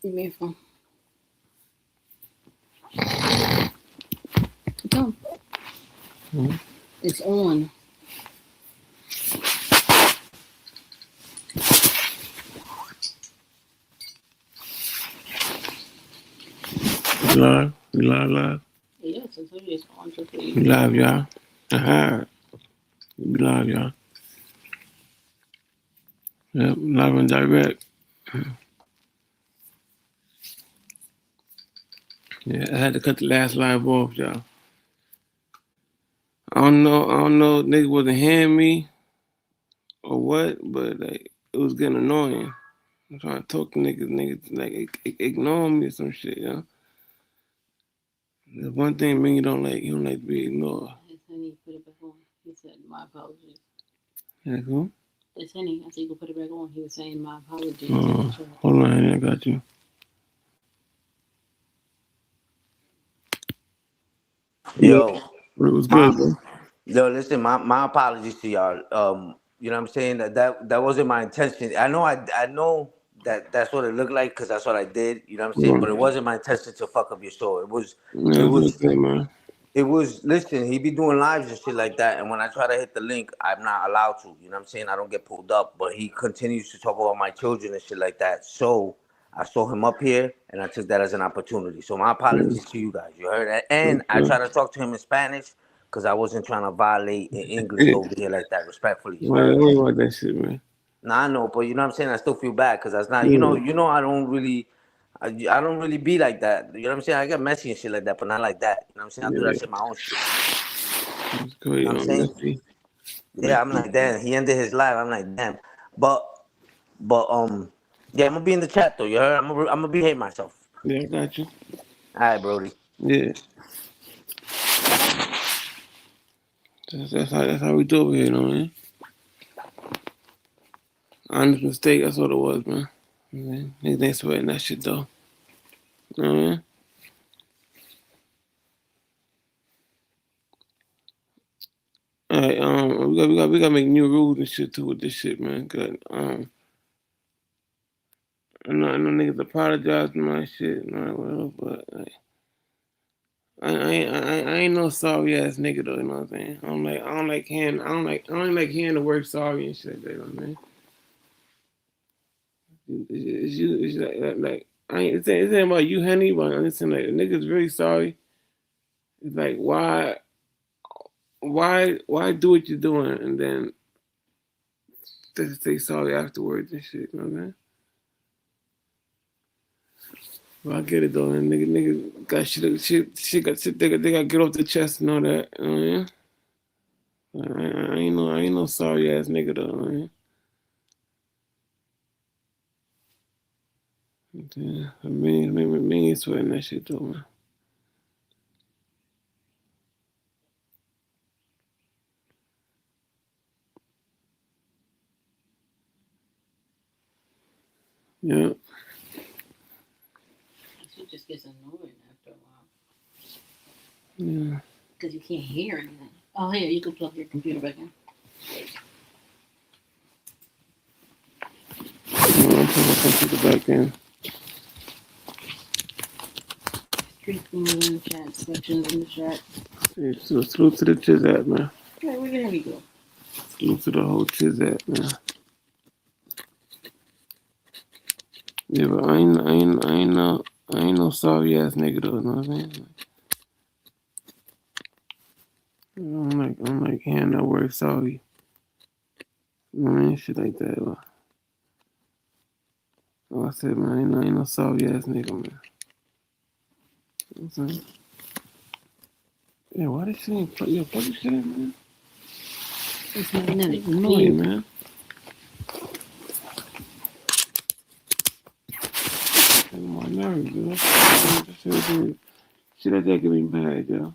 You mean from? Come. It's on. Live? You live? Yes, it's on to You you. live, y'all? You live, y'all? Yep, live and direct. Yeah, I had to cut the last live off, y'all. I don't know, niggas wasn't hearing me or what, but like, it was getting annoying. I'm trying to talk to niggas like ignore me or some shit, y'all. There's one thing Ming-E don't like, he don't like to be ignored. His honey put it back on. He said, "My apologies." Yeah, cool. It's honey. I said, "You can put it back on." He was saying, "My apologies." Hold on, honey, I got you. Yo, It was good, bro. yo, listen, my apologies to y'all. You know what I'm saying? That wasn't my intention. I know that that's what it looked like because that's what I did. You know what I'm saying? But it wasn't my intention to fuck up your show. It Yeah, was, it's okay, man. it was. Listen, he be doing lives and shit like that, and when I try to hit the link, I'm not allowed to. You know what I'm saying? I don't get pulled up, but he continues to talk about my children and shit like that. So I saw him up here, and I took that as an opportunity. So my apologies to you guys. You heard that? And I Okay. tried to talk to him in Spanish because I wasn't trying to violate in English Yeah. over here like that, respectfully. You Don't heard? worry about that shit, man. Nah, I know, but you know what I'm saying? I still feel bad because that's not, Yeah. I don't really. I don't really be like that. You know what I'm saying? I get messy and shit like that, but not like that. You know what I'm saying? I do that Yeah. shit my own shit. It's You know great. what I'm saying? Messy. Yeah, I'm like, damn, he ended his life. I'm like, damn. But yeah, I'm gonna be in the chat though, you heard? I'm gonna behave myself. Yeah, I got you. Alright, Brody. Yeah. That's how we do over here, you know what I mean? Honest mistake, that's what it was, man. Niggas ain't sweating that shit though. You know what I mean? Alright, we gotta make new rules and shit too with this shit, man. Cause I know niggas apologize for my shit, whatever, but like, I ain't no sorry ass nigga though, you know what I'm saying? I don't like hearing the word sorry and shit, you know what I mean? It's like I ain't saying about you, honey, but I'm just saying like a nigga's really sorry. It's like why do what you're doing and then just say sorry afterwards and shit, you know what I mean? Well, I get it though, and nigga got shit got shit they gotta get off the chest and all that, you know what I mean? I ain't no sorry ass nigga though, man. Yeah, me ain't sweating that shit though, man. Yeah. She just gets annoying after a while Yeah. because you can't hear anything. Oh, here, you can plug your computer back in. I'm putting my computer back in. Street food in the chat, sections in the chat. Yeah, so salute to the Chizat, man. Okay, where the hell you go? Salute to the whole Chizat, man. Yeah, but I ain't no sorry ass nigga though, you know what I'm saying? I'm like hearing that word sorry. You know what I mean? Shit like that. But, like I said, man, I ain't no sorry ass nigga, man. You know what I'm saying? Yeah, why this shit ain't plug this shit in, man? It's magnetic. It's annoying, man. My nerves, man. Shit like that get me mad, yo.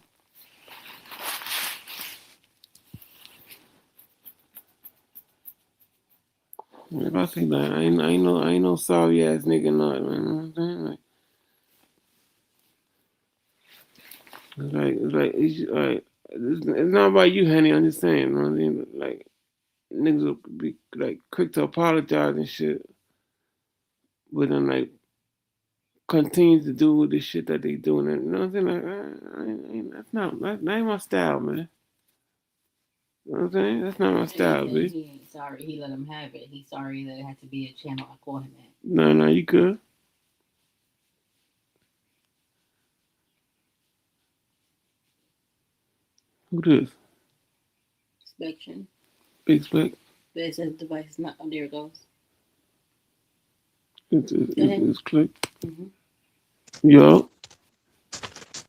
If I say that, I ain't no sorry ass nigga, not, man. You know what I'm saying? It's not about you, honey. I'm just saying, you know what I mean? Like, niggas will be like quick to apologize and shit, but then like continue to do the shit that they doing. You know what I'm saying? Like, that ain't my style, man. You know what I'm saying? That's not my style, He bitch. ain't sorry. He let him have it. He's sorry that it had to be a channel I call him at. No, you good. Who this? Inspection. Big Spec? It says device is not. Oh, there it goes. It's click. Mm-hmm. Yo,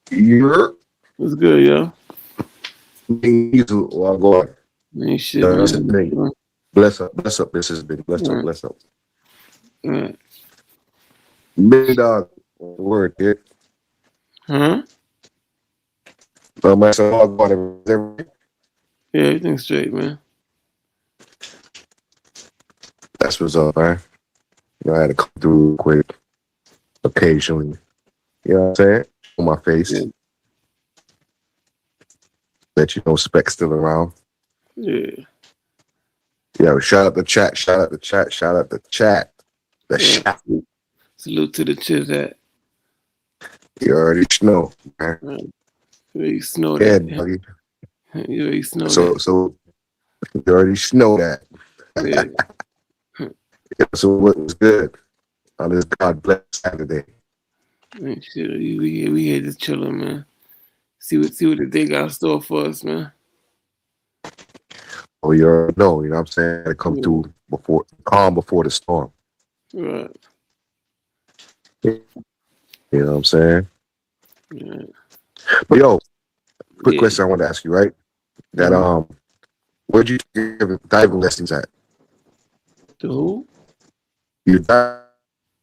You're what's good, yo? Ming-E, well, go on. Ain't shit, That's the man. thing. Bless up. This is big. Bless Right. up. Right. Big dog. Word, kid. Huh? I said, oh, go on. Yeah, everything's straight, man. That's what's up, man. You know, I had to come through real quick occasionally. You know what I'm saying? On my face. Yeah. Let you know Spec's still around. Yeah. Yeah, shout out the chat. The chat. The Right. chat. Salute to the Chizat. You already know, man. Right. You already snow Yeah, that. buddy. You already snow So that. you already know that. Yeah. Yeah, so what was good on this God bless Saturday? Ain't shit. We here just chilling, man. See what the day got in store for us, man. Oh, you already know, you know what I'm saying? To come Yeah. through before calm before the storm. Right. You know what I'm saying? Yeah. But yo, quick Yeah. question I want to ask you, right? That Mm-hmm. where'd you give diving lessons at? To who? You diving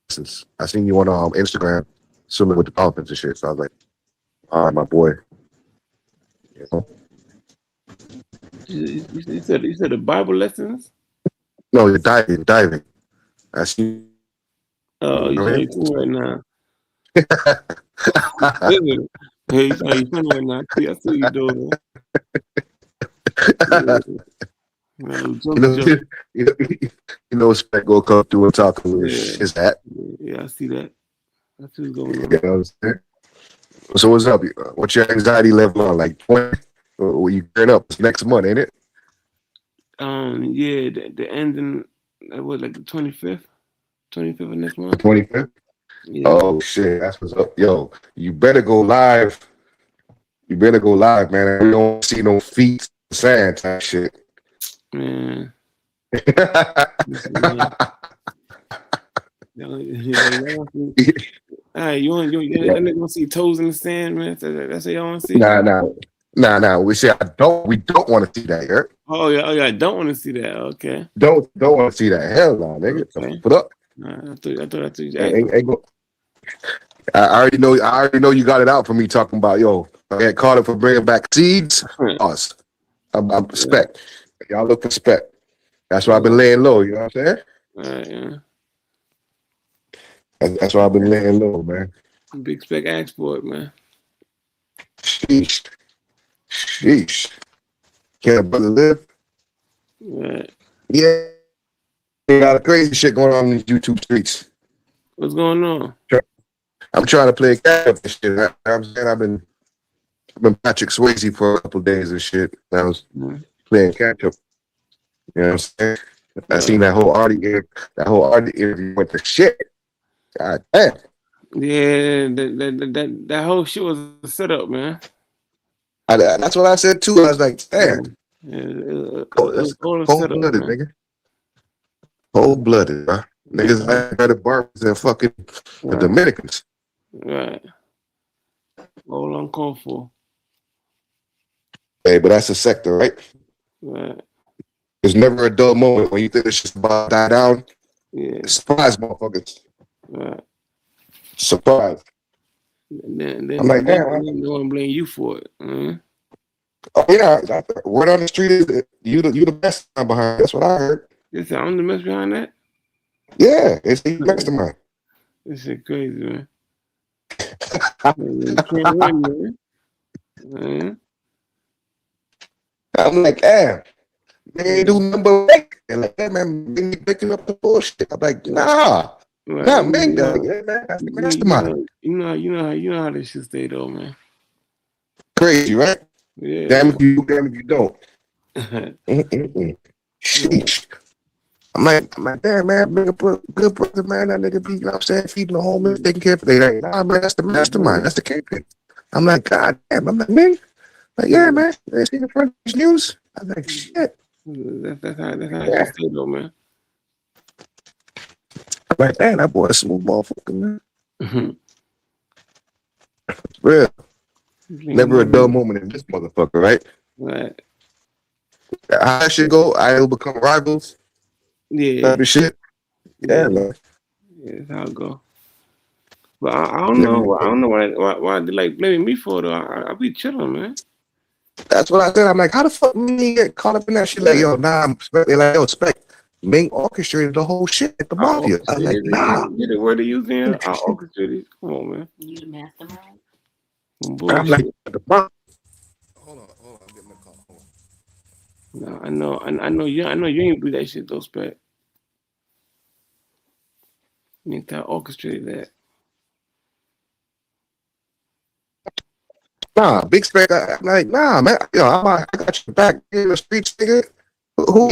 lessons. I seen you on Instagram swimming with the dolphins and shit. So I was like, all right, my boy. You know? You said the Bible lessons? No, you're diving. I see Oh, you you. sound funny right now. Listen, hey, you sound funny right now. I see what you doing. Yeah. Man, You jump, know, jump. Spec will come through and talk a little Yeah. shit that. Yeah, I see that. I see what's going You on. know what I'm saying? So what's up? What's your anxiety level on? Like 20? Or you turn up next month, ain't it? Yeah, the ending, what, like the 25th of next The month? 25th? Yeah. Oh shit, that's what's up. Yo, you better go live. You better go live, man. We don't see no feet sand type shit. Man. Listen, man. Y'all see, all right, you want Yeah. that nigga want to see toes in the sand, man? That's what y'all want to see? Nah. We don't want to see that, yeah? Oh yeah, I don't want to see that. Okay. Don't want to see that. Hell no, nigga. Okay. Put up. I thought you Ain't go. I already know you got it out for me talking about I got called it for bringing back seeds. Us. I'm Yeah. Spec. Y'all look for Spec. That's why I've been Right. laying low, you know what I'm saying? Right, yeah. That's why I've been laying low, man. Big spec export, man. Sheesh. Can a brother live? Right. Yeah. They got crazy shit going on in these YouTube streets. What's going on? I'm trying to play catch up and shit. I'm saying I've been Patrick Swayze for a couple days and shit. I was playing catch up. You know what I'm saying? I seen that whole Artie interview went to shit. God damn. Yeah, that whole shit was a setup, man. That's what I said too. I was like, damn. Yeah, it That's was all a cold setup, blooded, man. nigga. Cold blooded, bro. Niggas Yeah. like better barbers than fucking the Right. Dominicans. Right. All uncalled for. Hey, but that's a sector, right? Right. There's never a dull moment when you think it's just about to die down. Yeah. Surprise, motherfuckers. Right. Surprise. Then I'm like, damn. they want to blame you for it. Mm-hmm. Oh yeah, word on the street is that you the best behind. That's what I heard. They said I'm the mess behind that. Yeah, it's the mastermind. This shit crazy, man. You can't win, man. Man. I'm like, damn, they ain't do number eight. They're like, yeah, man, they picking up the bullshit. I'm like, nah. Right. Nah, man, yeah, man, that's the mastermind. You know how this shit stay though, man. Crazy, right? Yeah. Damn if you, damn if you don't. Right. Sheesh. I'm like, damn, man, nigga, good brother, man. That nigga be, you know what I'm saying, feeding the homeless, taking care of they like, nah, man, that's the mastermind. That's the kingpin. I'm like, God damn. I'm like, man. Like, yeah, man. They see the front page news. I'm like, shit. That's how Yeah. it stay though, man. I'm like, damn, that boy a smooth motherfucker, man. Mhm. Real. You Never a know, dull moment in this motherfucker, right? right. How that shit go, I will become rivals. Yeah. Type of shit. Yeah, man. Yeah, that's how it go. But I don't know. I don't know why they like blaming me for it though. I be chilling, man. That's what I said. I'm like, how the fuck me get caught up in that shit? Like, yo, nah, I'm they like, yo, Spec. Ming orchestrated the whole shit at the I mafia. I was like, orchestrated it. nah. Get the word they use in. I orchestrated it. Come on, man. You the mastermind? Some I'm like, bullshit. the mafia. Hold on, I'm getting the call. Hold on. No, I know you ain't do that shit though, Spec. You need to orchestrate that. Nah, big Spec. I'm like, nah, man. Yo, I got your back in the streets, nigga. Who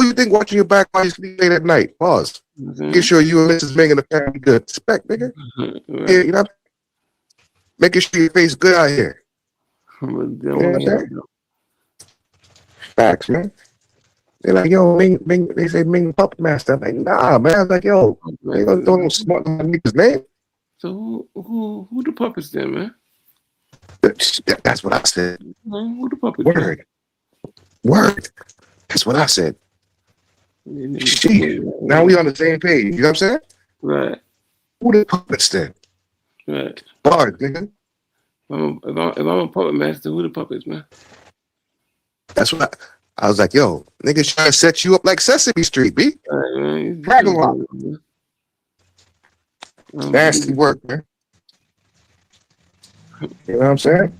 you think watching your back while you sleep late at night? Pause. You know what I'm Make sure you and Mrs. Ming and the family good. Spec, nigga. saying? Yeah, Right. you know, making sure your face good out here. But You know what I'm saying? Facts, man. They're like, yo, Ming, they say Ming Puppet Master. I'm like, nah, man. I was like, yo, they gonna throw no smart on my nigga's name. So who the puppets then, man? That's what I said. Who the puppets? Word. That's what I said. Man? Shit. Now we on the same page. You know what I'm saying? Right. Who the puppets then? Right. Bars, nigga. If I'm a puppet master, who the puppets, man? That's what I was like, yo, niggas trying to set you up like Sesame Street, B. Right, man. Dragon Rock. Nasty work, man. You know what I'm saying?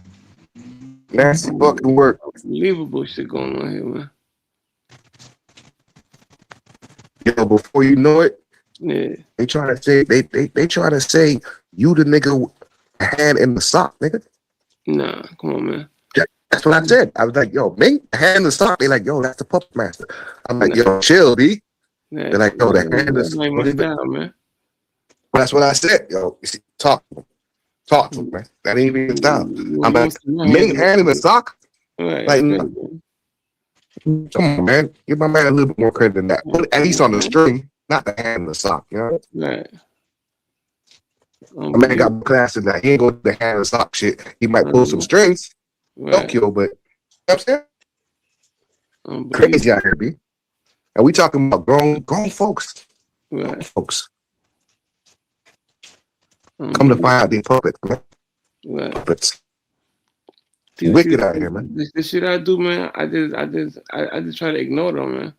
Nasty fucking work. Unbelievable shit going on here, man. Yo, before you know it, Yeah. they trying to say they trying to say you the nigga with a hand in the sock, nigga. Nah, come on, man. That's what I said. I was like, yo, Ming, a hand in the sock. They like, yo, that's the puppet master. I'm like, yo, chill, B. Nah, They're like, yo, the hand in the that's sock. like my style, man. That's what I said, yo. You see, talk to him, man. That ain't even style. I'm like, Ming, hand in the sock. Right. Like, come on, man. Give my man a little bit more credit than that. Put at least on the string, not the hand in the sock, you know? Right. My man got more class than that. He ain't go to the hand in the sock shit. He might pull some strings, Tokyo, but you know what I'm saying? Crazy out here, B. And we talking about grown folks. Right. Folks. Come to find out these puppets, man. Right. Puppets. Wicked out here, man. This shit I do, man. I just try to ignore them,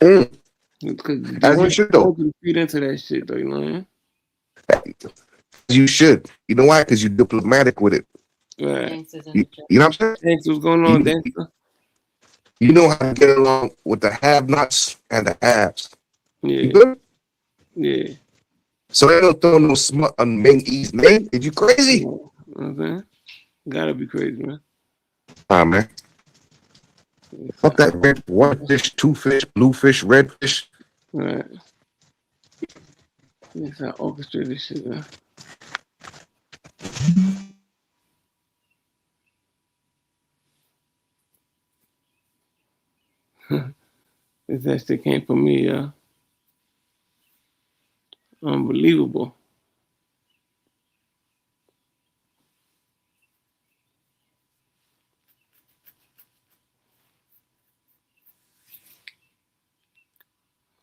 man. As you should, though. Feed into that shit, though. You know what I mean? You should. You know why? Because you're diplomatic with it. Right. You know what I'm saying? Thanks. What's going on, Dexter? You know how to get along with the have-nots and the haves. Yeah. You good? Yeah. So they don't throw no smut on Ming-E's name. Is you crazy? You know what I'm saying? Gotta be crazy, man. Man. Fuck that red, one fish, two fish, blue fish, red fish. Right. Yes, I orchestrate this shit, man. This that shit came from me, unbelievable.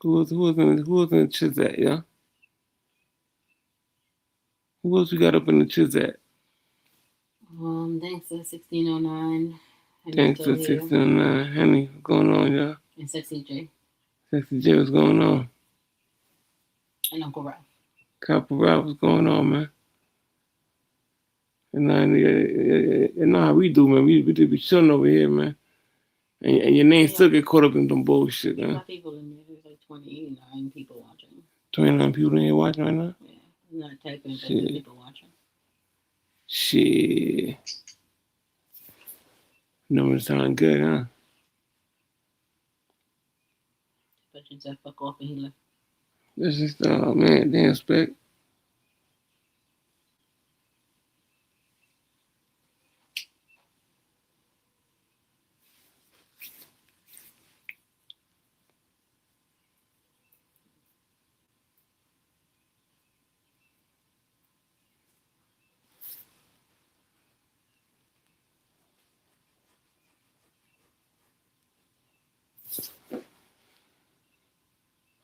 Who was in the Chizat, yeah? Who else we got up in the Chizat? Thanks to 1609. Thanks to 1609. Henny, what's going on, y'all? And Sexy J. Sexy J, what's going on? And Uncle Ralph. Copper Ralph, what's going on, man? And you know how we do, man. We be chilling over here, man. And your name still get caught up in some bullshit, man. Got people in there. There's like 29 people watching. 29 people in here watching right now? Yeah. I'm not typing, but Shit. there's people watching. Shit. Numbers sound good, huh? But said fuck off and he left. That's just, man, damn spec.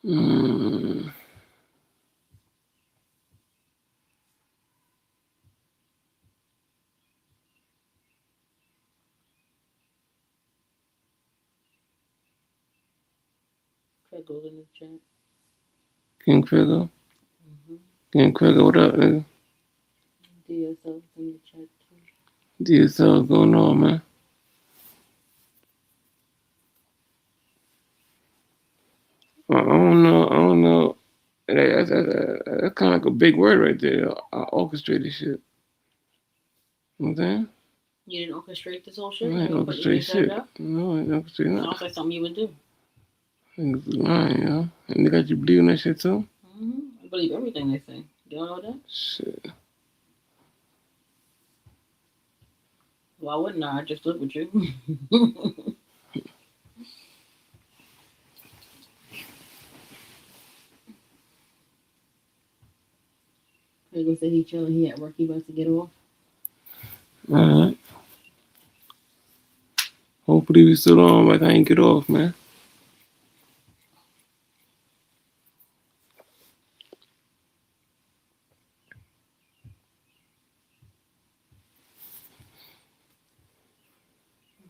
Mm. Craig goes in the chat. King Krigger. Mm-hmm. King Krigger, what up, nigga? DSL in the chat too. DSL, what's going on, man? I don't know. That's kind of like a big word right there. Orchestrated shit. You know what I'm saying? You didn't orchestrate this whole shit? I ain't You put your orchestrate shit. out? No, I ain't orchestrate nothing. Sounds like something you would do. Niggas lying, yo. And they got you believing that shit too? Mm-hmm. I believe everything they say. You don't know that? Shit. Why wouldn't I? I just live with you. Craig said he chilling. He at work. He about to get off. Alright. Hopefully we still on, but I ain't get off, man.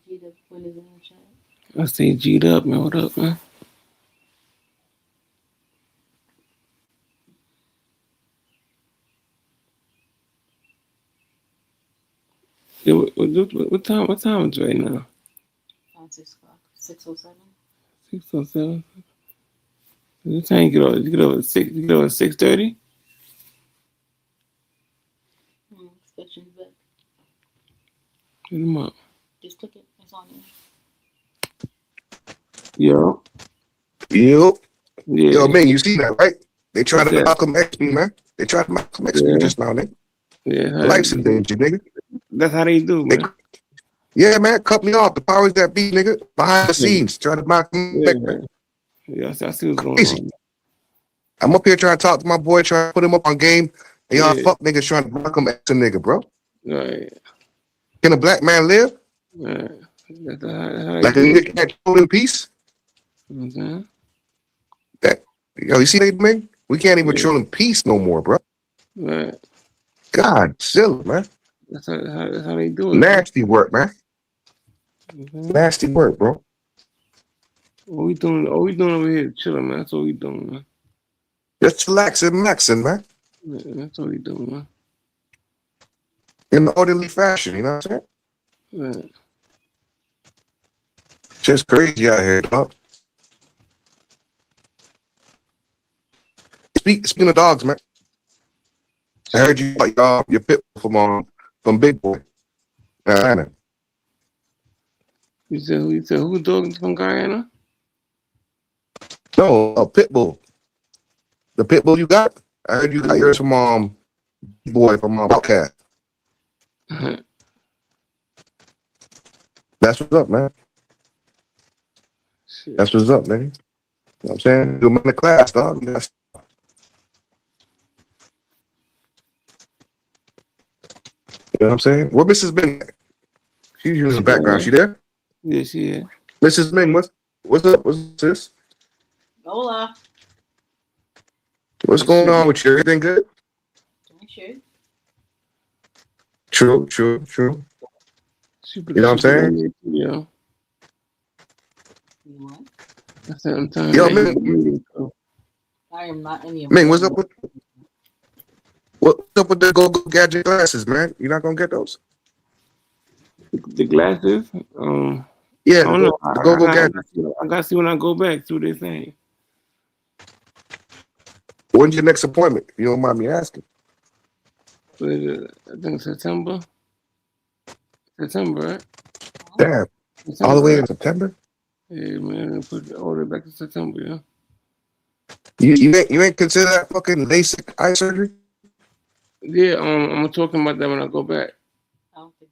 G-Dub, when is in the chat? I stay G'd up, man. What up, man? Yeah, what time is it right now? 6 o'clock. 6:07. 6:07. What time you get off? You get off at 6. You get off at 6:30. Section's back. Get them up. Just click it. It's on there. Yo. Yo, Yeah. yo, Ming, you see that, right? They try What's to that? Malcolm X me, man. They tried to Malcolm X me Yeah. just now, nigga. Yeah. Life's in danger, nigga. That's how they do, They, man. yeah, man, cut me off. The powers that be, nigga, behind the Yeah. scenes, trying to Malcolm Yeah. X, man. Yeah, I see what's going Crazy. on. I'm up here trying to talk to my boy, trying to put him up on game. And y'all Yeah. fuck niggas trying to Malcolm X a nigga, bro. Right. Can a black man live? Right. That's how they Like a do nigga it. can't hold in peace? You know what I'm saying? That, yo, you see that, Ming? We can't even Yeah. chill in peace no more, bro. Right. God, silly, man. That's how they do it. Nasty work, man. Mm-hmm. Nasty work, bro. What we doing over here? Chilling, man. That's what we doing, man. Just chillaxing, maxing, man. Yeah, that's what we doing, man. In an orderly fashion, you know what I'm saying? Right. Just crazy out here, dog. Speaking of dogs, man. I heard you got your pit bull from Big Boy, Atlanta. You said who dog from Guyana? No, a pit bull. The pit bull you got? I heard you got yours from Big Boy from Outcast. That's what's up, man. Shit. That's what's up, man. You know what I'm saying? Do them in the class, dog. You know what I'm saying? Where Mrs. Ming? She's in the background. She there? Yeah, she is. Mrs. Ming, what's up? What's this? Hola. What's going on with you? Everything good? Sure. True. You know what I'm saying? Yeah. You what? I said I'm telling Yo, you. I am not any of Ming, what's up with the go-go gadget glasses, man? You're not gonna get those? The glasses? Yeah, I don't know. the go-go gadget. I gotta see when I go back to this thing. When's your next appointment? If you don't mind me asking. But I think September. September, right? Damn, September, all the way in right? September. Yeah, man. Put the order back to September, yeah. You ain't consider that fucking LASIK eye surgery? Yeah, I'm talking about that when I go back. I don't think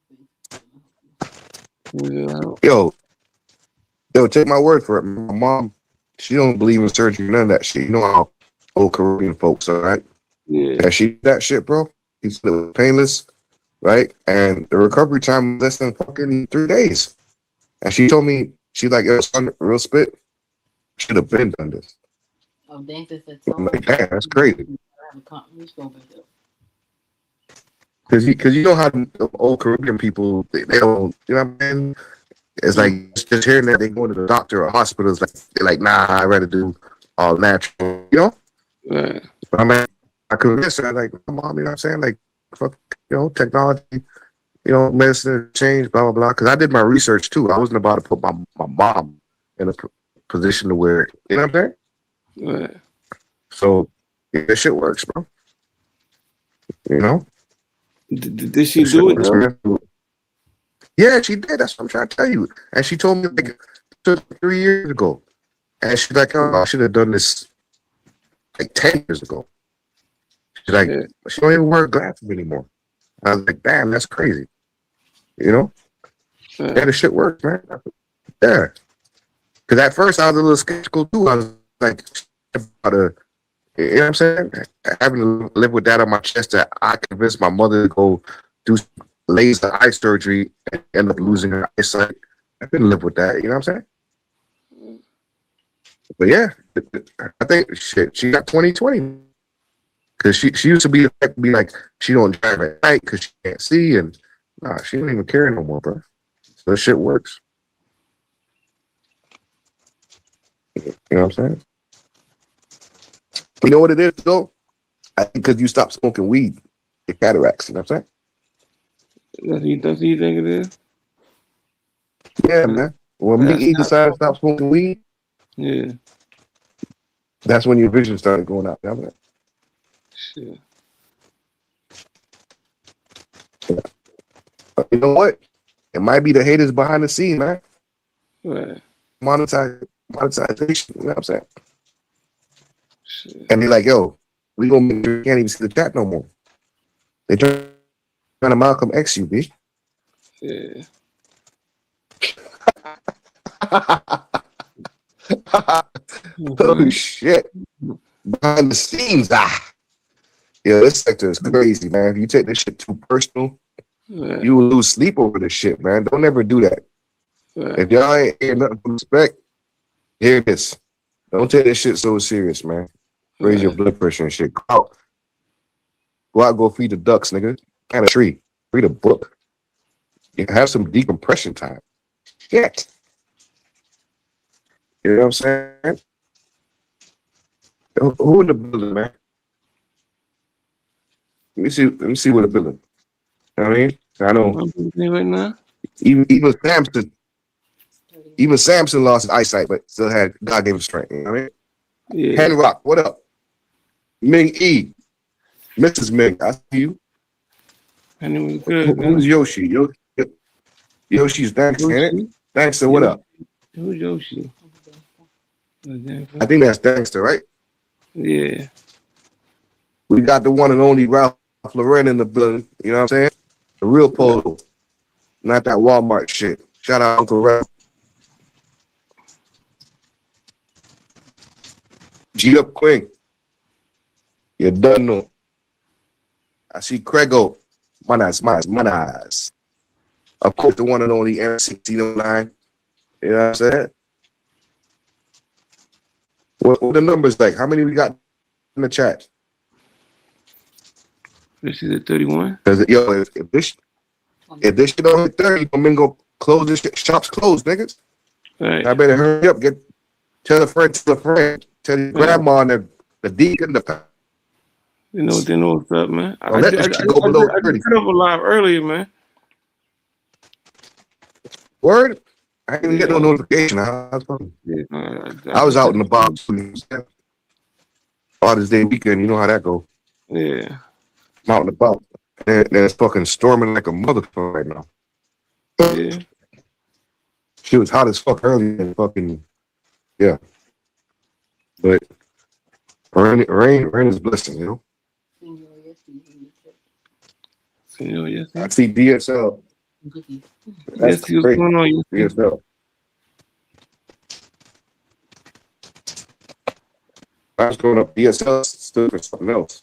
so. Yo, take my word for it. My mom, she don't believe in surgery, none of that shit. You know how old Caribbean folks are, right? Yeah. And she did that shit, bro. He said it was painless, right? And the recovery time was less than fucking 3 days. And she told me, she like, yo, son, real spit, should have been done this. Oh, dentist said I'm so. like, damn, that's crazy. We just go back up. Cause you know how the old Caribbean people, they don't, you know what I mean? It's like, just hearing that they go to the doctor or hospitals, like, they're like, nah, I'd rather do all natural, you know? Right. But I'm like, I convinced her, like, mom, you know what I'm saying? Like, fuck, you know, technology, you know, medicine change, blah, blah, blah. Because I did my research too. I wasn't about to put my mom in a position to where, you know what I'm saying? Right. So, yeah, this shit works, bro. You know? Did she do it, though? Man. Yeah, she did. That's what I'm trying to tell you. And she told me like 3 years ago. And she's like, oh, I should have done this like 10 years ago. She's like, Yeah. she don't even wear glasses anymore. I was like, damn, that's crazy. You know? Right. Yeah, the shit works, man. Yeah. Because at first I was a little skeptical too. I was like, about you know what I'm saying? Having to live with that on my chest that I convinced my mother to go do laser eye surgery and end up losing her eyesight. I couldn't live with that, you know what I'm saying? But yeah, I think shit, she got 20/20. Because she used to be like, she don't drive at night because she can't see, and nah, she don't even care no more, bro. So that shit works. You know what I'm saying? You know what it is, though? I think because you stopped smoking weed, your cataracts, you know what I'm saying? That's what you think it is? Yeah, man. When Ming-E decided to stop smoking weed, yeah, that's when your vision started going out. You know what I'm shit. saying? But you know what? It might be the haters behind the scene, man. Right. Monetization, you know what I'm saying? Shit. And they're like, yo, we gonna make sure you can't even see the chat no more. They trying to Malcolm X you, bitch. Yeah. Oh shit. Behind the scenes, yeah, this sector is crazy, man. If you take this shit too personal, Right. you will lose sleep over this shit, man. Don't ever do that. Right. If y'all ain't hear nothing from respect, hear this. Don't take this shit so serious, man. Raise your blood pressure and shit. Go out, go feed the ducks, nigga. Plant a tree. Read a book. You can have some decompression time. Shit. You know what I'm saying? Who in the building, man? Let me see what the building. You know what I mean? I know Right now? even Samson lost his eyesight, but still had God gave him strength. You know what I mean? Yeah. Hen Rock, what up? Ming-E, Mrs. Ming, I see you. And it was good. Who's Yoshi? Yoshi's Dangster, ain't it? Dangster, what up? Who's Yoshi? I think that's Dangster, right? Yeah. We got the one and only Ralph Lauren in the building. You know what I'm saying? The real polo, not that Walmart shit. Shout out Uncle Ralph. G up Queen. You done know. I see Craigo. Manas. Of course, the one and only M1609. You know what I'm saying? What the numbers like? How many we got in the chat? This is at 31. Because yo, if this shit don't hit 30, I'm gonna go close this shit. Shops closed, niggas. Right. I better hurry up. Tell a friend, tell your grandma and the deacon, They know what's up, man. don't let this shit go below 30. I set up a live earlier, man. Word? I didn't even get no notification. I was out in the box. Father's Day weekend, you know how that go. Yeah. I'm out and about. And it's fucking storming like a motherfucker right now. Yeah. She was hot as fuck earlier and fucking, yeah. But rain is blessing, you know. Senor, yes, I see DSL. That's yes, what's great. going on? Yes, DSL. I was going up. DSL stood for something else.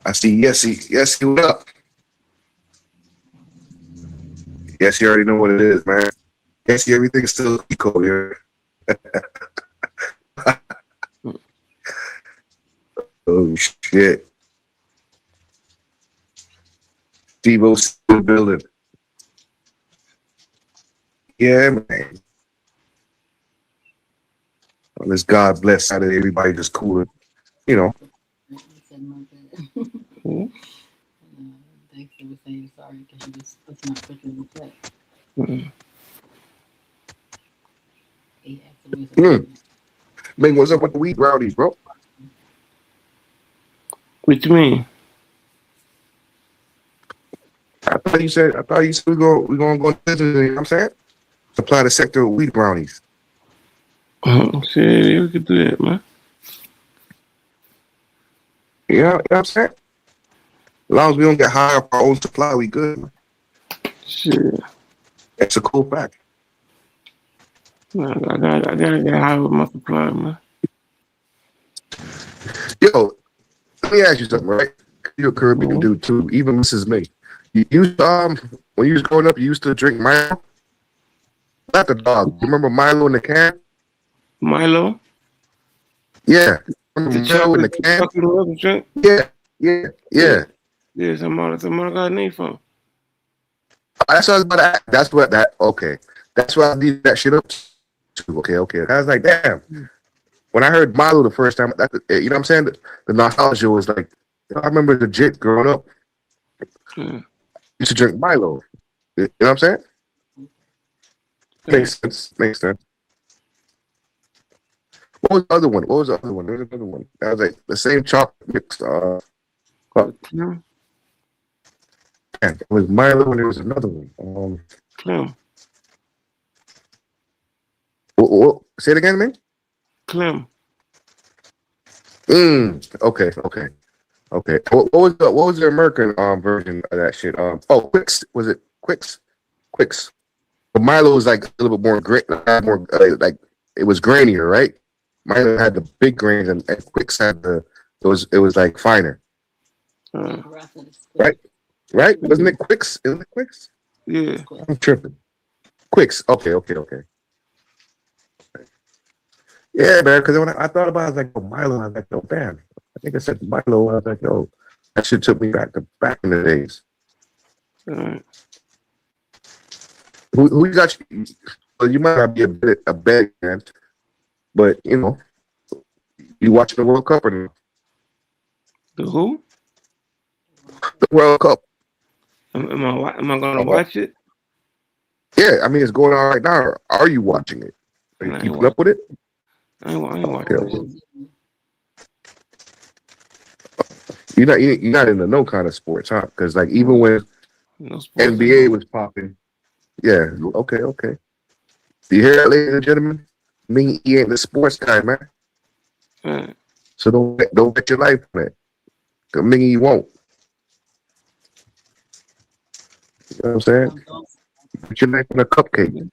I see Yes, what up? Yes, you already know what it is, man. Yes, everything's still eco here. Oh shit. Devo's still building. Yeah, man. On this God bless Saturday, everybody just cooling. You know. Hmm? Thanks for saying sorry because you just let's not put you in the play. He absolutely Man, what's up with the weed brownies, bro? What you mean? I thought you said we're gonna go into, you know what I'm saying? Supply the sector of weed brownies. Shit, we could do that, man. Yeah, you know what I'm saying? As long as we don't get high off our own supply, we good. Shit. That's a cool fact. I gotta get high with my supply, man. Yo, let me ask you something, right? You're a Caribbean dude too, even Mrs. May. You used when you was growing up, you used to drink Milo? Not the dog. You remember Milo in the can? Milo? Yeah. The Milo in the can? chocolate drink? Yeah. Yeah, somebody got a name for. That's what I was about to ask. Okay. That's why I need that shit up to. Okay. I was like, damn. When I heard Milo the first time, you know what I'm saying? The nostalgia was like, I remember the jit growing up. Used to drink Milo. You know what I'm saying? Makes sense. What was the other one? There was another one. That was like the same chocolate mix. Man, it was Milo and there was another one. Clem. Say it again, man? Clem. Okay. What was the American version of that shit? Quicks. Was it Quicks? Quicks. But Milo was like a little bit more like it was grainier, right? Milo had the big grains and Quicks had it was like finer. Right? Wasn't it Quicks? Isn't it Quicks? Yeah. I'm tripping. Quicks. Okay. Yeah, man, because when I thought about it, I was like, Milo, I was like, damn. I think I said Milo, I was like, that shit took me back in the days. All right. Who you got? Well, you might not be a bad man, but you watching the World Cup or not? The who? The World Cup. Am I gonna watch it? Yeah, I mean it's going on right now. Are you watching it? Are you keeping up with it? I ain't watching it. You're not into no kind of sports, huh? Because like even when NBA was popping, yeah. Okay. Do you hear that, ladies and gentlemen? Ming-E ain't the sports guy, man. Right. So don't bet your life on it. Cause Ming-E won't. You know what I'm saying? Put your life on a cupcake.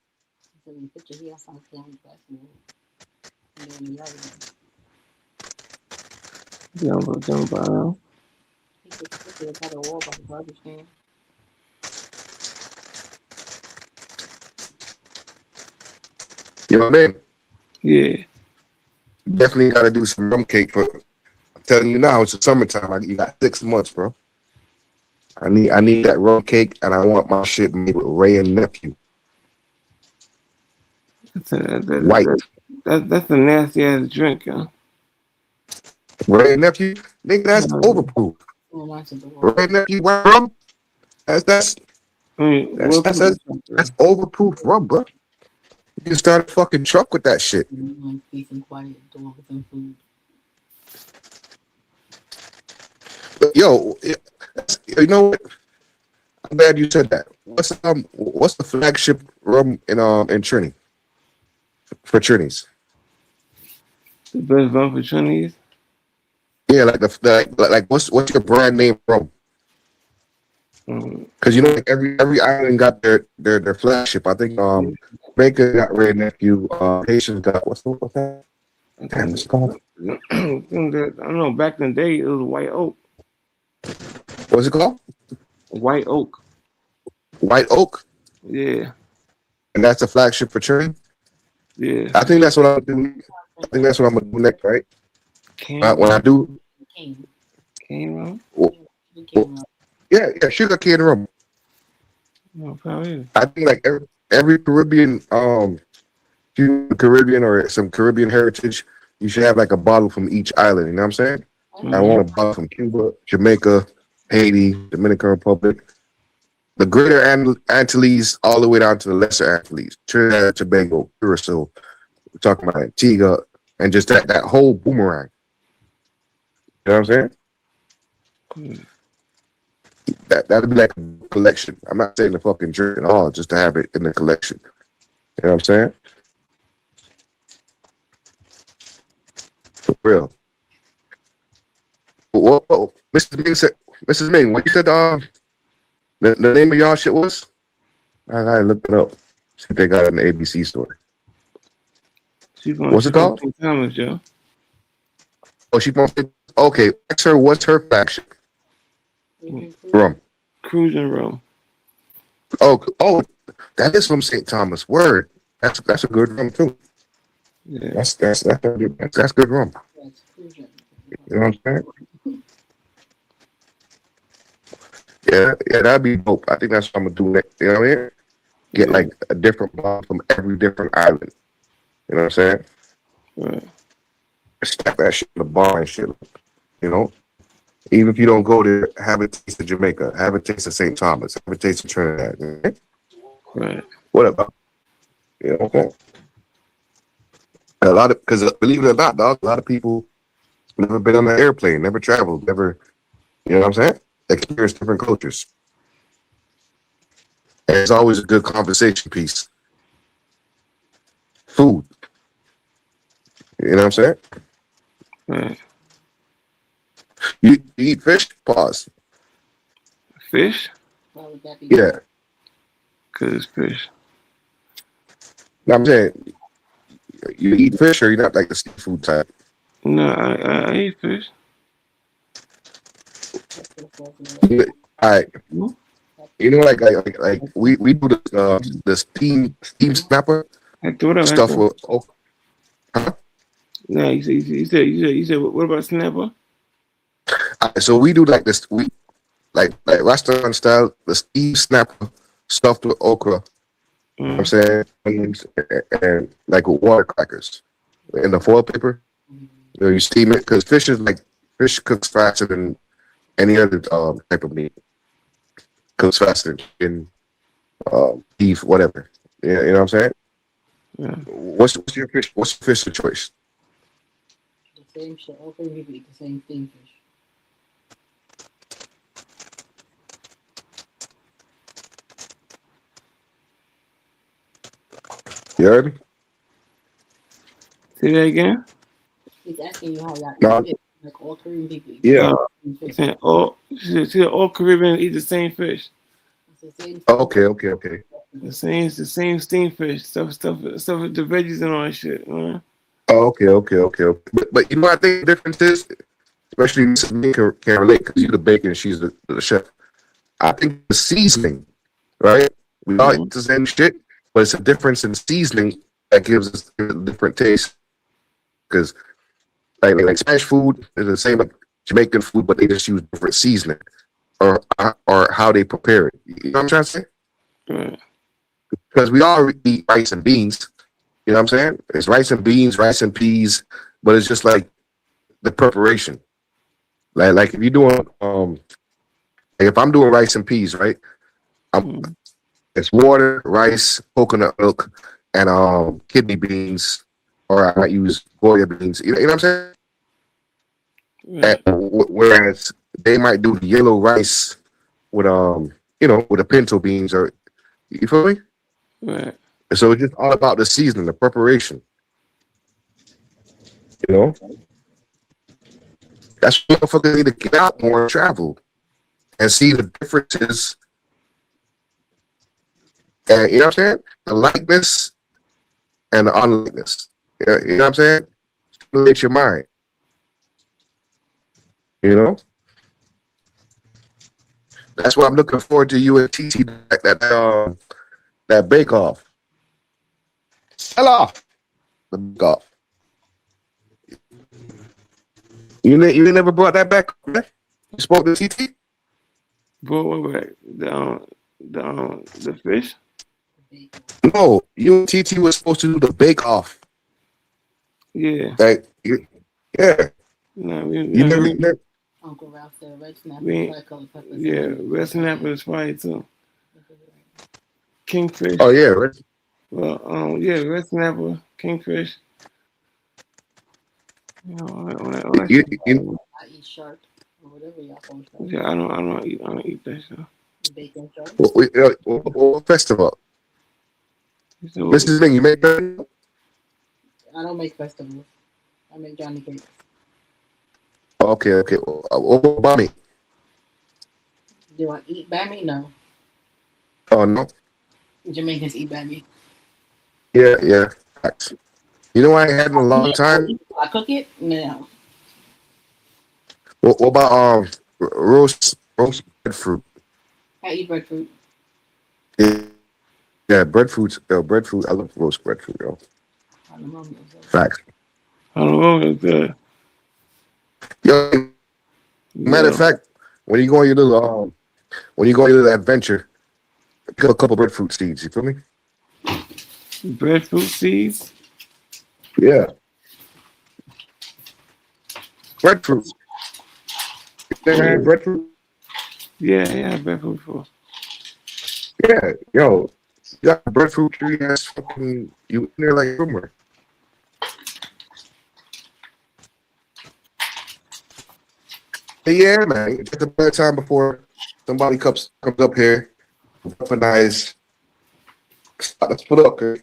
You know what I mean? Yeah. Definitely got to do some rum cake. I'm telling you now, it's the summertime. You got 6 months, bro. I need that rum cake, and I want my shit made with Ray and Nephew. White. That's a nasty ass drink, yo. Ray and Nephew, nigga, that's overproof. Ray and Nephew white rum. That's overproof rum, bro. can start a fucking truck with that shit. Like peace and quiet, dogs and food. But yo, you know what? I'm glad you said that. What's the flagship rum in Trini for Trini's? The best rum for Chinese. Yeah, like what's your brand name rum? Because you know, like every island got their flagship. I think Jamaica got Red Nephew. Haitians got what's that? Damn, it's called. I don't know. Back in the day, it was White Oak. What's it called? White Oak. White Oak. Yeah. And that's the flagship for Trini. Yeah. I think that's what I'm doing. I think that's what I'm gonna do next, right? When I do. Cane rum. Yeah, sugar cane rum. No, probably. I think like every Caribbean, Caribbean or some Caribbean heritage, you should have like a bottle from each island. You know what I'm saying? I want a bottle from Cuba, Jamaica, Haiti, Dominican Republic, the Greater Antilles, all the way down to the Lesser Antilles, Trinidad, Tobago, Curacao. We're talking about Antigua, and just that whole boomerang. You know what I'm saying? That'd be like a collection. I'm not saying the fucking drink at all, just to have it in the collection. You know what I'm saying? For real. Whoa, Mrs. Ming, what you said the name of y'all shit was? I gotta look it up. See if they got it in the ABC store. What's it called? Thomas, yo. Oh, she wants to. Okay, ask her what's her flagship rum. Cruising rum. Oh, that is from St. Thomas. Word. That's a good rum too. Yeah. That's good rum. You know what I'm saying? Yeah, that'd be dope. I think that's what I'm gonna do next. You know what I mean? Get like a different bottle from every different island. You know what I'm saying? Right. Stack that shit in the bar and shit. You know? Even if you don't go there, have a taste of Jamaica, have a taste of St. Thomas, have a taste of Trinidad. Okay? Right. What about? You know what I'm saying? Because believe it or not, dog, a lot of people never been on an airplane, never traveled, never, you know what I'm saying? Experienced different cultures. And it's always a good conversation piece. Food. You know what I'm saying? Right. You eat fish? Pause. Fish? Yeah. Because it's fish. No, I'm saying, you eat fish or you're not like the seafood type? No, I eat fish. All right. You know, like we do the steam snapper stuff with. Huh? No, you said. What about snapper? So we do like this. We like restaurant style the steam snapper stuffed with okra. You know what I'm saying, and like with water crackers in the foil paper. You know, you steam it because fish cooks faster than any other type of meat. Cooks faster than beef, whatever. Yeah, you know what I'm saying? Yeah. What's your fish? What's your fish of choice? The same shit. All three people eat the same thing fish. You heard me? Say that again. He's asking you how y'all No. eat fish. Like all Korean people eat Yeah. the same fish. All Caribbean eat the same fish. It's the same Okay. The same steamed fish. Stuff with the veggies and all that shit, man. Okay. But you know what I think the difference is? Especially Mrs. Me can relate because you're the baker and she's the chef. I think the seasoning, right? We all eat the same shit, but it's a difference in seasoning that gives us a different taste. Because like Spanish food is the same like Jamaican food, but they just use different seasoning or how they prepare it. You know what I'm trying to say? Right. Because we all eat rice and beans. You know what I'm saying? It's rice and beans, rice and peas, but it's just like the preparation. Like if you're doing like if I'm doing rice and peas, right? It's water, rice, coconut milk, and kidney beans, or I might use Goya beans. You know what I'm saying? Right. Whereas they might do the yellow rice with with the pinto beans, or you feel me? Right. So it's just all about the seasoning, the preparation. You know, that's why motherfuckers need to get out more and travel and see the differences. And you know what I'm saying? The likeness and the unlikeness. Yeah, you know what I'm saying? Stimulate your mind. You know, that's why I'm looking forward to you and TT that bake off. Sell off the bake off. You never brought that back, man? You spoke to TT? What back? The fish? No, you and TT was supposed to do the bake off. Yeah. Like, yeah. No, You never. Uncle Ralph said red snapper, We- tricolor peppers. yeah, red snapper is fire too. Kingfish. Oh yeah, right. Well, yeah, red snapper, kingfish. You know, all that You, shit. you, I eat shark or whatever y'all call it. Yeah, I don't eat that shit. Bacon shark. what festival? So, Mrs. Ming, you make that? I don't make festivals. I make Johnny cakes. Okay. What about me? Do I eat bammy? No. Oh no. Jamaicans eat bammy. Yeah. Facts. You know what I had in a long time? I cook it? No. What about roast breadfruit? I eat breadfruit. Yeah, breadfruit. Yo, breadfruit. I love roast breadfruit, yo. I don't know. Facts. I don't know, it's good. Yo, matter of fact, when you go on your little adventure, pick up a couple breadfruit seeds. You feel me? Breadfruit seeds. Yeah. Breadfruit. You never had breadfruit? Yeah, breadfruit before. Yeah, yo. You got a breadfruit tree that's fucking you in there like rumor. Yeah, man. Just a better time before somebody comes up here, weaponize. Let's put up, okay?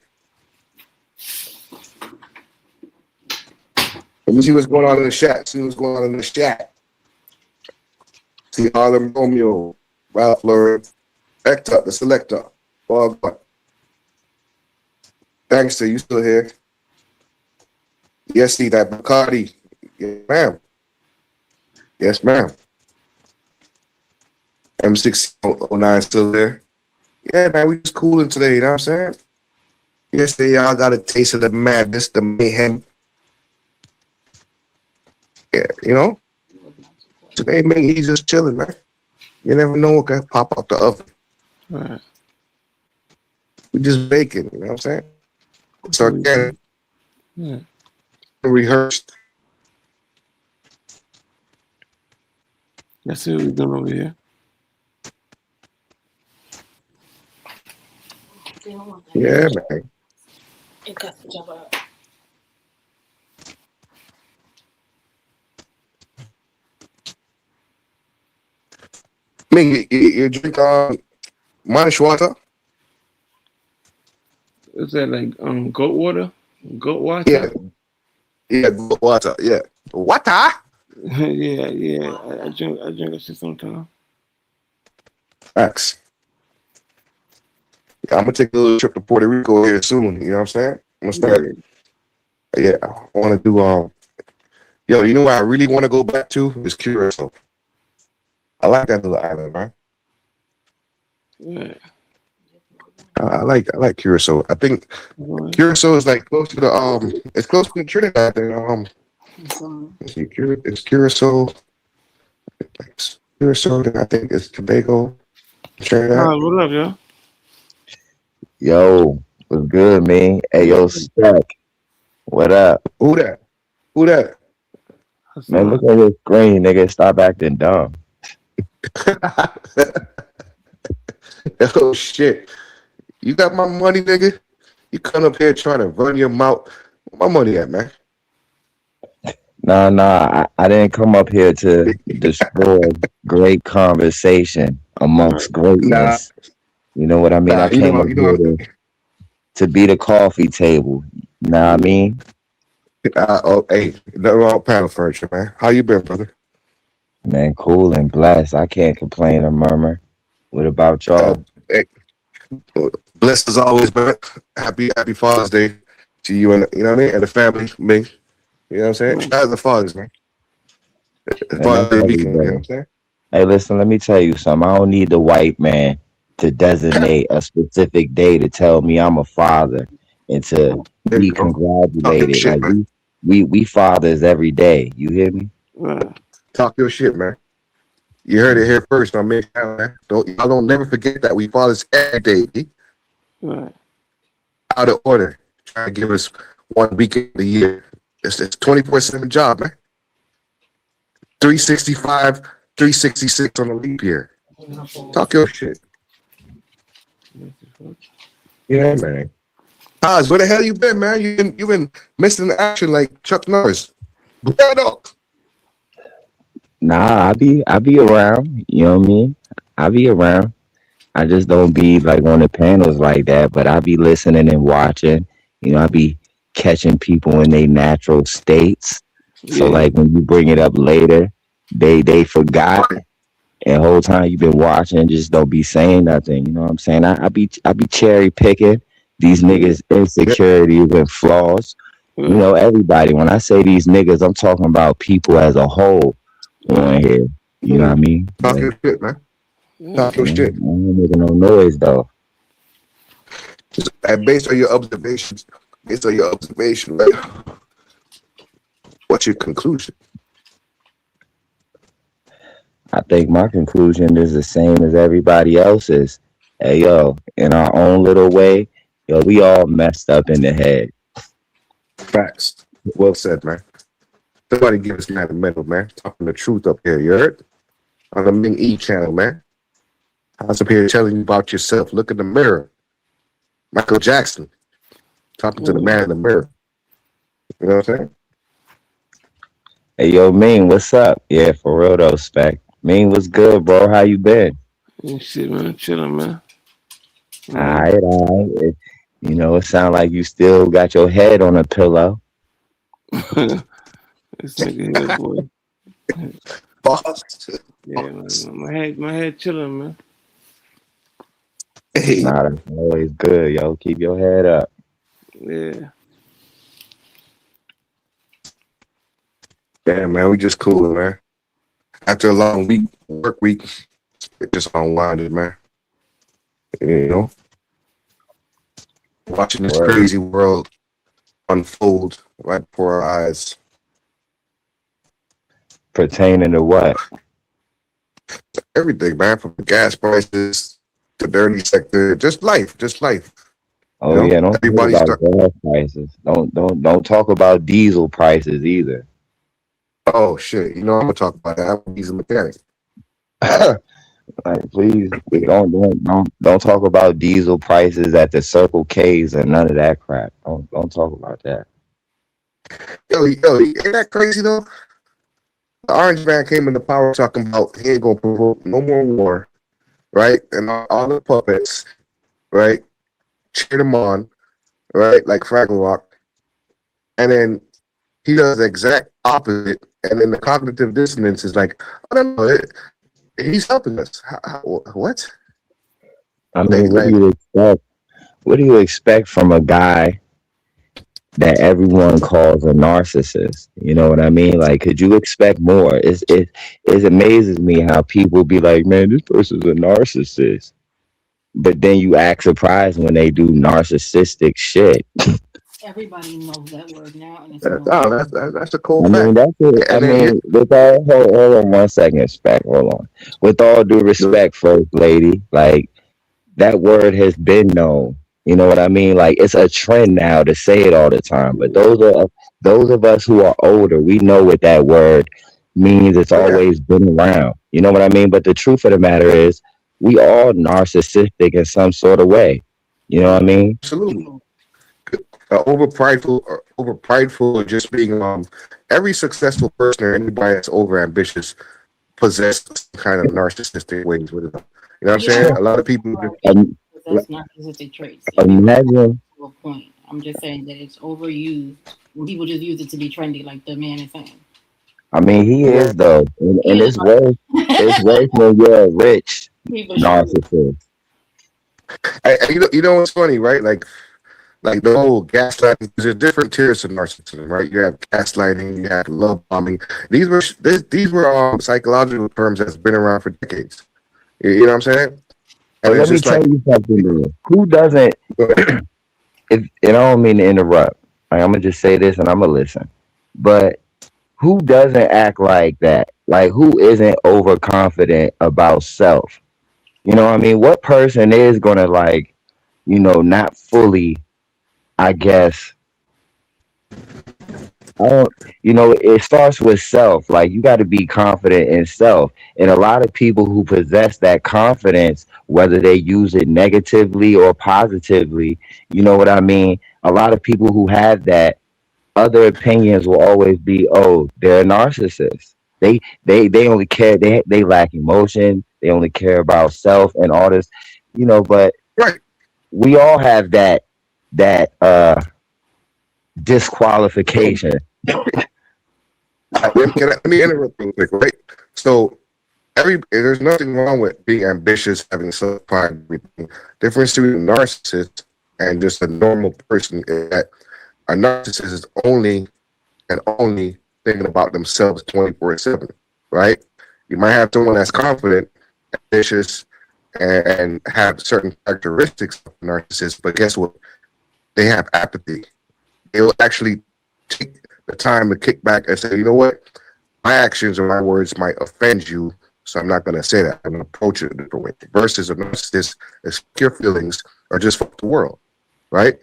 Let me see what's going on in the chat. See Harlem Romeo, Ralph Lauren, Hector, the selector. All gone. Thanks to you still here. Yes, see that Bacardi. Yes, ma'am. Yes, ma'am. M609 still there. Yeah, man, we just cooling today, you know what I'm saying? Yesterday, y'all got a taste of the madness, the mayhem. Yeah, you know? Today, man, he's just chilling, man. You never know what can pop out the oven. Right. We just baking, you know what I'm saying? It's organic, Yeah. rehearsed. Let's see what we're doing over here. Yeah, man. It got to jump out. Ming, you drink Manish water? Is that like goat water? Goat water? Yeah, water. Yeah, water. yeah. I drink that shit sometimes. Facts. Yeah, I'm gonna take a little trip to Puerto Rico here soon. You know what I'm saying? I'm gonna start. Yeah, I want to do Yo, you know what I really want to go back to is Curacao. I like that little island, man. Yeah. I like Curacao. I think Curacao is like close to the it's close to Trinidad. And let's see, it's Curacao. Curacao. Then I think it's Tobago, Trinidad. What up, yo? Yo, what's good, man? Hey, yo, Stack. What up? Who that? Man, look at your screen, nigga. Stop acting dumb. Oh shit! You got my money, nigga. You come up here trying to run your mouth. Where my money at, man? Nah. I didn't come up here to destroy great conversation Right. amongst Nah, greatness. You know what I mean? I you came know, up here to be the coffee table. You know what I mean? oh, hey, the wrong panel furniture, man. How you been, brother? Man, cool and blessed. I can't complain or murmur. What about Uh, y'all? hey, blessed as always, man. Happy Father's Day to you and you know what I mean, and the family, me. You know what I'm saying? Right. Shout out to the fathers, man. Man, Father's that's Day every weekend. You know what day. I'm saying? Hey, listen, let me tell you something. I don't need the white man to designate a specific day to tell me I'm a father and to There you be go. Talk your congratulated. Like shit, man. we fathers every day. You hear me? Right. Talk your shit, man. You heard it here first on Ming, man. Y'all don't never forget that we fathers every day. Right. Out of order. Trying to give us 1 weekend a year. It's 24/7 job, man. 365, 366 on a leap year. Talk your shit. Yeah, man. Oz, where the hell you been, man? You've been missing the action like Chuck Norris. Get up. Nah, I be around. You know what I mean? I be around. I just don't be like on the panels like that, but I be listening and watching. You know, I be catching people in their natural states. So Yeah. like when you bring it up later, they forgot, and the whole time you've been watching, just don't be saying nothing. You know what I'm saying? I be cherry picking these Yeah. niggas' insecurities and flaws. You Right. know, everybody. When I say these niggas, I'm talking about people as a whole on Right. here. You know what I mean? Talk But your shit, man. Yeah. Talk your I shit. ain't making no noise though. And based on your observation, right? What's your conclusion? I think my conclusion is the same as everybody else's. Hey yo, in our own little way, yo, we all messed up in the head. Facts. Well said, man. Somebody give us man a medal, man. Talking the truth up here, you heard? On the Ming-E channel, man. I was up here telling you about yourself. Look in the mirror. Michael Jackson talking to the Yeah. man in the mirror. You know what I'm saying? Hey yo, Ming, what's up? Yeah, for real though, Spec. Ming, what's good, bro? How you been? And shit, man. Chilling, man. Alright, alright. You know, it sound like you still got your head on a pillow. This nigga here, boy. Boss. Yeah, man. My head chilling, man. Hey, Nah, that's always good, yo. Keep your head up. Yeah. yeah, man, we just cool, man. After a long work week, it just unwinded, man. You know, watching this Word. crazy world unfold right before our eyes. Pertaining to what? Everything, man, from the gas prices to dirty sector, just life. You Oh know, yeah, don't talk everybody about start. gas prices. Don't talk about diesel prices either. Oh shit, you know I'm gonna talk about that. He's a mechanic. Like, please don't talk about diesel prices at the Circle K's and none of that crap. Don't talk about that. Ain't that crazy though? The Orange Man came into power talking about he ain't gonna provoke no more war, right? And all the puppets, right, cheered him on, right, like Fraggle Rock, and then he does the exact opposite, and then the cognitive dissonance is like, I don't know, he's helping us. What? I Like, mean, what do like, you expect? What do you expect from a guy that everyone calls a narcissist? You know what I mean? Like, could you expect more? It amazes me how people be like, man, this person's a narcissist. But then you act surprised when they do narcissistic shit. Everybody knows that word now, and it's no. oh, that's a cold I mean, fact. that's it. I And then mean, with all, hold on 1 second, Spec. Hold on. With all due respect, first lady, like that word has been known. You know what I mean? Like it's a trend now to say it all the time. But those of us who are older, we know what that word means. It's yeah, always been around. You know what I mean? But the truth of the matter is, we all narcissistic in some sort of way. You know what I mean? absolutely. over prideful, or just being every successful person or anybody that's over ambitious possess some kind of narcissistic ways with it. You know what I'm Yeah, saying? A lot of people right. Um, That's narcissistic traits. It is imagine. to a point. I'm just saying that it's overused when people just use it to be trendy, like the man is saying. I mean, he yeah, is though, He and is it's worse. It's right. worse when you're a rich He for sure is. narcissist. you know what's funny, right? Like the whole gaslighting. There's different tiers of narcissism, right? You have gaslighting, you have love bombing. These were psychological terms that's been around for decades. You know what I'm saying? And But it's let me just tell like, you something, though. Who doesn't? If and I don't mean to interrupt. Like, I'm gonna just say this, and I'm gonna listen. But who doesn't act like that? Like, who isn't overconfident about self? You know what I mean? What person is gonna like, not fully, I guess, I don't, it starts with self. Like, you got to be confident in self. And a lot of people who possess that confidence, whether they use it negatively or positively, you know what I mean? A lot of people who have that, other opinions will always be, oh, they're a narcissist. They only care, they lack emotion, they only care about self and all this, but right. we all have that disqualification. Let me interrupt real quick, right? So there's nothing wrong with being ambitious, having self pride, everything. Difference between a narcissist and just a normal person is that a narcissist is only thinking about themselves 24/7, right? You might have someone that's confident, ambitious, and have certain characteristics of a narcissist, but guess what? They have apathy. They'll actually take the time to kick back and say, you know what? My actions or my words might offend you, so I'm not going to say that. I'm going to approach it a different way. Versus a narcissist, is your feelings or just fuck the world, right?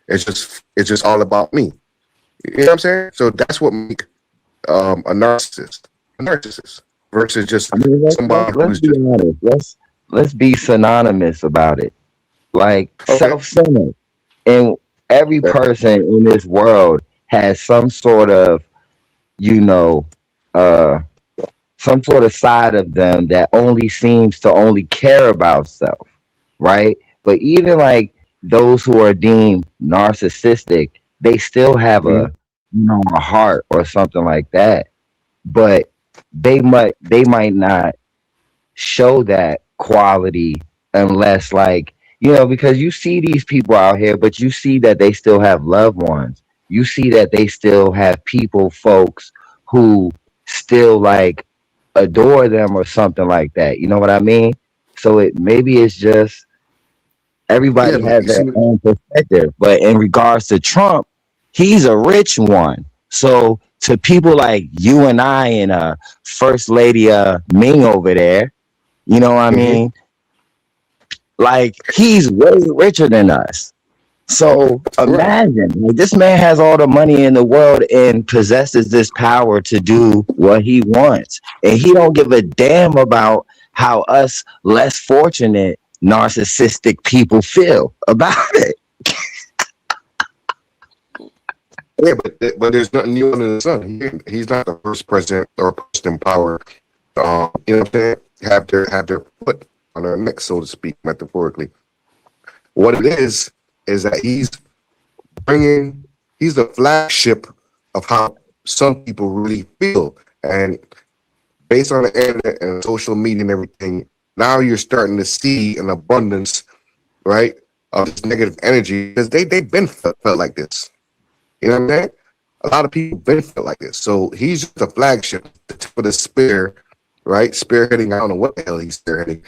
It's just all about me. You know what I'm saying? So that's what make a narcissist versus just I mean, somebody let's who's be just honest. Let's be synonymous about it. Like okay. self-centered. And every person in this world has some sort of, you know, uh some sort of side of them that only seems to only care about self, right? But even like those who are deemed narcissistic, they still have Mhm. a heart or something like that. But they might not show that quality unless like because you see these people out here, but you see that they still have loved ones, you see that they still have folks who still like adore them or something like that, you know what I mean? So maybe it's just Yeah, everybody but has you their see, own perspective. But in regards to Trump, he's a rich one. So to people like you and I and First Lady Ming over there, you know what I mhm, mean? Like he's way richer than us. So right. imagine, like, this man has all the money in the world and possesses this power to do what he wants, and he don't give a damn about how us less fortunate narcissistic people feel about it. Yeah, but there's nothing new under the sun. He's not the first president or person in power. You know what I'm saying? Have their foot on their neck, so to speak, metaphorically. What it is that he's the flagship of how some people really feel, and based on the internet and social media and everything, now you're starting to see an abundance, right, of this negative energy because they've been felt like this. You know what I'm saying? A lot of people been felt like this. So he's just the flagship, the tip of the spear, right? Spearheading. I don't know what the hell he's spearheading.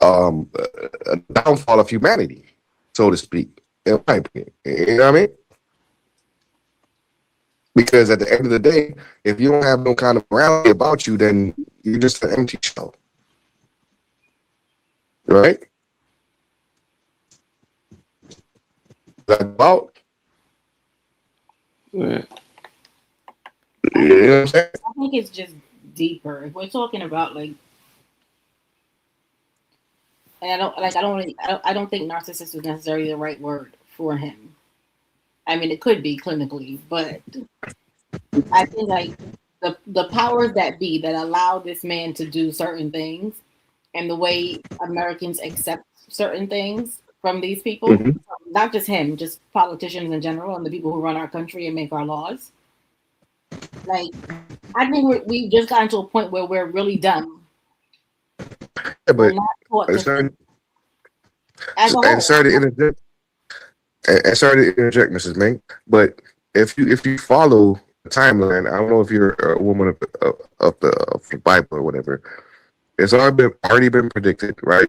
A downfall of humanity, so to speak. In my opinion, you know what I mean? Because at the end of the day, if you don't have no kind of morality about you, then you're just an empty shell, right? Like about, Yeah. I you think know what I'm saying? I think it's just deeper. If we're talking about like, and I don't think narcissist is necessarily the right word for him. I mean, it could be clinically, but I think like the powers that be that allow this man to do certain things, and the way Americans accept certain things from these people, Mhm. not just him, just politicians in general and the people who run our country and make our laws. Like, I think we've just gotten to a point where we're really dumb. Yeah, We're but not taught I'm to think sorry, as a and whole. sorry to interject, and sorry to interject, Mrs. Ming, but if you follow the timeline, I don't know if you're a woman of the Bible or whatever. It's already been predicted, right?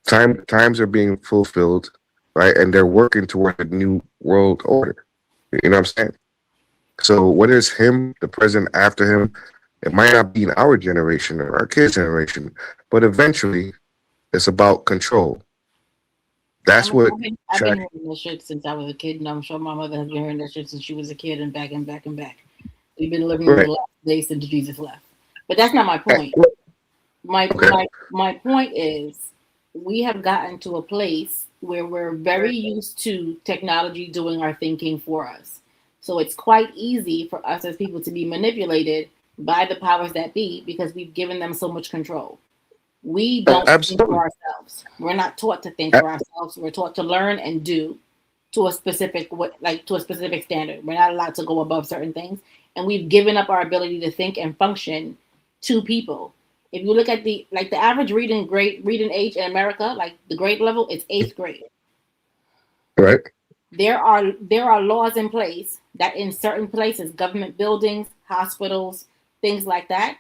Times are being fulfilled, right? And they're working toward a new world order. You know what I'm saying? So whether it's him, the president after him, it might not be in our generation or our kids' generation, but eventually it's about control. I That's mean, what I've been track. hearing this shit since I was a kid, and I'm sure my mother has been hearing this shit since she was a kid, and back and back and back. We've been living in the Right. last days since Jesus left. But that's not my point. My Okay. my point is we have gotten to a place where we're very used to technology doing our thinking for us. So it's quite easy for us as people to be manipulated by the powers that be because we've given them so much control. We don't think for Absolutely. ourselves. We're not taught to think for ourselves. We're taught to learn and do to a specific like to a specific standard. We're not allowed to go above certain things, and we've given up our ability to think and function to people. If you look at the average reading age in America, like the grade level, it's eighth grade. Right. There are laws in place that in certain places, government buildings, hospitals, things like that,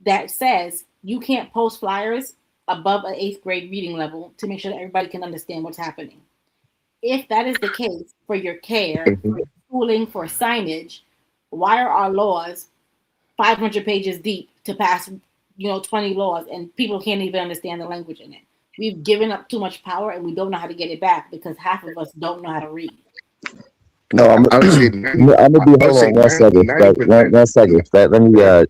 that says you can't post flyers above an eighth grade reading level to make sure that everybody can understand what's happening. If that is the case for your care, for Mhm. your schooling, for signage, why are our laws 500 pages deep to pass, 20 laws and people can't even understand the language in it? We've given up too much power and we don't know how to get it back because half of us don't know how to read. No, I'm I would say I'm 90. gonna be I would hold say on one 90 second. One, 90%. one second.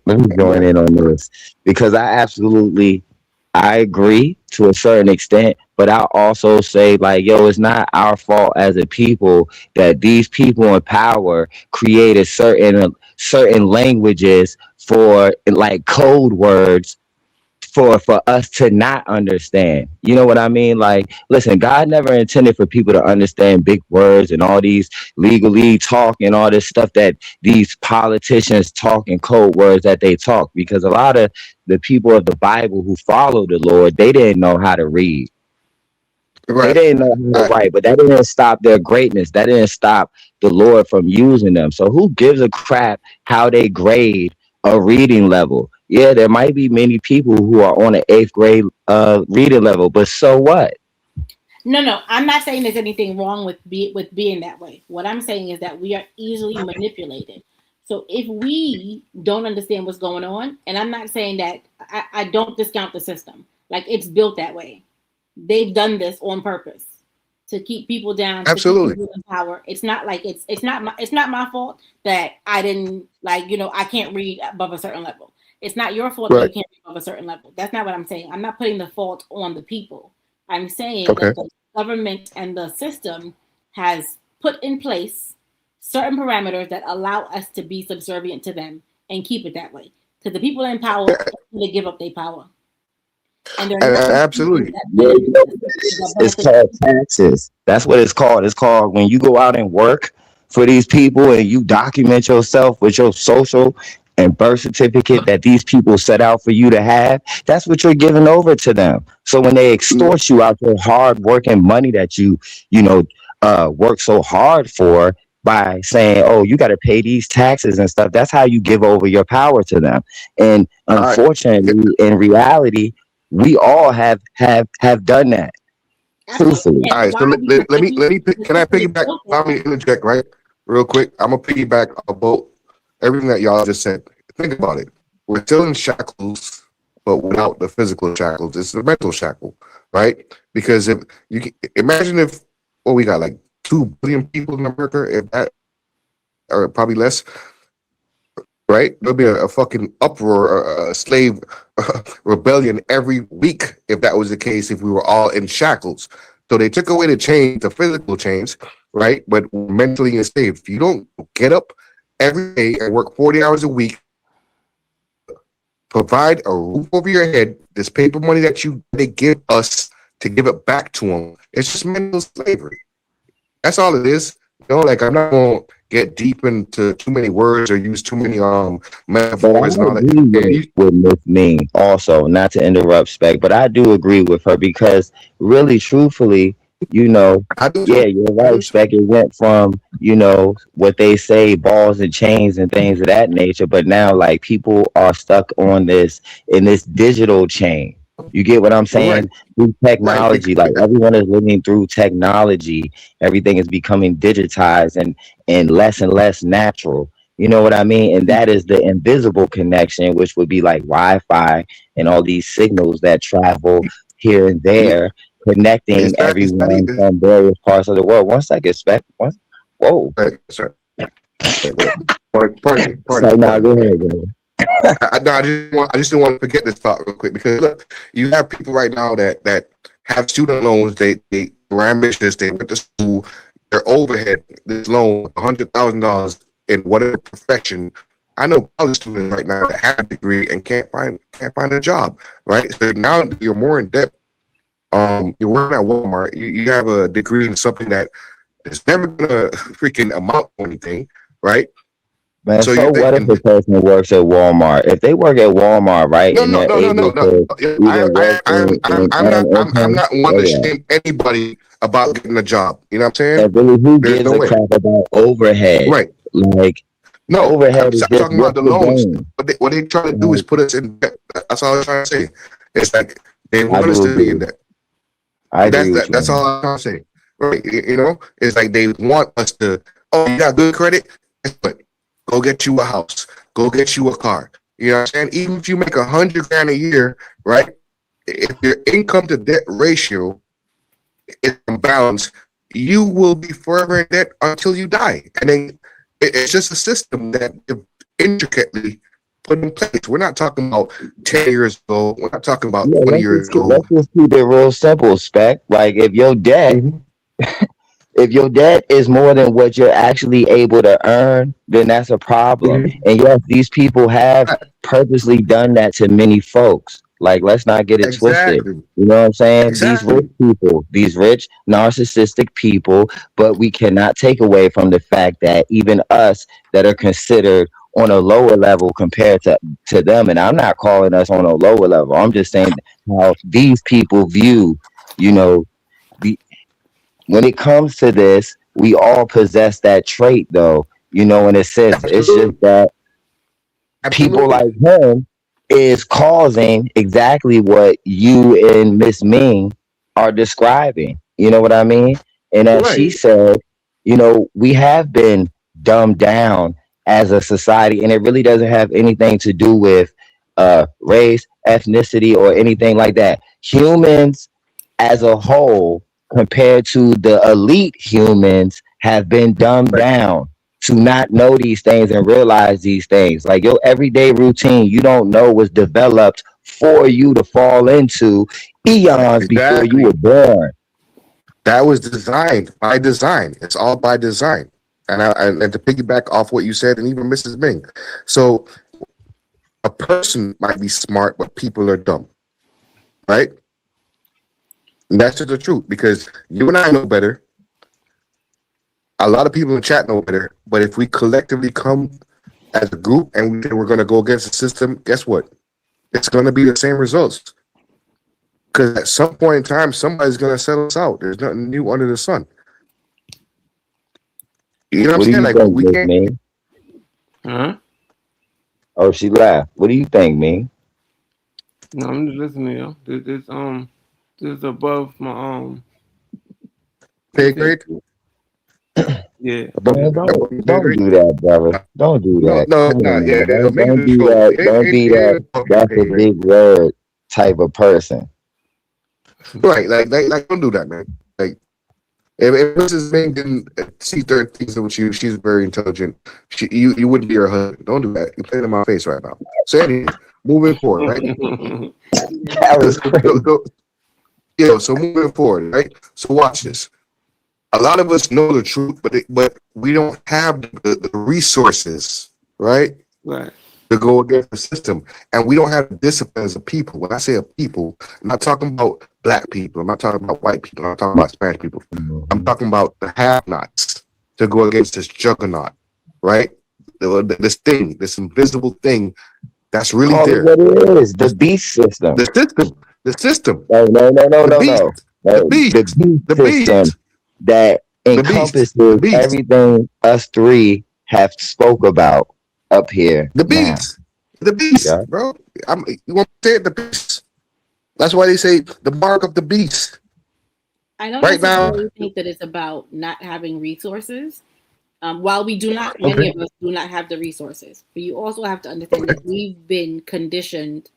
Let me join in on this because I agree to a certain extent, but I also say like, yo, it's not our fault as a people that these people in power created certain languages for like code words for us to not understand. You know what I mean? Like, listen, God never intended for people to understand big words and all these legally talk and all this stuff that these politicians talk and code words that they talk. Because a lot of the people of the Bible who follow the Lord, they didn't know how to read. They Right. didn't know how to I, write, but that didn't stop their greatness. That didn't stop the Lord from using them. So who gives a crap how they grade a reading level? Yeah, there might be many people who are on an eighth grade reading level, but so what? No, I'm not saying there's anything wrong with being that way. What I'm saying is that we are easily manipulated. So if we don't understand what's going on, and I'm not saying that I don't discount the system. Like it's built that way. They've done this on purpose to keep people down, to keep absolutely. people in power. It's not like it's not my fault that I didn't like, I can't read above a certain level. It's not your fault that you Right. can't read above a certain level. That's not what I'm saying. I'm not putting the fault on the people. I'm saying Okay. that the government and the system has put in place certain parameters that allow us to be subservient to them and keep it that way. Because the people in power, they give up their power, and they're not Absolutely. that Yeah, you know benefit what that that is? It's benefit. called taxes. That's what it's called. It's called when you go out and work for these people and you document yourself with your social and birth certificate that these people set out for you to have. That's what you're giving over to them. So when they extort you out your hard working money that you know, work so hard for by saying, oh, you got to pay these taxes and stuff. That's how you give over your power to them. And All right. unfortunately, in reality, we all have done that. Absolutely. Truthfully, All And right. So why? Because the can I system is piggyback? built that Allow me way. to interject, right? Real quick. I'm gonna piggyback about everything that y'all just said. Think about it. We're still in shackles, but without the physical shackles. It's the mental shackle, right? Because if imagine if we got like 2 billion people in America, if that or probably less, right? There'll be a fucking uproar, a slave rebellion every week if that was the case. If we were all in shackles, so they took away the chains, the physical chains, right? But we're mentally enslaved. If you don't get up every day and work 40 hours a week, provide a roof over your head, this paper money that they give us to give it back to them, it's just mental slavery. That's all it is. Like I'm not gonna get deep into too many words or use too many But I metaphors and all that. agree You, with Miss Ming also, not to interrupt Spec, but I do agree with her because really, truthfully, you know, I do yeah, too. you're I right, do too. Spec. It went from, what they say, balls and chains and things of that nature, but now like people are stuck on this in this digital chain. You get what I'm Right, saying? Through right. technology, like everyone is living through technology. Everything is becoming digitized and less natural. You know what I mean? And that is the invisible connection, which would be like Wi-Fi and all these signals that travel here and there, connecting It's not everyone even from various parts of the world. One second, Spec. Whoa. right, sorry. Pardon So me, now pardon go me. ahead, bro. No, I just didn't want to forget this thought real quick because look, you have people right now that have student loans. They're ambitious. They went to school. Their overhead, this loan, $100,000 in whatever profession. I know college students right now that have a degree and can't find a job. Right, so now you're more in debt. You're working at Walmart. You have a degree in something that is never gonna freaking amount to anything. Right, Man, so so you're what if thinking. a person works at Walmart? If they work at Walmart, right, No, and no, they're no, no, no, able no. to either work and earn I'm income, not one to all right. shame anybody about getting a job. You know what I'm saying? And really, who There's gives no a way. crap about overhead? Like, Like, no, overhead is I'm just talking what about the you're loans. doing. What they try to do is Like, put us in debt. That's all I'm trying to say. It's like they I want us do to be in agree. debt. I agree with That's you. all I'm trying to say. Right? It's like they want us to. Oh, you got good credit. Guess what? Go get you a house. Go get you a car. You know what I'm saying? Even if you make 100 grand a year, right? If your income to debt ratio is unbalanced, you will be forever in debt until you die. And then it's just a system that intricately put in place. We're not talking about 10 years ago. We're not talking about Yeah, 20 years ago. let's just keep it real simple, Spec. Like, Mhm. if your debt is more than what you're actually able to earn, then that's a problem. Mhm. And yes, these people have Right. purposely done that to many folks. Like, let's not get it twisted. Exactly. You know what I'm saying? These rich Exactly. people, these rich, narcissistic people, but we cannot take away from the fact that even us that are considered on a lower level compared to them, and I'm not calling us on a lower level. I'm just saying how these people view, you know, the when it comes to this, we all possess that trait, though. In a sense, it's just Absolutely. that people Absolutely. like him is causing exactly what you and Miss Ming are describing. You know what I mean? And as she Right. said, we have been dumbed down as a society, and it really doesn't have anything to do with race, ethnicity, or anything like that. Humans as a whole, compared to the elite humans, have been dumbed Right. down to not know these things and realize these things. Like your everyday routine, you don't know was developed for you to fall into eons before you Exactly. were born. That was designed by design. It's all by design. And to piggyback off what you said, and even Mrs. Ming. So a person might be smart, but people are dumb, right? And that's just the truth because you and I know better. A lot of people in the chat know better. But if we collectively come as a group and we say we're going to go against the system, guess what? It's going to be the same results. Because at some point in time, somebody's going to settle us out. There's nothing new under the sun. You know what I'm What do saying? you Like think, we Miss can't. Ming? Huh? Oh, she laughed. What do you think, Ming? No, I'm just listening, yo. This is above my Pay what's it? grade. Yeah, Above, this Man, is don't above your pay don't grade. do that, brother. Don't do No, that. no, Come no. on, Yeah, man. make it Don't let's be go. that. Don't be It that. ain't above your That's pay a grade. big word type of person. Right? Like, don't do that, man. Like, if Mrs. Ming didn't see certain things with you, she's very intelligent. You wouldn't be her husband. Don't do that. You're playing in my face right now. So, anyways, moving forward, right? That was crazy. So moving forward, right? So watch this. A lot of us know the truth, but we don't have the resources, right, Right. to go against the system, and we don't have the discipline as a people. When I say a people, I'm not talking about black people. I'm not talking about white people. I'm not talking about Spanish people. I'm Mhm. talking about the have-nots to go against this juggernaut, right? This thing, this invisible thing that's really Call it there. what it is. The This, beast system. the system, No, no, no, no, the no, beast, no. the The beast, beast the system beast, that the beast, the encompasses beast, everything us three have spoke about up here the now. beast, the beast, Yeah. bro. You want to say it, the beast? That's why they say the mark of the beast. I don't Right now, necessarily think that it's about not having resources. While we do not, many okay, of us do not have the resources, but you also have to understand okay, that we've been conditioned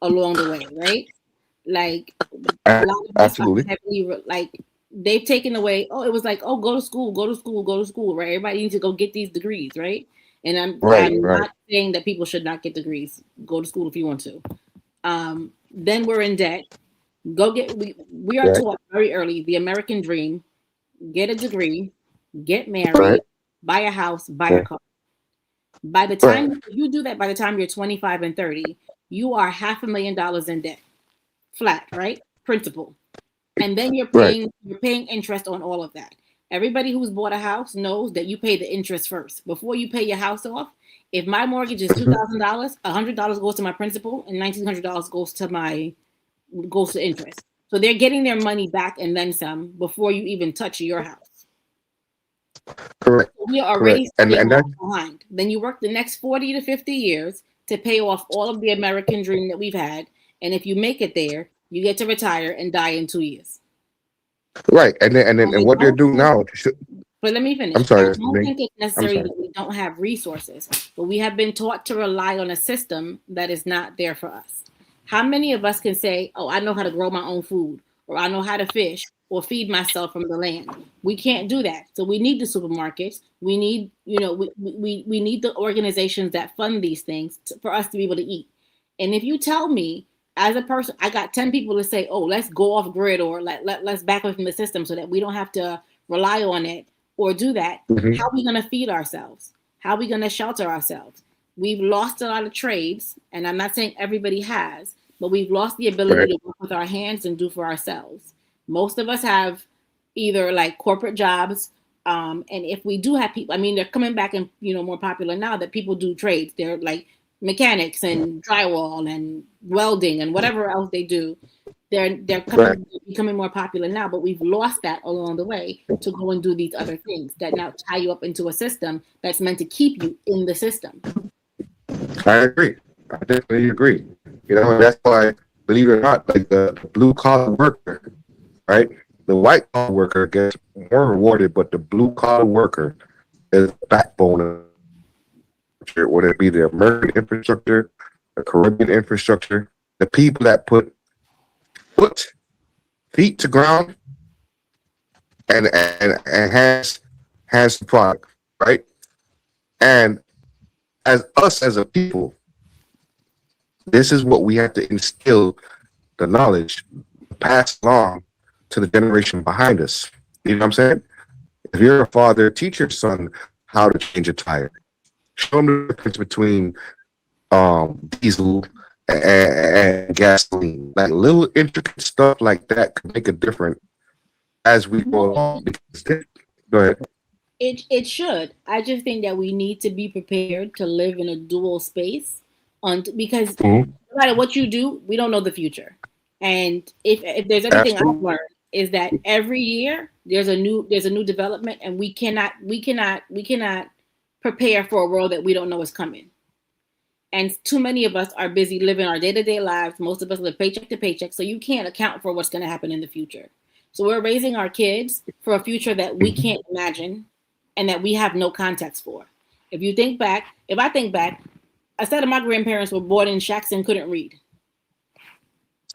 along the way, right? Like a lot of us are absolutely. heavily like they've taken away. Oh, it was like, oh, go to school, go to school, go to school, right? Everybody needs to go get these degrees, right? And Right, I'm right. not saying that people should not get degrees. Go to school if you want to. Then we're in debt. Go get we are Right. taught very early the American dream: get a degree, get Right, married, buy a house, buy a Right. car. By the right, time you do that, by the time you're 25 and 30, you are $500,000 in debt, flat, right? Principal. And then right. you're paying interest on all of that. Everybody who's bought a house knows that you pay the interest first before you pay your house off. If my mortgage is Mhm. $2,000, $100 goes to my principal and $1,900 goes to interest. So they're getting their money back and then some before you even touch your house. Correct, We are correct. already And sitting that's behind. Then you work the next 40 to 50 years to pay off all of the American dream that we've had. And if you make it there, you get to retire and die in 2 years. right. And then I and what they're don't doing think, now. but let me I'm finish. I sorry, don't Ming. think it's I'm necessarily sorry. that we don't have resources, but we have been taught to rely on a system that is not there for us. How many of us can say, "Oh, I know how to grow my own food," or "I know how to fish," or feed myself from the land? We can't do that. So we need the supermarkets. We need, we need the organizations that fund these things for us to be able to eat. And if you tell me as a person, I got 10 people to say, "Oh, let's go off grid," or let's back away from the system so that we don't have to rely on it or do that, Hmm. how are we going to feed ourselves? How are we going to shelter ourselves? We've lost a lot of trades, and I'm not saying everybody has, but we've lost the ability Right. to work with our hands and do for ourselves. Most of us have either like corporate jobs, and if we do have people, I mean, they're coming back and more popular now that people do trades. They're like mechanics and drywall and welding and whatever else they do. They're Right. becoming more popular now, but we've lost that along the way to go and do these other things that now tie you up into a system that's meant to keep you in the system. I agree. I definitely agree. And that's why, believe it or not, like the blue collar worker, right? The white collar worker gets more rewarded, but the blue collar worker is the backbone of it, whether it be the American infrastructure, the Caribbean infrastructure, the people that put foot, feet to ground and has the product, right? And as us as a people, this is what we have to instill the knowledge, pass along to the generation behind us. You know what I'm saying? If you're a father, teach your son how to change a tire. Show him the difference between diesel and gasoline. Like little intricate stuff like that could make a difference as we No, go along. Go ahead. it should. I just think that we need to be prepared to live in a dual space because Mhm. no matter what you do, we don't know the future. And if there's anything I've Absolutely. learned is that every year there's a new development, and we cannot prepare for a world that we don't know is coming. And too many of us are busy living our day-to-day lives. Most of us live paycheck to paycheck, so you can't account for what's going to happen in the future. So we're raising our kids for a future that we Mhm. can't imagine and that we have no context for. If I think back, a set of my grandparents were born in shacks and couldn't read.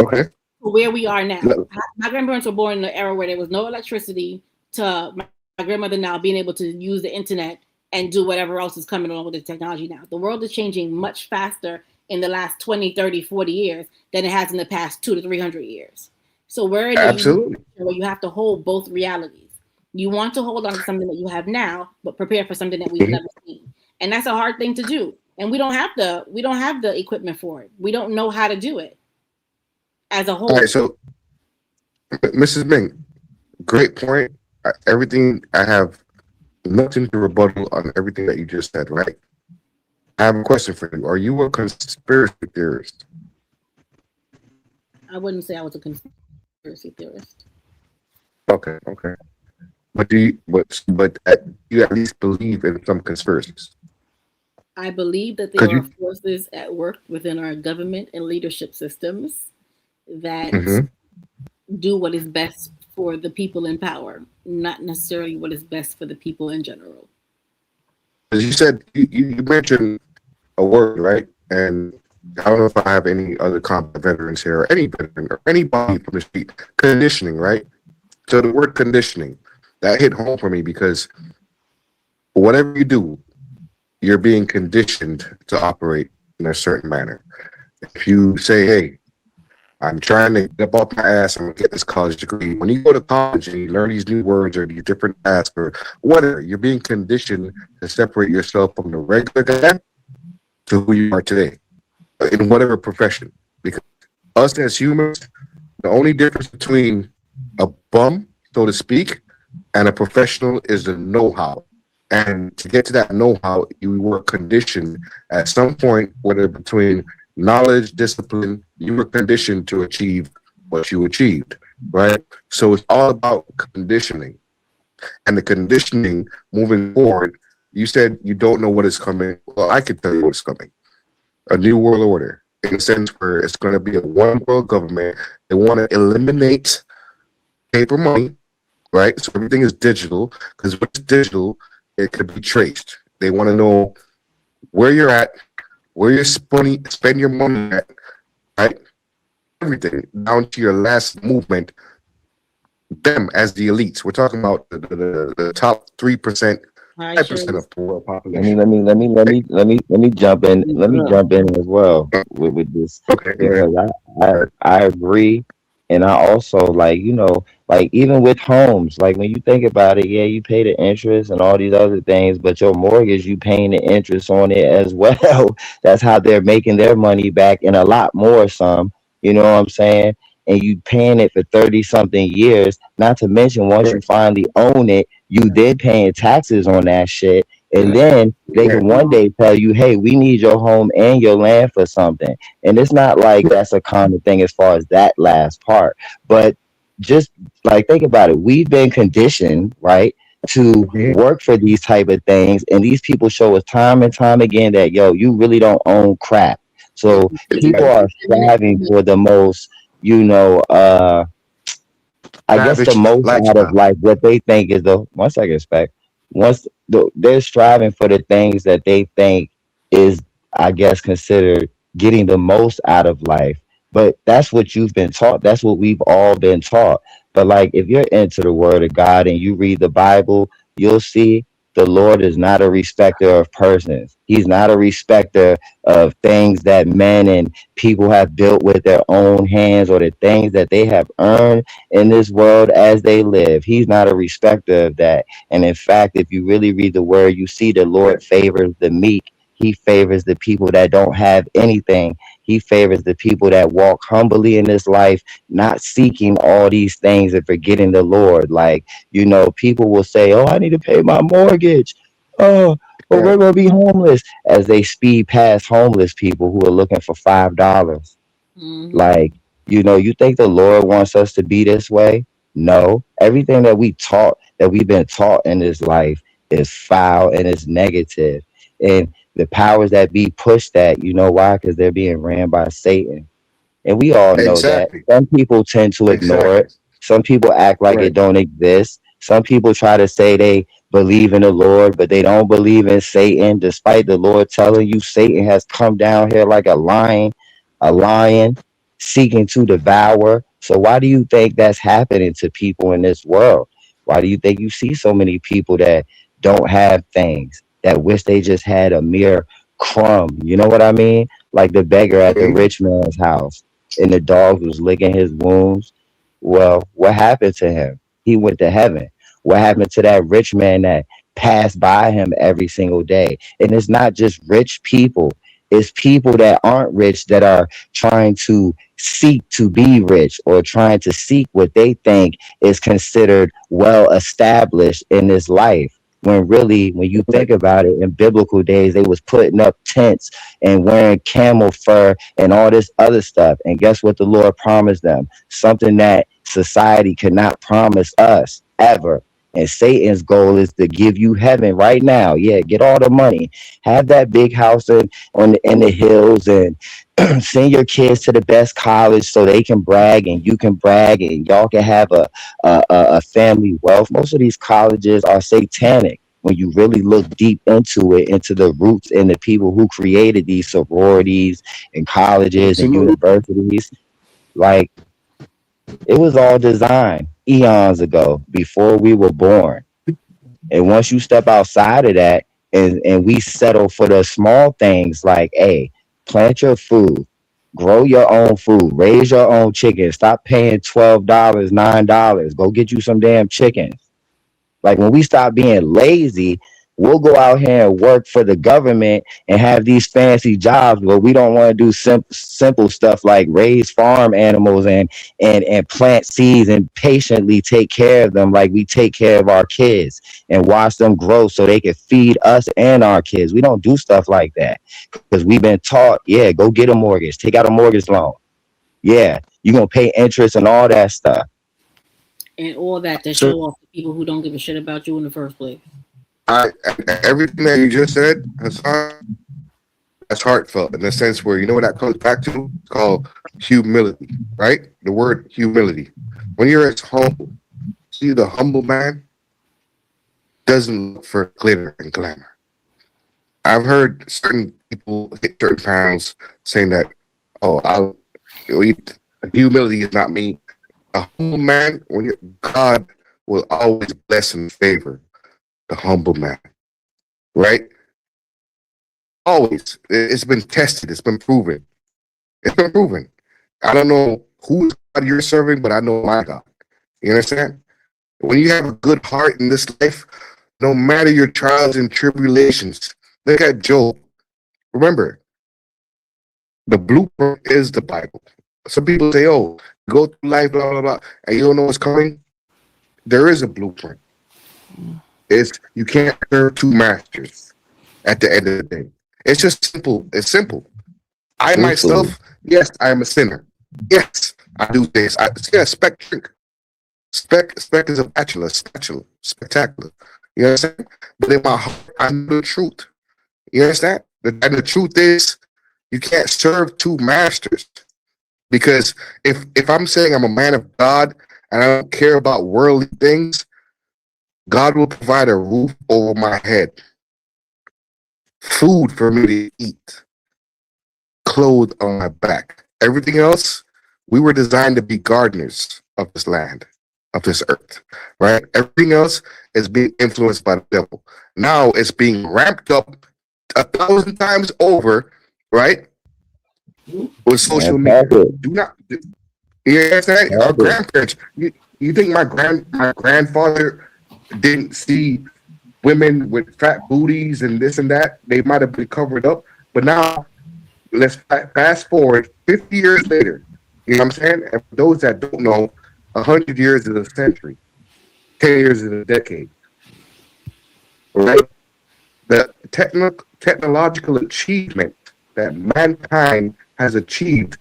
Okay. Where we are now. No, My grandparents were born in an era where there was no electricity to my grandmother now being able to use the internet and do whatever else is coming along with the technology now. The world is changing much faster in the last 20, 30, 40 years than it has in the past 2 to 300 years. So we're in a unique absolutely. position where you have to hold both realities. You want to hold on to something that you have now, but prepare for something that we've Mhm. never seen. And that's a hard thing to do. And we don't have the equipment for it. We don't know how to do it as a All right, whole. so Mrs. Ming, great point. Everything I have nothing to rebuttal on everything that you just said, right? I have a question for you. Are you a conspiracy theorist? I wouldn't say I was a conspiracy theorist. Okay, okay. But you at least believe in some conspiracies? I believe that there Because are you. forces at work within our government and leadership systems that Mhm. do what is best for the people in power, not necessarily what is best for the people in general. 'Cause you said you mentioned a word, right? And I don't know if I have any other combat veterans here, or any veteran, or anybody from the street. Conditioning, right? So the word conditioning that hit home for me because whatever you do, you're being conditioned to operate in a certain manner. If you say, "Hey, I'm trying to get up off my ass. I'm gonna get this college degree." When you go to college and you learn these new words or these different tasks or whatever, you're being conditioned to separate yourself from the regular guy to who you are today in whatever profession. Because us as humans, the only difference between a bum, so to speak, and a professional is the know-how. And to get to that know-how, you were conditioned at some point, whether between knowledge, discipline, you were conditioned to achieve what you achieved, right? So it's all about conditioning. And the conditioning moving forward, you said you don't know what is coming. Well, I could tell you what's coming. A new world order in a sense where it's going to be a one world government. They want to eliminate paper money, right? So everything is digital because when it's digital, it could be traced. They want to know where you're at, where you're spend your money at, right? Everything down to your last movement. Them as the elites. We're talking about the top 3%, I 5% surely of the world Let me population. let me let me let me let me let me jump in. Let me jump in as well with this Okay, go ahead. because Go ahead. I agree, and I also like even with homes, like when you think about it, yeah, you pay the interest and all these other things, but your mortgage, you paying the interest on it as well. That's how they're making their money back and a lot more. Some, you know what I'm saying? And you paying it for 30 something years. Not to mention once you Right, finally own it, you then paying taxes on that shit, and then they right, can one day tell you, hey, we need your home and your land for something. And it's not like that's a common thing as far as that last part. But just like think about it. We've been conditioned, right, to mhm, work for these type of things. And these people show us time and time again that yo, you really don't own crap. So people exactly. are striving for the most, you know, I guess the Lavish most out of lifestyle. life, what they think is the one second, spec. They're striving for the things that they think is, I guess, considered getting the most out of life. But that's what you've been taught. That's what we've all been taught. But like, if you're into the Word of God and you read the Bible, you'll see the Lord is not a respecter of persons. He's not a respecter of things that men and people have built with their own hands or the things that they have earned in this world as they live. He's not a respecter of that. And in fact, if you really read the word, you see the Lord favors the meek. He favors the people that don't have anything. He favors the people that walk humbly in this life, not seeking all these things and forgetting the Lord. Like, people will say, oh, I need to pay my mortgage. Oh, but Right. we're going to be homeless as they speed past homeless people who are looking for $5. hmm Like, you think the Lord wants us to be this way? No. Everything that we've been taught in this life is foul and it's negative. And the powers that be push that, you know why? Because they're being ran by Satan. And we all know that. Exactly. Some people tend to ignore Exactly. it. Some people act like Right. it don't exist. Some people try to say they believe in the Lord, but they don't believe in Satan, despite the Lord telling you Satan has come down here like a lion seeking to devour. So why do you think that's happening to people in this world? Why do you think you see so many people that don't have things, that wish they just had a mere crumb? You know what I mean? Like the beggar at the Mhm. rich man's house and the dog was licking his wounds. Well, what happened to him? He went to heaven. What happened to that rich man that passed by him every single day? And it's not just rich people. It's people that aren't rich that are trying to seek to be rich or trying to seek what they think is considered well established in this life. When really, when you think about it, in biblical days, they was putting up tents and wearing camel fur and all this other stuff. And guess what the Lord promised them? Something that society cannot promise us ever. And Satan's goal is to give you heaven right now. Yeah, get all the money, have that big house in the hills, and send your kids to the best college so they can brag and you can brag and y'all can have a family wealth. Most of these colleges are satanic when you really look deep into it, into the roots and the people who created these sororities and colleges and Absolutely. universities. Like, it was all designed eons ago before we were born. And once you step outside of that and we settle for the small things like, hey, plant your food, grow your own food, raise your own chicken, stop paying $12, $9. Go get you some damn chickens. Like, when we stop being lazy, we'll go out here and work for the government and have these fancy jobs, but we don't want to do simple stuff like raise farm animals and plant seeds and patiently take care of them like we take care of our kids and watch them grow so they can feed us and our kids. We don't do stuff like that because we've been taught, yeah, go get a mortgage, take out a mortgage loan. Yeah, you're going to pay interest and all that stuff. And all that to So show off to people who don't give a shit about you in the first place. everything that you just said, Hassan, that's heartfelt in the sense where you know what that comes back to? It's called humility, right? The word humility. When you're as humble, see the humble man doesn't look for glitter and glamour. I've heard certain people hit certain pounds saying that, oh, humility is not me. A humble man, God will always bless and favor the humble man, right? Always. It's been tested. It's been proven. It's been proven. I don't know whose God you're serving, but I know my God. You understand? When you have a good heart in this life, no matter your trials and tribulations, look at Job. Remember, the blueprint is the Bible. Some people say, oh, go through life, blah, blah, blah, and you don't know what's coming. There is a blueprint. It's you can't serve two masters at the end of the day. It's just simple. It's simple. I myself, yes, I am a sinner. Yes, I do this. Spec drink. Spec is a spectacular. You understand? But in my heart, I know the truth. You understand? And the truth is, you can't serve two masters. Because if I'm saying I'm a man of God and I don't care about worldly things, God will provide a roof over my head, food for me to eat, clothes on my back. Everything else, we were designed to be gardeners of this land, of this earth, right? Everything else is being influenced by the devil. Now it's being ramped up 1,000 times over, right? With social media. Do not. You understand? Our grandparents. You think my grandfather didn't see women with fat booties and this and that? They might have been covered up, but now let's fast forward 50 years later. You know what I'm saying? And for those that don't know, 100 years is a century, 10 years is a decade. Right? The technological achievement that mankind has achieved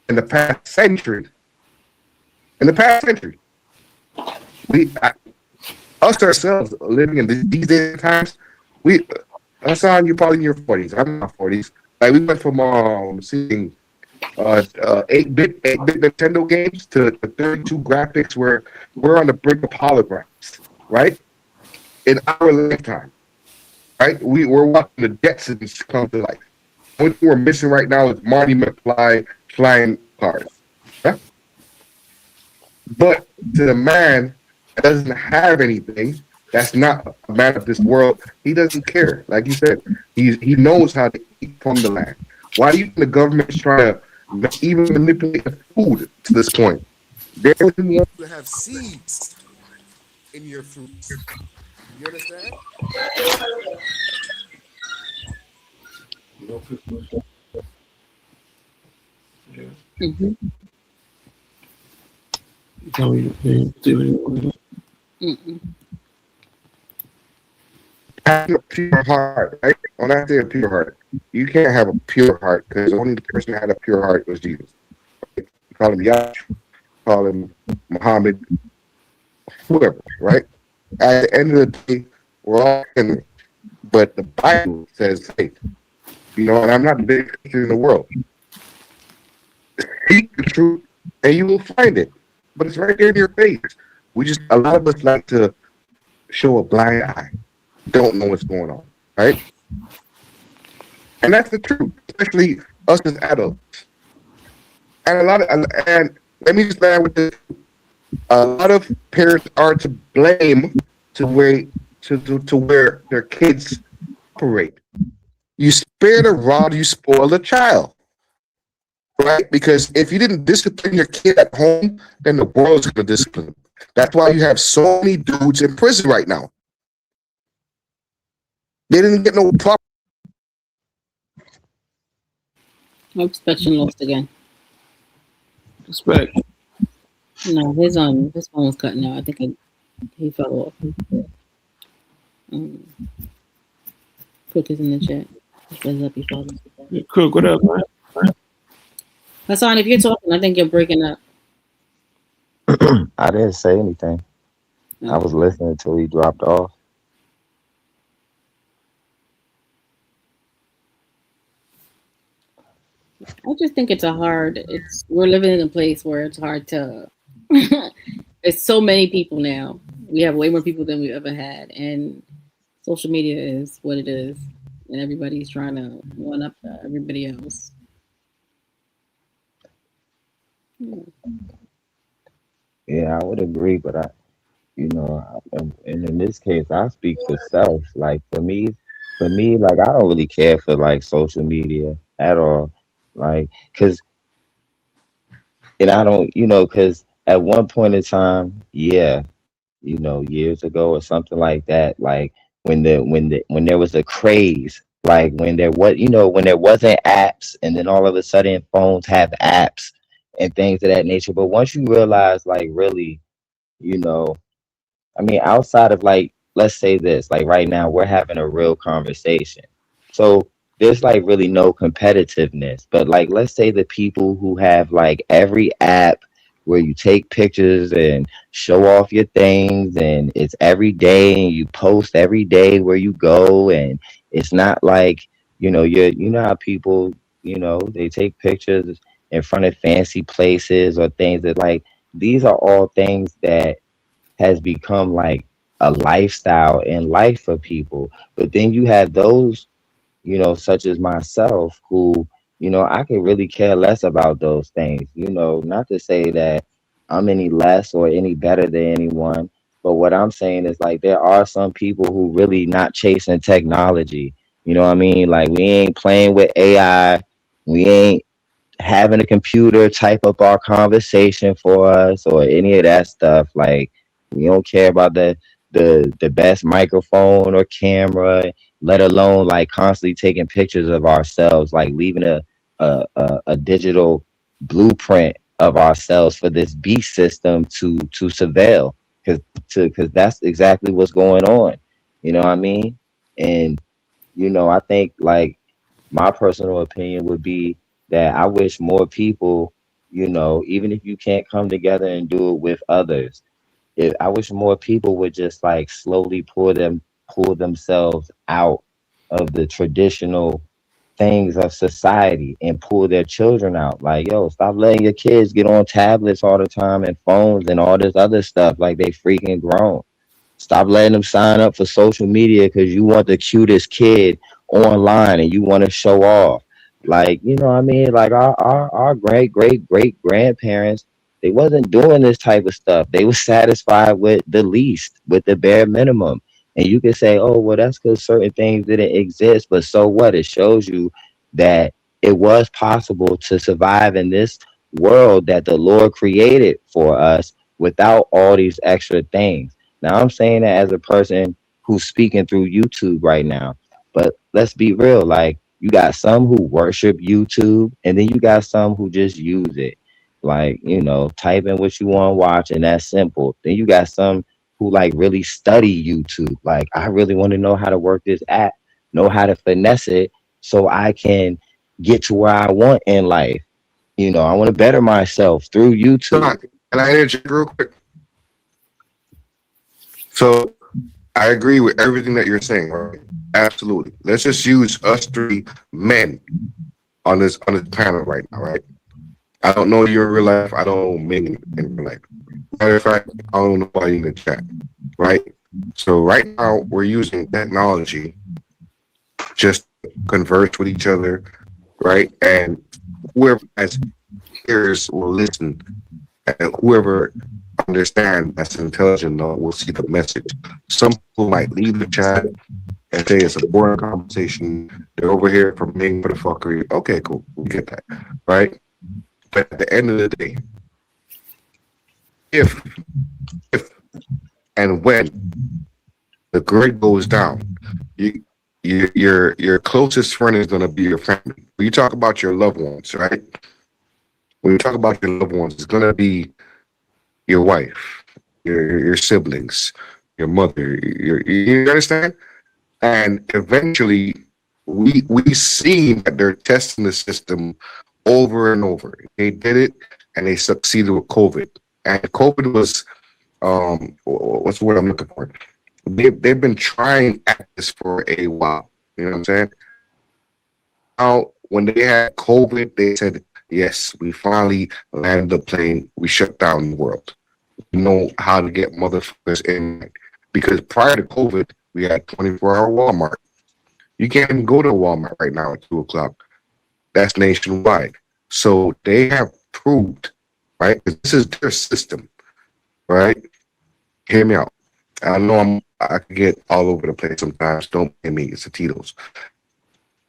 in the past century. Us ourselves living in these days and times, Hassan, you're probably in your 40s. I'm in my 40s. Like, we went from seeing 8-bit Nintendo games to 32 graphics where we're on the brink of holograms, right? In our lifetime, right? We're watching the Jetsons come to life. What we're missing right now is Marty McFly flying cars. Yeah? But to the man that doesn't have anything, that's not a man of this world, he doesn't care. Like you said, he knows how to eat from the land. Why do you think the government is trying to even manipulate the food to this point? They don't even want to have seeds in your fruits. You understand? You know, Mm-hmm. Tell me, Mm-mm. having a pure heart, right? When I say a pure heart, you can't have a pure heart because only the person that had a pure heart was Jesus. You call him Yahshua, call him Muhammad, whoever, right? At the end of the day, we're all sinners. But the Bible says, hey, you know, and I'm not the biggest Christian in the world. Seek the truth and you will find it. But it's right there in your face. We just, a lot of us like to show a blind eye, don't know what's going on, right? And that's the truth, especially us as adults. And a lot of, and let me just add with this: a lot of parents are to blame to where to where their kids operate. You spare the rod, you spoil the child, right? Because if you didn't discipline your kid at home, then the world's going to discipline them. That's why you have so many dudes in prison right now. They didn't get no proper. Inspection lost again. respect. No, his phone was cutting out. I think he fell off. Um, Cook is in the chat. He says up, he falls asleep. Cook, what up, man? Hassan, if you're talking, I think you're breaking up. I didn't say anything. I No. was listening until he dropped off. I just think we're living in a place where it's hard to it's so many people now. We have way more people than we ever had, and social media is what it is, and everybody's trying to one up everybody else. Yeah. Yeah, I would agree, but and in this case, I speak for self. Like for me, like I don't really care for like social media at all. Like, cause, and I don't, cause at one point in time, yeah, years ago or something like that, like when there was a craze, like when there was, when there wasn't apps, and then all of a sudden phones have apps and things of that nature. But once you realize, like, really, you know I mean, outside of, like, let's say this, like right now, we're having a real conversation. So there's like really no competitiveness. But like, let's say the people who have like every app where you take pictures and show off your things, and it's every day, and you post every day where you go, and it's not like, you know how people, they take pictures in front of fancy places or things that, like, these are all things that has become like a lifestyle in life for people. But then you have those, such as myself, who, I could really care less about those things. Not to say that I'm any less or any better than anyone, but what I'm saying is, like, there are some people who really not chasing technology. You know what I mean? Like, we ain't playing with AI. We ain't having a computer type up our conversation for us or any of that stuff. Like, we don't care about the best microphone or camera, let alone like constantly taking pictures of ourselves, like leaving a digital blueprint of ourselves for this beast system to surveil, because that's exactly what's going on. You know what I mean? And I think, like, my personal opinion would be that I wish more people, even if you can't come together and do it with others, I wish more people would just like slowly pull themselves out of the traditional things of society and pull their children out. Like, yo, stop letting your kids get on tablets all the time and phones and all this other stuff like they freaking grown. Stop letting them sign up for social media because you want the cutest kid online and you want to show off. Like, what I mean? Like, our great grandparents, they wasn't doing this type of stuff. They was satisfied with the least, with the bare minimum. And you can say, oh, well, that's because certain things didn't exist. But so what? It shows you that it was possible to survive in this world that the Lord created for us without all these extra things. Now I'm saying that as a person who's speaking through YouTube right now. But let's be real, like you got some who worship YouTube and then you got some who just use it. Like, type in what you want to watch and that's simple. Then you got some who like really study YouTube. Like, I really want to know how to work this app, know how to finesse it so I can get to where I want in life. I want to better myself through YouTube. Doc, can I interject real quick? So I agree with everything that you're saying, right? Absolutely. Let's just use us three men on this panel right now, right? I don't know you in real life. I don't know Ming in real life. Matter of fact, I don't know why you in the chat, right? So right now we're using technology just to converse with each other, right? And whoever has ears will listen, and whoever understand that's intelligent will see the message. Some people might leave the chat and say it's a boring conversation. They're over here for Ming for the fuckery. Okay, cool. We get that, right? But at the end of the day, if if and when the grid goes down, you your closest friend is gonna be your family. When you talk about your loved ones, right? When you talk about your loved ones, it's gonna be your wife, your siblings, your mother. You understand? And eventually, we seen that they're testing the system over and over. They did it, and they succeeded with COVID. And COVID was what's the word I'm looking for? They've been trying at this for a while. You know what I'm saying? Now, when they had COVID, they said, "Yes, we finally landed the plane. We shut down the world. We know how to get motherfuckers in." Because prior to COVID, we had 24-hour Walmart. You can't even go to Walmart right now at 2 o'clock. That's nationwide. So they have proved, right? 'Cause this is their system, right? Hear me out. I know I can get all over the place sometimes. Don't blame me. It's the Tito's.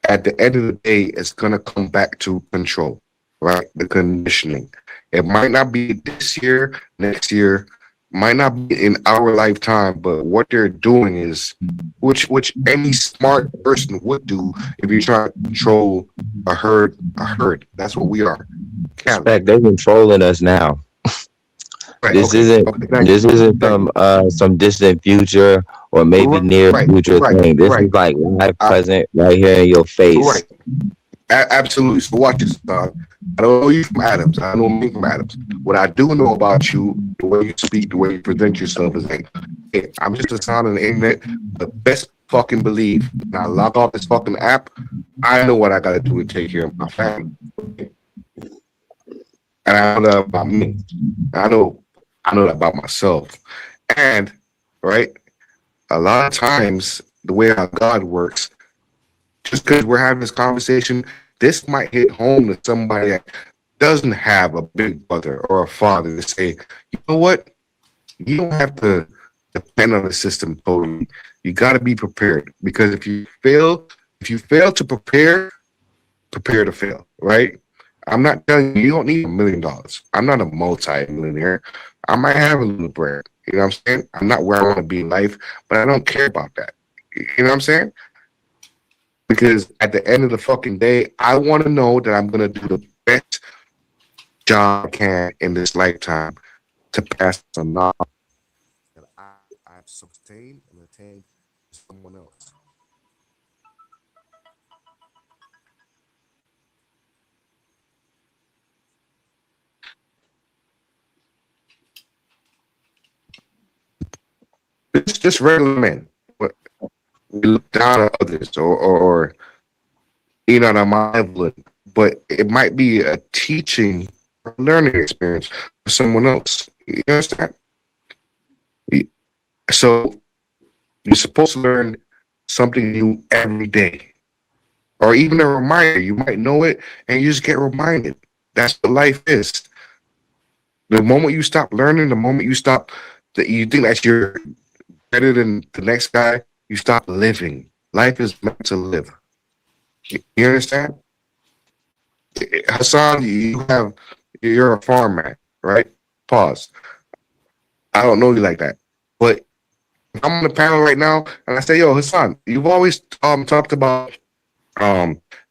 At the end of the day, it's gonna come back to control, right? The conditioning. It might not be this year, next year, might not be in our lifetime, but what they're doing is, which any smart person would do if you're trying to control a herd. A herd. That's what we are. Cattle. Respect, they're controlling us now. Right. This Okay. isn't Okay. Thank this you. isn't Thank you. some distant future or maybe Right. near Right. future Right. thing. This is Right. like live Uh, present right here in your face. right. Absolutely. So watch this, dog. I don't know you from Adams. I don't know me from Adams. What I do know about you, the way you speak, the way you present yourself, is like, hey, I'm just a sound on the internet. But best fucking believe, when I log off this fucking app, I know what I got to do to take care of my family. And I know that about me. I know that about myself. And right, a lot of times the way how God works, just because we're having this conversation, this might hit home to somebody that doesn't have a big brother or a father to say, you know what? You don't have to depend on the system totally. You got to be prepared, because if you fail to prepare to fail, right? I'm not telling you, you don't need $1 million. I'm not a multi-millionaire. I might have a little bread. You know what I'm saying? I'm not where I want to be in life, but I don't care about that. You know what I'm saying? Because at the end of the fucking day, I want to know that I'm gonna do the best job I can in this lifetime to pass the knowledge that I've sustained and attained to someone else. It's just regular men. But we look down at others, or on my level, but it might be a teaching or learning experience for someone else. You understand? So you're supposed to learn something new every day, or even a reminder. You might know it, and you just get reminded. That's what life is. The moment you stop learning, the moment you stop that you think that you're better than the next guy, you stop living. Life is meant to live. You understand? Hassan, you're a farm man, right? Pause. I don't know you like that, but I'm on the panel right now, and I say, "Yo, Hassan, you've always talked about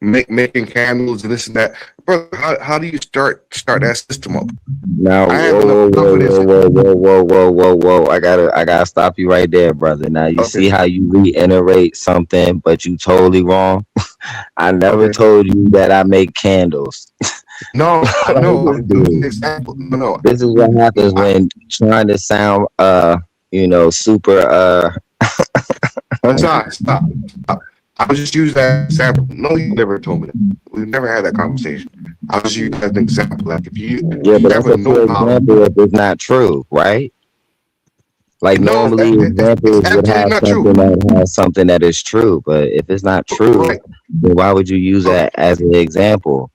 making candles and this and that, brother. How do you start that system up? Now, I have enough whoa, whoa, confidence whoa, in whoa, you. whoa, whoa, whoa, whoa, whoa. I gotta stop you right there, brother. Now you Okay, see how you reiterate something, but you totally wrong. I never okay. told you that I make candles. No, I Like, know. I'm using an dude, example. No, no. this is what happens I, when trying to sound super stop. I was just using that example. No, you never told me that. We never had that conversation. I was just using that as an example. Like if yeah, you but have that's a a poor know-how, example if it's not true, right? Like no, normally it's examples would absolutely have not something true. that has something that is true, but if it's not true, Right. then why would you use So that as an example?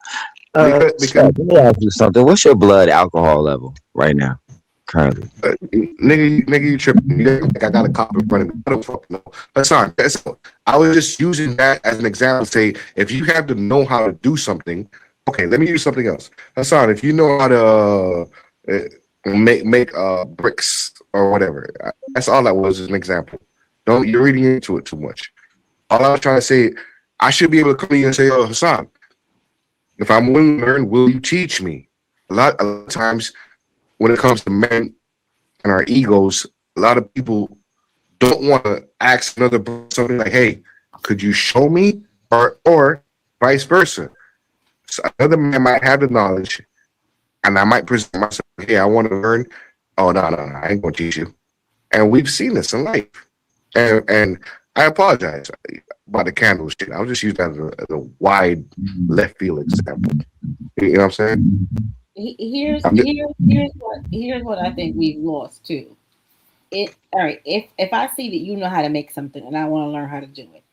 because Chuck, let me ask you something. What's your blood alcohol level right now, currently? nigga, you tripping. You act like I got a cop in front of me. I don't fucking know. I was just using that as an example. Say, if you have to know how to do something, okay, let me use something else. Hassan, if you know how to make bricks or whatever, that's all that was, an example. Don't you're reading into it too much. All I was trying to say, I should be able to come to you and say, "Oh, Hassan, if I'm willing to learn, will you teach me?" A lot of times, when it comes to men and our egos, a lot of people don't want to ask another person something like, "Hey, could you show me?" Or vice versa. So another man might have the knowledge, and I might present myself, "Hey, I want to learn." Oh, no, I ain't gonna teach you. And we've seen this in life. And I apologize about the candle shit. I'll just use that as a wide left field example. You know what I'm saying? Here's I'm just, what I think we've lost too. It all right. If I see that you know how to make something and I want to learn how to do it,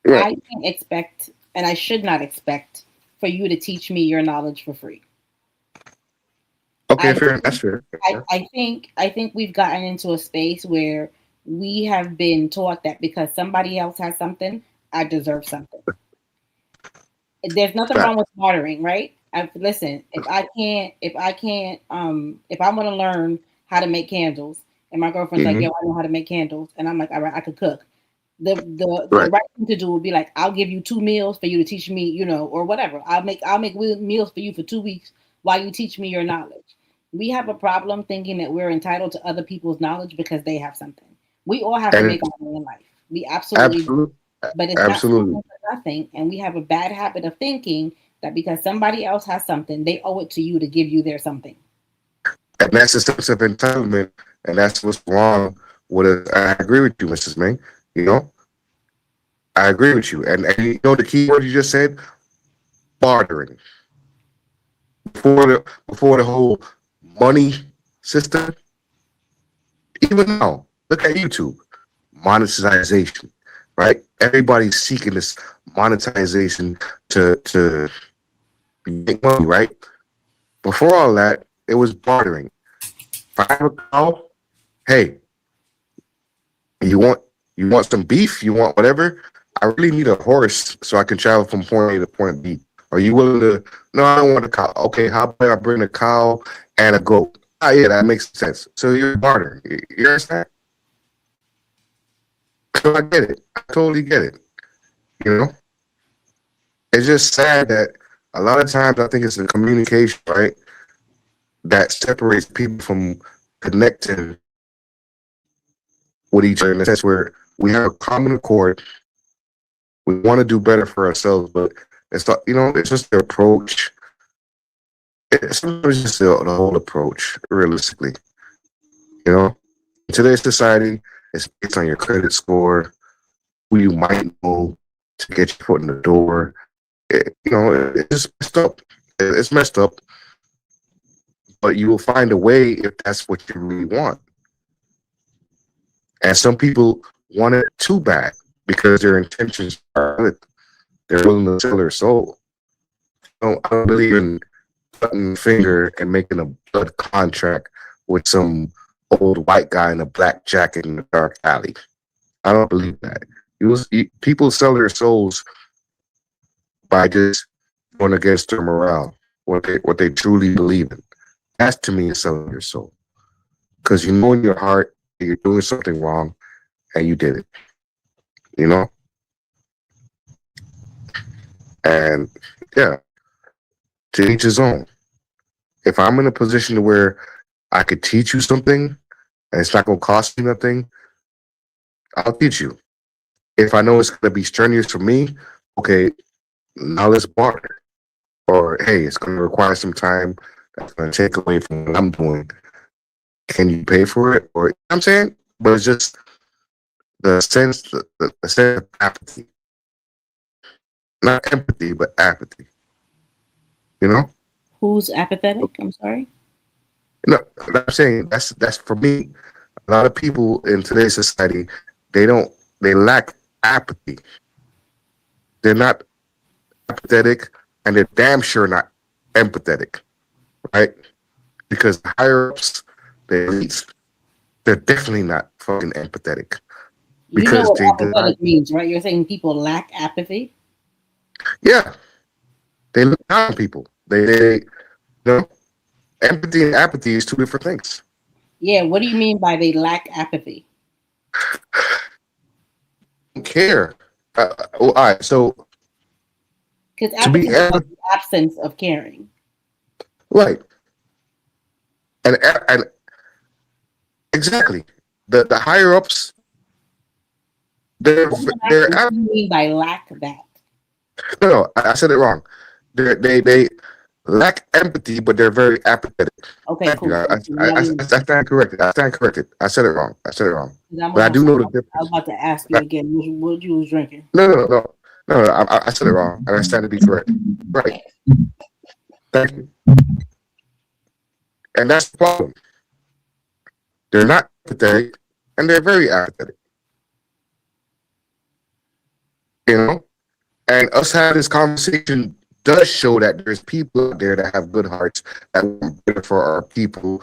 right. I can't expect and I should not expect for you to teach me your knowledge for free. Okay, I fair. That's fair. I think we've gotten into a space where we have been taught that because somebody else has something, I deserve something. There's nothing wrong Fact. with bartering, right? Listen, if I want to learn how to make candles, and my girlfriend's like, Mm-hmm. "Yo, I know how to make candles," and I'm like, "All right, I could cook." The Right. right thing to do would be like, "I'll give you 2 meals for you to teach me, or whatever. I'll make meals for you for 2 weeks while you teach me your knowledge." We have a problem thinking that we're entitled to other people's knowledge because they have something. We all have to And make it's our own life. We absolutely do. absolute, But it's not absolutely. something for nothing. And we have a bad habit of thinking that because somebody else has something, they owe it to you to give you their something. And that's a sense of entitlement, and that's what's wrong with it. I agree with you, Mrs. Ming. You know, I agree with you. And you know the key word you just said, bartering. Before the whole money system, even now, look at YouTube, monetization, right? Everybody's seeking this monetization to make money, right? Before all that, it was bartering. If I have a cow, hey, you want you want some beef, you want whatever. I really need a horse so I can travel from point A to point B. Are you willing to? No, I don't want a cow. Okay, how about I bring a cow and a goat? Ah, yeah, that makes sense. So you're bartering. You understand? So I get it. I totally get it. You know, it's just sad that a lot of times I think it's the communication, right, that separates people from connecting with each other in the sense where we have a common accord. We want to do better for ourselves, but it's not, it's just the approach. It's sometimes just the whole approach, realistically. You know, in today's society, it's based on your credit score, who you might know to get your foot in the door. It's messed up. It's messed up, but you will find a way if that's what you really want. And some people want it too bad because their intentions are good. They're willing to sell their soul. I don't believe in cutting the finger and making a blood contract with some old white guy in a black jacket in a dark alley. I don't believe that. People sell their souls by just going against their morale, what they truly believe in. That to me is selling your soul, because you know in your heart that you're doing something wrong, and you did it. You know, and yeah, to each his own. If I'm in a position to where I could teach you something and it's not gonna cost me nothing, I'll teach you. If I know it's gonna be strenuous for me, okay, now let's barter. Or hey, it's gonna require some time that's gonna take away from what I'm doing. Can you pay for it? Or you know what I'm saying? But it's just the sense of apathy. Not empathy, but apathy. You know? Who's apathetic? I'm sorry. No, I'm saying that's for me. A lot of people in today's society, they lack apathy. They're not apathetic, and they're damn sure not empathetic, right? Because the higher ups, the elites, they're definitely not fucking empathetic You know because what they do not. apathetic means, right? You're saying people lack apathy. Yeah, they look down on people. They you know, empathy and apathy is two different things. Yeah. What do you mean by they lack apathy? Don't care. All right, so Because to be apathy is like the absence of caring. right, and exactly the higher ups, they're What they're do you mean by lack that? no, I said it wrong. They lack empathy, but they're very apathetic. Okay, Thank cool. you. Thank you. I stand corrected. I stand corrected. I said it wrong. I said it wrong. 'Cause I'm But I about, do know the I was difference. about to ask you again what you was drinking. No. I said it wrong, and I stand to be corrected. Right. Thank you. And that's the problem. They're not apathetic, and they're very apathetic. You know, and us having this conversation does show that there's people out there that have good hearts that want better for our people.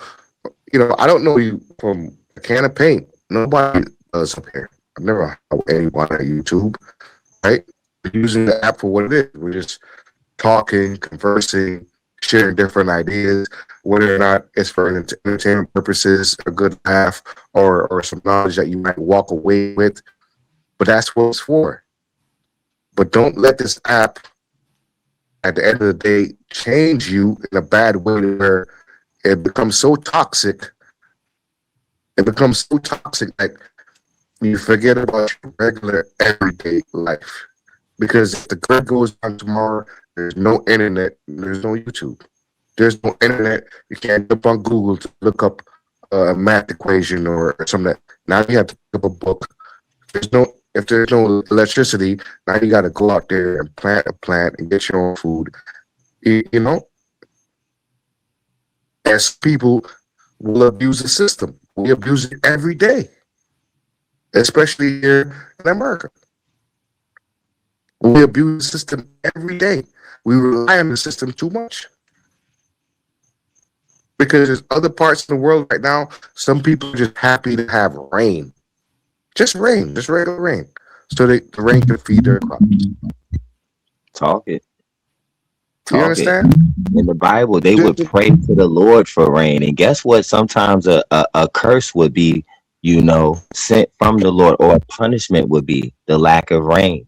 You know, I don't know you from a can of paint. Nobody does up here. I've never had anyone on YouTube, right? We're using the app for what it is. We're just talking, conversing, sharing different ideas, whether or not it's for entertainment purposes, a good laugh, or some knowledge that you might walk away with. But that's what it's for. But don't let this app, at the end of the day, change you in a bad way where it becomes so toxic. It becomes so toxic that you forget about your regular everyday life. Because if the grid goes down tomorrow, there's no internet, there's no YouTube. There's no internet. You can't jump on Google to look up a math equation or something. Now you have to pick up a book. If there's no electricity, now you got to go out there and plant a plant and get your own food. You know, as people will abuse the system, we abuse it every day, especially here in America. We abuse the system every day. We rely on the system too much. Because there's other parts in the world right now, some people are just happy to have rain. Just rain, just regular rain. So the rain can feed their crops. Talk it. You Talk it. understand? In the Bible, they would pray to the Lord for rain. And guess what? Sometimes a curse would be, sent from the Lord, or a punishment would be the lack of rain.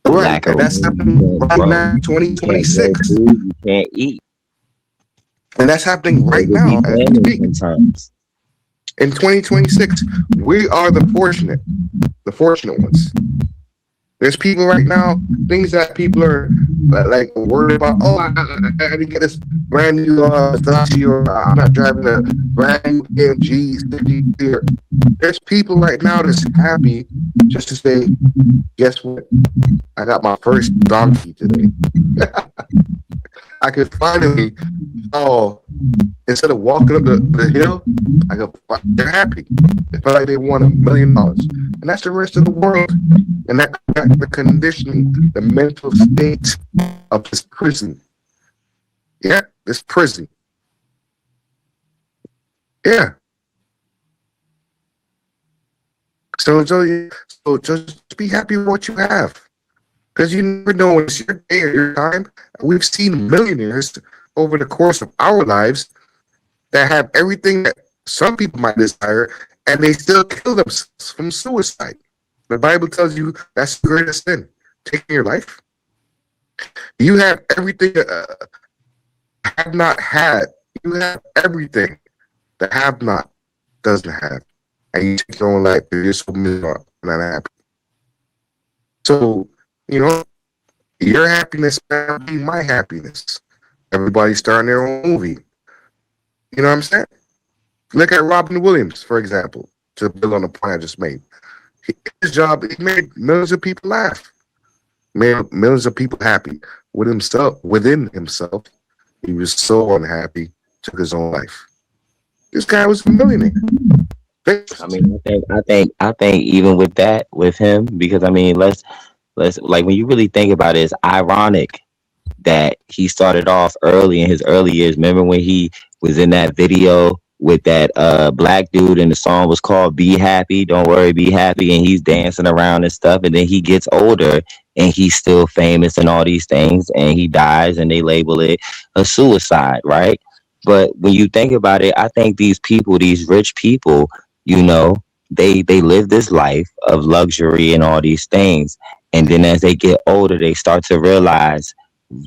The Right, lack and of that's rain. happening right Bro, now, you can't grow 2026. food, you can't eat. And that's happening right It would be now as we speak. famine sometimes. In 2026, we are the fortunate ones. There's people right now, things that people are like worried about. Oh, I didn't get this brand new Versace, or I'm not driving a brand new AMG 60. There's people right now that's happy just to say, guess what? I got my first donkey today. I could finally, instead of walking up the hill, they're happy. They feel like they won $1 million. And that's the rest of the world. And that's the conditioning, the mental state of this prison. Yeah, this prison. Yeah. So just be happy with what you have. Because you never know when it's your day or your time. We've seen millionaires over the course of our lives that have everything that some people might desire, and they still kill themselves from suicide. The Bible tells you that's the greatest sin, taking your life. You have everything have not had. You have everything the have not doesn't have, and you take your own life. You're so miserable and unhappy. So your happiness may not be my happiness. Everybody's starting their own movie. You know what I'm saying? Look at Robin Williams, for example, to build on the point I just made. His job, he made millions of people laugh, made millions of people happy with himself. Within himself, he was so unhappy, took his own life. This guy was a millionaire. I mean, I think even with that, with him, because I mean, let's like when you really think about it, it's ironic that he started off early in his early years. Remember when he was in that video with that black dude and the song was called Be Happy, Don't Worry, Be Happy, and he's dancing around and stuff, and then he gets older and he's still famous and all these things, and he dies and they label it a suicide, right? But when you think about it, I think these people, these rich people, you know, they live this life of luxury and all these things, and then as they get older they start to realize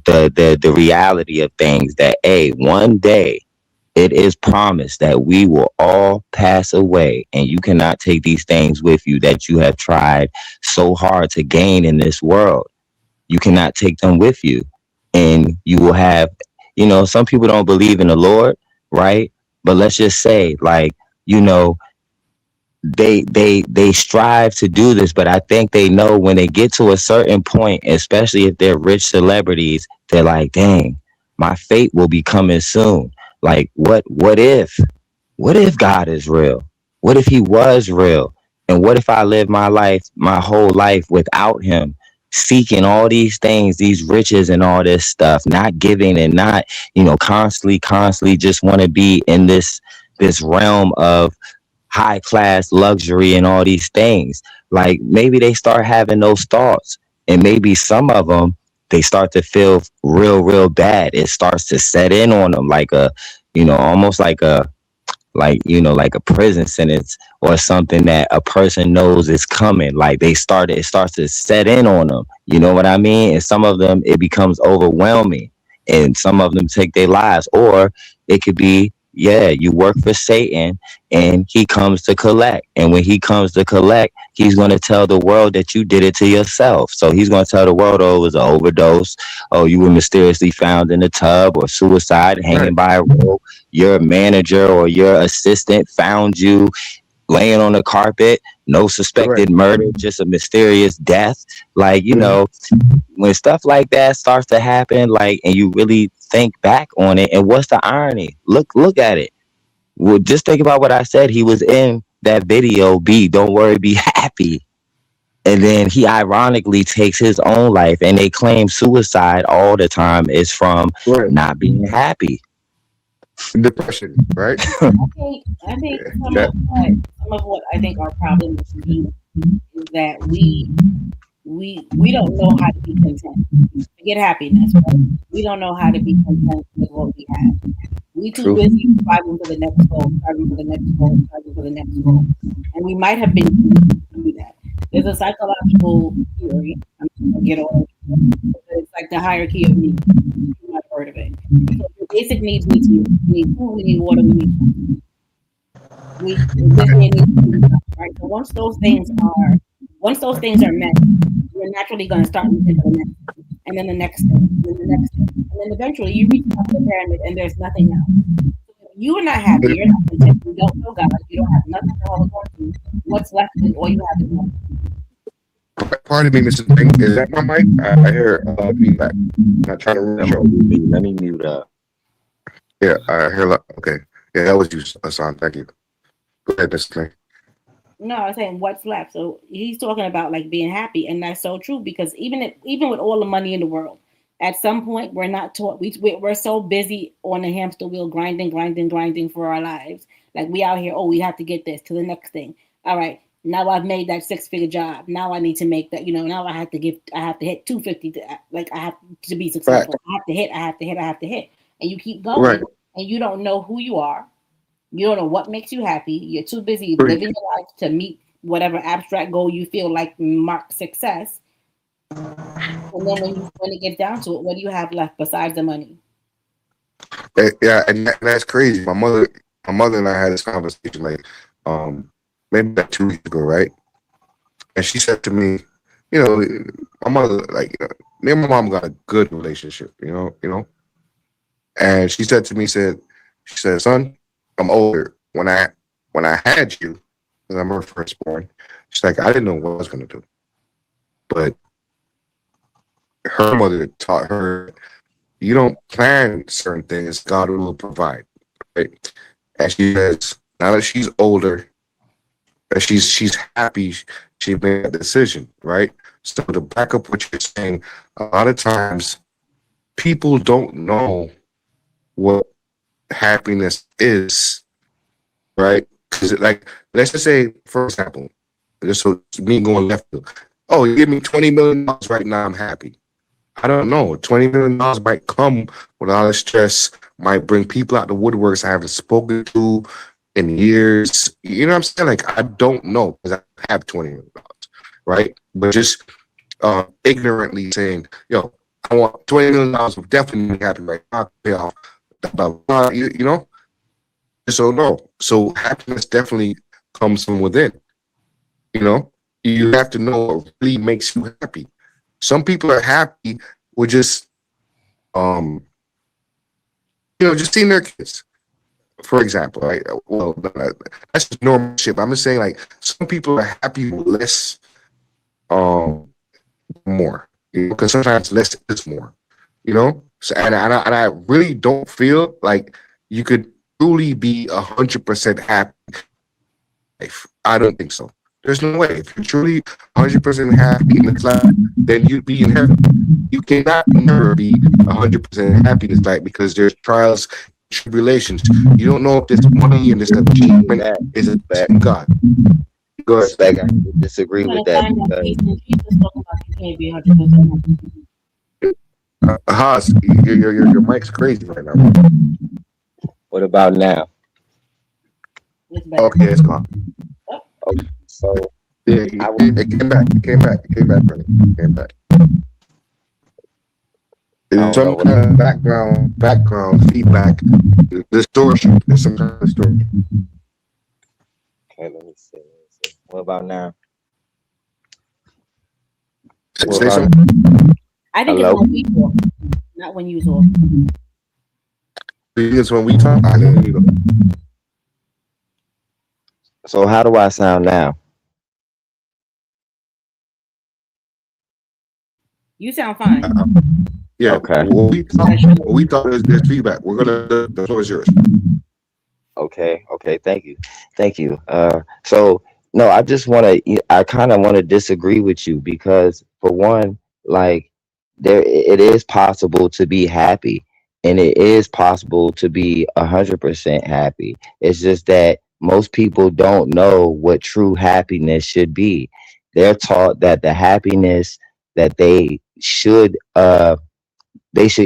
the reality of things, that one day it is promised that we will all pass away, and you cannot take these things with you that you have tried so hard to gain in this world. You cannot take them with you, and you will have, some people don't believe in the Lord, right? But let's just say, like, you know they strive to do this, but I think they know when they get to a certain point, especially if they're rich celebrities, they're like, dang, my fate will be coming soon. Like, what if God is real? What if he was real? And what if I live my life, my whole life without him, seeking all these things, these riches and all this stuff, not giving and not, constantly just want to be in this realm of high class luxury and all these things. Like, maybe they start having those thoughts, and maybe some of them, they start to feel real bad. It starts to set in on them like almost like a prison sentence or something that a person knows is coming. Like, it starts to set in on them. You know what I mean? And some of them, it becomes overwhelming, and some of them take their lives. Or it could be, yeah, you work for Satan and he comes to collect. And when he comes to collect, he's going to tell the world that you did it to yourself. So he's going to tell the world, oh, it was an overdose. Oh, you were mysteriously found in a tub, or suicide, hanging by a rope. Your manager or your assistant found you laying on the carpet. No suspected murder, just a mysterious death. Like, when stuff like that starts to happen, like, and you really think back on it, and what's the irony? Look at it. Well, just think about what I said. He was in that video, Don't Worry, Be Happy. And then he ironically takes his own life, and they claim suicide all the time is from not being happy. Depression, right? I think some of what I think our problem is that we don't know how to be content. Forget happiness, right? We don't know how to be content with what we have. We too busy striving for the next goal, striving for the next goal, striving for the next goal. And we might have been to do that. There's a psychological theory. I'm just gonna get on it. It's like the hierarchy of needs. You might have heard of it. So your basic needs need to be, we need food, we need water, we need food. Right? So once those things are met, you're naturally going to start moving to the next thing, and then the next thing, and then the next thing, and then eventually you reach top of the pyramid and there's nothing else. So if you are not happy, you're not content, you don't know God, you don't have nothing to hold on to. What's left is all you have is money. Pardon me, Mr. Thing. Is that my mic? I hear feedback. I'm not trying to ruin the show. Let me mute up. Yeah, I hear. Okay. Yeah, that was you, Hassan. Thank you. Go ahead, Mr. Thing. No, I'm saying what's left. So he's talking about like being happy, and that's so true, because even with all the money in the world, at some point we're not taught. We're so busy on the hamster wheel, grinding for our lives. Like, we out here, oh, we have to get this to the next thing. All right, now I've made that 6-figure job. Now I need to make that. Now I have to hit 250. Like, I have to be successful. Right. I have to hit, and you keep going, and you don't know who you are. You don't know what makes you happy. You're too busy living your life to meet whatever abstract goal you feel like marks success. And then when it gets down to it, what do you have left besides the money? Yeah, and that's crazy. My mother and I had this conversation like, maybe like 2 weeks ago, right? And she said to me, you know, my mother, like, me and my mom got a good relationship, and she said to me, she said, son, I'm older. When I had you, because I'm her firstborn, she's like, I didn't know what I was gonna do, but her mother taught her, you don't plan certain things, God will provide, right? And she says, now that she's older, and she's happy she made that decision, right? So to back up what you're saying, a lot of times people don't know what happiness is, right? Because like, let's just say, for example, just so me going left field. Oh, you give me $20 million right now, I'm happy. I don't know. $20 million might come with a lot of stress, might bring people out the woodworks I haven't spoken to in years. You know what I'm saying? Like, I don't know because I have $20 million, right? But just ignorantly saying, yo, I want $20 million, will definitely make me happy right now, pay off, blah, blah, blah, you know? So, no. So, happiness definitely comes from within, you know? You have to know what really makes you happy. Some people are happy with just, um, just seeing their kids, for example, right? Well, that's just normal shit. But I'm just saying, like, some people are happy with less, um, more, because sometimes less is more, So, and I really don't feel like you could truly be 100% happy. I don't think so. There's no way. If you're truly 100% happy in this life, then you'd be in heaven. You cannot never be 100% happy in this life because there's trials, tribulations. You don't know if this money and this achievement is a from God. Go ahead. Respect. I disagree You're with gonna that find that because peace and Jesus talking about you can't be 100% happy. Haas, your mic's crazy right now. what about now? It's better. Okay, it's gone. Oh, Okay, so Yeah, I was it came back. Brother. It came back. I There's don't know some what. kind of background feedback, distortion. There's some kind of distortion. Okay, let me see. What about now? What Say about something. I think it's hello? when we talk, not when you talk. It's when we talk. I know you know. So how do I sound now? You sound fine. Yeah, Okay. when we talk, there's feedback. We're gonna. The floor is yours. Okay. Thank you. So no, I kind of want to disagree with you because for one, like it is possible to be happy, and it is possible to be 100% happy. It's just that most people don't know what true happiness should be. They're taught that the happiness that they should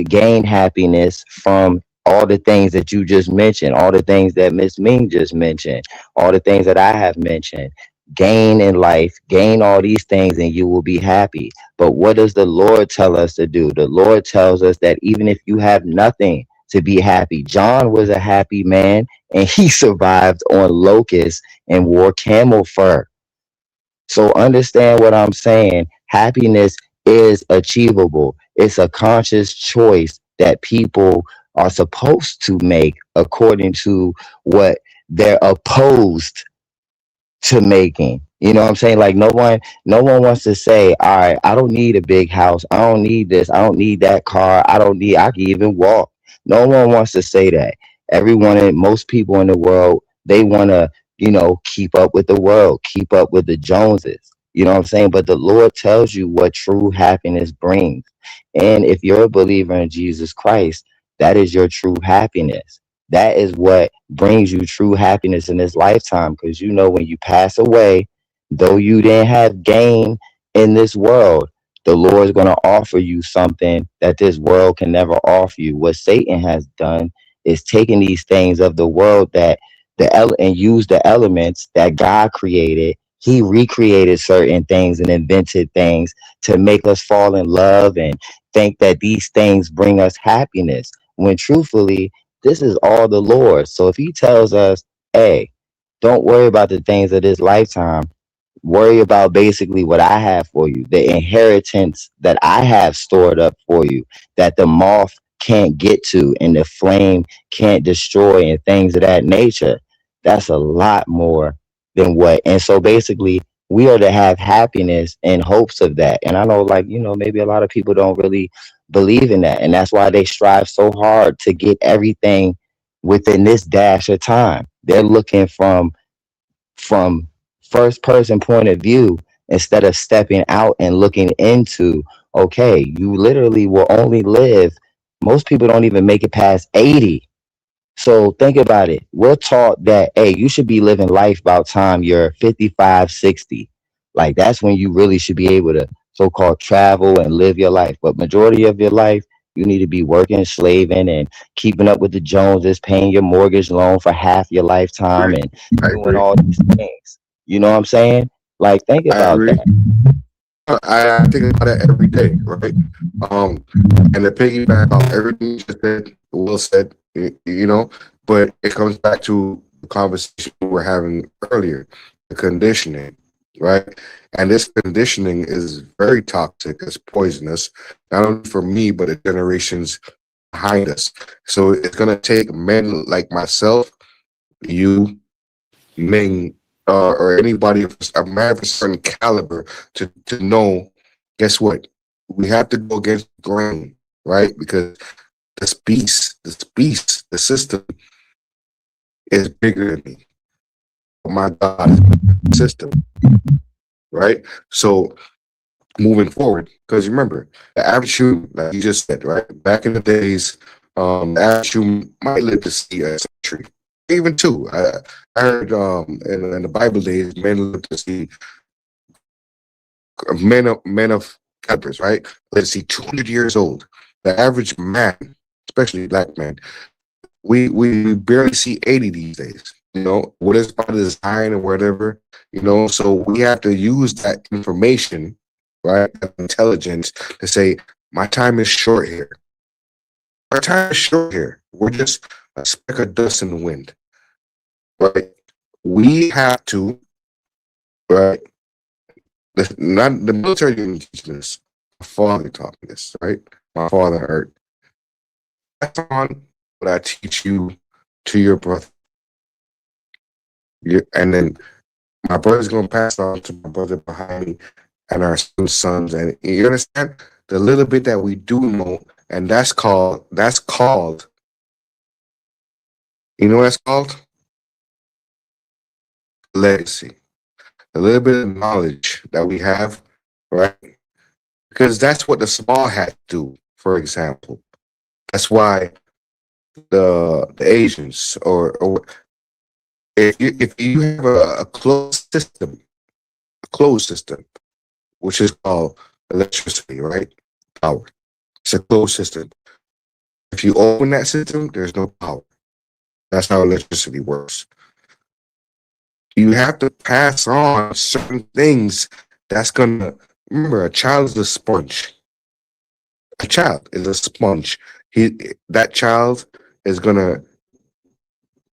gain happiness from all the things that you just mentioned, all the things that Miss Ming just mentioned, all the things that I have mentioned. Gain in life, gain all these things, and you will be happy. But what does the Lord tell us to do? The Lord tells us that even if you have nothing, to be happy. John was a happy man, and he survived on locusts and wore camel fur. So understand what I'm saying. Happiness is achievable. It's a conscious choice that people are supposed to make according to what they're opposed to making. You know what I'm saying? Like no one wants to say, all right, I don't need a big house. I don't need this. I don't need that car. I can even walk. No one wants to say that. Most people in the world, they want to, keep up with the world, keep up with the Joneses. You know what I'm saying? But the Lord tells you what true happiness brings. And if you're a believer in Jesus Christ, that is your true happiness. That is what brings you true happiness in this lifetime. Because when you pass away, though you didn't have gain in this world, the Lord is going to offer you something that this world can never offer you. What Satan has done is taken these things of the world that and use the elements that God created. He recreated certain things and invented things to make us fall in love and think that these things bring us happiness. When truthfully, this is all the Lord. So if He tells us, hey, don't worry about the things of this lifetime, worry about basically what I have for you, the inheritance that I have stored up for you, that the moth can't get to and the flame can't destroy, and things of that nature. That's a lot more than what. And so basically, we are to have happiness in hopes of that. And I know, like, maybe a lot of people don't really believe in that. And that's why they strive so hard to get everything within this dash of time. They're looking from first person point of view instead of stepping out and looking into, okay, you literally will only live, most people don't even make it past 80. So think about it. We're taught that, hey, you should be living life about time you're 55, 60. Like that's when you really should be able to so-called travel and live your life. But majority of your life, you need to be working, slaving, and keeping up with the Joneses, paying your mortgage loan for half your lifetime and I doing agree. all these things. You know what I'm saying? Like think I about agree. that. I think about that every day, right? Um, and to piggyback off everything you just said, Will said, but it comes back to the conversation we were having earlier, the conditioning, right? And this conditioning is very toxic, it's poisonous, not only for me, but the generations behind us. So it's gonna take men like myself, you, Ming, or anybody of a man of a certain caliber to know, guess what? We have to go against the grain, right? Because the system is bigger than me. Oh my God, is the system, right? So moving forward, because remember, the average human, like you just said, right? Back in the days, the average human might live to see a century, even two. I heard in the Bible days, men lived to see men of calibers, right? Let's see, 200 years old. The average man, especially black men, we barely see 80 these days. What is by design or whatever. So we have to use that information, right? That intelligence to say, my time is short here. Our time is short here. We're just a speck of dust in the wind, right? We have to, right? Not the military didn't teach me this. My father taught me this, right? My father heard. That's on what I teach you to your brother. And then my brother's gonna pass it on to my brother behind me and our sons. And you understand the little bit that we do know, and that's called. You know what that's called? Legacy. A little bit of knowledge that we have, right? Because that's what the small hats do, for example. That's why the Asians or if you have a closed system, which is called electricity, right? Power. It's a closed system. If you open that system, there's no power. That's how electricity works. You have to pass on certain things that's gonna remember a child is a sponge. A child is a sponge. That child is gonna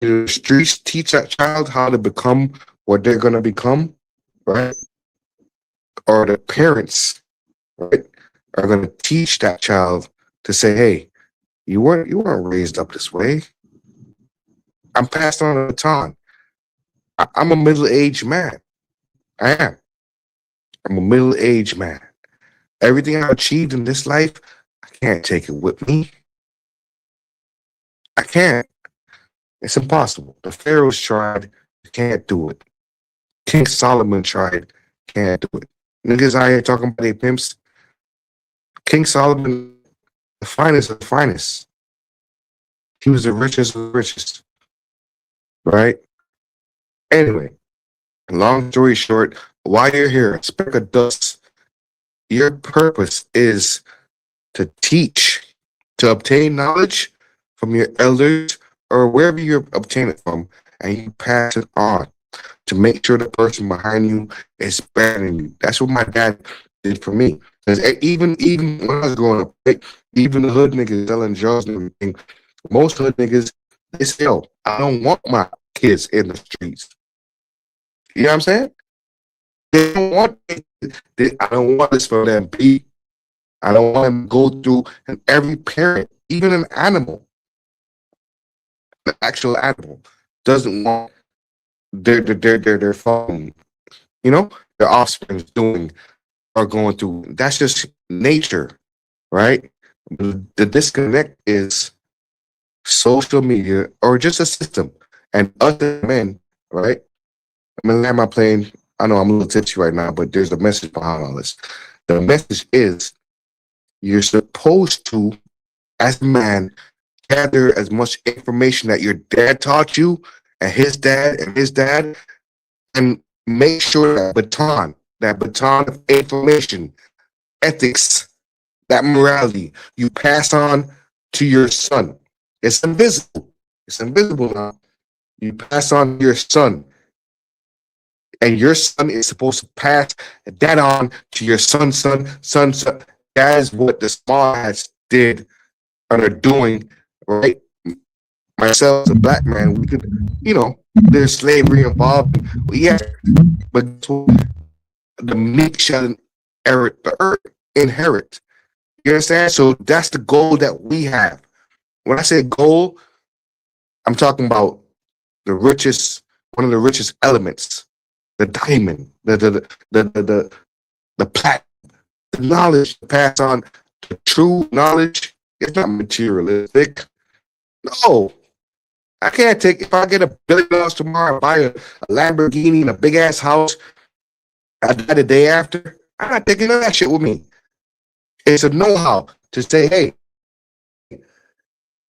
the streets teach that child how to become what they're gonna become, right? Or the parents, right, are gonna teach that child to say, hey, you weren't raised up this way. I'm passed on the baton. I'm a middle-aged man. I am. I'm a middle-aged man. Everything I've achieved in this life, I can't take it with me. I can't. It's impossible. The pharaohs tried, can't do it. King Solomon tried, can't do it. Niggas out here talking about their pimps. King Solomon, the finest of the finest. He was the richest of the richest, right? Anyway, long story short, while you're here, a speck of dust, your purpose is to teach, to obtain knowledge from your elders or wherever you obtain it from, and you pass it on to make sure the person behind you is better than you. That's what my dad did for me. Because even when I was growing up, like, even the hood niggas selling drugs and everything, most hood niggas, they say, yo, I don't want my kids in the streets. You know what I'm saying? They don't want I don't want this for them. I don't want them to go through, and every parent, even an animal, the actual animal, doesn't want their phone, you know, their offspring doing or going through. That's just nature, right? The disconnect is social media or just a system. And us as men, right? I'm gonna land my plane. I know I'm a little tipsy right now, but there's a message behind all this. The message is you're supposed to, as a man, gather as much information that your dad taught you and his dad, and make sure that baton of information, ethics, that morality, you pass on to your son. It's invisible. It's invisible now. You pass on to your son, and your son is supposed to pass that on to your son. That is what the small hats did and are doing, right? Myself as a black man, we could, there's slavery involved. Yeah, but the meek shall inherit the earth. Inherit. You understand? So that's the goal that we have. When I say goal, I'm talking about one of the richest elements, the diamond, the platinum, the knowledge to pass on. The true knowledge is not materialistic. No, I can't take, if I get $1 billion tomorrow, buy a Lamborghini and a big ass house, I die the day after. I'm not taking none of that shit with me. It's a know-how to say, hey,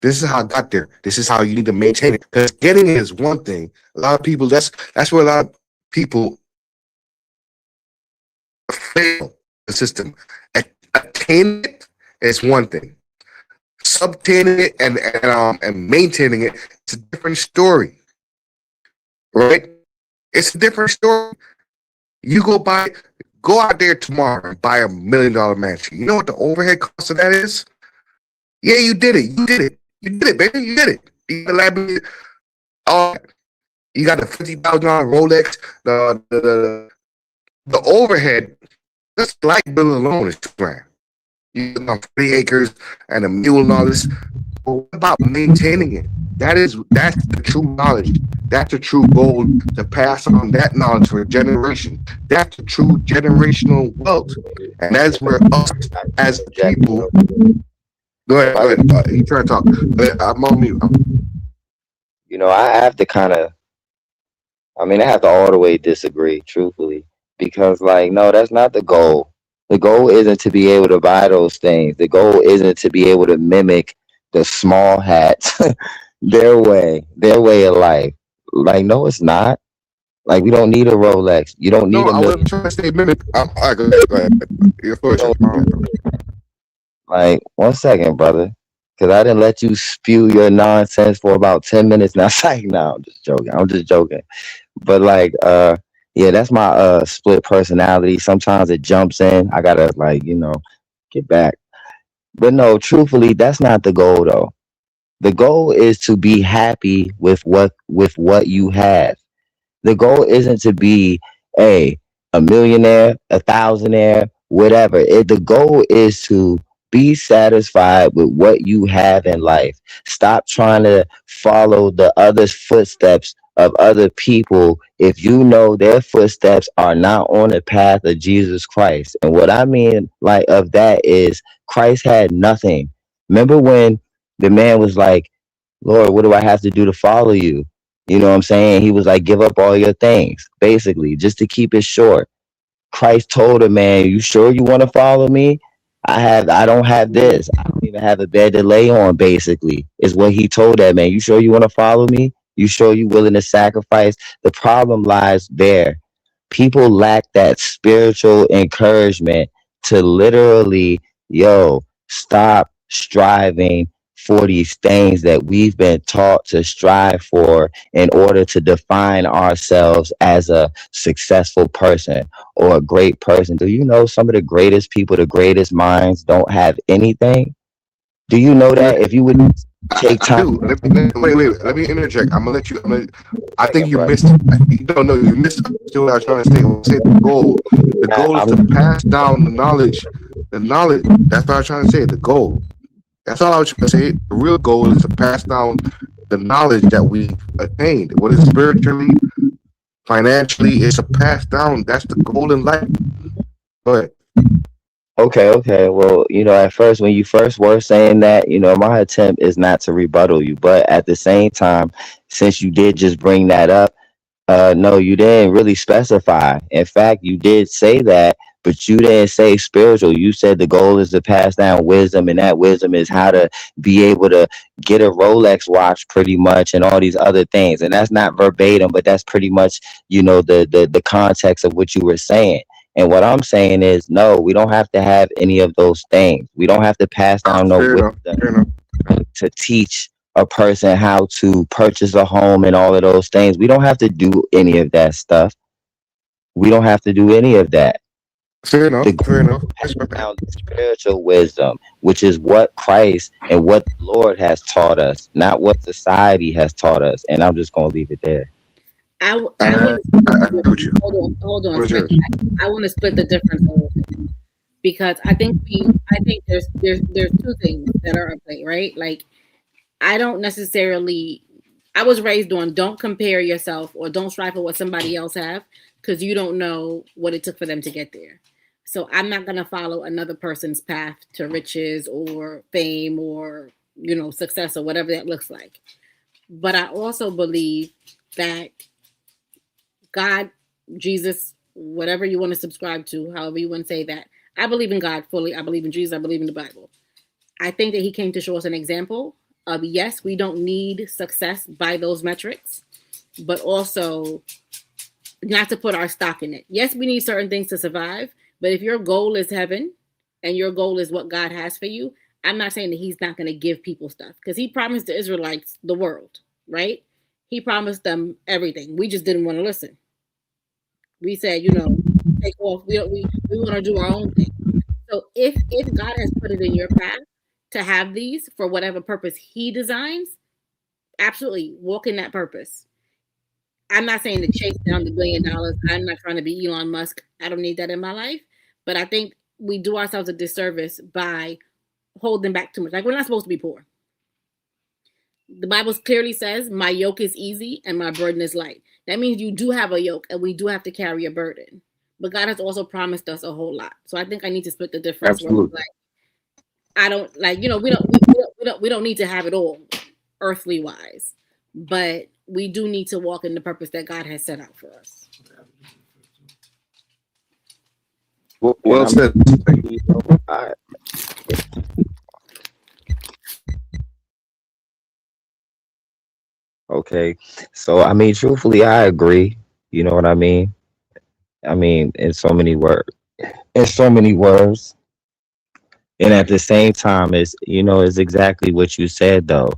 this is how I got there. This is how you need to maintain it. Because getting it is one thing. A lot of people, that's where a lot of people fail the system. Attaining it is one thing. Subtaining it and maintaining it, it's a different story. Right? It's a different story. You go out there tomorrow and buy $1 million mansion. You know what the overhead cost of that is? Yeah, you did it. You did it. You did it, baby. You did it. You got all that. You got the $50,000 Rolex. The overhead, just light bill alone is $2 grand. You got 40 acres and a mule and all this. But what about maintaining it? That's the true knowledge. That's the true goal, to pass on that knowledge for a generation. That's the true generational wealth. And that's where us as people. Go ahead. You try to talk. I'm on mute. I have to I have to all the way disagree, truthfully, because, like, no, that's not the goal. The goal isn't to be able to buy those things. The goal isn't to be able to mimic the small hats, their way of life. Like, no, it's not. Like, we don't need a Rolex. You don't No, need a I million. wasn't trying to say mimic. All right, go ahead. Your You first. don't, like, 1 second, brother. Because I didn't let you spew your nonsense for about 10 minutes now. It's like, no, I'm just joking. I'm just joking. But, like, yeah, that's my split personality. Sometimes it jumps in. I gotta, like, get back. But no, truthfully, that's not the goal though. The goal is to be happy with what you have. The goal isn't to be a millionaire, a thousandaire, whatever. The goal is to be satisfied with what you have in life. Stop trying to follow the other footsteps of other people if you know their footsteps are not on the path of Jesus Christ. And what I mean, like, of that is Christ had nothing. Remember when the man was like, Lord, what do I have to do to follow you? You know what I'm saying? He was like, give up all your things, basically, just to keep it short. Christ told him, man, you sure you want to follow me? I don't have this. I don't even have a bed to lay on, basically, is what he told that man. You sure you want to follow me? You sure you willing to sacrifice? The problem lies there. People lack that spiritual encouragement to literally, stop striving for these things that we've been taught to strive for in order to define ourselves as a successful person or a great person. Do you know some of the greatest people, the greatest minds don't have anything? Do you know that if you would take I time? do. Wait. Let me interject. I'm gonna let you. I think Second, you bro. missed. You don't know. You missed what I was trying to say. When I say the goal. The goal is to I'm pass down the knowledge. The knowledge. That's what I was trying to say. The goal. That's all I was trying to say. The real goal is to pass down the knowledge that we attained. What is spiritually, financially, it's a pass down. That's the goal in life. But okay. Well, at first, when you first were saying that, my attempt is not to rebuttal you, but at the same time, since you did just bring that up, no, you didn't really specify. In fact, you did say that, but you didn't say spiritual. You said the goal is to pass down wisdom, and that wisdom is how to be able to get a Rolex watch, pretty much, and all these other things. And that's not verbatim, but that's pretty much, the context of what you were saying. And what I'm saying is, no, we don't have to have any of those things. We don't have to pass down no fair enough. wisdom Fair enough. to teach a person how to purchase a home and all of those things. We don't have to do any of that stuff. We don't have to do any of that. Fair enough. The Fair goal is enough. to I pass respect that. down the spiritual wisdom, which is what Christ and what the Lord has taught us, not what society has taught us. And I'm just gonna leave it there. I I, want to split I the agree with difference. you. Hold on, What's Spec. yours? I want to split the difference a little bit because I think there's two things that are at play, right? Like I don't necessarily. I was raised on don't compare yourself or don't strive for what somebody else have because you don't know what it took for them to get there. So I'm not gonna follow another person's path to riches or fame or success or whatever that looks like. But I also believe that God, Jesus, whatever you want to subscribe to, however you want to say that, I believe in God fully. I believe in Jesus. I believe in the Bible. I think that he came to show us an example of yes, we don't need success by those metrics, but also not to put our stock in it. Yes, we need certain things to survive, but if your goal is heaven and your goal is what God has for you, I'm not saying that he's not going to give people stuff because he promised the Israelites the world, right? He promised them everything. We just didn't want to listen. We said, take off. We want to do our own thing. So if God has put it in your path to have these for whatever purpose he designs, absolutely walk in that purpose. I'm not saying to chase down the $1 billion. I'm not trying to be Elon Musk. I don't need that in my life. But I think we do ourselves a disservice by holding back too much. Like we're not supposed to be poor. The Bible clearly says, my yoke is easy and my burden is light. That means you do have a yoke and we do have to carry a burden. But God has also promised us a whole lot. So I think I need to split the difference where it's Absolutely. like I don't like, we don't need to have it all earthly wise. But we do need to walk in the purpose that God has set out for us. And Well I'm said. I, okay. So I mean, truthfully, I agree. You know what I mean? I mean, in so many words. And at the same time, it's exactly what you said though.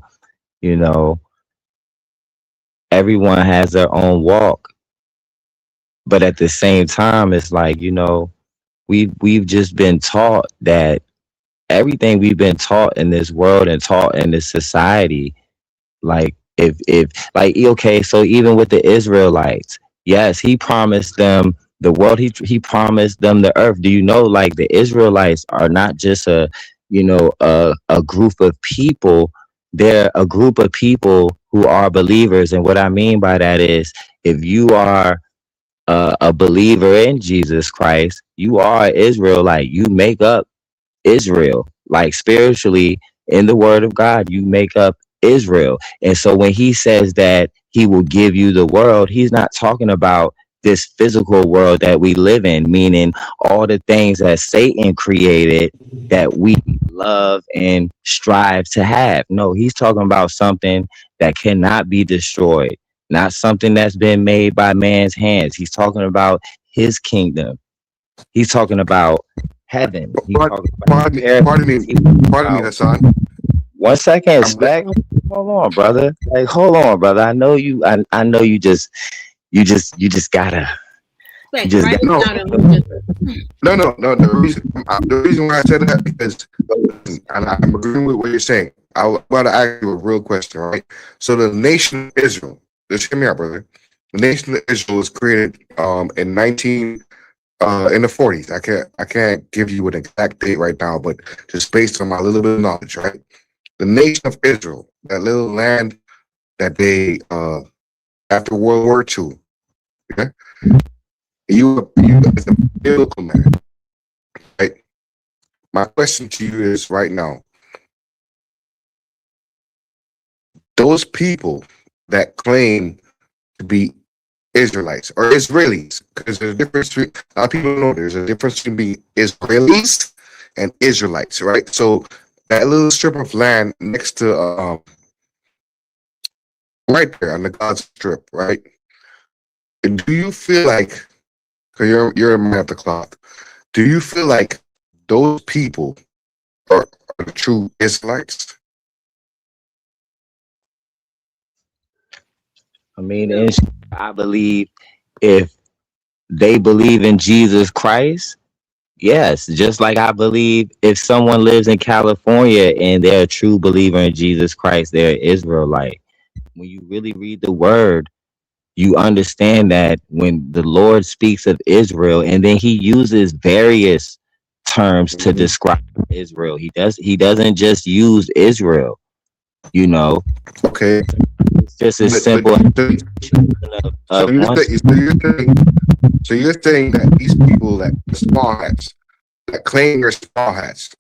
You know, everyone has their own walk, but at the same time, it's like, we've just been taught that everything we've been taught in this world and taught in this society, like if like okay, so even with the Israelites, yes, he promised them the world, he promised them the earth. Do you know, like, the Israelites are not just a group of people, they're a group of people who are believers. And what I mean by that is, if you are a believer in Jesus Christ, you are Israelite. You make up Israel. Like, spiritually, in the word of God, you make up Israel. And so when he says that he will give you the world, he's not talking about this physical world that we live in, meaning all the things that Satan created that we love and strive to have. No, he's talking about something that cannot be destroyed, not something that's been made by man's hands. He's talking about his kingdom. He's talking about heaven. He's Pardon, talking about pardon me, paradise. pardon me, He's talking pardon me, about Hassan. 1 second, I'm Spec. listening. Hold on, brother. Like, hold on, brother. I know you. I know you just. You just gotta. You Like, just write got. it No, down and we just no. The reason why I said that because, and I'm agreeing with what you're saying. I want to ask you a real question, right? So the nation of Israel, just hear me out, brother. The nation of Israel was created in 19 in the 40s. I can't give you an exact date right now, but just based on my little bit of knowledge, right? The nation of Israel, that little land that they after World War II, okay? You it's a biblical land, right? My question to you is right now, those people that claim to be Israelites or Israelis, because there's a difference between a lot of people know there's a difference between being Israelis and Israelites, right? So that little strip of land next to right there on the Gaza Strip, right? Do you feel like, because you're a man of the cloth, do you feel like those people are the true Israelites? I mean, and I believe if they believe in Jesus Christ, yes, just like I believe if someone lives in California and they're a true believer in Jesus Christ, they're an Israelite. When you really read the word, you understand that when the Lord speaks of Israel, and then he uses various terms to Mhm. describe Israel. He doesn't just use Israel, you know. Okay, It's just as but simple as so, so of you're one. saying so you're saying that these people that the small hats that claim they're small hats.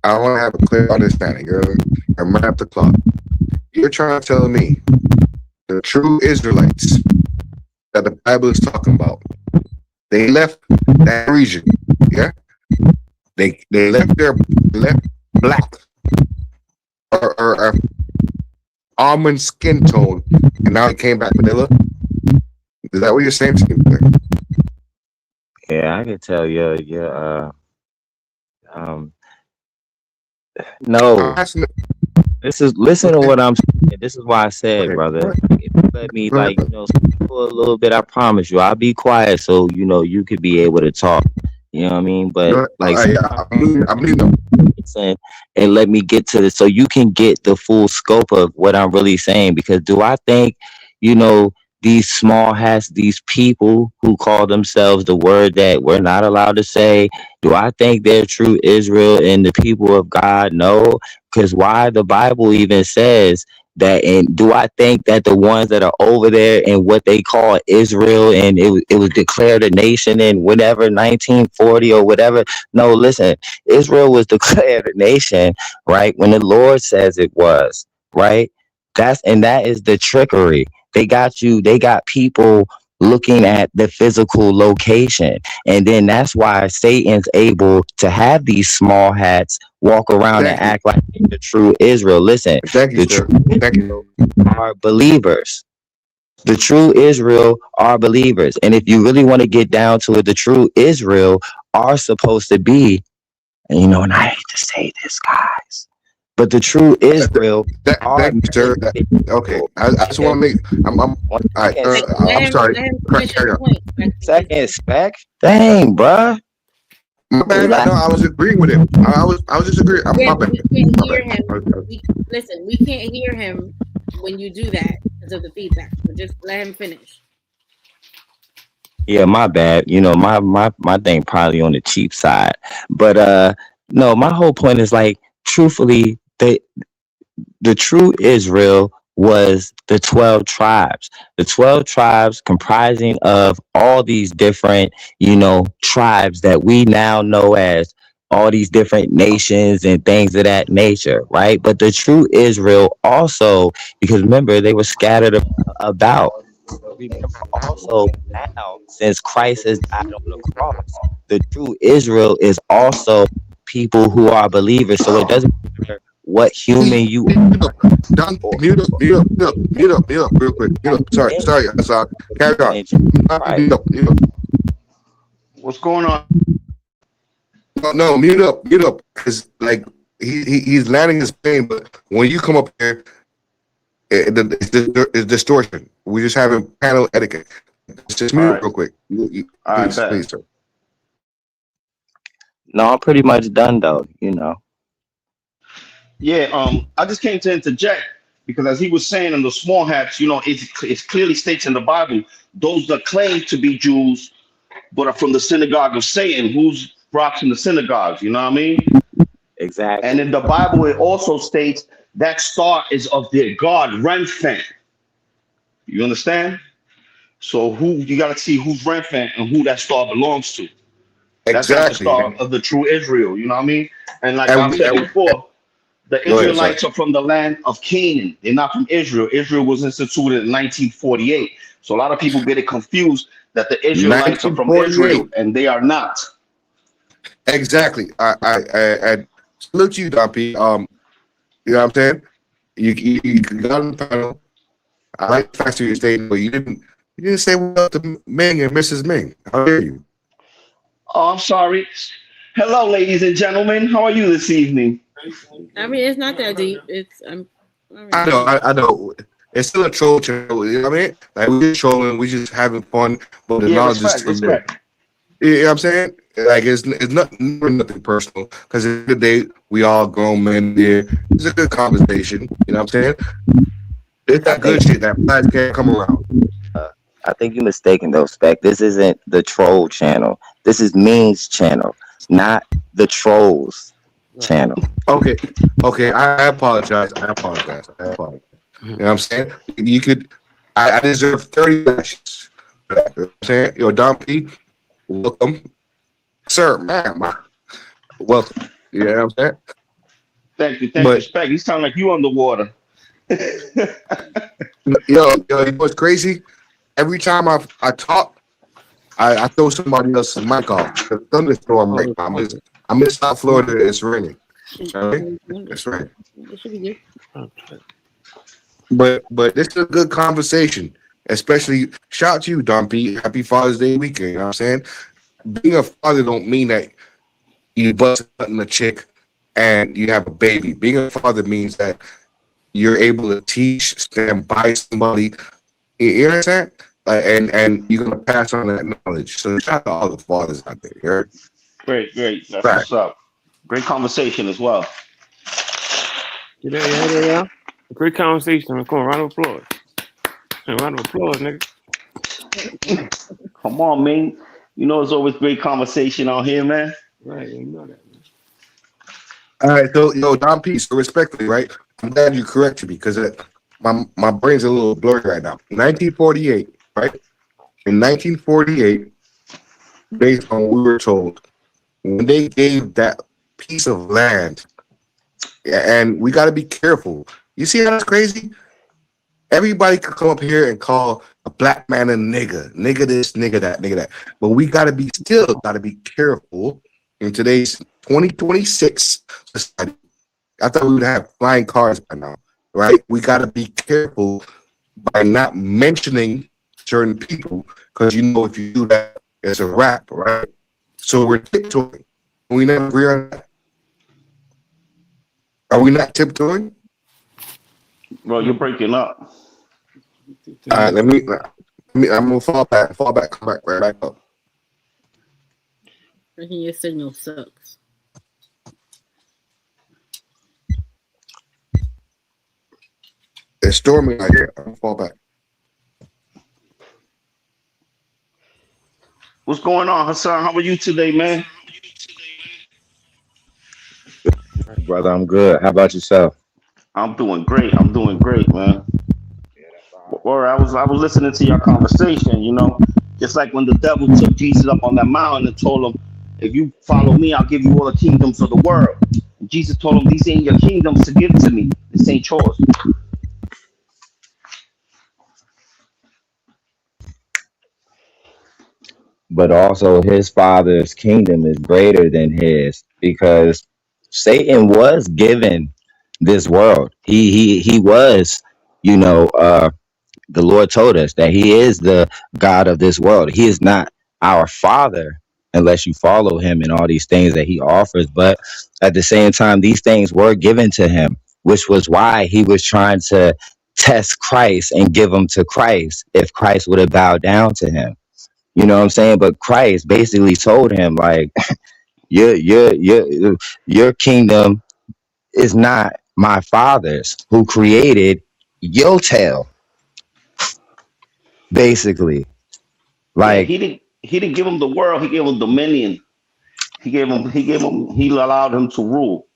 I want to have a clear understanding. You're a man of the clock. You're trying to tell me the true Israelites that the Bible is talking about. They left that region. Yeah, they left black or almond skin tone, and now they came back vanilla. Is that what you're saying to me? Yeah, I can tell you. Yeah. Um. No. I'm asking. Listen to Okay, what I'm saying. This is why I said, okay, brother. go ahead, If you let me, go ahead, like, brother. for a little bit, I promise you, I'll be quiet so you could be able to talk. You know what I mean? Go But ahead. like, I'm leaving them. listen and let me get to this so you can get the full scope of what I'm really saying. Because do I think, you know, these small hats, these people who call themselves the word that we're not allowed to say, do I think they're true Israel and the people of God? No, because why the Bible even says that. And do I think that the ones that are over there in what they call Israel and it was declared a nation in whatever 1940 or whatever? No, listen, Israel was declared a nation, right? When the Lord says it was, right? That is the trickery. They got people looking at the physical location. And then that's why Satan's able to have these small hats walk around and Thank you, act like they're the true Israel. Listen, thank you, the true sir. Thank you. Israel are believers. The true Israel are believers. And if you really want to get down to it, the true Israel are supposed to be, and I hate to say this, guys, but the true Israel are Thank you, sir. Okay, people. I just want to make. I'm. One All right, second, like I'm sorry. let him finish his Carry on. point. Like, second, Spec. Dang, bruh. My bad. Relax. No, I was agreeing with him. I was just agreeing. yeah, My but bad. we can't My hear bad. him. Listen, we can't hear him when you do that because of the feedback. So just let him finish. Yeah, my bad. My thing probably on the cheap side. But no, my whole point is like, truthfully, the true Israel was the 12 tribes. The 12 tribes comprising of all these different, tribes that we now know as all these different nations and things of that nature, right? But the true Israel also, because remember, they were scattered about. But remember also now, since Christ has died on the cross, the true Israel is also people who are believers. So it doesn't matter what human you Mute up. Done. or Mute up, real quick. Mute up. Sorry, in sorry, Hassan. Carry on. in Jesus Christ. Mute up. What's going on? No, mute up, because like he's landing his plane, but when you come up here, it's distortion. We just having panel etiquette. Just All mute right. real quick. All right, Please, bet. please, sir. No, I'm pretty much done though. You know. Yeah, I just came to interject because as he was saying in the small hats, it clearly states in the Bible those that claim to be Jews but are from the synagogue of Satan, who's rocks in the synagogues, you know what I mean? And Exactly. in the Bible, it also states that star is of their God, Remphan. You understand? So who you got to see who's Remphan and who that star belongs to. That's not the Exactly. star of the true Israel, you know what I mean? And like And I've we, said and, before, the go ahead, sir. Israelites are from the land of Canaan. They're not from Israel. Israel was instituted in 1948. So a lot of people get it confused that the Israelites are from 1948. Israel, and they are not. Exactly. I salute you, Dumpy. You know what I'm saying? You got on the panel. I like the fact that you statement, but you didn't say what up to Ming and Mrs. Ming. How dare you? Oh, I'm sorry. Hello, ladies and gentlemen. How are you this evening? I mean, it's not that deep. It's all I right. know, I know. It's still a troll channel. You know what I mean? Like we just trolling, we just having fun, but the Yeah, knowledge is respect, still there. respect. You know what I'm saying? Like it's not never nothing personal because at the end of the day we all grown men here. It's a good conversation. You know what I'm saying? It's I that good think shit that flies can't come around. I think you're mistaken though, Spec. This isn't the troll channel. This is Ming's channel, not the trolls channel. Okay, okay. I apologize. I apologize. I apologize. You know what I'm saying? You could. I deserve 30 lashes. You know what I'm saying? Yo, Don P, welcome, sir, ma'am, welcome. You know what I'm saying? Thank you, But respect. You sound like you underwater. yo, you know what's crazy? Every time I talk, I throw somebody else's mic off. The thunderstorm right now. I'm in South Florida. It's raining. Okay, it's raining. It should be good. But this is a good conversation. Especially shout out to you, Don P. Happy Father's Day weekend. You know what I'm saying? Being a father don't mean that you bust a chick and you have a baby. Being a father means that you're able to teach, stand by somebody. You understand? And you're gonna pass on that knowledge. So shout out to all the fathers out there. You heard? Great, great. That's Right. what's up. Great conversation as well. You know, yeah. Great conversation. Come on, round of applause. Round of applause, nigga. Come on, man. You know it's always great conversation out here, man. Right, you know that. All right, so Don P. So respectfully, right? I'm glad you corrected me because my brain's a little blurry right now. 1948, right? In 1948, based on what we were told, when they gave that piece of land, and we got to be careful. You see how that's crazy? Everybody could come up here and call a black man a nigga this, nigga that, nigga that. But we got to be careful in today's 2026 society. I thought we would have flying cars by now, right? We got to be careful by not mentioning certain people because if you do that, it's a wrap, right? So we're tiptoeing. We never agree on that. Are we not tiptoeing? Bro, you're breaking up. All right, let me. I'm gonna fall back, come back, right back up. I think your signal sucks. It's storming out here. I'm gonna fall back. What's going on, Hassan? How are you today, man? Brother, I'm good. How about yourself? I'm doing great. I'm doing great, man. Or I was listening to your conversation, just like when the devil took Jesus up on that mountain and told him, if you follow me, I'll give you all the kingdoms of the world. And Jesus told him, these ain't your kingdoms to give to me. This ain't yours. But also his father's kingdom is greater than his because Satan was given this world. He was, you know, the Lord told us that he is the God of this world. He is not our father, unless you follow him and all these things that he offers. But at the same time, these things were given to him, which was why he was trying to test Christ and give them to Christ if Christ would have bowed down to him. You know what I'm saying? But Christ basically told him, like, your kingdom is not my father's who created your tail, basically. Yeah, Like, he didn't give him the world. He gave him dominion. He allowed him to rule,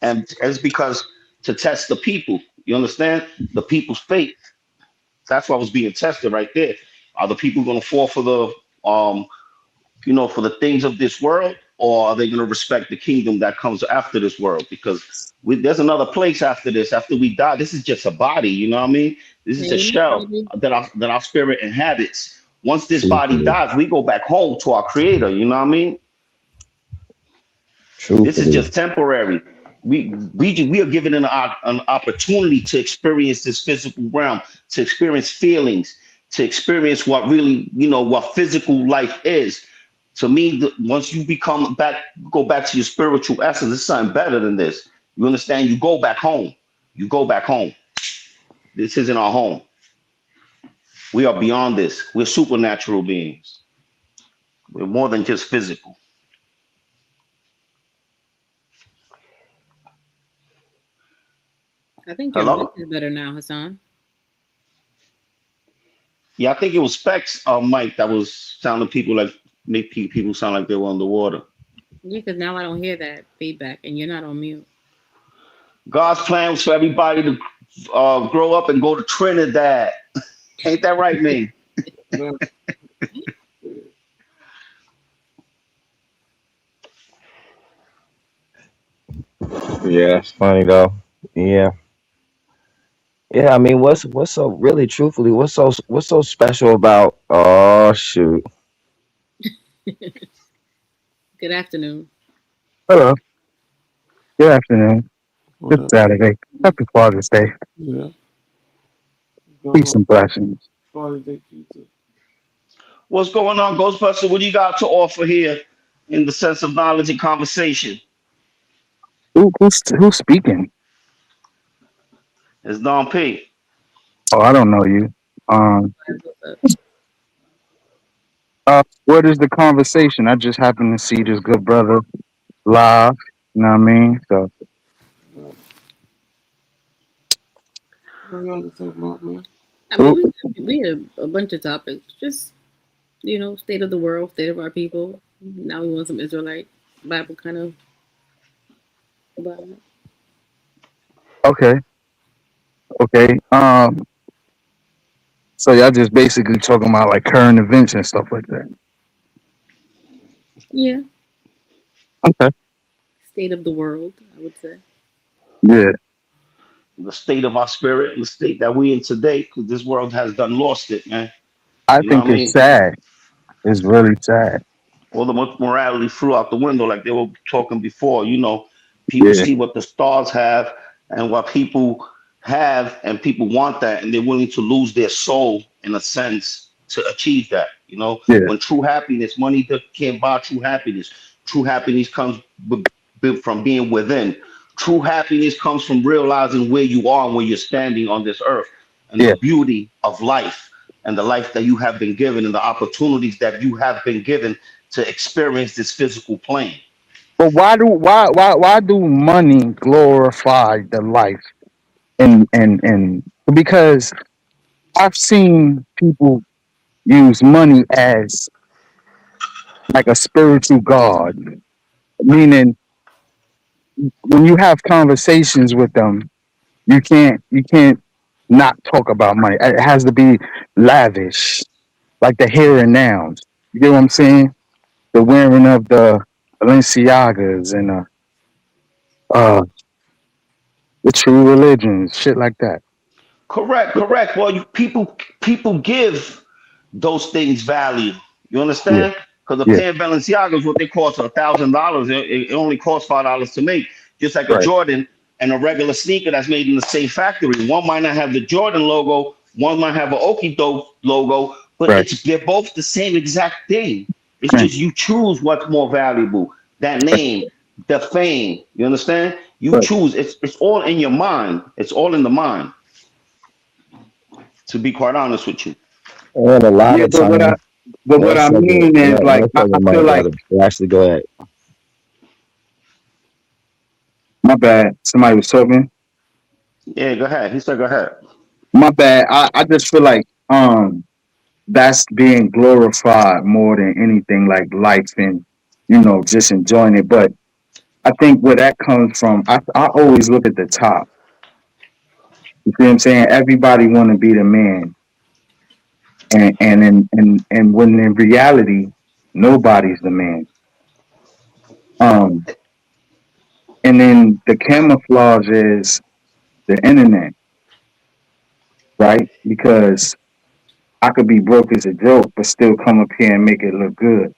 and it's because to test the people. You understand the people's faith. That's what was being tested right there. Are the people going to fall for the for the things of this world, or are they going to respect the kingdom that comes after this world? Because there's another place after this. After we die, this is just a body. You know what I mean? This is a Maybe, shell maybe. that our spirit inhabits. Once this body truthfully, dies, we go back home to our creator. You know what I mean? This is truthfully, just temporary. We are given an opportunity to experience this physical realm, to experience feelings, to experience what really, what physical life is. To me, once you go back to your spiritual essence, it's something better than this. You understand? You go back home. You go back home. This isn't our home. We are beyond this. We're supernatural beings. We're more than just physical. I think your mic Hello? is better now, Hassan. Yeah, I think it was Specs, Mike, that was sounding people like make people sound like they were underwater. Yeah, because now I don't hear that feedback, and you're not on mute. God's plan was for everybody to grow up and go to Trinidad. Ain't that right, Ming? No, yeah, it's funny though. Yeah, yeah. I mean, what's so really, truthfully, what's so special about? Oh shoot! Good afternoon. Hello. Good afternoon. what Good up? Saturday. Happy Father's Day. Yeah, what's going Peace on? and blessings. Father, thank you too. What's going on, Ghostbuster? What do you got to offer here in the sense of knowledge and conversation? Who's speaking? It's Don P. Oh, I don't know you. Um. Uh, What is the conversation? I just happened to see this good brother live. You know what I mean? So What y'all to talk about, man? I mean, who, we have a bunch of topics. Just state of the world, state of our people. Now we want some Israelite Bible kind of about. okay, okay. So y'all just basically talking about like current events and stuff like that. Yeah, Okay. state of the world, I would say. Yeah. The state of our spirit, the state that we in today, because this world has done lost it, man. I You know what think I it's mean? sad. It's really sad. All the morality flew out the window, like they were talking before. People Yeah. see what the stars have and what people have, and people want that, and they're willing to lose their soul in a sense to achieve that. Yeah. When true happiness, money can't buy true happiness. True happiness comes from being within. True happiness comes from realizing where you are and where you're standing on this earth, and the Yeah. beauty of life, and the life that you have been given, and the opportunities that you have been given to experience this physical plane. But why do money glorify the life and because I've seen people use money as like a spiritual god, meaning when you have conversations with them, you can't not talk about money. It has to be lavish, like the here and nows. You get what I'm saying? The wearing of the Balenciagas and uh the true religions, shit like that. Correct, correct. Well, people give those things value. You Yeah, understand? Because a yeah, pair of Balenciagas, what they cost $1,000, it only costs $5 to make. Just like a right. Jordan and a regular sneaker that's made in the same factory. One might not have the Jordan logo, one might have an Okie doke logo, but Right. they're both the same exact thing. It's man. just you choose what's more valuable. That name, the fame. You understand? You But choose. It's all in your mind. It's all in the mind. To be quite honest with you. And a lot yeah, of times, but what one I second, mean is like one I second, my feel like brother. Actually, go ahead. my bad. Somebody was talking. Yeah, go ahead. He said, go ahead. My bad. I just feel like that's being glorified more than anything, like life and just enjoying it. But I think where that comes from, I always look at the top. You see what I'm saying? Everybody want to be the man, and when in reality, nobody's the man. Um, and then the camouflage is the internet, right? Because I could be broke as a joke, but still come up here and make it look good.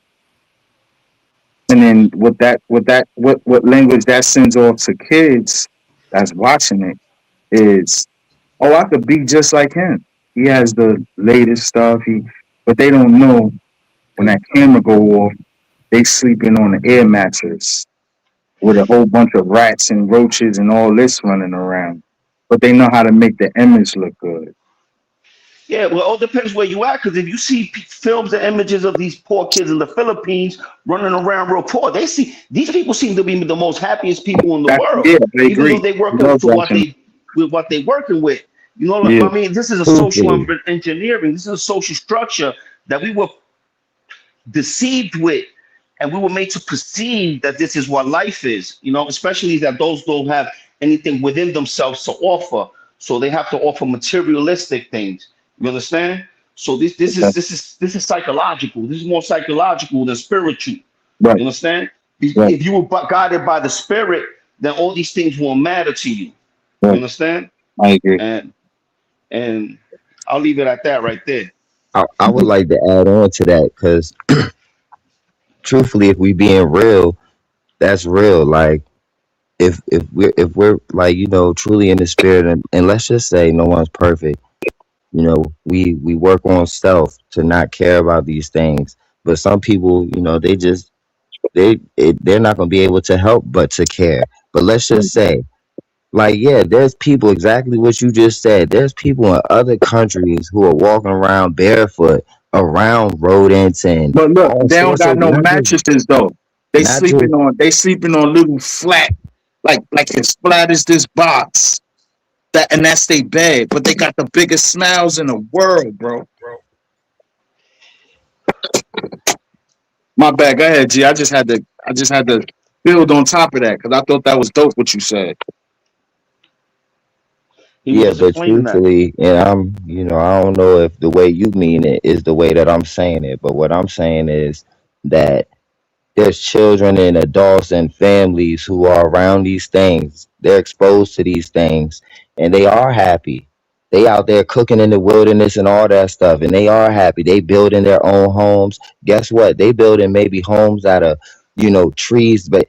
And then what language that sends off to kids that's watching it is, oh, I could be just like him. He has the latest stuff. But they don't know when that camera go off, they sleeping on an air mattress with a whole bunch of rats and roaches and all this running around. But they know how to make the image look good. Yeah, well, it all depends where you at. Because if you see films and images of these poor kids in the Philippines running around real poor, they see these people seem to be the most happiest people in the That's world, yeah, I even though agree. they work up Love to what watching. they with what they working with. You know, Yeah, I mean, this is a social Truthfully, engineering. This is a social structure that we were deceived with, and we were made to perceive that this is what life is, especially that those don't have anything within themselves to offer, so they have to offer materialistic things. You understand? So this is psychological. This is more psychological than spiritual. right, You understand? right, If you were guided by the spirit, then all these things won't matter to you. You right. understand? I agree. And and I'll leave it at that right there. I would like to add on to that because, truthfully, if we being real, that's real. Like, if we're like truly in the spirit, and let's just say no one's perfect. We work on self to not care about these things. But some people, they're not going to be able to help but to care. But let's just say, like, yeah, there's people exactly what you just said. There's people in other countries who are walking around barefoot around rodents and But look, all they don't sorts got of no mattresses though. They not sleeping just on they sleeping on little flat, like as flat as this box. And that's their bed. But they got the biggest smiles in the world, bro. My bad. Go ahead, G. I just had to build on top of that because I thought that was dope what you said. He was yeah, just but explaining that. truthfully, and I don't know if the way you mean it is the way that I'm saying it, but what I'm saying is that there's children and adults and families who are around these things. They're exposed to these things and they are happy. They out there cooking in the wilderness and all that stuff, and they are happy. They building their own homes. Guess what? They building maybe homes out of trees, but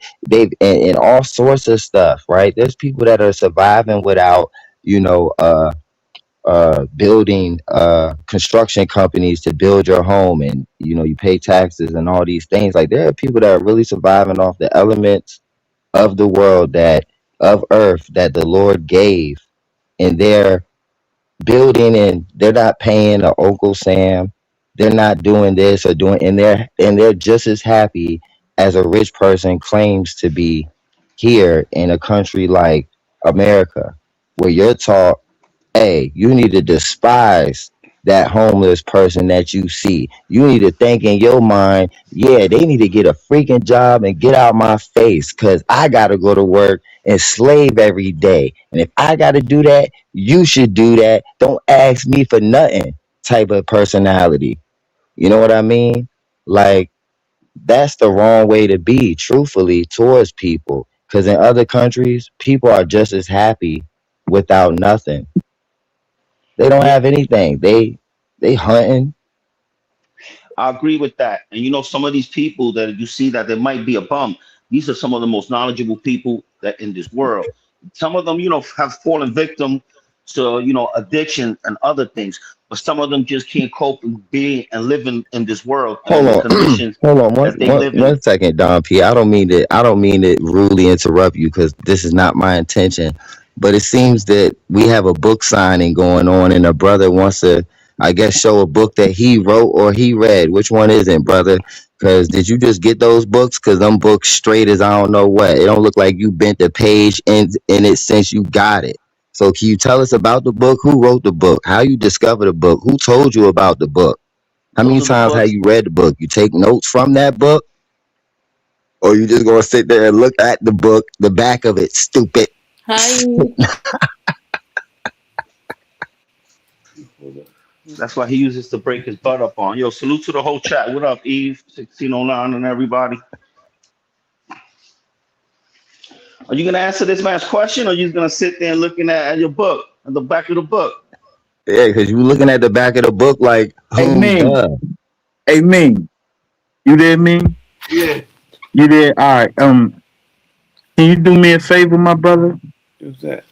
and all sorts of stuff, right? There's people that are surviving without you know uh building construction companies to build your home, and you pay taxes and all these things. Like, there are people that are really surviving off the elements of the world, that of earth, that the Lord gave, and they're building, and they're not paying a Uncle Sam. They're not doing this or doing, and they're just as happy as a rich person claims to be here in a country like America, where you're taught, hey, you need to despise that homeless person that you see. You need to think in your mind, yeah, they need to get a freaking job and get out my face because I got to go to work and slave every day. And if I got to do that, you should do that. Don't ask me for nothing type of personality. You know what I mean? Like, that's the wrong way to be, truthfully, towards people. Because in other countries, people are just as happy without nothing. They don't Yeah, have anything. They hunting. I agree with that. And some of these people that you see that they might be a bum, these are some of the most knowledgeable people that in this world. Some of them, have fallen victim to addiction and other things, but some of them just can't cope and being and living in this world and Hold the on, conditions hold on, that they live in. one second, Don P. I don't mean to rudely interrupt you because this is not my intention. But it seems that we have a book signing going on, and a brother wants to, I guess, show a book that he wrote or he read. Which one is it, brother? Because did you just get those books? Because them books straight as I don't know what. It don't look like you bent the page in it since you got it. So can you tell us about the book? Who wrote the book? How you discovered the book? Who told you about the book? How many Those are the times have books. you read the book? You take notes from that book, or you just gonna sit there and look at the book, the back of it, stupid? Hi. That's why he uses to break his butt up on. Yo, salute to the whole chat. What up, Eve 1609 and everybody? Are you gonna answer this man's question, or are you gonna sit there and looking at your book, at the back of the book? Yeah, because you looking at the back of the book like, Hey, Ming. duh. Hey, Ming. You there, Ming? Yeah. You there? All right. Can you do me a favor, my brother? What's that?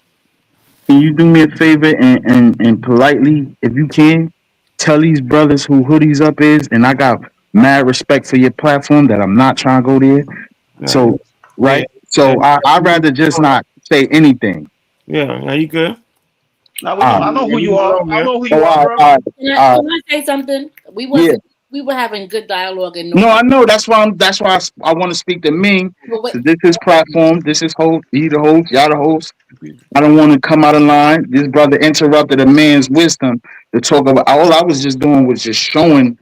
Can you do me a favor and politely, if you can, tell these brothers who Hoodies Up is, and I got mad respect for your platform that I'm not trying to go there. Nah. So, Yeah. right? So I'd rather just not say anything. Yeah. Now you good? Now we know. All I right. know who You you are. belong I here. know who Oh, you are, bro. all right. All Can I say something? Yeah. We were having good dialogue and No, no. I know. That's why I want to speak to Ming. But wait, Cause this is platform. This is host. He the host. Y'all the host. I don't want to come out of line. This brother interrupted a man's wisdom to talk about. All I was just doing was just showing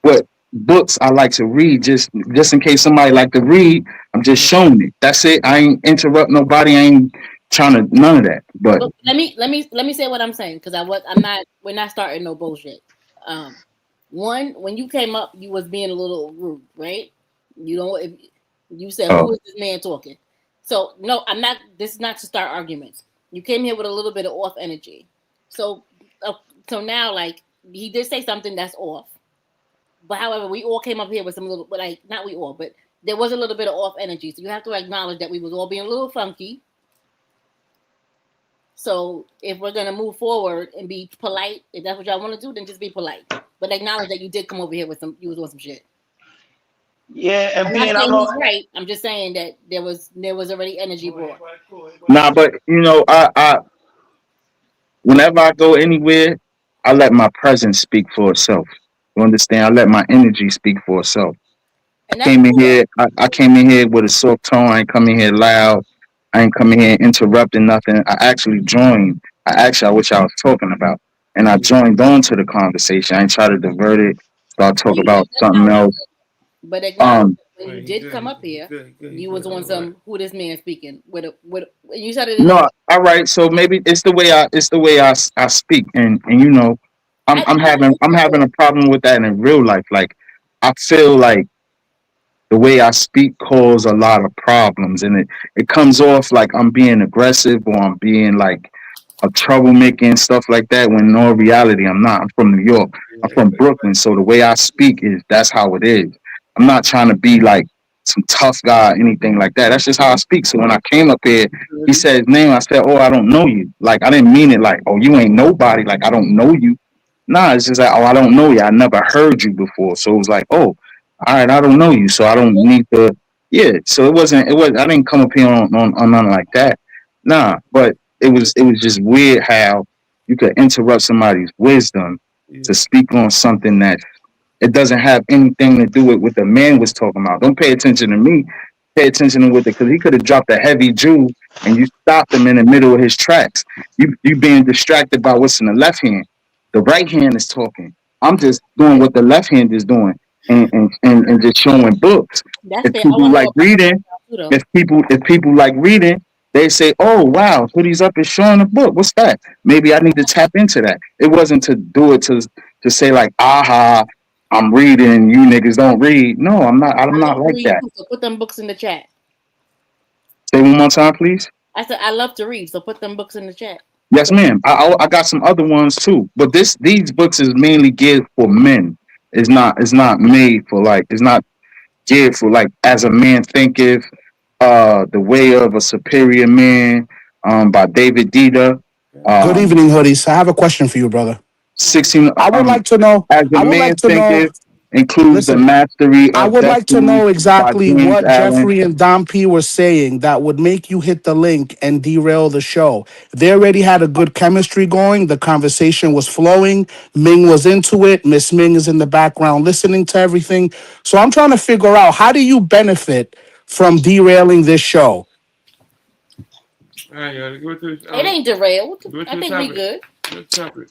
what books I like to read, just in case somebody like to read. I'm just showing it. That's it. I ain't interrupt nobody. I ain't trying to none of that. But but let me say what I'm saying because I'm not we're not starting no bullshit. Um, one, when you came up, you was being a little rude, right? You know, if you said oh, who is this man talking? So no, I'm not. This is not to start arguments. You came here with a little bit of off energy. So uh, so now like he did say something that's off. But however, we all came up here with some little, but like not we all, but there was a little bit of off energy. So you have to acknowledge that we was all being a little funky. So if we're gonna move forward and be polite, if that's what y'all want to do, then just be polite. But acknowledge that you did come over here with you was on some shit. Yeah, and I'm not being I saying know. he's right. I'm just saying that there was already energy brought. nah. But I whenever I go anywhere, I let my presence speak for itself. You understand? I let my energy speak for itself. And that's Came in cool though. here. I came in here with a soft tone. I ain't coming here loud. I ain't coming here interrupting nothing. I actually joined. I asked y'all what y'all was talking about, and I joined on to the conversation. I ain't try to divert it. So I talk about That something sounds else. good. But acknowledge Um, that when you Right, he did good. come up He here, good. He good. He you was good. on All right. some who this man speaking with and you said it in a no, all right. So maybe it's the way I speak, and I no, I'm it's having cool. a problem with that in real life. Like I feel like the way I speak cause a lot of problems, and it comes off like I'm being aggressive or I'm being like a troublemaker and stuff like that. When in all reality, I'm not. I'm from New York. I'm Yeah. from Brooklyn, so the way I speak is that's how it is. I'm not trying to be like some tough guy, or anything like that. That's just how I speak. So when I came up here, he said his name. I said, "Oh, I don't know you." Like I didn't mean it like, "Oh, you ain't nobody." Like I don't know you. Nah, it's just like, "Oh, I don't know you. I never heard you before." So it was like, "Oh, all right, I don't know you, so I don't need to." Yeah, so it wasn't. It was. I didn't come up here on nothing like that. Nah, but it was just weird how you could interrupt somebody's wisdom to Yeah. speak on something that it doesn't have anything to do with what the man was talking about. Don't pay attention to me. Pay attention to what because he could have dropped a heavy Jew and you stopped him in the middle of his tracks. You being distracted by what's in the left hand. The right hand is talking. I'm just doing what the left hand is doing and just showing books. That's If fair. I people want to know like about the reading, too though. if people like reading, they say, "Oh wow, Hoodies Up is showing a book. What's that? Maybe I need to tap into that." It wasn't to do it to say like, "Aha, I'm reading. You niggas don't read." No, I'm not. I'm I love not to like read that. too, so put them books in the chat. Say one more time, please. I said I love to read, so put them books in the chat. Yes, ma'am. I got some other ones too, but these books is mainly geared for men. It's not made for like it's not geared for like as a man thinketh. The Way of a Superior Man, by David Dita. Good evening, hoodies. I have a question for you, brother. 16 I would like to know. as a I would man like to know. thinketh includes the Listen, mastery I of would like to destiny know by exactly James what Allen. Jeffrey and Dom P were saying that would make you hit the link and derail the show. They already had a good chemistry going. The conversation was flowing. Ming was into it. Miss Ming is in the background listening to everything. So I'm trying to figure out, how do you benefit from derailing this show? All right, y'all. Go to It ain't derailed. go I to the think we topic. good. Go to the topic.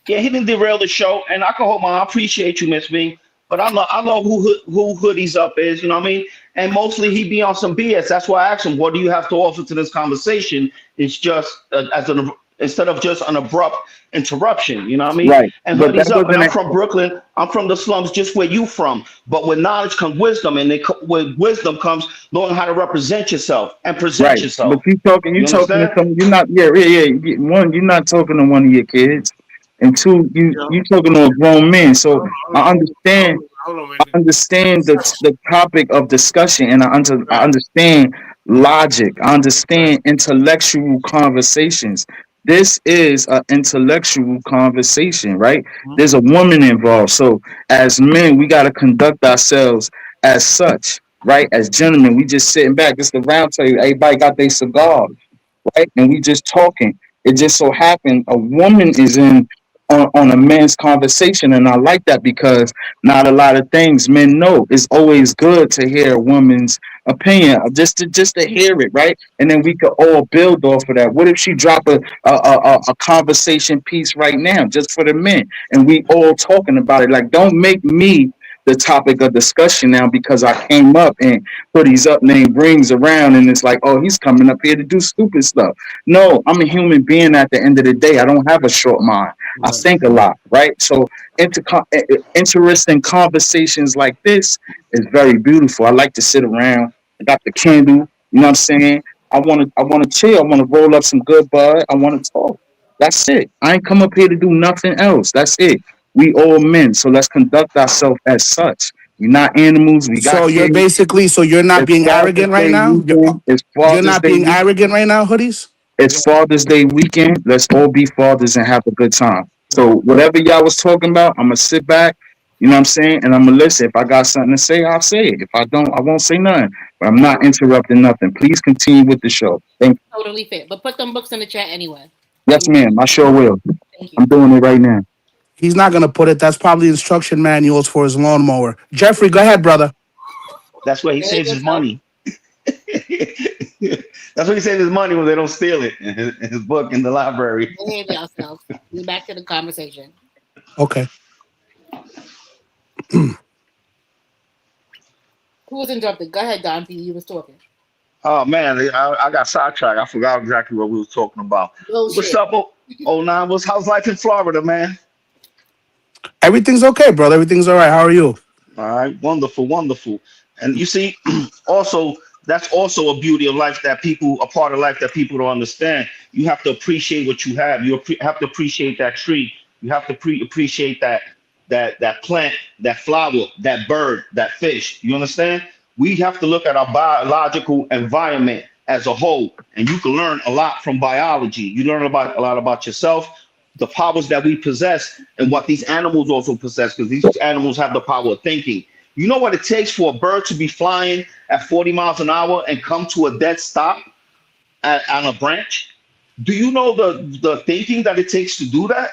Yeah, he didn't derail the show, and I can hold my. I appreciate you, Miss B. But I know who Hoodies Up is. You know what I mean? And mostly he be on some BS. That's why I asked him, "What do you have to offer to this conversation?" It's just as an instead of just an abrupt interruption. You know what I mean? Right. And But that Hoodies Up, and wasn't I'm a, from Brooklyn. I'm from the slums, just where you from. But with knowledge comes wisdom, and with wisdom comes knowing how to represent yourself and present right. But yourself. you You talking to understand? some, you're not, one, you're not talking to one of your kids. And two, Yo, you talking to a grown man. So hold I on, understand hold on, man. understand the topic of discussion, and I Right, understand logic. I understand intellectual conversations. This is an intellectual conversation, right? right. There's a woman involved. So as men, we got to conduct ourselves as such, right? As gentlemen, we just sitting back. This is the round table. Everybody got their cigar, right? And we just talking. It just so happened a woman is in on a man's conversation, and I like that because not a lot of things men know. It's always good to hear a woman's opinion, just to hear it, right? And then we could all build off of that. What if she drop a conversation piece right now, just for the men, and we all talking about it? Like, don't make me the topic of discussion now because I came up and hoodies up name rings around and it's like, oh, he's coming up here to do stupid stuff. No, I'm a human being at the end of the day. I don't have a short mind. I Right. think a lot, right? So interesting conversations like this is very beautiful. I like to sit around. I got the candle, you know what I'm saying? I wanna chill. I wanna roll up some good bud. I wanna talk. That's it. I ain't come up here to do nothing else. That's it. We all men, so let's conduct ourselves as such. We're not animals. We got So you're kids. basically, so you're not It's being Father's arrogant right Day now. weekend. It's You're Father's not Day being weekend. arrogant right now, hoodies. It's Father's Day weekend. Let's all be fathers and have a good time. So Right. whatever y'all was talking about, I'm gonna sit back, you know what I'm saying, and I'm gonna listen. If I got something to say, I'll say it. If I don't, I won't say nothing. But I'm not interrupting nothing. Please continue with the show. Thank you. Totally fair. But put them books in the chat anyway. Yes, ma'am. I sure will. Thank you. I'm doing it right now. He's not gonna put it. That's probably instruction manuals for his lawnmower. Jeffrey, go ahead, brother. That's where he Behave saves his yourself. money. That's what he saves his money when they don't steal it in his book in the library. Behave yourself. Get back to the conversation. Okay. Who was interrupted? Go ahead, Don P. You was talking. Oh man, I got sidetracked. I forgot exactly what we was talking about. What's Bullshit. up, oh 09? How's life in Florida, man? Everything's okay, brother. Everything's all right. How are you? All right, wonderful, wonderful. And you see, also that's also a beauty of life that people, a part of life that people don't understand. You have to appreciate what you have. Have to appreciate that tree. You have to appreciate that plant, that flower, that bird, that fish. You understand? We have to look at our biological environment as a whole, and you can learn a lot from biology. You learn about a lot about yourself, the powers that we possess, and what these animals also possess, because these animals have the power of thinking. You know what it takes for a bird to be flying at 40 miles an hour and come to a dead stop on a branch? Do you know the thinking that it takes to do that?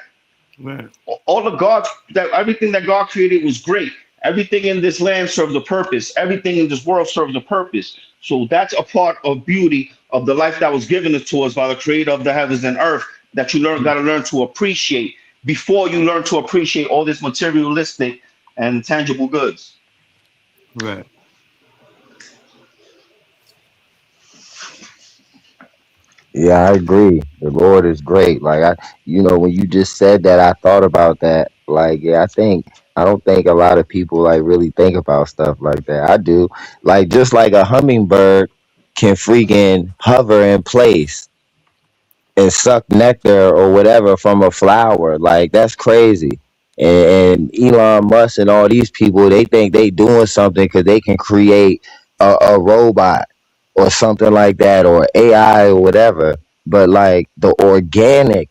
Right. All the God, that everything that God created was great. Everything in this land serves a purpose. Everything in this world serves a purpose. So that's a part of beauty of the life that was given to us by the creator of the heavens and earth that you got to learn to appreciate before you learn to appreciate all this materialistic and tangible goods. Right. Yeah, I agree. The Lord is great. Like when you just said that, I thought about that. Like, yeah, I don't think a lot of people like really think about stuff like that. I do. Like, just like a hummingbird can freaking hover in place and suck nectar or whatever from a flower. Like, that's crazy. And Elon Musk and all these people, they think they doing something because they can create a robot or something like that or AI or whatever. but like the organic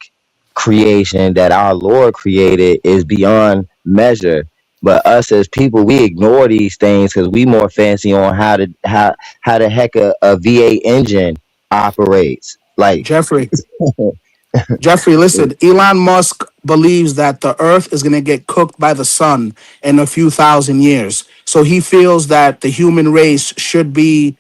creation that our Lord created is beyond measure. But us as people, we ignore these things because we more fancy on how the heck a V8 engine operates. Like, Jeffrey. Jeffrey, listen, Elon Musk believes that the earth is going to get cooked by the sun in a few thousand years. So he feels that the human race should be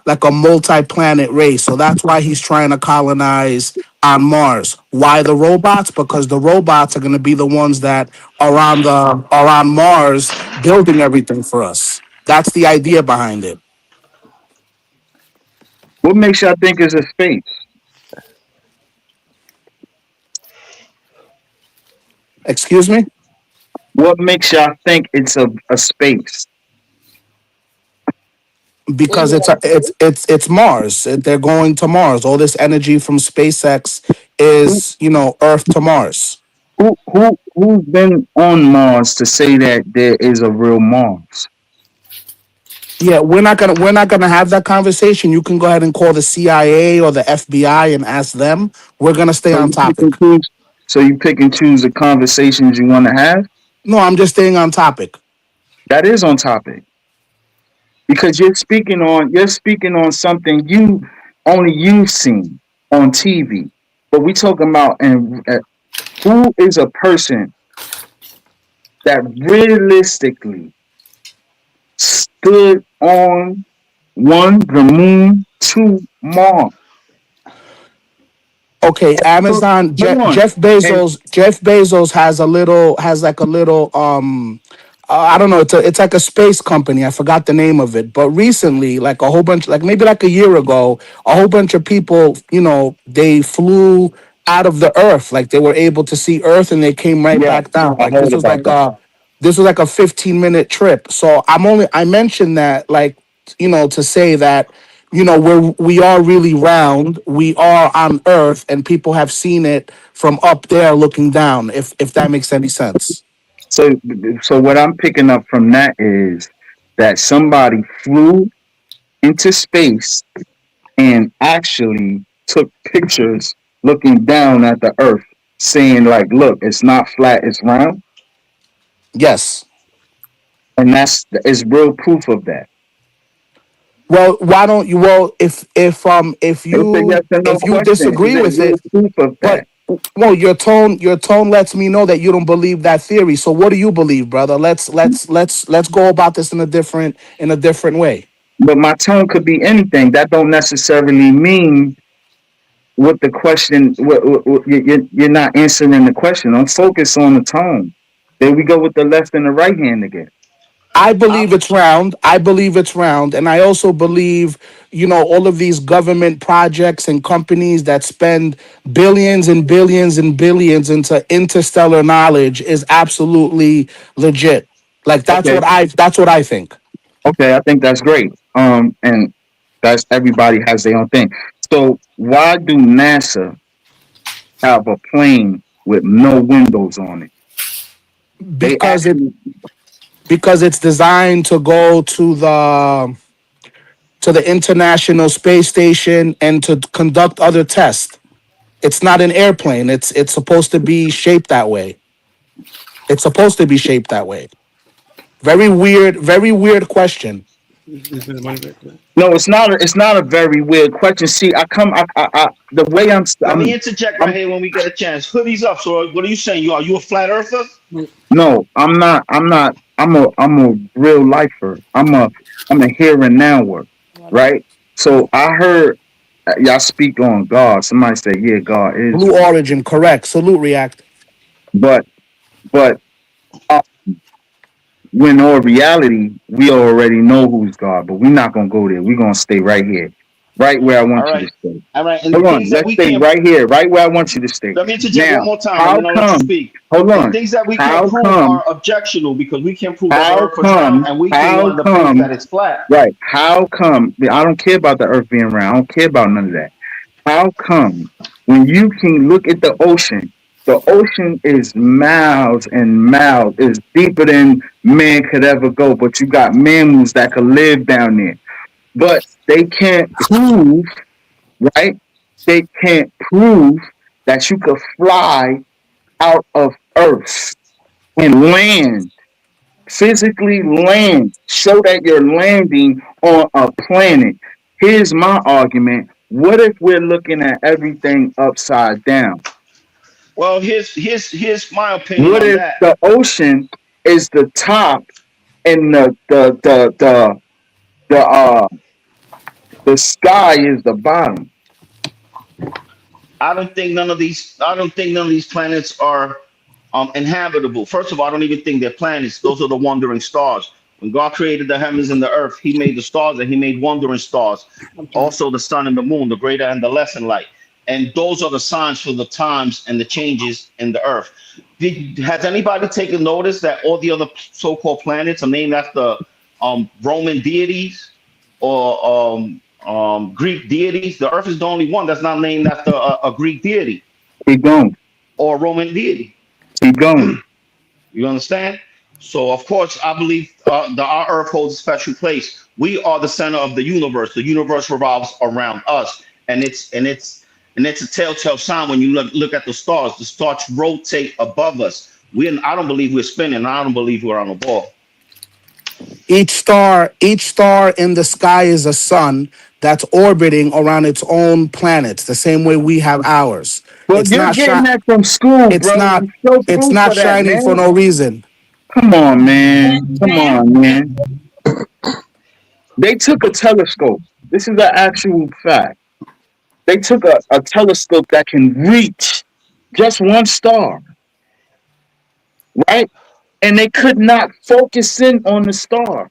like a multi-planet race. So that's why he's trying to colonize on Mars. Why the robots? Because the robots are going to be the ones that are on Mars building everything for us. That's the idea behind it. What makes y'all think is a space? Excuse me? What makes y'all think it's a space? Because it's Mars. They're going to Mars. All this energy from SpaceX Who is, Earth to Mars. who's been on Mars to say that there is a real Mars? Yeah, we're not gonna have that conversation. You can go ahead and call the CIA or the FBI and ask them. We're gonna stay So on you pick and topic. choose. So you pick and choose the conversations you want to have. No, I'm just staying on topic. That is on topic because you're speaking on something you only you've seen on TV. But we talking about and who is a person that realistically stood on one, the moon, two, Mars. Okay, So, Amazon. hold on. Jeff And Bezos. Jeff Bezos has like a little I don't know. It's like a space company. I forgot the name of it. But recently, like a whole bunch, like maybe like a year ago, a whole bunch of people, they flew out of the Earth. Like they were able to see Earth, and they came right yeah, back down. I Like heard about that. this was like a 15-minute trip. So I mentioned that like to say that we are really round. We are on Earth, and people have seen it from up there looking down. If that makes any sense. So, so what I'm picking up from that is that somebody flew into space and actually took pictures looking down at the Earth, saying like, "Look, it's not flat, it's round," Yes. and that's is real proof of that. Well, why don't you? Well, if It's a yes you or no if you question. Is disagree it with real it, proof of but that? well, your tone lets me know that you don't believe that theory. So what do you believe, brother? Let's go about this in a different way. But my tone could be anything. That don't necessarily mean what the question. You're not answering the question. Don't focus on the tone. There we go with the left and the right hand again. I I, believe it's round. I believe it's round. And I also believe, all of these government projects and companies that spend billions and billions and billions into interstellar knowledge is absolutely legit. Like that's Okay, what I think. okay, I think that's great. And that's everybody has their own thing. So why do NASA have a plane with no windows on it? They Because it actually because it's designed to go to the International Space Station and to conduct other tests. It's not an airplane. It's supposed to be shaped that way. It's supposed to be shaped that way. Very weird question. This is money back. no, it's not a very weird question. See, the way Let me interject right I'm here when we get a chance. Hoodies up. So what are you saying? You a flat earther? no, I'm a real lifer. I'm a here and now work, right? So I heard y'all speak on God. Somebody said, yeah, God is Blue real. Origin, correct. Salute react. But but uh, when in reality, we already know who's God, but we're not gonna go there. We're gonna stay right here, right where I All want you to right. stay. All right. And the Hold on, things that let's we stay can't right here, right where I want you to stay. let me interject one Now, more time and how then I'll let you come? speak. Hold The on. things that we can't How prove come? are objectionable because we can prove that the How earth was round come? and we can How run the proof that come? it's flat. Right. How come? I don't care about the earth being round. I don't care about none of that. How come when you can look at the ocean is miles and miles, is deeper than man could ever go, but you got mammals that could live down there. But they can't prove, right? they can't prove that you could fly out of Earth and land, physically land, show that you're landing on a planet. Here's my argument. What if we're looking at everything upside down? Well, here's my opinion What on if that. the ocean is the top and the sky is the bottom? I don't think none of these planets are inhabitable. First of all, I don't even think they're planets. Those are the wandering stars. When God created the heavens and the earth, He made the stars and He made wandering stars. Okay. Also, the sun and the moon, the greater and the lesser light. And those are the signs for the times and the changes in the earth. Has anybody taken notice that all the other so-called planets are named after Roman deities or Greek deities? The earth is the only one that's not named after a Greek deity Keep going. or a Roman deity. Keep going. You understand? So, of course, I believe our Earth holds a special place. We are the center of the universe. The universe revolves around us, and it's a telltale sign when you look at the stars. The stars rotate above us. I don't believe we're spinning. I don't believe we're on a ball. Each star in the sky is a sun that's orbiting around its own planets, the same way we have ours. Well, It's you're not getting shi- that from school, it's bro. not Show it's proof not of that, shining for man. no reason. Come on, Can man. can Come I ask on, a man. question? They took a telescope. This is an actual fact. They took a telescope that can reach just one star, right? And they could not focus in on the star.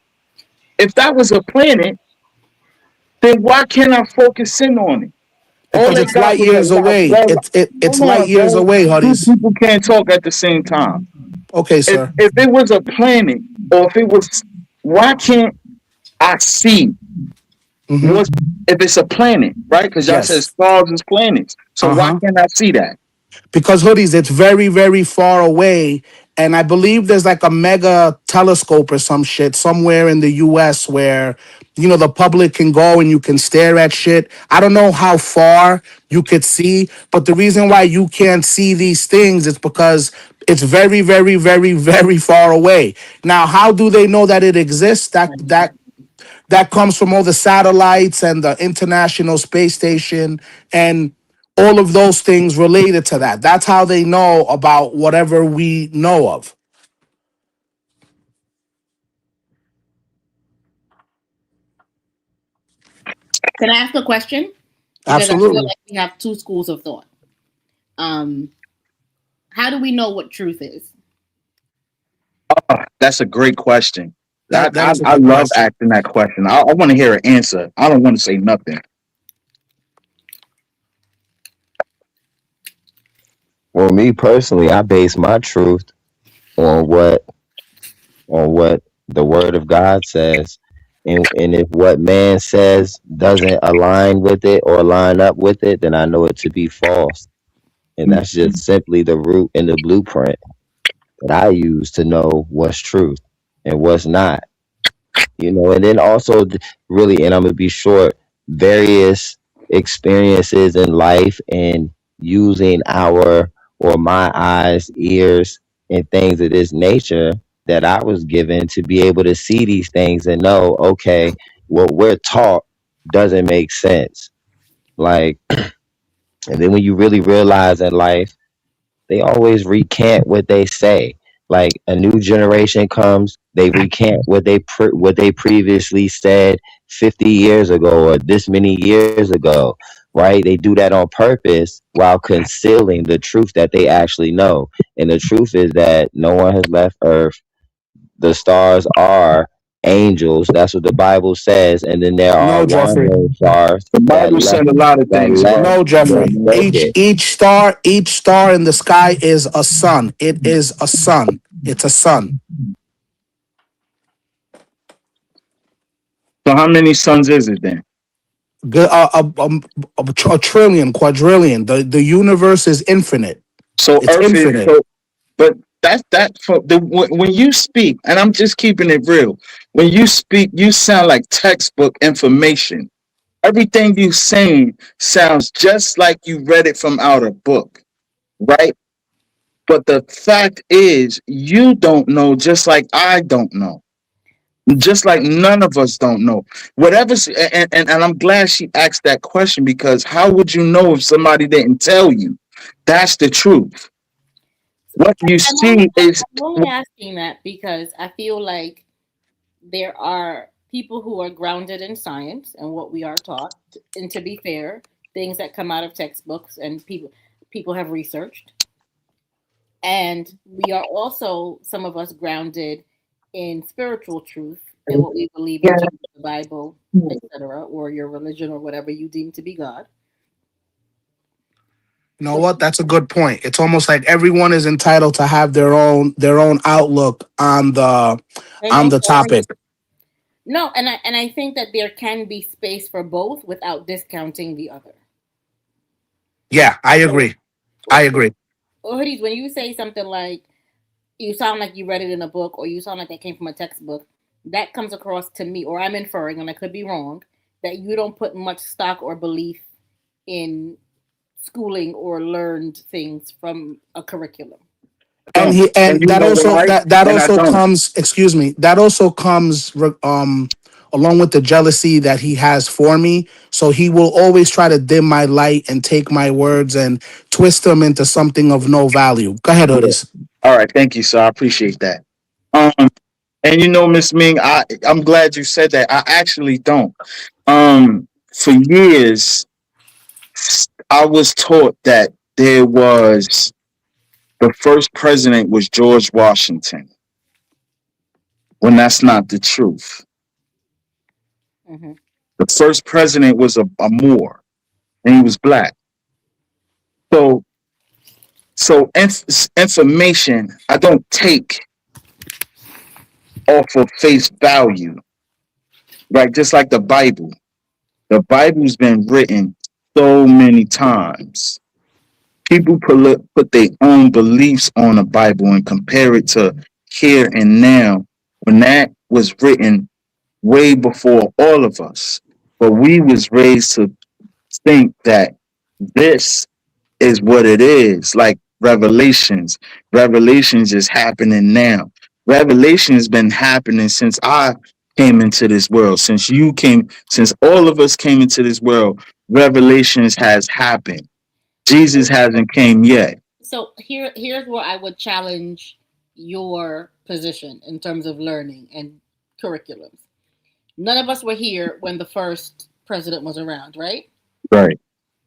If that was a planet, then why can't I focus in on it? All Because they it's got light was a years lot. away. Well, It's hold light on, years bro. away, Two Huddies. people can't talk at the same time. Okay, If sir. if it was a planet, or if it was, why can't I see Mm-hmm. what if it's a planet, right? Because y'all said Yes. stars is planets. So why Uh-huh. can't I see that? Because Hoodies, it's very, very far away. And I believe there's like a mega telescope or some shit somewhere in the US where, the public can go and you can stare at shit. I don't know how far you could see, but the reason why you can't see these things is because it's very, very, very, very far away. Now, how do they know that it exists? That comes from all the satellites and the International Space Station and all of those things related to that. That's how they know about whatever we know of. Can I ask a question? Because I feel Absolutely. like we have two schools of thought. Um, how do we know what truth is? That's a great question. That that is a I good love question. asking that question. I want to hear an answer. I don't want to say nothing. Well, me personally, I base my truth on what the word of God says. And if what man says doesn't align with it or line up with it, then I know it to be false. And that's just simply the root and the blueprint that I use to know what's truth and what's not. And then also really, and I'm gonna be short, various experiences in life and using our or my eyes, ears, and things of this nature that I was given to be able to see these things and know, okay, what we're taught doesn't make sense. Like, and then when you really realize in life, they always recant what they say. Like a new generation comes, they recant what they previously said 50 years ago or this many years ago, right? They do that on purpose while concealing the truth that they actually know. And the truth is that no one has left Earth. The stars are angels. That's what the Bible says. And then there are No, Jeffrey. wandering stars The that Bible left said a lot of that things, left bro. No, the Jeffrey. Each wicked. each star, each star in the sky is a sun. It is a sun. It's a sun. So how many sons is it then? A trillion, quadrillion. The universe is infinite. So It's Earth is infinite. so, but that for the when you speak, and I'm just keeping it real. When you speak, you sound like textbook information. Everything you saying sounds just like you read it from out a book, right? But the fact is, you don't know, just like I don't know. Just like none of us don't know. Whatever's and I'm glad she asked that question, because how would you know if somebody didn't tell you? That's the truth. What you see is I'm only asking that because I feel like there are people who are grounded in science and what we are taught, and to be fair, things that come out of textbooks and people have researched, and we are also, some of us, grounded in spiritual truth and what we believe in Jesus, the Bible, etc., or your religion or whatever you deem to be God. You know So what? That's a good point. It's almost like everyone is entitled to have their own outlook and on the also, topic. no, and I think that there can be space for both without discounting the other. Yeah, I So, agree. I agree. Hoodies, when you say something like you sound like you read it in a book or you sound like that came from a textbook, that comes across to me, or I'm inferring, and I could be wrong, that you don't put much stock or belief in schooling or learned things from a curriculum. And don't. he And and you that know also why? that And I also don't. comes, excuse me, that also comes along with the jealousy that he has for me. So he will always try to dim my light and take my words and twist them into something of no value. Go ahead, Yeah. Otis. All right, thank you, sir. I appreciate that. And you know, Miss Ming, I'm glad you said that. I actually don't. For years, I was taught that there was the first president was George Washington, when that's not the truth. Hmm. The first president was a Moor, and he was black. So, information I don't take off of face value, right? Just like the Bible. The Bible's been written so many times. People put their own beliefs on the Bible and compare it to here and now, when that was written way before all of us. But we was raised to think that this is what it is, like Revelations. Revelations is happening now. Revelation's been happening since I came into this world, since all of us came into this world. Revelations has happened. Jesus hasn't came yet. So here's where I would challenge your position in terms of learning and curriculums. None of us were here when the first president was around, right? Right.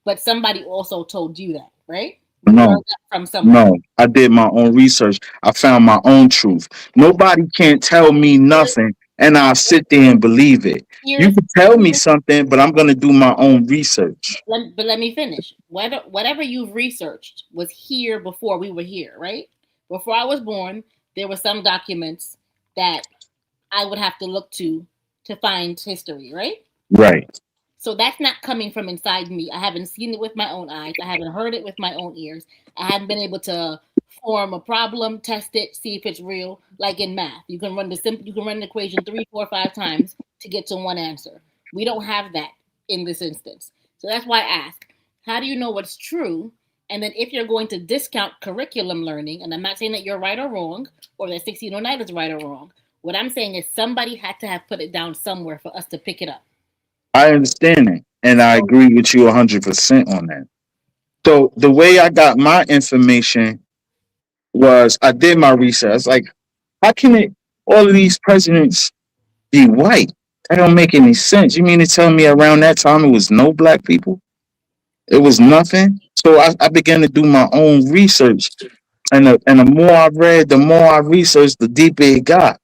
But somebody also told you that, right? You No, learned that from somebody. no. I did my own research. I found my own truth. Nobody can't tell me Here's nothing and I'll sit there and believe it. You here's, can tell me something, but I'm gonna do my own research. but let me finish. Whatever you've researched was here before we were here, right? Before I was born, there were some documents that I would have to look to find history, right? Right. So that's not coming from inside me. I haven't seen it with my own eyes. I haven't heard it with my own ears. I haven't been able to form a problem, test it, see if it's real. Like in math, you can run an equation 3, 4, 5 times to get to one answer. We don't have that in this instance. So that's why I ask, how do you know what's true? And then if you're going to discount curriculum learning, and I'm not saying that you're right or wrong, or that 1609 is right or wrong. What I'm saying is somebody had to have put it down somewhere for us to pick it up. I understand it. And I So agree with you 100% on that. So the way I got my information was I did my research. Like, how can all of these presidents be white? That don't make any sense. You mean to tell me around that time it was no black people? It was nothing. So I began to do my own research. And the more I read, the more I researched, the deeper it got.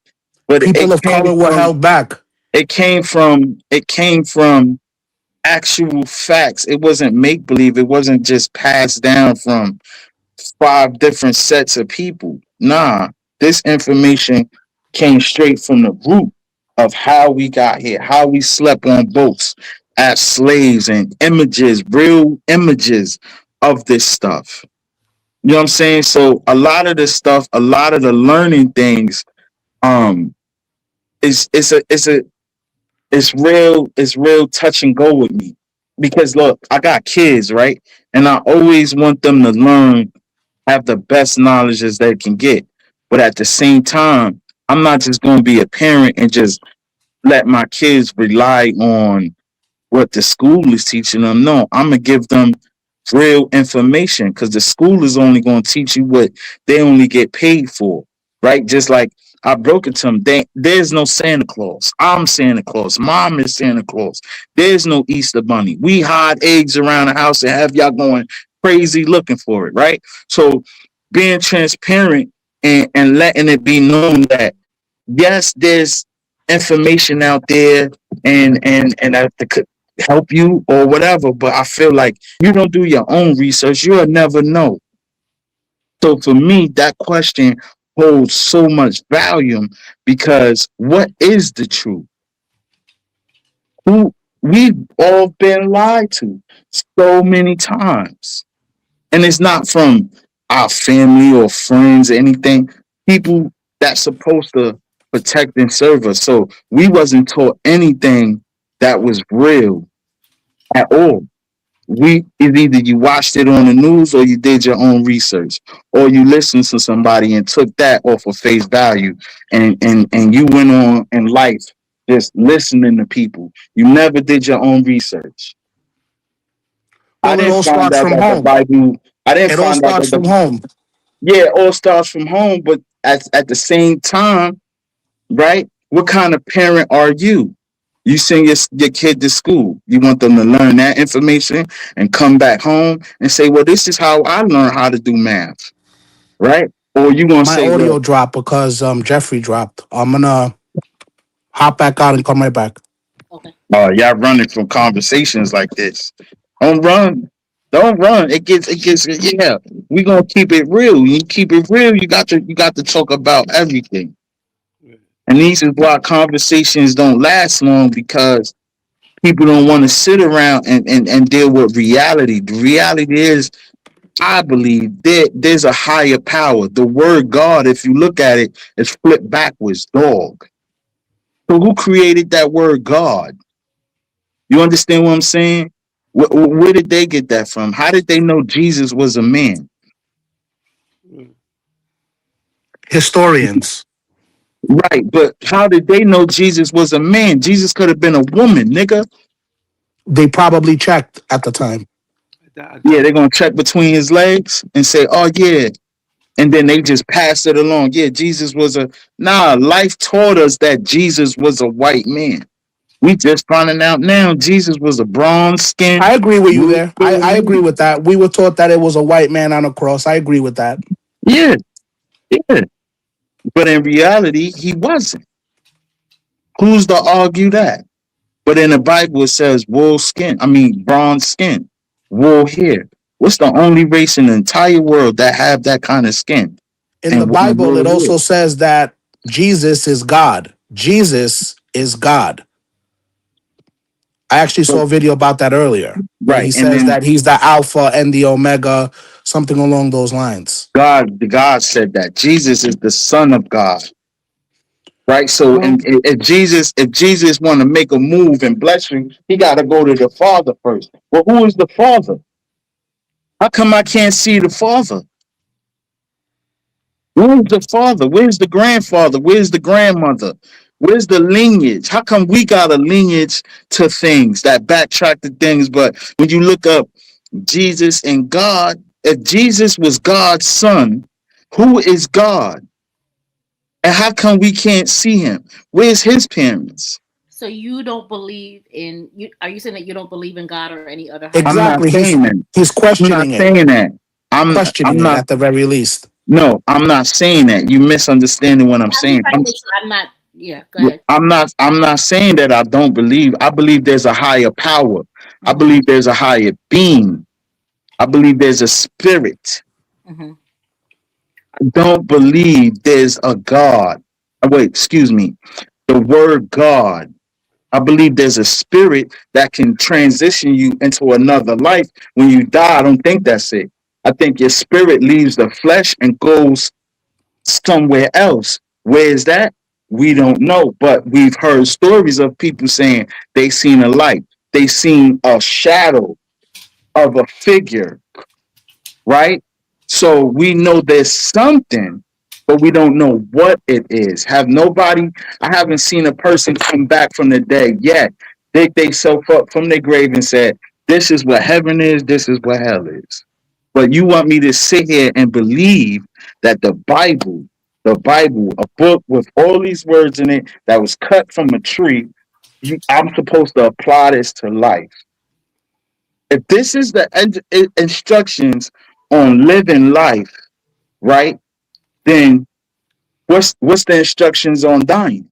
But People of color were held back. it came from actual facts. It wasn't make believe. It wasn't just passed down from five different sets of people. Nah, this information came straight from the root of how we got here, how we slept on boats as slaves, and images, real images of this stuff. You know what I'm saying? So a lot of this stuff, a lot of the learning things, um, is it's a it's real touch and go with me. Because look, I got kids, right? And I always want them to learn, have the best knowledge as they can get. But at the same time, I'm not just gonna be a parent and just let my kids rely on what the school is teaching them. No, I'm gonna give them real information because the school is only gonna teach you what they only get paid for, right? Just like I broke it to them, there's no Santa Claus. I'm Santa Claus. Mom is Santa Claus. There's no Easter Bunny. We hide eggs around the house and have y'all going crazy looking for it, right? So being transparent and letting it be known that yes, there's information out there and that could help you or whatever, but I feel like you don't do your own research, you'll never know. So for me, that question holds so much value because what is the truth? Who we've all been lied to so many times. And it's not from our family or friends or anything. People that's supposed to protect and serve us. So we wasn't taught anything that was real at all. We it either you watched it on the news or you did your own research or you listened to somebody and took that off of face value and you went on in life just listening to people. You never did your own research. I Well, it didn't all find starts out from that the home. Bible. I didn't It all find out starts that from the home. yeah, it all starts from home. But at the same time, right? What kind of parent are you? You send your kid to school. You want them to learn that information and come back home and say, "Well, this is how I learned how to do math," right? Or you gonna My say, audio "Well, dropped because Jeffrey dropped. I'm gonna hop back out and come right back. Okay. y'all running from conversations like this. Don't run. Don't run. It gets yeah. We gonna keep it real. You keep it real, you got to talk about everything. And these is why conversations don't last long because people don't want to sit around and deal with reality. The reality is, I believe there's a higher power. The word God, if you look at it, is flipped backwards, dog. So who created that word God? You understand what I'm saying? Where did they get that from? How did they know Jesus was a man? Historians, Right, but how did they know Jesus was a man? Jesus could have been a woman, nigga. they probably checked at the time. Yeah, they're gonna check between his legs and say, "Oh yeah," and then they just pass it along. Yeah, Jesus was a nah. Life taught us that Jesus was a white man. We just finding out now Jesus was a bronze skinned. I agree with you there. I agree with that. We were taught that it was a white man on a cross. I agree with that. Yeah, yeah. But in reality, he wasn't. Who's to argue that? But in the Bible, it says wool skin. I mean, bronze skin, wool hair. What's the only race in the entire world that have that kind of skin In the and Bible, wool it hair? also says that Jesus is God. Jesus is God. I actually But, saw a video about that earlier where right, he and says then that he's the Alpha and the Omega, something along those lines. God said that Jesus is the Son of God. Right, so Well, and if Jesus want to make a move and bless you, he got to go to the Father first. Well, who is the Father? How come I can't see the Father? Where's the father? Where's the grandfather? Where's the grandmother? Where's the lineage? How come we got a lineage to things that backtrack to things? But when you look up Jesus and God, if Jesus was God's son, who is God? And how come we can't see him? Where's his parents? So you don't believe in you? Are you saying that you don't believe in God or any other higher I'm not exactly. power? saying that. He's I'm not questioning it. saying that. I'm Questioning it not. at the very least. No, I'm not saying that. You misunderstanding what I'm I'm just saying. trying to make sure I'm not. Yeah, go ahead. I'm not saying that I don't believe. I believe there's a higher power. I Mm-hmm. believe there's a higher being. I believe there's a spirit. Mm-hmm. I don't believe there's a God. Wait, excuse me. The word God. I believe there's a spirit that can transition you into another life. When you die, I don't think that's it. I think your spirit leaves the flesh and goes somewhere else. Where is that? We don't know, but we've heard stories of people saying they seen a light, they seen a shadow of a figure, right? So we know there's something, but we don't know what it is. I haven't seen a person come back from the dead yet, dig themselves up from their grave and said, this is what heaven is, this is what hell is. But you want me to sit here and believe that the Bible, a book with all these words in it that was cut from a tree, I'm supposed to apply this to life. If this is the instructions on living life, right? Then what's the instructions on dying?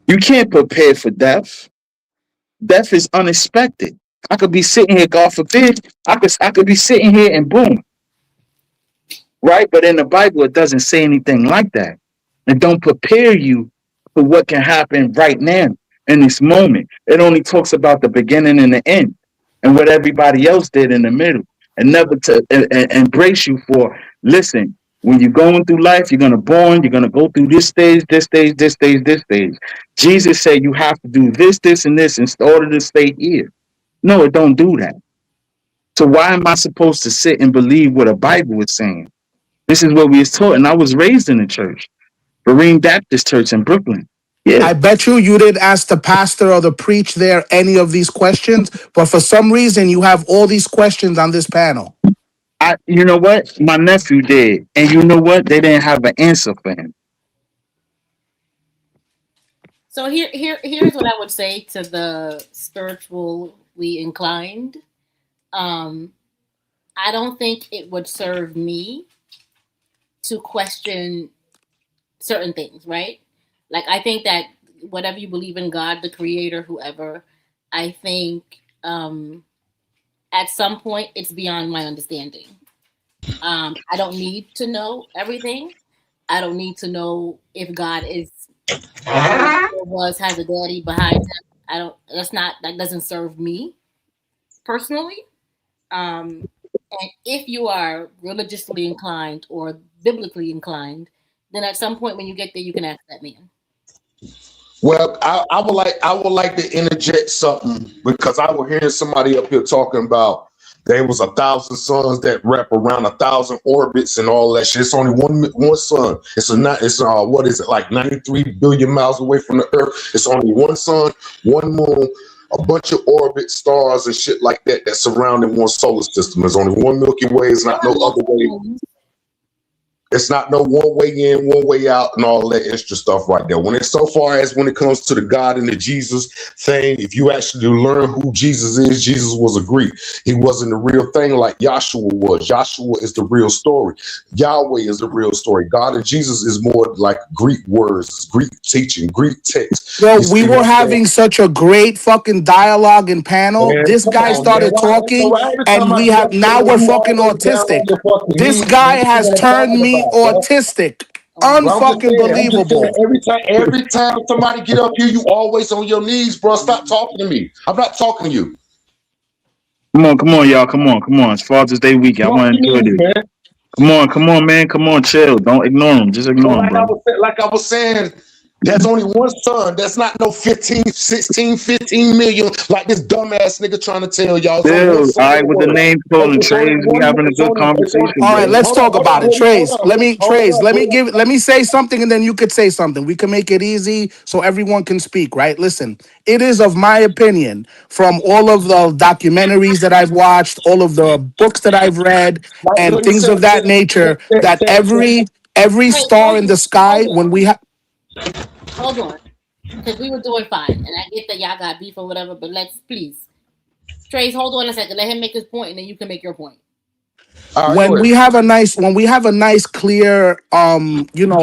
You can't prepare for death. Death is unexpected. I could be sitting here, God forbid, I could be sitting here and boom, right? But in the Bible, it doesn't say anything like that. It don't prepare you for what can happen right now in this moment. It only talks about the beginning and the end and what everybody else did in the middle, and never to embrace you for, listen, when you're going through life, you're gonna go through this stage, this stage, this stage, this stage. Jesus said you have to do this, and this in order to stay here. No, it don't do that. So why am I supposed to sit and believe what a Bible is saying? This is what we was taught, and I was raised in the church, Berean Baptist Church in Brooklyn. Yeah, I bet you didn't ask the pastor or the preach there any of these questions, but for some reason you have all these questions on this panel. you know what? My nephew did, and you know what? They didn't have an answer for him. So here's what I would say to the spiritually inclined. Um, I don't think it would serve me to question certain things, right? Like I think that whatever you believe in God, the creator, whoever, I think at some point it's beyond my understanding. I don't need to know everything. I don't need to know if God is or was has a daddy behind him. I don't. That doesn't serve me personally. And if you are religiously inclined or biblically inclined, then at some point when you get there, you can ask that man. Well, I would like to interject something because I was hearing somebody up here talking about there was 1,000 suns that wrap around 1,000 orbits and all that shit. It's only one sun. It's what is it, like 93 billion miles away from the Earth? It's only one sun, one moon, a bunch of orbit stars and shit like that that surrounding one solar system. There's only one Milky Way. It's not no other way. It's not no one way in, one way out, and all that extra stuff right there. When it's so far as when it comes to the God and the Jesus thing, if you actually learn who Jesus is, Jesus was a Greek. He wasn't the real thing like Yahshua was. Yahshua is the real story. Yahweh is the real story. God and Jesus is more like Greek words, Greek teaching, Greek text. Yo, You we see were what I'm saying? having such a great fucking dialogue and panel. Man, This come guy on, man. started talking, Every time and I we get have up there, now we're you fucking always down on autistic. your fucking This knees, man. guy You know has what I'm turned talking me about, bro. autistic. Well, I'm just saying, Unfucking every time somebody get up here, you always on your knees, bro. Stop talking to me. I'm not talking to you. Come on, y'all. Come on. It's Father's Day week. I Get off want your to enjoy knees, this. man. Come on, man. Come on, chill. Don't ignore him. Just So ignore him, like I bro. was like I was saying, there's only one son. That's not no 15, 16, 15 million like this dumbass nigga trying to tell y'all. It's only one Chill. All son in right, the with the world. name It's calling it's only trades, we one. having a It's good only. It's only. conversation, All right, bro. let's talk about it. Trace, Hold on. let me say something and then you could say something. We can make it easy so everyone can speak, right? Listen, it is of my opinion from all of the documentaries that I've watched, all of the books that I've read, and Let me things of that nature that every Wait, star in the sky, when we have hold on, because we were doing fine, and I get that y'all got beef or whatever, but let's please, Trace, hold on a second. Let him make his point, and then you can make your point. All right, go when ahead. we have a nice clear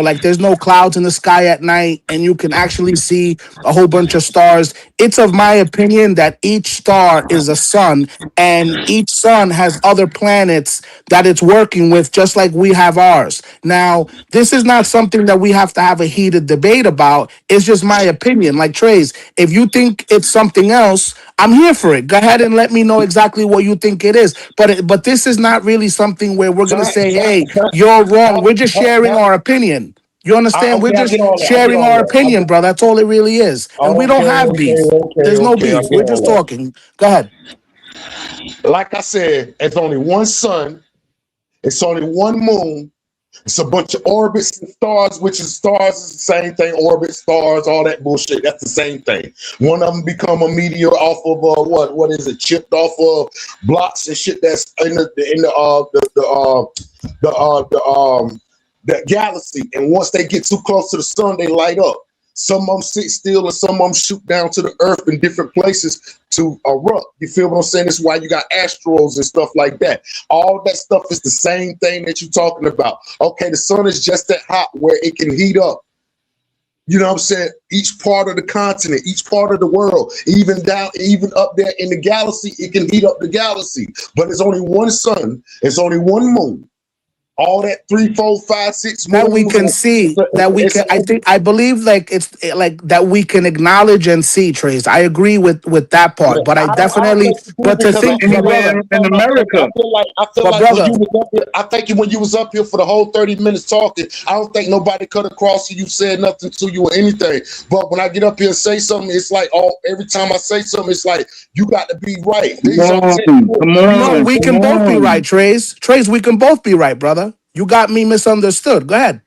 like there's no clouds in the sky at night and you can actually see a whole bunch of stars, it's of my opinion that each star is a sun, and each sun has other planets that it's working with just like we have ours. Now this is not something that we have to have a heated debate about. It's just my opinion. Like Trace, if you think it's something else, I'm here for it. Go ahead and let me know exactly what you think it is. But this is not really something where we're So, gonna say, so, "Hey, so, you're wrong." how, We're just how, sharing how, our opinion. You understand? We're Okay, I just get all that. I get sharing all our that. opinion, bro. That's all it really is. And we don't have beef. There's no Okay. I beef. get We're all just that. talking. Go ahead. Like I said, it's only one sun. It's only one moon. It's a bunch of orbits and stars, which is stars is the same thing. Orbit, stars, all that bullshit. That's the same thing. One of them become a meteor off of what is it? Chipped off of blocks and shit that's in the galaxy. And once they get too close to the sun, they light up. Some of them sit still, and some of them shoot down to the earth in different places to erupt. You feel what I'm saying? That's why you got astros and stuff like that. All that stuff is the same thing that you're talking about. Okay, the sun is just that hot where it can heat up. You know what I'm saying? Each part of the continent, each part of the world, even up there in the galaxy, it can heat up the galaxy. But it's only one sun, it's only one moon. All that 3, 4, 5, 6 That we can moons. see, that we can, I believe, like, it's like that we can acknowledge and see, Trace. I agree with that part, but I I don't definitely, think you do but to because think, but Anywhere brother, in America. I feel but like when brother, you was up here, I think when you was up here for the whole 30 minutes talking, I don't think nobody cut across you, said nothing to you or anything. But when I get up here and say something, it's like every time I say something, it's like you got to be right. These are 10 no, we Come can both be right, on. Trace. Trace, we can both be right, brother. You got me misunderstood. Go ahead.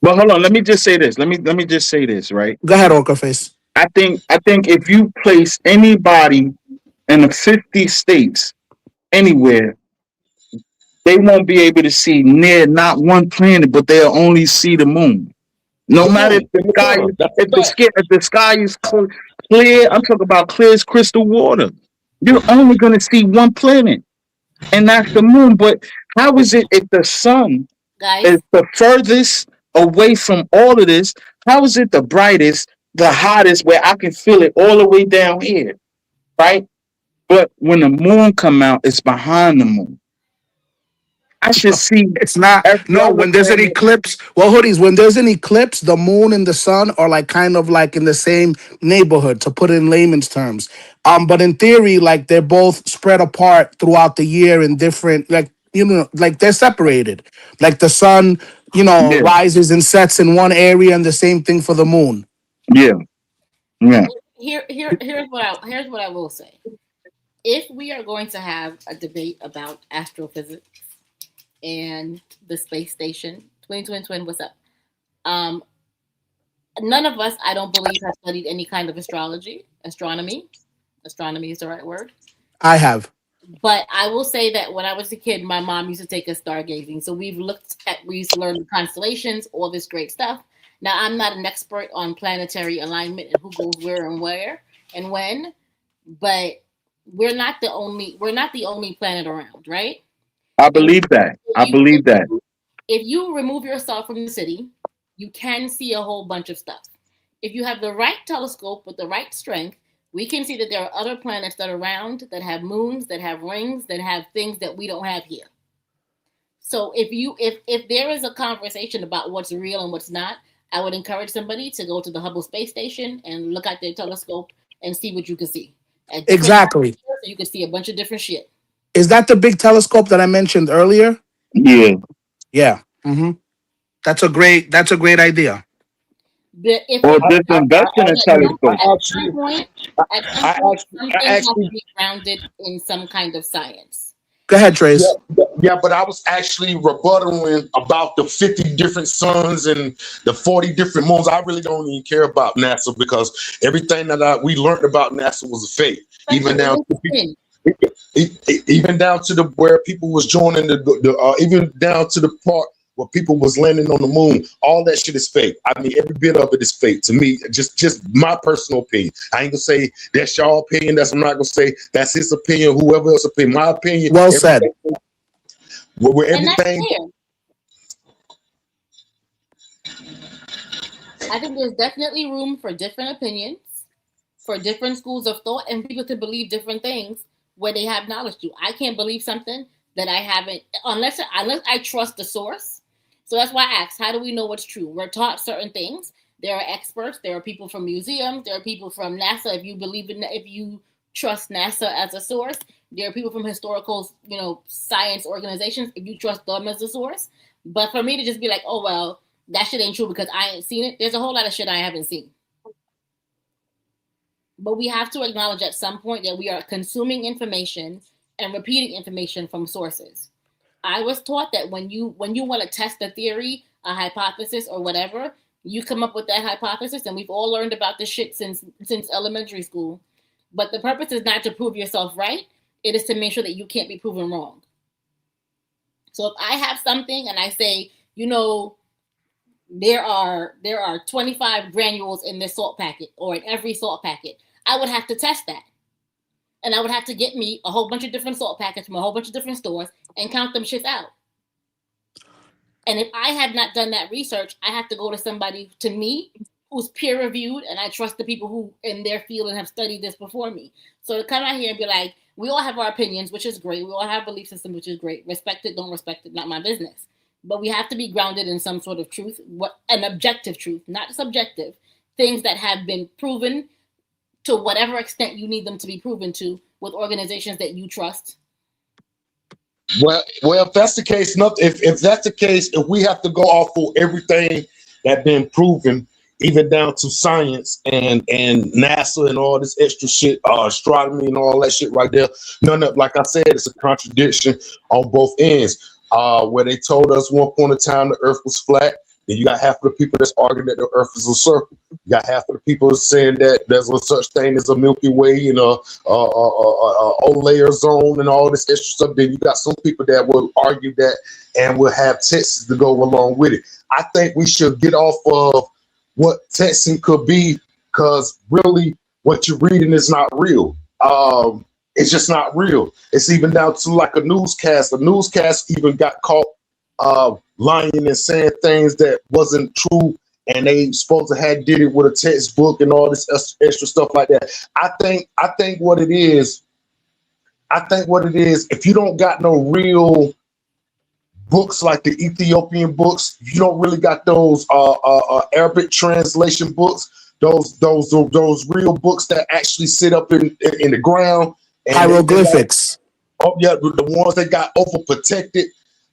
But hold on, let me just say this. Let me just say this, right? Go ahead, Orcaface. I think if you place anybody in the 50 states anywhere, they won't be able to see near not one planet, but they'll only see the moon. No the matter if moon the in the sky sun. is That's if a fact. the sky is clear, I'm talking about clear as crystal water. You're only gonna see one planet, and that's the moon. But how is it if the sun is Guys, the furthest away from all of this? How is it the brightest, the hottest, where I can feel it all the way down here, right? But when the moon come out, it's behind the moon. I should see It's not, every no, other when there's an planet. eclipse, well, hoodies, when there's an eclipse, the moon and the sun are like kind of like in the same neighborhood, to put it in layman's terms. But in theory, like they're both spread apart throughout the year in different, like, like they're separated. Like the sun, Yeah, rises and sets in one area, and the same thing for the moon. yeah, yeah. here's what I will say. If we are going to have a debate about astrophysics and the space station, twin, what's up? Um, None of us, I don't believe, have studied any kind of astronomy. Astronomy is the right word. I have. But I will say that when I was a kid, my mom used to take us stargazing. So we used to learn the constellations, all this great stuff. Now, I'm not an expert on planetary alignment and who goes where and when, but we're not the only planet around, right? I If believe that. if I you believe that. if you remove yourself from the city, you can see a whole bunch of stuff. If you have the right telescope with the right strength, we can see that there are other planets that are around that have moons, that have rings, that have things that we don't have here. So if there is a conversation about what's real and what's not, I would encourage somebody to go to the Hubble Space Station and look at their telescope and see what you can see at different times Exactly. of year, so you can see a bunch of different shit. Is that the big telescope that I mentioned earlier? Yeah. Yeah. That's a great idea. But if Or it just invest in a telescope. at some point, I something has to actually be grounded in some kind of science. Go ahead, Yeah, Trace. yeah, but I was actually rebuttaling about the 50 different suns and the 40 different moons. I really don't even care about NASA because everything that we learned about NASA was a fake. But Even down to listen, even down to the where people was joining even down to the part where people was landing on the moon. All that shit is fake. I mean, every bit of it is fake to me. Just my personal opinion. I ain't gonna say that's your opinion. I'm not gonna say that's his opinion. Whoever else's opinion. My opinion. Well said. Where and that's everything. fair. I think there's definitely room for different opinions, for different schools of thought, and people to believe different things where they have knowledge to. I can't believe something that I haven't unless I trust the source. So that's why I asked, how do we know what's true? We're taught certain things. There are experts. There are people from museums. There are people from NASA. If you trust NASA as a source, there are people from historical, science organizations. If you trust them as a source, but for me to just be like, oh well, That shit ain't true because I ain't seen it. There's a whole lot of shit I haven't seen. But we have to acknowledge at some point that we are consuming information and repeating information from sources. I was taught that when you want to test a theory, a hypothesis, or whatever, you come up with that hypothesis, and we've all learned about this shit since elementary school. But the purpose is not to prove yourself right. It is to make sure that you can't be proven wrong. So if I have something and I say, there are 25 granules in this salt packet or in every salt packet, I would have to test that. And I would have to get me a whole bunch of different salt packets from a whole bunch of different stores and count them shits out. And if I had not done that research, I have to go to somebody, to me, who's peer reviewed, and I trust the people who in their field and have studied this before me. So to come out here and be like, we all have our opinions, which is great. We all have belief systems, which is great. Respect it, don't respect it, not my business. But we have to be grounded in some sort of truth, an objective truth, not subjective. Things that have been proven to whatever extent you need them to be proven to with organizations that you trust. Well, if that's the case, if that's the case, if we have to go off of everything that's been proven, even down to science and NASA and all this extra shit, astronomy and all that shit right there, none of, like I said, it's a contradiction on both ends. Where they told us one point in time the Earth was flat, then you got half of the people that's arguing that the Earth is a circle. You got half of the people saying that there's no such thing as a Milky Way and a O-layer zone and all this extra stuff. Then you got some people that will argue that and will have texts to go along with it. I think we should get off of what texting could be, because really what you're reading is not real. It's just not real. It's even down to like a newscast. A newscast even got caught lying and saying things that wasn't true, and they supposed to have did it with a textbook and all this extra stuff like that. I think what it is, if you don't got no real books like the Ethiopian books, you don't really got those Arabic translation books, those real books that actually sit up in the ground. Hieroglyphics. The ones that got overprotected.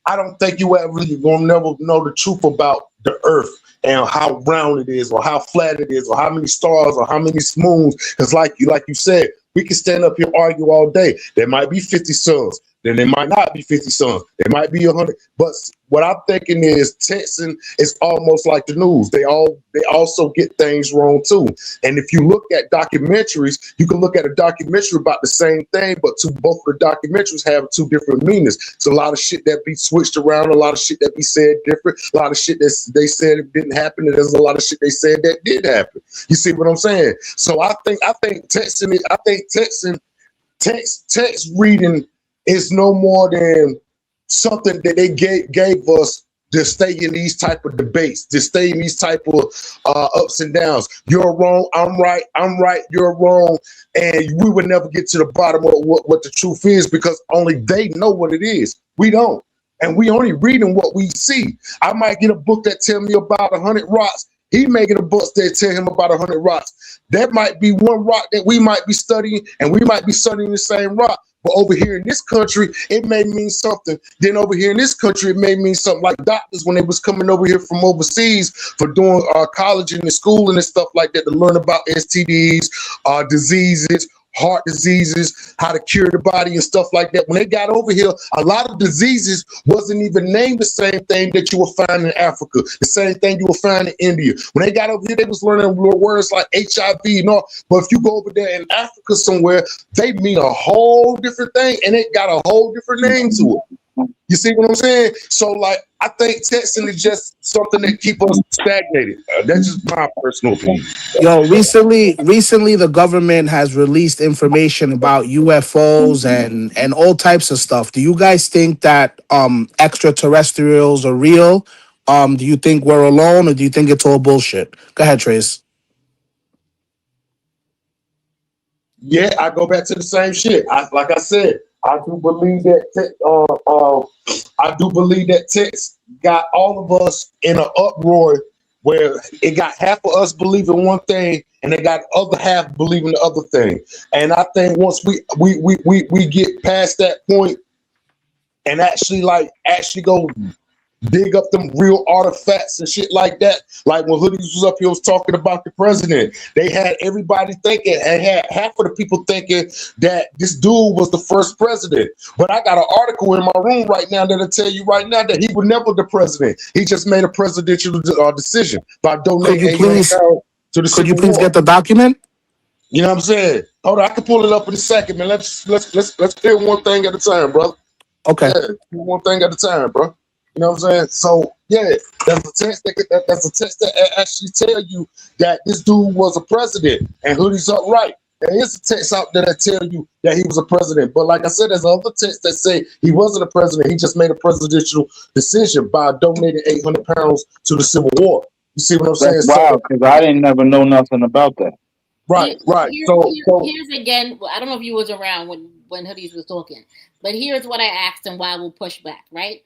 I don't think you ever really gonna never know the truth about the Earth and how round it is, or how flat it is, or how many stars, or how many moons. Because like you said, we can stand up here and argue all day. There might be 50 suns. Then there might not be 50 suns. There might be 100. But what I'm thinking is texting is almost like the news. They also get things wrong too. And if you look at documentaries, you can look at a documentary about the same thing, but both of the documentaries have two different meanings. It's a lot of shit that be switched around, a lot of shit that be said different, a lot of shit that they said it didn't happen, and there's a lot of shit they said that did happen. You see what I'm saying? So I think texting, text reading is no more than something that they gave us to stay in these type of debates, to stay in these type of ups and downs. You're wrong, I'm right, you're wrong. And we would never get to the bottom of what the truth is, because only they know what it is. We don't. And we only reading what we see. I might get a book that tell me about 100 rocks. He may get a book that tell him about 100 rocks. That might be one rock that we might be studying, and we might be studying the same rock. But over here in this country, it may mean something. Then over here in this country, it may mean something. Like doctors, when they was coming over here from overseas for doing college and school and stuff like that, to learn about STDs, diseases, heart diseases, how to cure the body and stuff like that. When they got over here, a lot of diseases wasn't even named the same thing that you will find in Africa, the same thing you will find in India. When they got over here, they was learning words like HIV and all. But if you go over there in Africa somewhere, they mean a whole different thing, and it got a whole different name to it. You see what I'm saying? So, like, I think texting is just something that keep us stagnated. That's just my personal opinion. Yo, recently the government has released information about UFOs and all types of stuff. Do you guys think that extraterrestrials are real? Do you think we're alone, or do you think it's all bullshit? Go ahead, Trace. Yeah, I go back to the same shit. Like I said, I do believe that text got all of us in an uproar, where it got half of us believing one thing and it got the other half believing the other thing. And I think once we get past that point and actually go dig up them real artifacts and shit like that. Like when Hoodies was up here was talking about the president, they had everybody thinking, and had half of the people thinking that this dude was the first president. But I got an article in my room right now that'll tell you right now that he was never the president. He just made a presidential decision by Could donating you please? $800 to the Could you Civil please War. get the document? You know what I'm saying? Hold on, I can pull it up in a second, man. Let's clear one thing at a time, brother. Okay. Yeah, one thing at a time, bro. You know what I'm saying? So yeah, that's a text that actually tell you that this dude was a president, and Hoodie's up right. There is a text out there that tell you that he was a president, but like I said, there's other texts that say he wasn't a president. He just made a presidential decision by donating £800 to the Civil War. You see what I'm saying? That's wild, because I didn't never know nothing about that. Right. Here's again. I don't know if you was around when Hoodies was talking, but here's what I asked and why we'll push back. Right?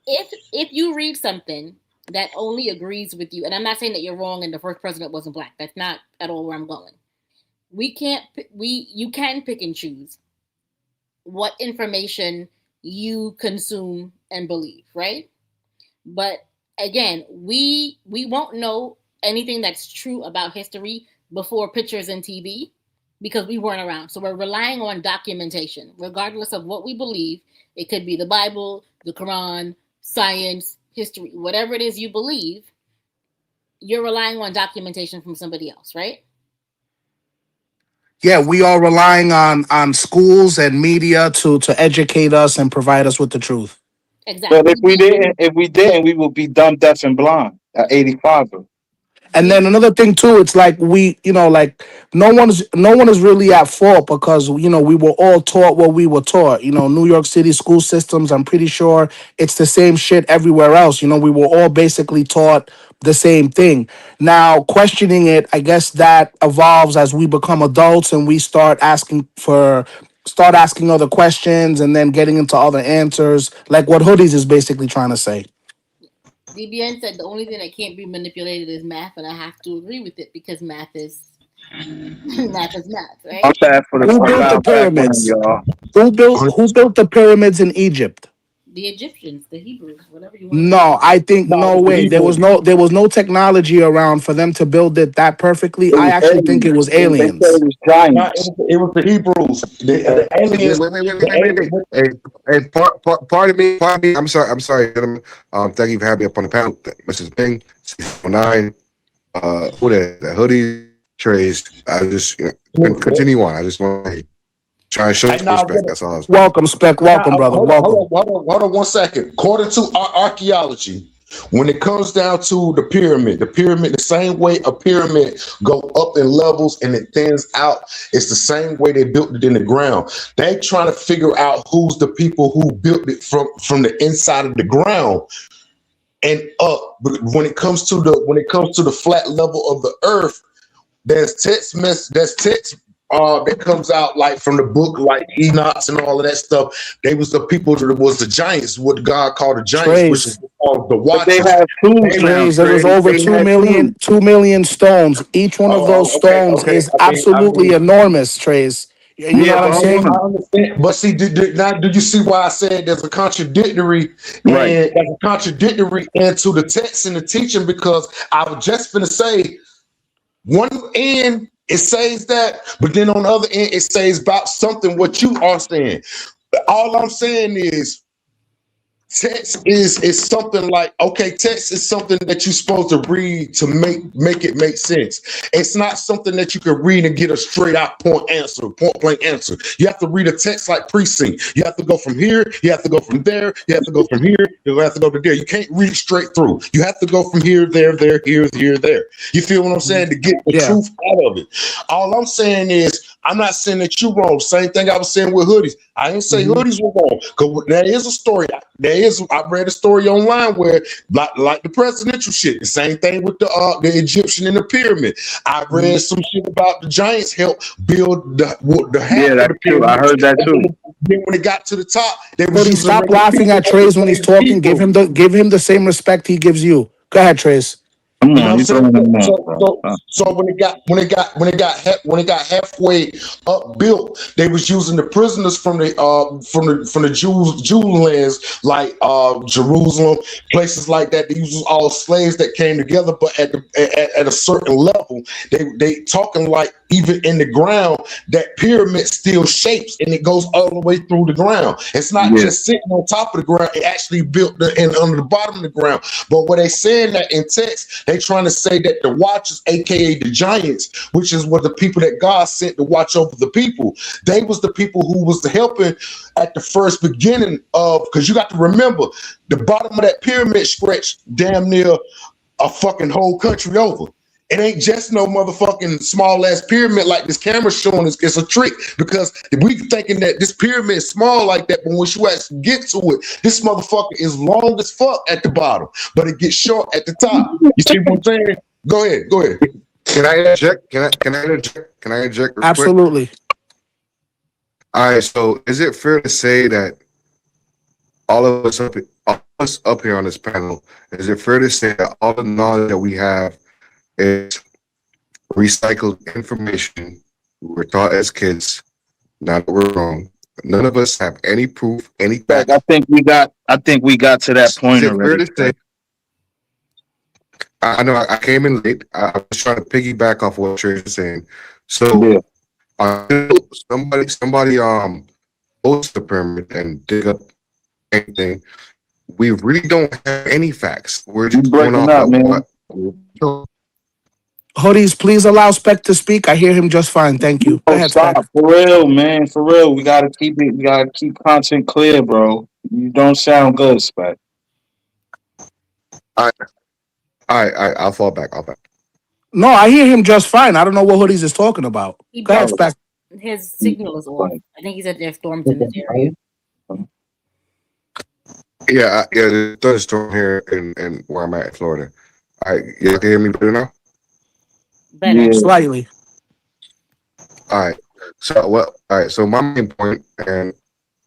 If you read something that only agrees with you, and I'm not saying that you're wrong and the first president wasn't black. That's not at all where I'm going. You can pick and choose what information you consume and believe, right? But again, we won't know anything that's true about history before pictures and TV because we weren't around. So we're relying on documentation, regardless of what we believe. It could be the Bible, the Quran, science, history, whatever it is you believe, you're relying on documentation from somebody else, right? Yeah, we are relying on schools and media to educate us and provide us with the truth. Exactly. But if we didn't, we would be dumb, deaf, and blind at 85. And then another thing too, it's like like no one is really at fault because we were all taught what we were taught. New York City school systems, I'm pretty sure it's the same shit everywhere else. We were all basically taught the same thing. Now, questioning it, I guess that evolves as we become adults and we start asking other questions and then getting into other answers, like what Hoodies is basically trying to say. DBN said the only thing that can't be manipulated is math, and I have to agree with it because math is math, right? I'm sad for the Who built the pyramids? Who built the pyramids in Egypt? The Egyptians, the Hebrews, whatever you want. No, I think no way. There was no technology around for them to build it that perfectly. I actually think it was aliens. It was the Hebrews. The aliens. Wait. Pardon me. I'm sorry, gentlemen. Thank you for having me up on the panel, Mrs. Ming, 609. Who that? Hoodie Trace. I just continue on. I just want to try and show respect. That's all. Welcome, Spec. Welcome, brother. Welcome. Hold on 1 second. According to archaeology, when it comes down to the pyramid, the same way a pyramid go up in levels and it thins out, it's the same way they built it in the ground. They trying to figure out who's the people who built it from the inside of the ground and up. But when it comes to the flat level of the earth, there's text that comes out like from the book, like Enoch and all of that stuff. They was the people that was the giants, what God called the giants, which is called the Watchers. They have there was over 2 million stones. Each one of those stones is absolutely enormous, Trace. You know what I'm saying? I understand. But see, do you see why I said there's a contradictory, right? And there's a contradictory into the text and the teaching, because I was just gonna say one end it says that, but then on the other end it says about something what you are saying. All I'm saying is text is something like, okay, text is something that you're supposed to read to make it make sense. It's not something that you can read and get a straight out point blank answer. You have to read a text like precinct. You have to go from here, you have to go from there, you have to go from here, you have to go to there. You can't read straight through. You have to go from here, there, here, there. You feel what I'm saying? To get the truth out of it. All I'm saying is, I'm not saying that you're wrong. Same thing I was saying with hoodies. I didn't say hoodies were wrong, because there is a story. I read a story online where, like the presidential shit, the same thing with the Egyptian and the pyramid. I read some shit about the giants helped build the half. Yeah, that's true. I heard that too. Then when it got to the top, they stop laughing at Trace when he's talking. Give him the same respect he gives you. Go ahead, Trace. Come You know on, what you I'm saying? throwing them off, So, bro. so, so when it got halfway up built, they was using the prisoners from the Jew lands like Jerusalem, places like that. These was all slaves that came together, but at a certain level, they talking like even in the ground, that pyramid still shapes and it goes all the way through the ground. It's not Yeah, just sitting on top of the ground; it actually built and under the bottom of the ground. But what they saying that in text, they trying to say that the watchers, aka the giants, which is what the people that God sent to watch over the people, they was the people who was helping at the first beginning of, because you got to remember, the bottom of that pyramid stretched damn near a fucking whole country over. It ain't just no motherfucking small ass pyramid like this camera showing us. It's a trick because we thinking that this pyramid is small like that, but once you actually get to it, this motherfucker is long as fuck at the bottom, but it gets short at the top. You see what I'm saying? Go ahead, go ahead. Can I interject? Can I interject real quick? Absolutely. All right. So, is it fair to say that all of us up here on this panel, is it fair to say that all the knowledge that we have is recycled information we were taught as kids? Not that we're wrong. None of us have any proof, any Spec, facts. I think we got to that Is point it fair already. to say? I know I came in late. I was trying to piggyback off what Trey was saying. So, Yeah. somebody goes to the pyramid and dig up anything. We really don't have any facts. We're You just going breaking off up, of man. what. Hoodies, please allow Spec to speak. I hear him just fine. Thank you. Go Oh, ahead, Spec. stop. For real, man. For real. We gotta keep it. We gotta keep content clear, bro. You don't sound good, Spec. I'll fall back. I'll back. No, I hear him just fine. I don't know what Hoodies is talking about. He Go ahead, broke Spec. up. His signal is off. I think he said there's storms in this area. Yeah, there's a thunderstorm here in where I'm at in Florida. You can hear me better now? Better. Yeah. Slightly. All right. So my main point, and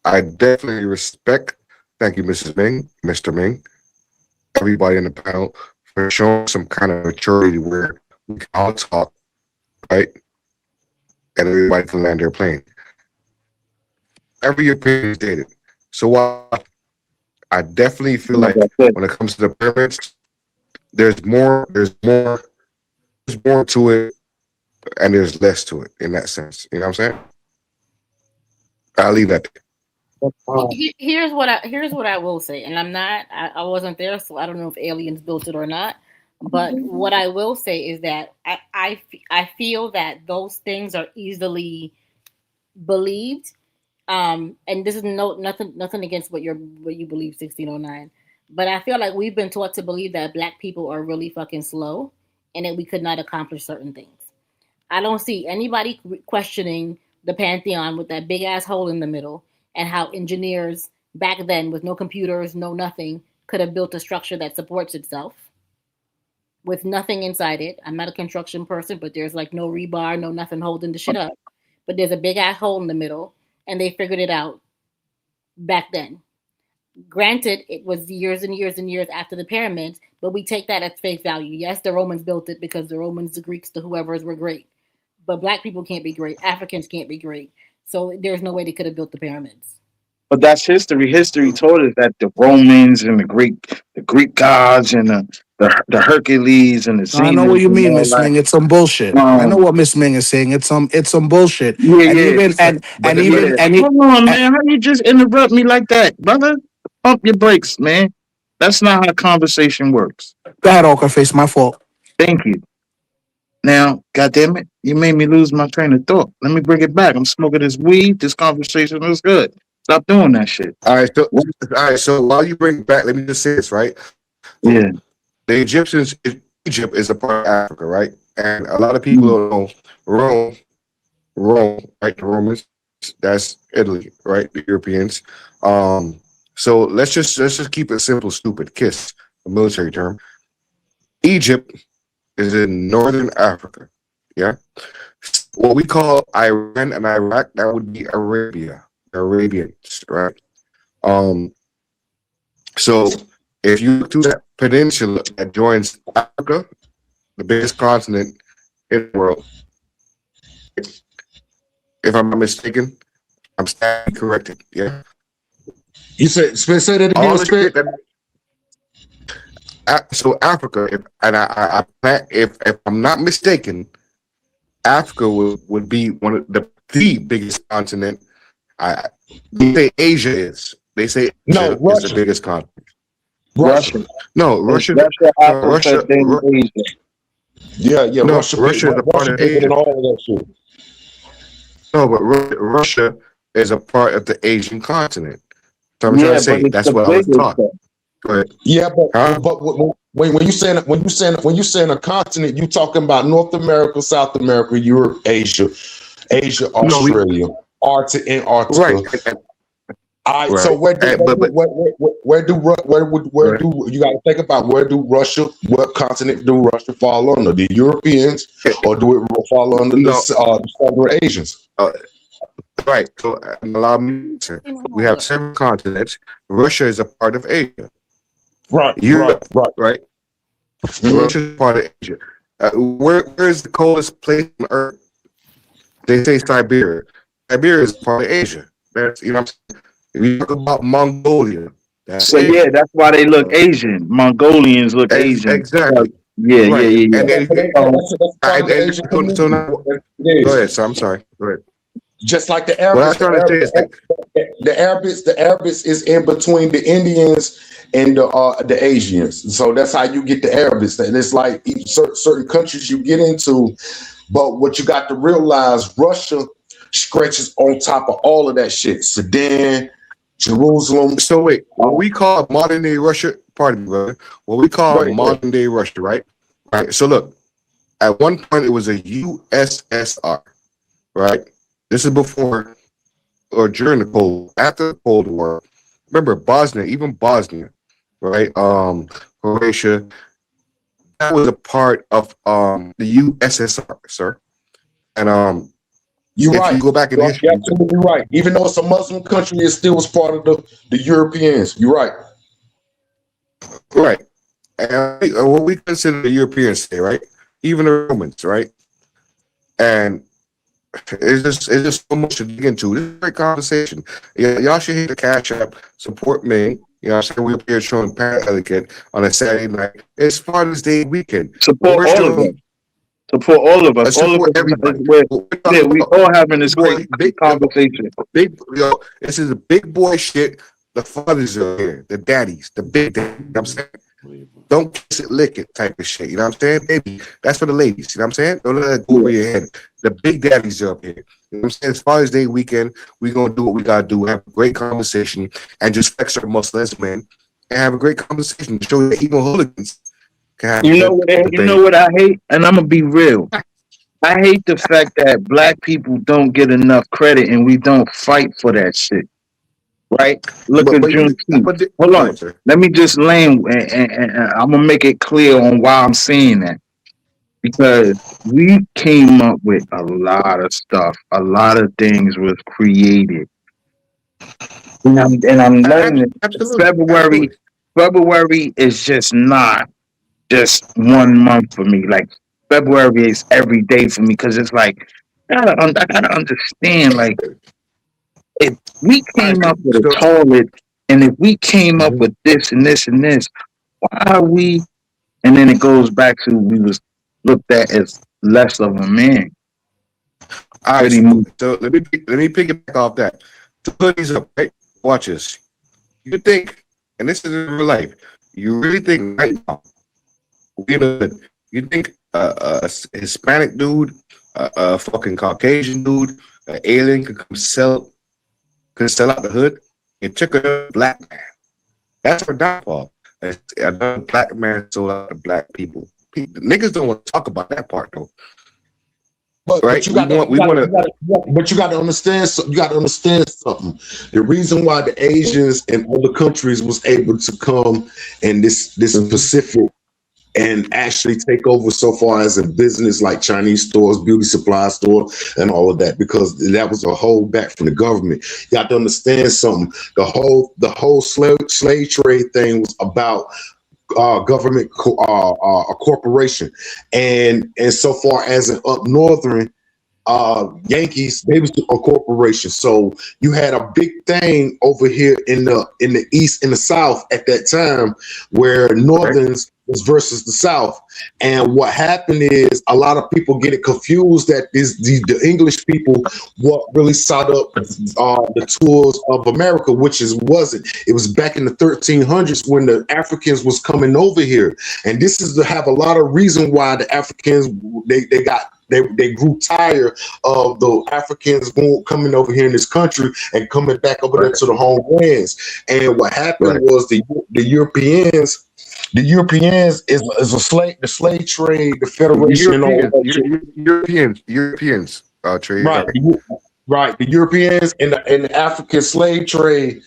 I definitely respect, thank you, Mrs. Ming, Mr. Ming, everybody in the panel for showing some kind of maturity where we can all talk, right? And everybody can land their plane. Every opinion is dated. So while I definitely feel Like like I said, when it comes to the pyramids, there's more to it and there's less to it in that sense. You know what I'm saying? I'll leave that there. Here's what I will say, and I wasn't there, so I don't know if aliens built it or not. But what I will say is that I feel that those things are easily believed. And this is nothing against what you believe 1609, but I feel like we've been taught to believe that black people are really fucking slow and that we could not accomplish certain things. I don't see anybody questioning the Pantheon with that big ass hole in the middle and how engineers back then with no computers, no nothing, could have built a structure that supports itself with nothing inside it. I'm not a construction person, but there's like no rebar, no nothing holding the shit up. But there's a big ass hole in the middle and they figured it out back then. Granted, it was years and years and years after the pyramids, but we take that at face value. Yes, the Romans built it because the Romans, the Greeks, the whoever's were great. But black people can't be great. Africans can't be great. So there's no way they could have built the pyramids. but that's history. History told us that the Romans and the Greek gods and the Hercules and the I know Zenus what you and mean, all Miss that. Ming. It's some bullshit. I know what Miss Ming is saying. It's some bullshit. Yeah, And yeah. even But the thing, Hold on, man. How you just interrupt me like that, brother? Pump your brakes, man. That's not how conversation works. go ahead, Okaface, my fault. Thank you. Now, goddamn it, you made me lose my train of thought. Let me bring it back. I'm smoking this weed. This conversation was good. Stop doing that shit. So while you bring it back, let me just say this, right? Yeah. The Egypt is a part of Africa, right? And a lot of people don't know Rome, right? The Romans, that's Italy, right? The Europeans. So let's just keep it simple, stupid. KISS, a military term. Egypt is in northern Africa. Yeah. What we call Iran and Iraq, that would be Arabia, Arabians, right? So if you look to that peninsula that joins Africa the biggest continent in the world. If I'm not mistaken, I'm sadly corrected. Yeah. You say that again, All the Spit? shit that so Africa, if I'm not mistaken, Africa would be one of the biggest continent. They say Asia is. They say No, Asia is the Russia. biggest continent. Russia. Russia. No, It's Russia. Russia, No, Africa, then Asia. Yeah, No, Russia Russia is a part Russia of bigger Asia. than all of that shit. No, but Russia is a part of the Asian continent. So I'm trying Yeah, to but say it's that's the what I was biggest taught. though. Go ahead. Yeah, Huh? but when you saying a continent, you talking about North America, South America, Europe, Asia, No, Australia, Antarctica. right, All right, so right. where do you got to think about what continent do Russia fall under? The Europeans, or do it fall under No, the Southern Asians? right. So allow me to answer. We have seven continents. Russia is a part of Asia. Right, Europe, right. right? Mhm. Russia is part of Asia. Where is the coldest place on Earth? They say Siberia. Siberia is part of Asia. That's you know what I'm saying. If you talk about Mongolia, that's So yeah, Asia. that's why they look Asian. Mongolians look Asian. Exactly. Yeah, Right. yeah. And then That's part of the Asian so community. now It go is. ahead. So I'm sorry. Go ahead. Just like the What I Arabs, was trying to say is that the Arabs is in between the Indians and the Asians. So that's how you get the Arabs. And it's like certain countries you get into, but what you got to realize, Russia stretches on top of all of that shit. Sudan, Jerusalem. so. Wait, what we call modern day Russia, pardon me, brother. What we call Right, right. modern day Russia, right? Right. So look, at one point it was a USSR, right? This is before or during the after the Cold War. Remember Bosnia, even Bosnia, right? Croatia, that was a part of the USSR, sir. And You're if right. you go back in You're history, absolutely right. Even though it's a Muslim country, it still was part of the Europeans. You're right. right? And what we consider the Europeans today, right? Even the Romans, right? And it's just so much to dig into. This is a great conversation. Yeah, y'all should hit the Cash App, support me. You know, what I'm saying we're up here showing Parent Etiquette on a Saturday night. It's Father's Day weekend. What Support we're all of us. showing, Support all of us. All of support us. everybody. What we're Yeah, talking we about, all having this great big, conversation. this is a big boy shit. The fathers are here, the daddies, the big daddies. You know what I'm saying? Don't kiss it, lick it type of shit. You know what I'm saying? Baby, that's for the ladies. You know what I'm saying? Don't let that go over your head. The big daddies are up here. You know what I'm saying? It's Father's Day weekend. We're going to do what we got to do. Have a great conversation and just flex our muscle as men and have a great conversation to show that even hooligans can have You know what I hate? And I'm going to be real. I hate the fact that black people don't get enough credit and we don't fight for that shit. Right? Look at Juneteenth. Hold on. Let me just land and I'm going to make it clear on why I'm saying that. Because we came up with a lot of stuff. A lot of things was created. And I'm learning February is just not just 1 month for me. Like February is every day for me because it's like I gotta understand. Like if we came up with a toilet, and if we came up with this and this and this, why are we? And then it goes back to we was looked at as less of a man. All right, so let me pick it back off that. The hoodies up, right? Watch this. You think, and this is in real life, you really think right now, you think a Hispanic dude, a fucking Caucasian dude, an alien could sell out the hood and took a black man. That's our downfall. Another black man sold out to black people. Niggas don't want to talk about that part though. But you got to understand. You got to understand something. The reason why the Asians and other countries was able to come in this specific and actually take over so far as a business like Chinese stores, beauty supply store, and all of that, because that was a holdback from the government. You got to understand something. The whole slave trade thing was about government a corporation, and so far as an up northern Yankees, they was a corporation. So you had a big thing over here in the east and the south at that time, where northerns was versus the south. And what happened is a lot of people get it confused that is the English people what really sought up the tours of America, which is wasn't. It was back in the 1300s when the Africans was coming over here, and this is to have a lot of reason why the Africans they grew tired of the Africans coming over here in this country and coming back over there to the homelands. And what happened was the Europeans. The Europeans is a slave, the slave trade, the Federation, and all that. Europeans, trade. Right. The Europeans and the African slave trade.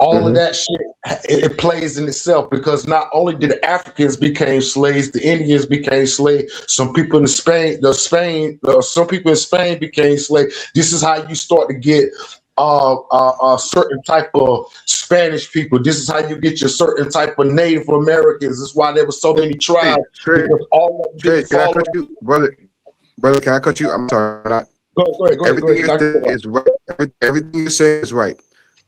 All of that shit, it plays in itself, because not only did the Africans became slaves, the Indians became slaves. Some people in some people in Spain became slaves. This is how you start to get a certain type of Spanish people. This is how you get your certain type of Native Americans. This is why there were so many tribes. Can I cut you, brother? Brother, can I cut you? I'm sorry. Go ahead. Everything you say is right. Everything you say is right.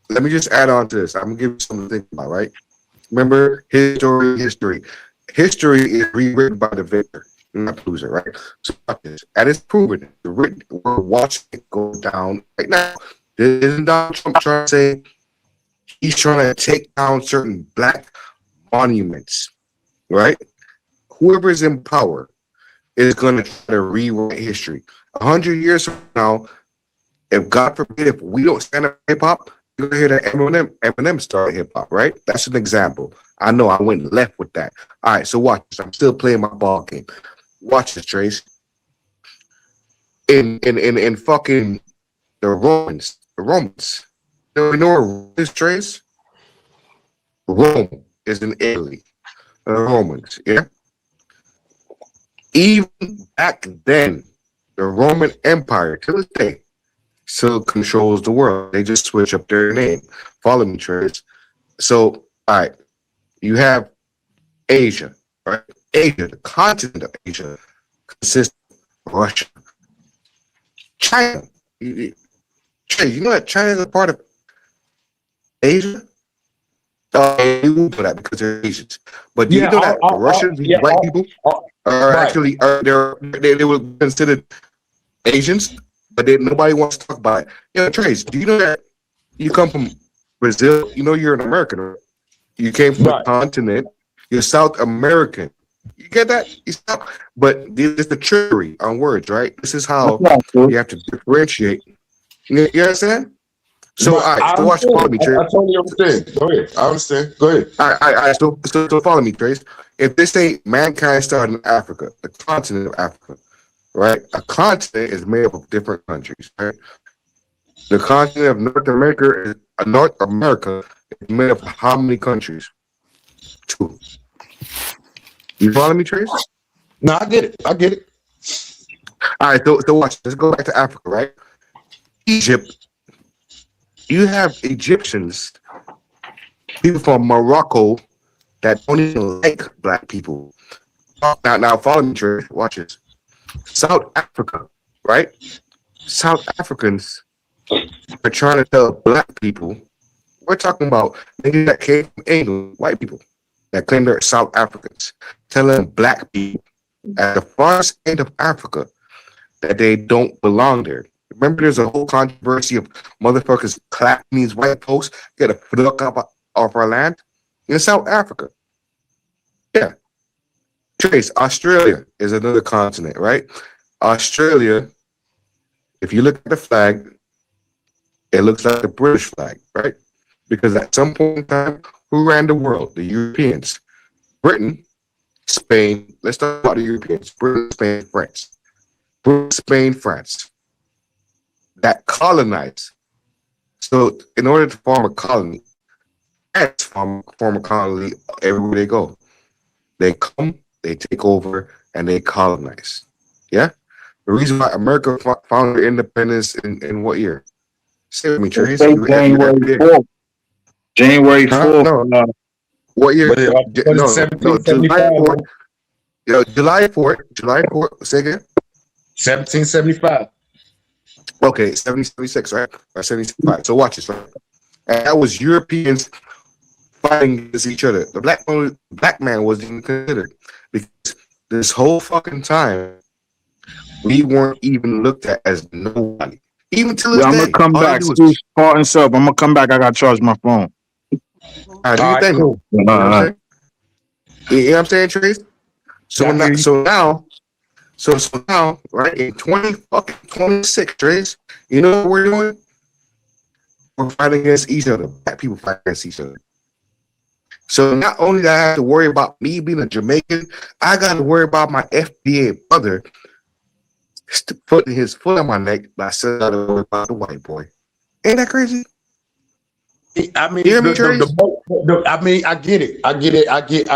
Let me just add on to this. I'm gonna give you something to think about, right? Remember, history is rewritten by the victor, not the loser, right? So and it's proven. We're watching it go down right now. Isn't Donald Trump trying to say he's trying to take down certain black monuments, right? Whoever's in power is gonna try to rewrite history. 100 years from now, if God forbid, if we don't stand up hip hop, you're gonna hear that Eminem started hip hop, right? That's an example. I know I went left with that. All right, so watch this. I'm still playing my ball game. Watch this, Trace. In fucking the Romans. You know where Rome is, Trace? Rome is in Italy. The Romans, yeah. Even back then, the Roman Empire to this day still controls the world. They just switch up their name. Follow me, Trace. So, all right, you have Asia, right? Asia, the continent of Asia, consists of Russia, China. Trace, you know that China is a part of Asia? You won't know that because they're Asians. But do you know that Russians, white people, are actually they were considered Asians? But nobody wants to talk about it. Yeah, Trace, do you know that you come from Brazil? You know you're an American, right? You came from a continent. You're South American. You get that? But this is the trickery on words, right? This is how you have to differentiate. You understand? So, all right, so watch, follow me, Trace. I totally understand. Go ahead. I understand. Go ahead. All right, so follow me, Trace. If this ain't mankind started in Africa, the continent of Africa, right? A continent is made up of different countries, right? The continent of North America is made up of how many countries? 2. You follow me, Trace? No, I get it. All right, so watch. Let's go back to Africa, right? Egypt. You have Egyptians, people from Morocco that don't even like black people. Now follow me, Trace. Watch this. South Africa, right? South Africans are trying to tell black people, we're talking about niggas that came from England, white people that claim they're South Africans, telling black people at the farthest end of Africa that they don't belong there. Remember, there's a whole controversy of motherfuckers clapping these white folks, get a fuck up off our land in South Africa. Yeah. Trace, Australia is another continent, right? Australia, if you look at the flag, it looks like the British flag, right? Because at some point in time, who ran the world? The Europeans. Britain, Spain. Let's talk about the Europeans. Britain, Spain, France. Britain, Spain, France. That colonized. So in order to form a colony, form a colony everywhere they go. They come, they take over, and they colonize. Yeah? The reason why America found their independence in what year? Say with me, Trace. January 4th. January 4th. What year? But No, no, 1775. July 4th. Say again. 1775. Okay, 76, right? Or 75. So watch this, right? And that was Europeans fighting against each other. The black man wasn't even considered because this whole fucking time we weren't even looked at as nobody. Even to this Yeah, I'm gonna day, come all they back. do is Excuse pardon sub. I'm gonna come back. I gotta charge my phone. do All your right, thing. cool. You know what I'm saying? You know what I'm saying, Trace? Yeah, I hear you. So now, right in 2026, Trace, you know what we're doing? We're fighting against each other. Black people fight against each other. So not only do I have to worry about me being a Jamaican, I got to worry about my FBA brother putting his foot on my neck by saying I don't worry about the white boy. Ain't that crazy? I mean, You hear me, Trace? I mean, I get it. I get it. I get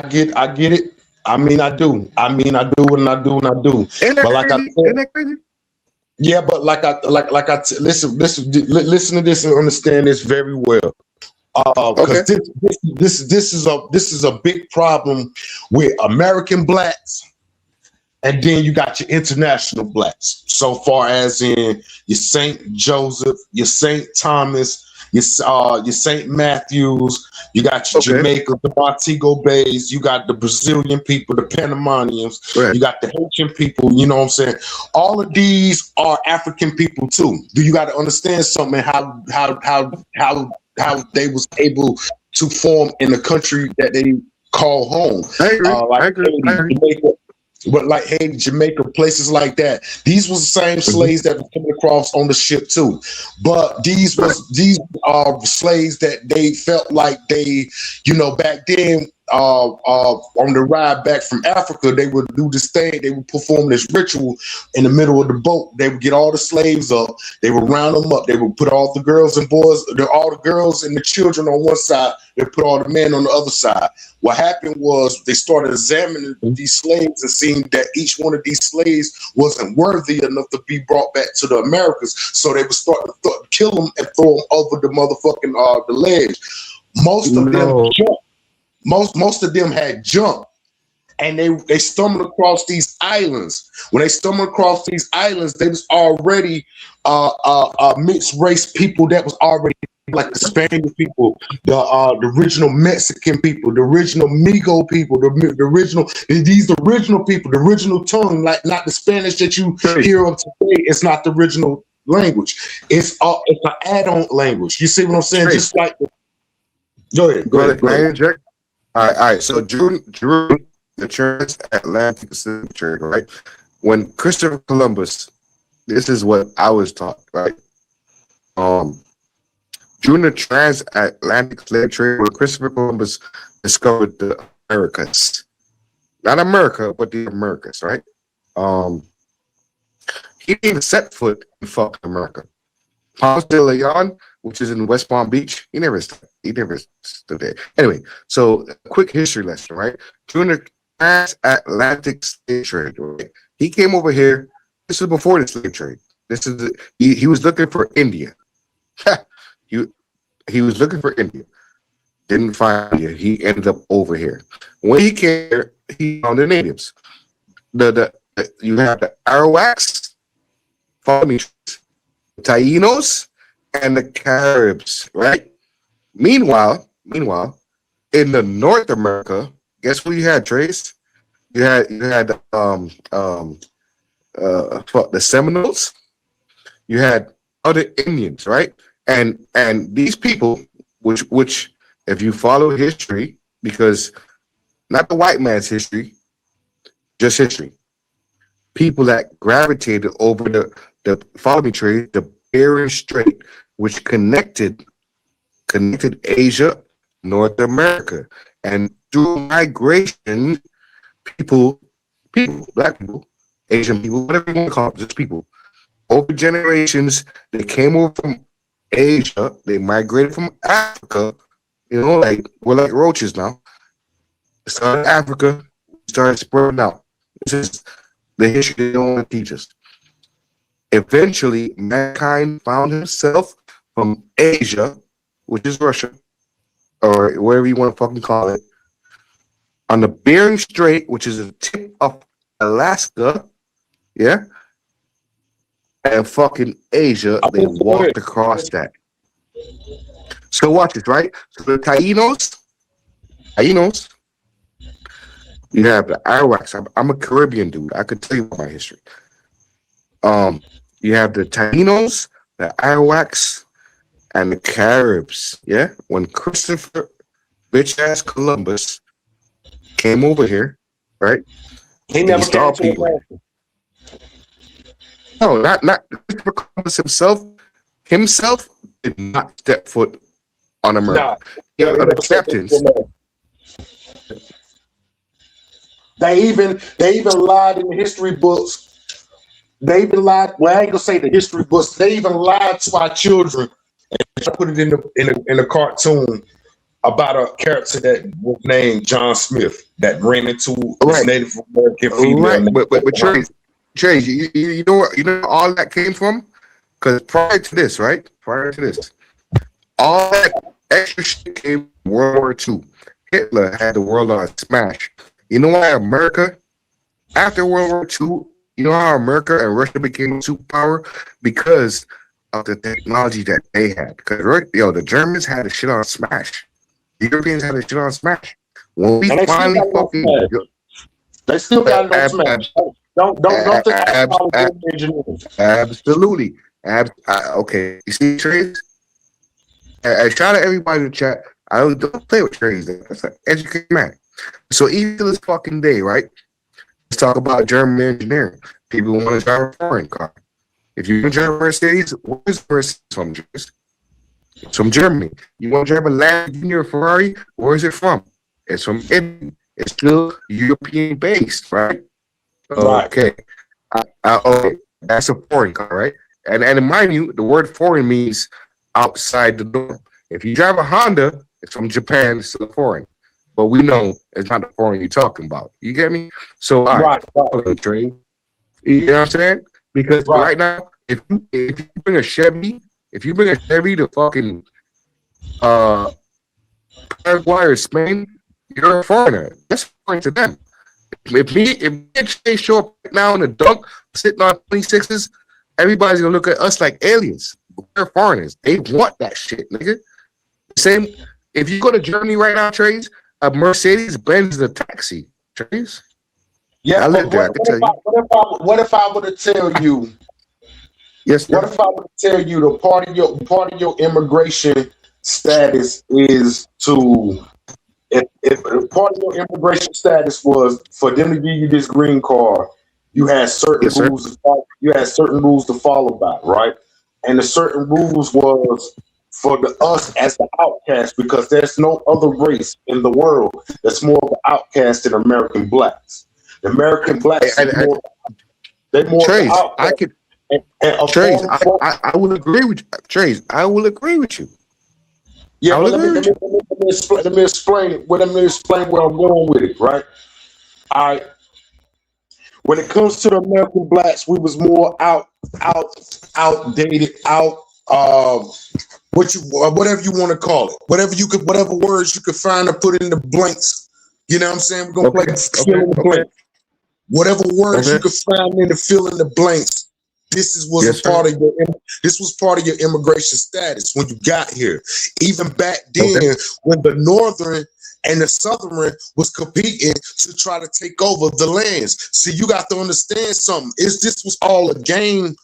it. I mean, I do. I mean, I do, and I do, and I do. Ain't that But like I crazy? said, Ain't that crazy? yeah, but listen to this and understand this very well. Okay. Because this is a big problem with American blacks, and then you got your international blacks. So far as in your Saint Joseph, your Saint Thomas, your Saint Matthews, you got your Jamaica, the Montego Bays, you got the Brazilian people, the Panamanians, Right. you got the Haitian people. You know what I'm saying? All of these are African people too. Do you got to understand something? How they was able to form in the country that they call home. I agree. Jamaica, but like Haiti, Jamaica, places like that. These was the same slaves that were coming across on the ship too. But these are slaves that they felt like they, back then, on the ride back from Africa, they would do this thing. They would perform this ritual in the middle of the boat. They would get all the slaves up. They would round them up. They would put all the girls and boys, all the girls and the children on one side. They put all the men on the other side. What happened was they started examining these slaves and seeing that each one of these slaves wasn't worthy enough to be brought back to the Americas. So they would start to kill them and throw them over the motherfucking the ledge. Most of them jumped. Most of them had jumped, and they stumbled across these islands. When they stumbled across these islands, they was already mixed race people that was already like the Spanish people, the original Mexican people, the original Migo people, the original people, the original tongue, like not the Spanish that you hear of today. It's not the original language. It's an add-on language. You see what I'm saying? Straight. Just like go ahead. Can I interject? All right. So Drew, the transatlantic slave trade, right? When Christopher Columbus, this is what I was taught, right? During the transatlantic slave trade, when Christopher Columbus discovered the Americas, not America, but the Americas, right? He didn't even set foot in fucking America. Ponce de Leon, which is in West Palm Beach, he never stood there. Anyway, so quick history lesson, right? During the transatlantic slave trade, right? He came over here. This is before the slave trade. He was looking for India. he was looking for India. Didn't find India. He ended up over here. When he came here, he found the natives. You have the Arawaks, follow me, Tainos, and the Caribs, right? Meanwhile, in the North America, guess what you had, Trace? You had the Seminoles. You had other Indians, right? And these people, which if you follow history, because not the white man's history, just history, people that gravitated over the follow me trade, the Bering Strait, which connected Asia, North America, and through migration, people, black people, Asian people, whatever you want to call them, just people. Over generations, they came over from Asia, they migrated from Africa, like we're like roaches now. Started Africa, started spreading out. This is the history they don't want to teach us. Eventually, mankind found himself from Asia, which is Russia, or whatever you want to fucking call it, on the Bering Strait, which is the tip of Alaska, yeah, and fucking Asia, they walked across that. So watch this, right? So the Taínos, you have the Arawaks. I'm a Caribbean dude. I could tell you about my history. You have the Taínos, the Arawaks, and the Caribs. Yeah, when Christopher bitch ass Columbus came over here, right? He never saw came to people. America. No, not Christopher Columbus himself. Himself did not step foot on America. Nah, The captains. They even lied in the history books. They even lied. Well, I ain't gonna say the history books. They even lied to our children and put it in a cartoon about a character that was named John Smith that ran into this Native American female. Right, but Trey, you know what? You know where all that came from? Because prior to this, all that extra shit came from World War II. Hitler had the world on smash. You know why America, after World War II, you know how America and Russia became a superpower? Because of the technology that they had. Because the Germans had the shit on smash. The Europeans had the shit on smash. When we finally fucking, they still got it on smash. Don't think absolutely. Okay, you see trades? Shout out everybody in the chat. I don't play with trades. That's an educated man. So even to this fucking day, right? Let's talk about German engineering. People want to drive a foreign car. If you want to drive a Mercedes, where's the Mercedes from? It's from Germany. You want to drive a Lamborghini or Ferrari? Where is it from? It's from Italy. It's still European based, right? Okay. Okay. That's a foreign car, right? And mind you, the word foreign means outside the norm. If you drive a Honda, it's from Japan, it's still foreign. But we know it's not the foreign you're talking about. You get me? So, all right. Trade. You know what I'm saying? Because right now, if you bring a Chevy to fucking Paraguay or Spain, you're a foreigner. That's foreign to them. If they show up right now in a dunk sitting on 26s, everybody's gonna look at us like aliens. We're foreigners. They want that shit, nigga. Same. If you go to Germany right now, Trace, a Mercedes Benz is a taxi. Trace. Yeah, I live there. I can tell you. What if I were to tell you? Yes. What if I were to tell you the part of your immigration status is to if part of your immigration status was for them to give you this green card, you had certain rules. You had certain rules to follow by, right? And the certain rules was for us as the outcast, because there's no other race in the world that's more of an outcast than American blacks. The American blacks they're more Trace, I could Trace, I will agree with you. Trace, I will agree with you. Yeah, but let me explain it. Let me explain where I'm going with it, right? All right. When it comes to the American blacks, we was more outdated, whatever you want to call it, whatever words you could find to put in the blanks. You know what I'm saying? We're gonna fill in the blanks. Whatever words you could find in to fill in the blanks. This was part of your immigration status when you got here. Even back then, when the Northern and the Southern was competing to try to take over the lands. See, you got to understand something. This was all a game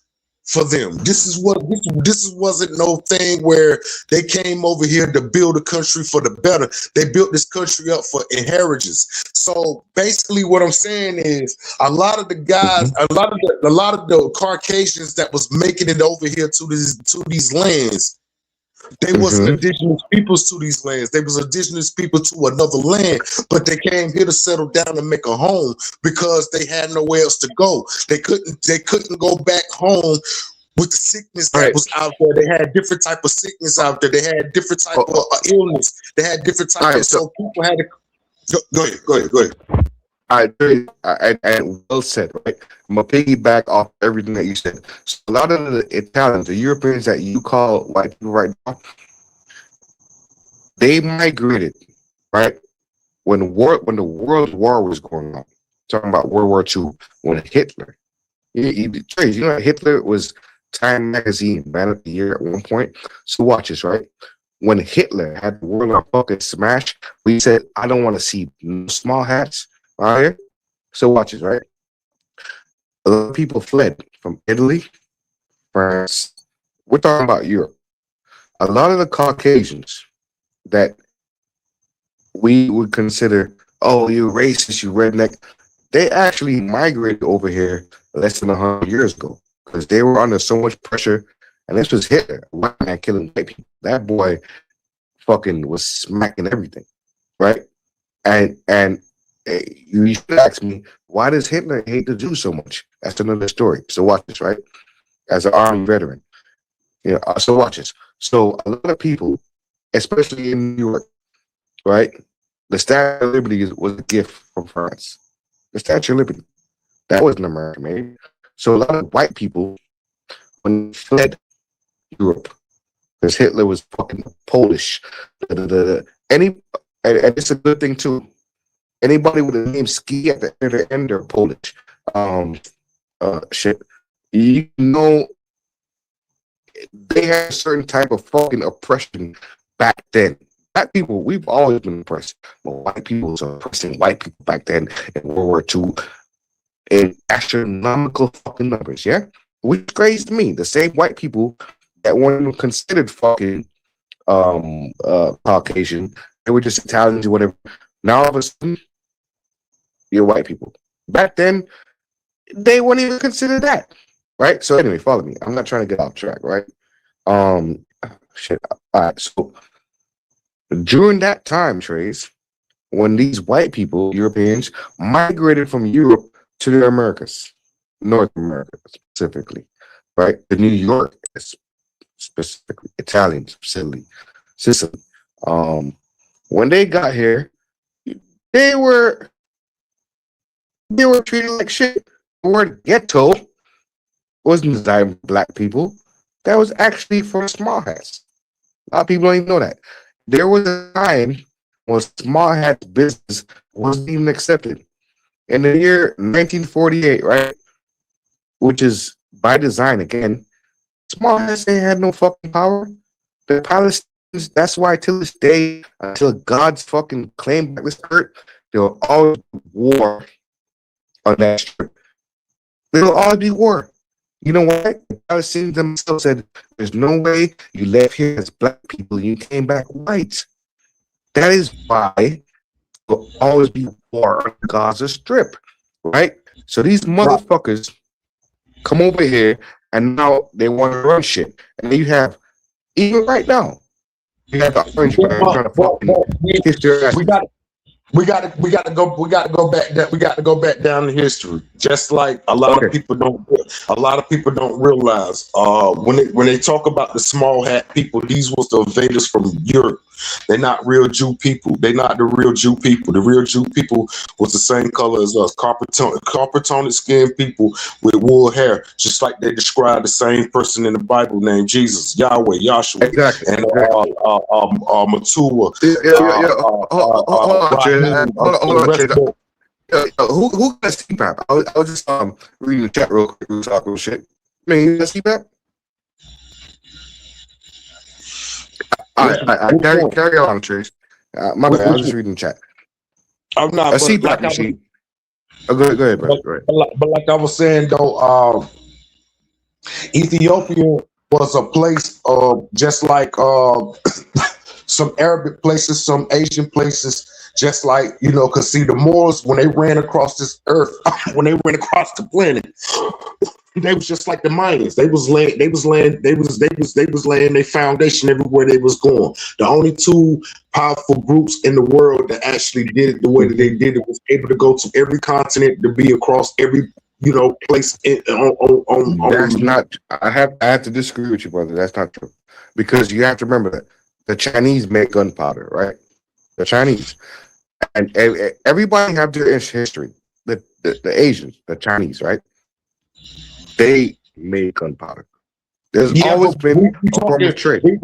for them. This wasn't no thing where they came over here to build a country for the better. They built this country up for inheritance. So basically what I'm saying is a lot of the guys, a lot of the Caucasians that was making it over here to these lands, they wasn't indigenous peoples to these lands. They was indigenous people to another land, but they came here to settle down and make a home because they had nowhere else to go. They couldn't go back home with the sickness that was out there. They had different type of sickness out there. They had different type of illness. They had different type of so people had to go ahead. All right, and well said, right? I'm gonna piggyback off everything that you said. So a lot of the Italians, the Europeans that you call white people right now, they migrated, right? when the World War was going on, talking about World War II, when Hitler, you know, Hitler was Time Magazine Man of the Year at one point. So watch this, right? When Hitler had the world on fucking smash, we said, I don't want to see no small hats out here. So watch this, right? A lot of people fled from Italy, France. We're talking about Europe. A lot of the Caucasians that we would consider, oh, you racist, you redneck, they actually migrated over here less than 100 years ago because they were under so much pressure. And this was Hitler, a white man killing white people. That boy fucking was smacking everything, right? And you should ask me, why does Hitler hate the Jews so much? That's another story. So watch this, right? As an army veteran, so watch this. So a lot of people, especially in New York, right? The Statue of Liberty was a gift from France. The Statue of Liberty, that wasn't American made. So a lot of white people, when they fled Europe, because Hitler was fucking Polish. Any, and it's a good thing too. Anybody with the name Ski at the end of the end are Polish. Shit. You know, they had a certain type of fucking oppression back then. Black people, we've always been oppressed. But white people was oppressing white people back then in World War II in astronomical fucking numbers, yeah? Which crazy to me. The same white people that weren't even considered fucking Caucasian, they were just Italians or whatever. Now all of a sudden, you're white people. Back then, they weren't even considered that. Right? So anyway, follow me. I'm not trying to get off track, right? Shit. All right, so during that time, Trace, when these white people, Europeans, migrated from Europe to the Americas, North America specifically, right? To New York specifically, Italians, Sicily. When they got here, they were treated like shit. The word ghetto wasn't designed for black people. That was actually for small hats. A lot of people don't even know that. There was a time when small hats business wasn't even accepted. In the year 1948, right? Which is by design again, small hats ain't had no fucking power. The Palestinians, that's why till this day, until God's fucking claim back this earth, there will always be war on that strip. There will always be war. You know what? The Palestinians themselves said, there's no way you left here as black people and you came back white. That is why there will always be war on the Gaza Strip, right? So these motherfuckers come over here and now they want to run shit. And then you have, even right now, you have the orange man trying to fucking kiss their ass. We got to go back down to history. Just like a lot of people don't realize when they talk about the small hat people, these was the invaders from Europe. They're not real Jew people. They're not the real Jew people. The real Jew people was the same color as us, copper toned skin people with wool hair, just like they describe the same person in the Bible named Jesus, Yahweh, Yahshua, exactly, and Matua. Who got CPAP? I was just reading the chat real quick. We was talking shit. Man, you got CPAP? All right, carry on, Trace. My bad. I was just reading the chat. I'm not a CPAP machine. Go ahead, bro. But like I was saying though, Ethiopia was a place just like some Arabic places, some Asian places, just like, because see, the Moors, when they ran across this earth, when they ran across the planet, they was just like the Mayans. They was laying their foundation everywhere they was going. The only two powerful groups in the world that actually did it the way that they did it was able to go to every continent, to be across every place on That's not. I have to disagree with you, brother. That's not true, because you have to remember that the Chinese make gunpowder, right? The Chinese, and everybody have their history. The Asians, the Chinese, right? They made gunpowder. There's Yeah, always but been we a form talking, of trade. we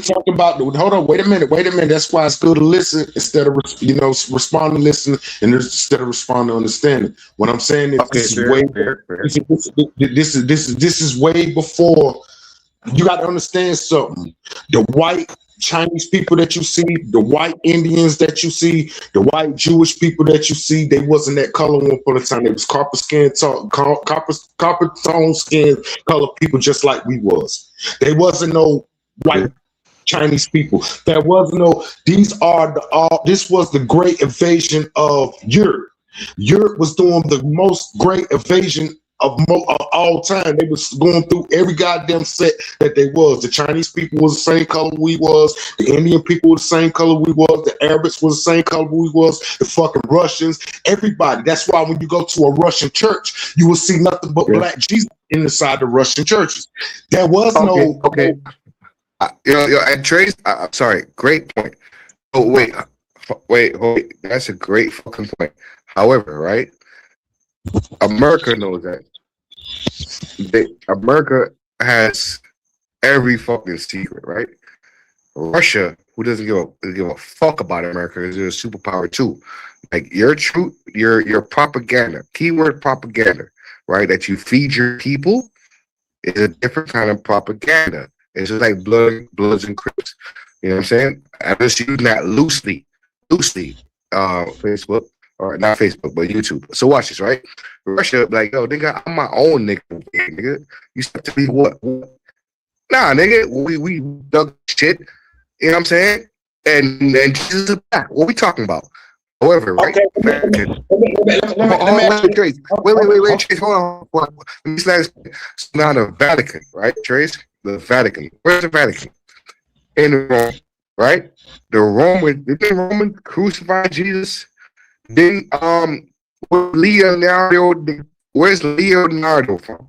talking about. Hold on, wait a minute. That's why it's good to listen instead of respond to listen, and instead of respond to understanding. What I'm saying is Okay, this is way. fair. This is way before. You got to understand something. The white Chinese people that you see, the white Indians that you see, the white Jewish people that you see, they wasn't that color one for the time. They was copper tone skin color people just like we was. They wasn't no white Chinese people. There was no. This was the great invasion of Europe. Europe was doing the most great invasion of all time. They was going through every goddamn set that they was. The Chinese people was the same color we was. The Indian people was the same color we was. The Arabs was the same color we was. The fucking Russians, everybody. That's why when you go to a Russian church, you will see nothing but black Jesus inside the Russian churches. There was no. And Trace, I'm sorry, great point. Oh, wait. That's a great fucking point. However, right? America knows that. America has every fucking secret, right? Russia, who doesn't give a fuck about America, is a superpower too. Like your propaganda, keyword propaganda, right? That you feed your people is a different kind of propaganda. It's just like Bloods and Crips. You know what I'm saying? I'm just using that loosely, Facebook, or not Facebook, but YouTube. So watch this, right? Russia, like, yo, nigga, I'm my own nigga. You have to be what? Nah, nigga, we dug shit. You know what I'm saying? And Jesus is back. What we talking about? However, right? Okay, let me Trace. Wait, Trace, hold on. Now the Vatican, right, Trace? The Vatican. Where's the Vatican? In Rome, right? Didn't Roman crucify Jesus? Then where's Leonardo from?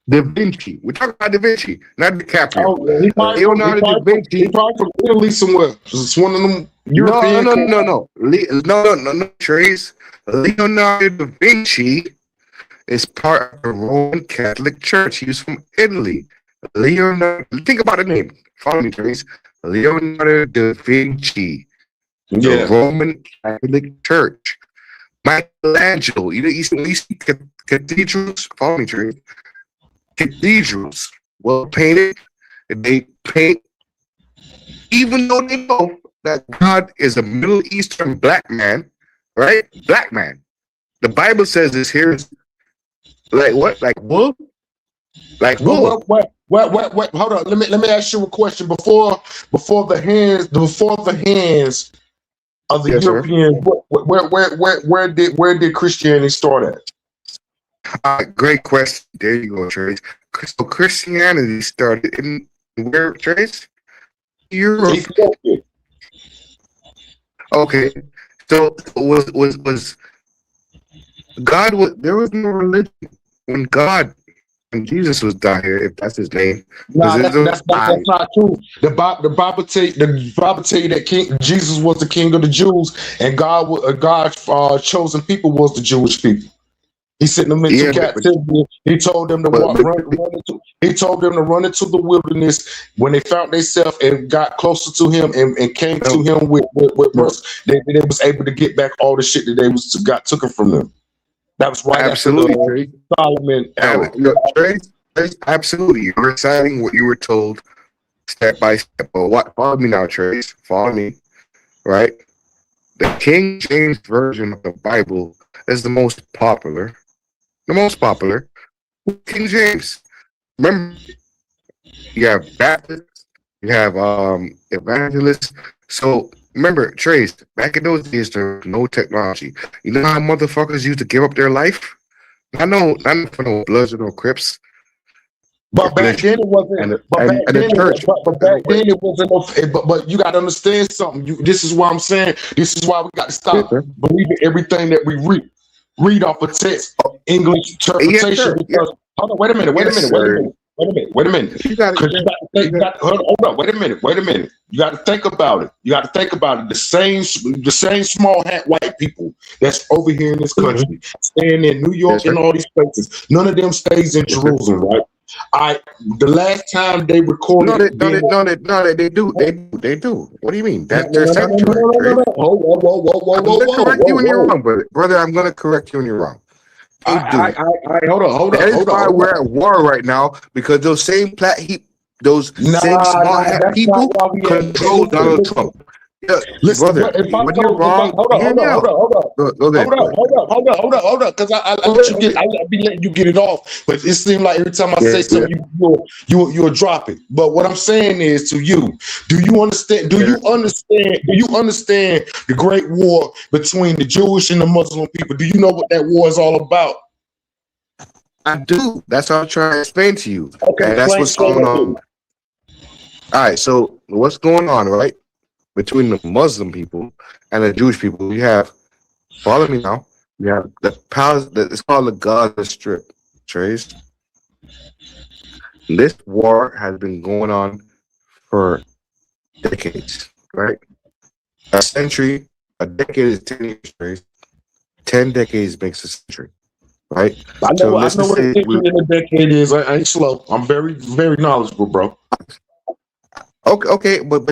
Da Vinci. We're talking about Da Vinci, not DiCaprio. Leonardo da Vinci. He probably from Italy somewhere. It's one of them European. No, Trace. Leonardo da Vinci is part of the Roman Catholic Church. He was from Italy. Think about the name. Follow me, Trace. Leonardo da Vinci. The Roman Catholic Church. Michelangelo. You see cathedrals. Follow me, Trace. Cathedrals. Well painted. They paint, even though they know that God is a Middle Eastern black man, right? Black man. The Bible says this here is like what? Like wool? Like wool. What? Hold on. Let me ask you a question. Before the hands of the Europeans, where did Christianity start at? Great question. There you go, Trace. So Christianity started in where, Trace? Europe. Okay. So was God there was no religion when Jesus was down here, if that's his name. No, that's not true. The Bible tell you that Jesus was the King of the Jews, and God's chosen people was the Jewish people. He sent them into captivity. He told them to run into the wilderness. When they found themselves and got closer to him and came to him with mercy, they was able to get back all the shit that they got taken from them. That was right. Absolutely, Solomon. Trace, absolutely. You're reciting what you were told step by step. But follow me now, Trace. Follow me. Right? The King James Version of the Bible is the most popular. King James. Remember, you have Baptists, you have evangelists. So remember, Trace, back in those days, there was no technology. You know how motherfuckers used to give up their life? Not for no Bloods or no Crips. But back then it wasn't. But you got to understand something. This is why I'm saying. This is why we got to stop believing everything that we read off a text, English interpretation. Because hold on, wait a minute. You got to hold on. Wait a minute. You got to think about it. The same small hat white people that's over here in this country, staying in New York and all these places. None of them stays in Jerusalem, right? The last time they recorded, No, they do. What do you mean? That's their no. sanctuary, Trace. Whoa, I'm gonna correct you when you're wrong, brother. I'm gonna correct you when you're wrong. They do. Hold That is on. why we're at war right now, because those same those same small hat That's people not why we control Donald Trump. Yeah, listen, brother, if I when you're told, wrong, hold hear me out. Go ahead. on, because I let you get, I be letting you get it off, but it seemed like every time I say something, you'll drop it. But what I'm saying is to you, do you understand? Do you understand the Great War between the Jewish and the Muslim people? Do you know what that war is all about? I do. That's what I'm trying to explain to you. Okay, And that's what's going on. All right, so what's going on, right? Between the Muslim people and the Jewish people, you have, follow me now, you have the Palestine, it's called the Gaza Strip, Trace. This war has been going on for decades, right? A century, a decade is 10 years, Trace. 10 decades makes a century, right? I know what a century in a decade is. I ain't slow. I'm very, very knowledgeable, bro. Okay, but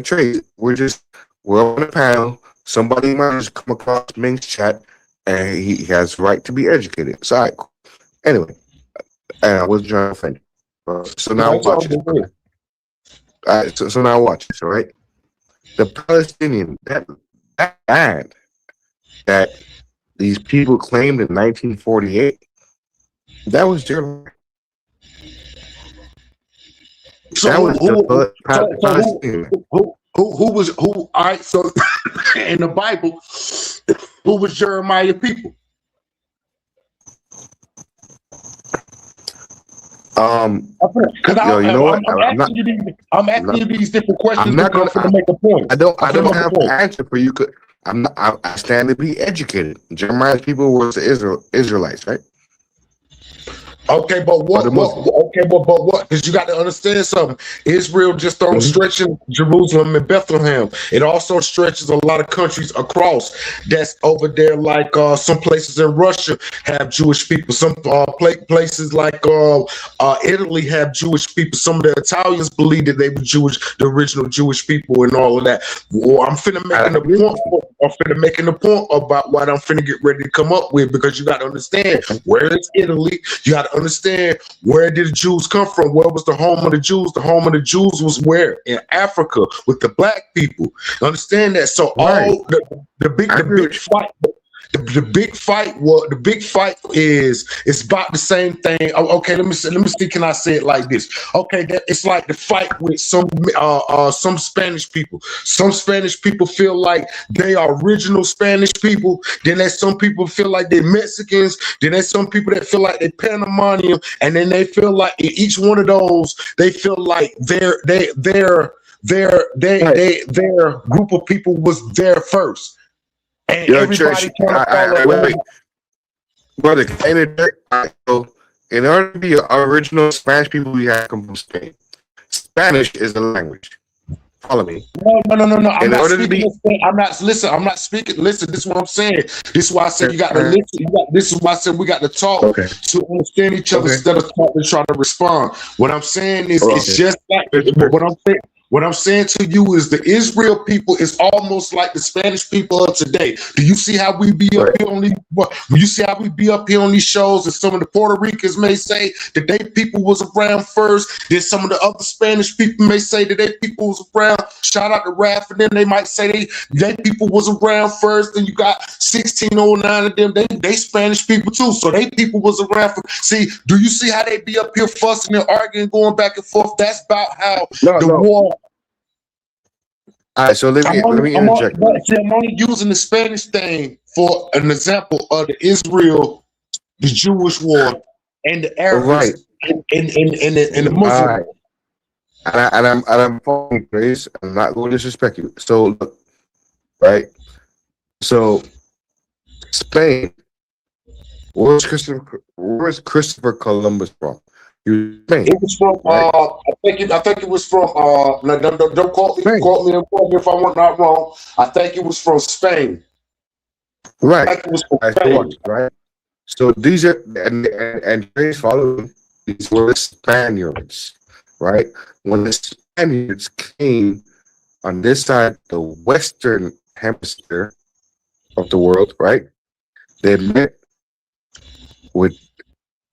Trey, we're on a panel. Somebody might just come across Ming's chat, and he has the right to be educated. So, all right, cool. Anyway, and I wasn't trying to offend you. So now watch this. All right, so now watch this. All right, the Palestinian that land that these people claimed in 1948, that was their land. So that was who was who? All right. So in the Bible, who was Jeremiah people? Because I'm asking you these different questions. I'm not going to make a point. I don't have an answer for you. I stand to be educated. Jeremiah's people were the Israelites, right? Okay, but what? But what? Because you got to understand something. Israel just don't stretch in Jerusalem and Bethlehem. It also stretches a lot of countries across. That's over there, like some places in Russia have Jewish people. Some places like Italy have Jewish people. Some of the Italians believe that they were Jewish, the original Jewish people, and all of that. Well, I'm finna making the point about what I'm finna get ready to come up with, because you got to understand, where is Italy? You got to understand, where did the Jews come from? Where was the home of the Jews? The home of the Jews was where? In Africa with the black people. Understand that? So all the big fight. The big fight is it's about the same thing. Okay, let me see. Can I say it like this? Okay, it's like the fight with some Spanish people. Some Spanish people feel like they are original Spanish people. Then there's some people feel like they're Mexicans. Then there's some people that feel like they're Panamanian. And then they feel like each one of those, they feel like their group of people was there first. And everybody wait. Brother, in order to be original Spanish people, we have to come from Spain. Spanish is the language. Follow me. No. I'm not speaking. Listen, this is what I'm saying. This is why I said you got to listen. This is why I said we got to talk to understand each other instead of trying to respond. What I'm saying is, it's just like what I'm saying. What I'm saying to you is the Israel people is almost like the Spanish people of today. Do you see how we be up here on these? You see how we be up here on these shows, and some of the Puerto Ricans may say that they people was around first. Then some of the other Spanish people may say that they people was around. Shout out to Raph, and then they might say they people was around first. Then you got 1609 of them. They Spanish people too, so they people was around. See, do you see how they be up here fussing and arguing, going back and forth? That's about how war. All right, so let me interject. I'm only using the Spanish thing for an example of the Jewish war, and the Arabs, and the Muslim. And I'm following Grace. I'm not going to disrespect you. So look, right. So Spain. Where's Christopher Columbus from? It was from I think it was from don't quote me if I'm not wrong. I think it was from Spain. Right. I think it was from Spain. Right. So these are and Trey's following. These were the Spaniards, right? When the Spaniards came on this side, the Western hemisphere of the world, right? They met with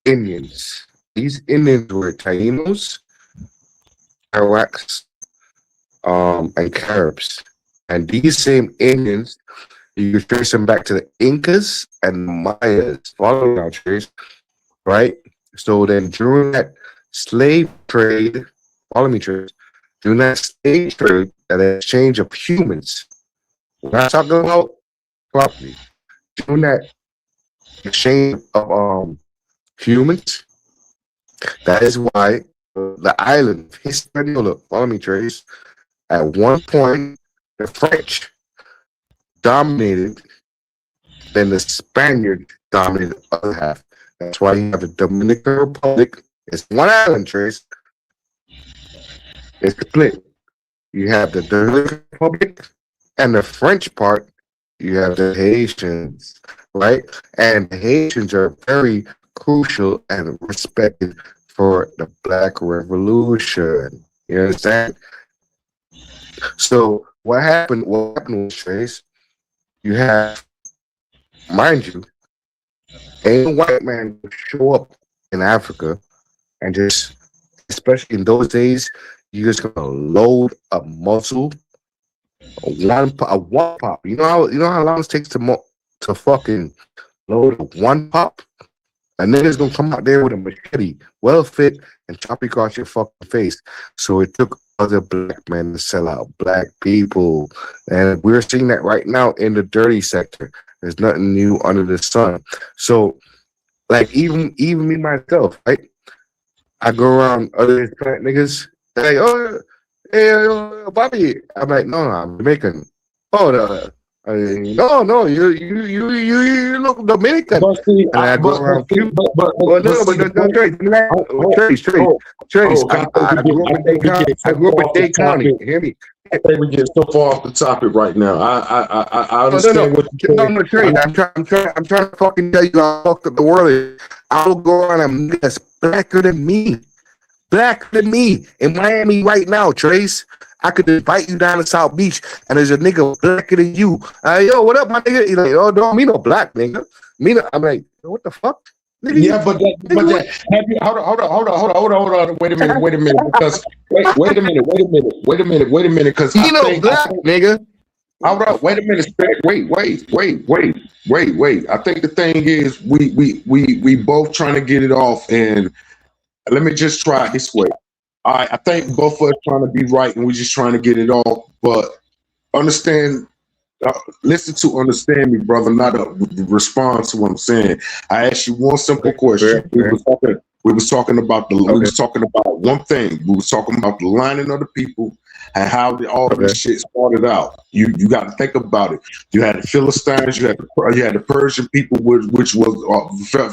Indians. These Indians were Tainos, Arawaks, and Caribs. And these same Indians, you can trace them back to the Incas and the Mayas. Follow now, Trace, right? So then during that slave trade, follow me, Trace, during that slave trade, that exchange of humans, we're not talking about property. During that exchange of humans, that is why the island of Hispaniola, follow me, Trace, at one point, the French dominated, then the Spaniard dominated the other half. That's why you have the Dominican Republic. It's one island, Trace. It's split. You have the Dominican Republic and the French part. You have the Haitians, right? And the Haitians are very crucial and respected for the Black Revolution. You understand? So what happened? What happened was, Trace, you have, mind you, ain't a white man would show up in Africa and just, especially in those days, you just gonna load a muzzle, a one pop. You know how long it takes to fucking load a one pop. A nigga's gonna come out there with a machete, well fit, and chop you across your fucking face. So it took other black men to sell out black people, and we're seeing that right now in the dirty sector. There's nothing new under the sun. So, like, even me myself, right? I go around other Hispanic niggas. They're like, oh, hey, Bobby. I'm like, no, I'm Jamaican. Oh, no, you look Dominican. But see, And I go around Cuba. Well, no, but no, Trace. I grew up in Dade County. I grew up in Dade County. Hear me? I think we get so far off the topic right now. I understand what you're saying. No, Trace. I'm trying to fucking tell you how fucked up the world is. I will go around and nigga that's blacker than me. Blacker than me in Miami right now, Trace. I could invite you down to South Beach, and there's a nigga blacker than you. Yo, what up, my nigga? He's like, oh, don't me no black nigga. I'm like, what the fuck? Nigga, Yeah, but have you, hold on. Wait a minute, because wait a minute, because he no black nigga. Hold on, wait a minute, wait. I think the thing is we both trying to get it off, and let me just try it this way. All right, I think both of us trying to be right, and we're just trying to get it off. But understand, understand me, brother, not respond to what I'm saying. I asked you one simple question. We was talking about one thing. We was talking about the lining of the people and how all this shit started out. You got to think about it. You had the Philistines, you had the Persian people, which was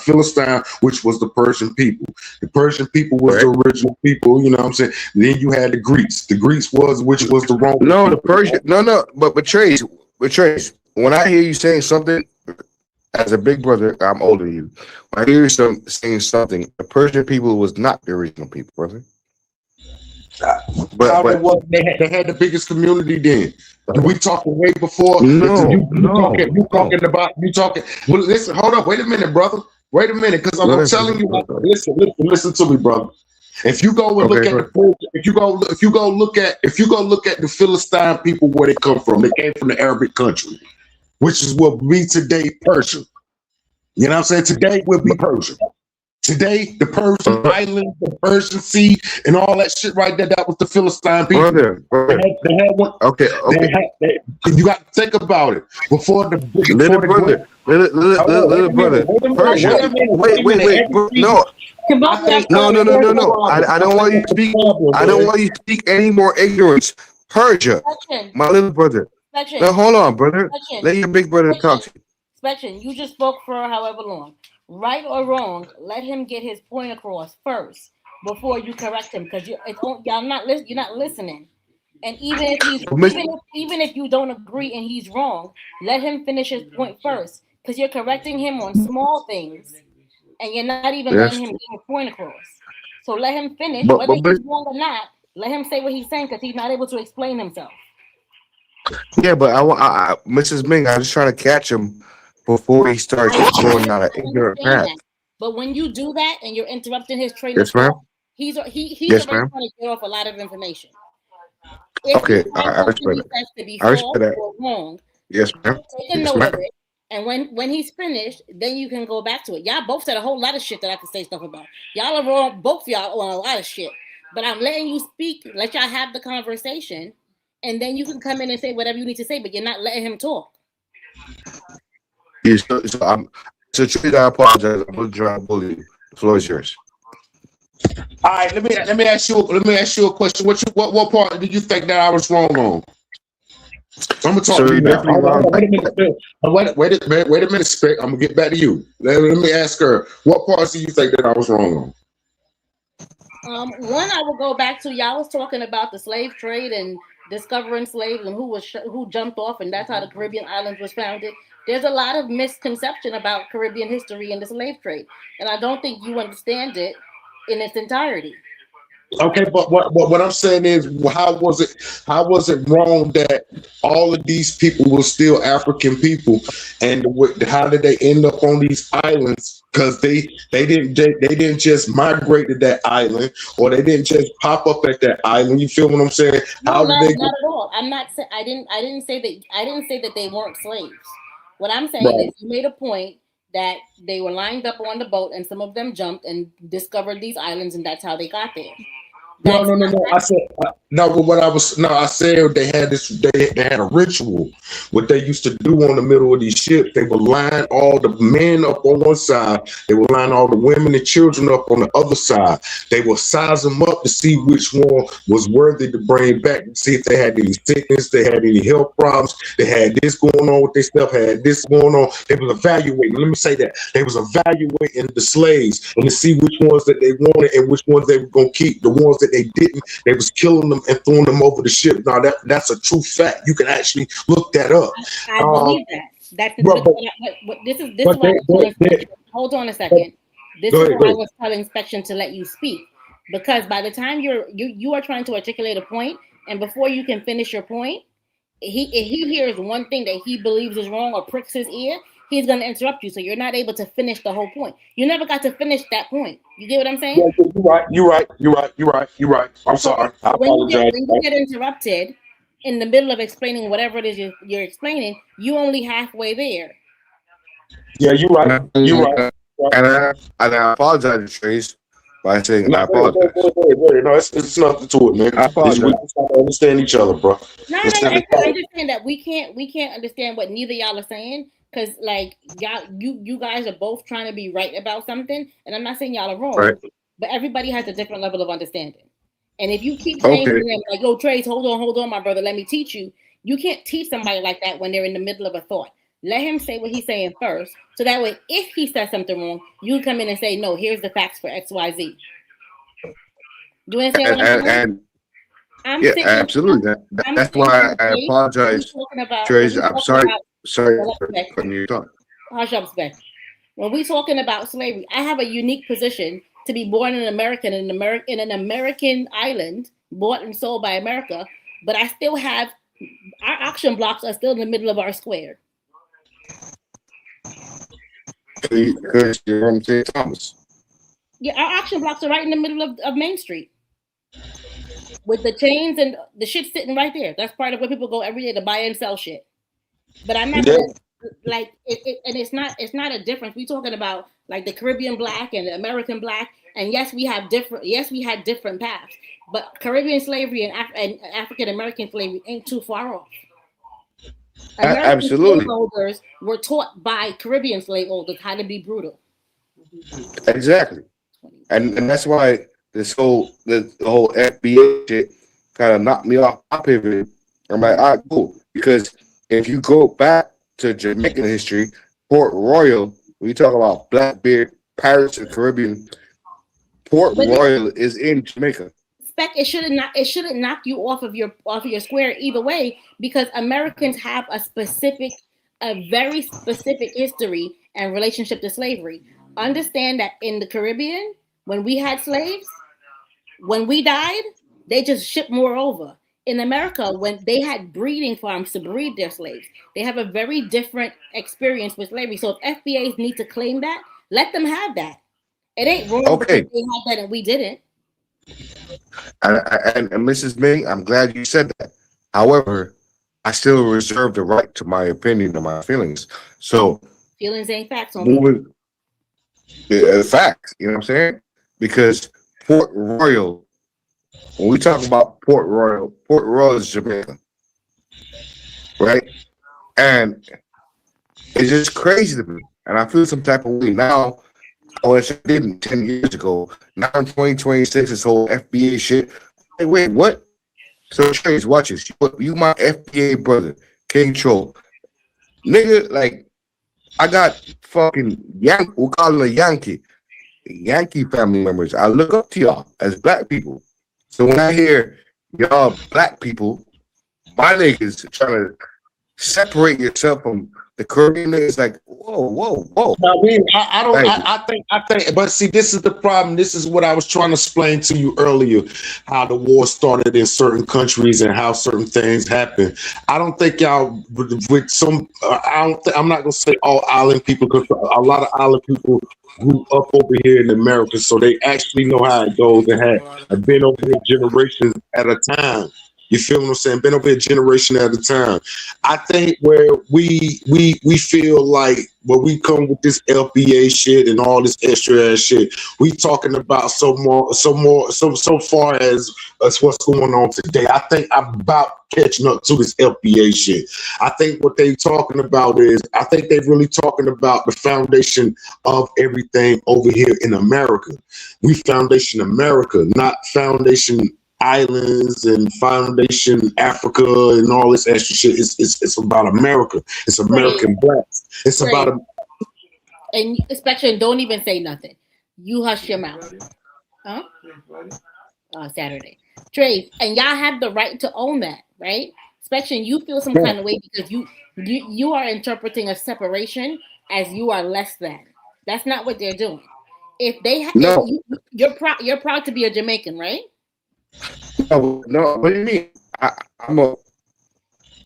Philistine, which was the Persian people. The Persian people was the original people. You know what I'm saying? Then you had the Greeks. The Greeks which was the Roman. No, the Persian. No. But Trace, when I hear you saying something, as a big brother, I'm older than you. When I hear you saying something, the Persian people was not the original people, brother. But they had the biggest community then. We talking way before. You talking. Well, listen, hold up. Wait a minute, brother. Wait a minute, because I'm telling you. Listen to me, brother. If you go and look at if you go look at the Philistine people, where they come from, they came from the Arabic country, which is what we today Persian. You know what I'm saying? Today will be Persian. Today, the Persian island, the Persian Sea, and all that shit right there, that was the Philistine people. Brother. They had one. Okay. You got to think about it. Before the little brother. Persia. Wait. No. I don't want you to speak. I don't want you to speak any more ignorance. Persia, my little brother. Now hold on, brother. Let your big brother talk to you. Spectrum, you just spoke for however long. Right or wrong, let him get his point across first before you correct him, because you're not listening. And even if you don't agree and he's wrong, let him finish his point first, because you're correcting him on small things, and you're not even That's letting him true. get his point across. So let him finish, But whether but, but he's wrong or not. Let him say what he's saying because he's not able to explain himself. yeah, but Mrs. Ming, I was trying to catch him before he starts I, going I down an ignorant understand path. that, but when you do that and you're interrupting his train of Yes, ma'am. thought, he's Yes, already ma'am. trying to get off a lot of information. If you Okay, find I something respect he that. says to be I respect false that. or wrong, Yes, ma'am. take a Yes, note of ma'am. it, and when he's finished, then you can go back to it. Y'all both said a whole lot of shit that I could say stuff about. Y'all are wrong, both y'all on a lot of shit. But I'm letting you speak, let y'all have the conversation, and then you can come in and say whatever you need to say. But you're not letting him talk. Yeah, so Trees, I apologize. I'm gonna try to bully you. The floor is yours. All right, let me ask you a question. What part did you think that I was wrong on? I'm gonna talk So to you you're now. definitely wrong. Wait a minute, Spec. Wait a minute, Spec. I'm gonna get back to you. Let me ask her. What parts do you think that I was wrong on? One, I will go back to y'all was talking about the slave trade and discovering slaves and who jumped off, and that's how the Caribbean islands was founded. There's a lot of misconception about Caribbean history and the slave trade, and I don't think you understand it in its entirety. Okay, but what I'm saying is, how was it wrong that all of these people were still African people, and how did they end up on these islands? Because they didn't just migrate to that island, or they didn't just pop up at that island. You feel what I'm saying? No, How did they not get at all. I'm not. I didn't say that they weren't slaves. What I'm saying right? is, you made a point that they were lined up on the boat, and some of them jumped and discovered these islands, and that's how they got there. No, That's no, no, not no. I said no. But what I was no, I said they had this. They had a ritual. What they used to do on the middle of these ships, they would line all the men up on one side. They would line all the women and children up on the other side. They would size them up to see which one was worthy to bring back. See if they had any sickness, they had any health problems, they had this going on with their stuff, had this going on. They was evaluating. Let me say that they was evaluating the slaves and to see which ones that they wanted and which ones they were gonna keep. The ones that they didn't, they was killing them and throwing them over the ship. Now that's a true fact. You can actually look that up. I Um, believe that. That's but but, this is but why I was telling they inspection. Hold on a second. This go is ahead, why go I ahead. was telling inspection to let you speak, because by the time you are trying to articulate a point, and before you can finish your point, if he hears one thing that he believes is wrong or pricks his ear, he's going to interrupt you, so you're not able to finish the whole point. You never got to finish that point. You get what I'm saying? Yeah, you're right. You're right. You're right. You're right. You're right. I'm So, sorry. I so apologize. when you get interrupted in the middle of explaining whatever it is you're explaining, you only halfway there. Yeah, you're right. And You're right. Right. I apologize to Trace by saying No, I go ahead, go ahead, apologize. go ahead, go ahead. No, it's nothing to it, man. I We apologize. just have to understand each other, bro. No, Instead of I'm just saying that we can't understand what neither y'all are saying, because like you guys are both trying to be right about something, and I'm not saying y'all are Right. wrong, but everybody has a different level of understanding. And if you keep saying to Okay. them like, "Yo, Trace, hold on, my brother, let me teach you," you can't teach somebody like that when they're in the middle of a thought. Let him say what he's saying first, so that way, if he says something wrong, you come in and say, "No, here's the facts for X, Y, Z." Do you understand what I'm saying? And I'm yeah, sitting. absolutely. I'm That's sitting why here, I Trace, when we apologize, talking about when Trace. we I'm talking sorry. about Sorry well, for respect. cutting you talk. Hush up, respect. When we talking about slavery, I have a unique position to be born in America in an American island, bought and sold by America, but I still have our auction blocks are still in the middle of our square. Because you're from St. Thomas. Yeah, our auction blocks are right in the middle of Main Street with the chains and the shit sitting right there. That's part of where people go every day to buy and sell shit. But I'm not yeah, gonna like it and it's not a difference. We talking about like the Caribbean black and the American black, and yes we had different paths, but Caribbean slavery and African American slavery ain't too far off. American Absolutely. slaveholders were taught by Caribbean slaveholders how to be brutal. Exactly. And that's why the whole FBA shit kind of knocked me off my pivot. I'm like, all right, cool. Because if you go back to Jamaican history, Port Royal, we talk about Blackbeard, Pirates of the Caribbean, Port But Royal is in Jamaica. it shouldn't knock you off of your square either way, because Americans have a very specific history and relationship to slavery. understand that in the Caribbean, when we had slaves, when we died, they just shipped more over. In America, when they had breeding farms to breed their slaves, they have a very different experience with slavery. So if FBAs need to claim that, let them have that. It ain't wrong because Okay, they had that and we didn't. and Mrs. Ming, I'm glad you said that. However, I still reserve the right to my opinion and my feelings. So Feelings ain't facts on me. moving facts, you know what I'm saying? Because Port Royal, when we talk about Port Royal is Jamaica, right? And it's just crazy to me. And I feel some type of way now. I wish I didn't 10 years ago. Now in 2026, this whole FBA shit. Hey, wait, what? So Trace, watch this. You my FBA brother, King Troll. Nigga, like, I got fucking we call him a Yankee family members. I look up to y'all as black people. So when I hear y'all black people, my niggas trying to separate yourself from the Caribbean niggas, like, whoa. I mean, I don't. Like, I think. But see, this is the problem. This is what I was trying to explain to you earlier. How the war started in certain countries and how certain things happen. I don't think y'all with some. I don't. I'm not gonna say all island people because a lot of island people grew up over here in America, so they actually know how it goes and have been over here generations at a time. You feel what I'm saying? Been over here generation at a time. I think where we feel like when we come with this LPA shit and all this extra ass shit, we talking about so far as what's going on today. I think I'm about catching up to this LPA shit. I think what they talking about is I think they really talking about the foundation of everything over here in America. We foundation America, not foundation islands and foundation Africa and all this extra shit. It's about America. It's American blacks. It's Great. about And especially don't even say nothing. You hush your mouth. Huh? Saturday. Trace, and y'all have the right to own that, right? Especially you feel some kind of way because you are interpreting a separation as you are less than. That's not what they're doing. If they no, you're proud to be a Jamaican, right? no. What do you mean? I'm a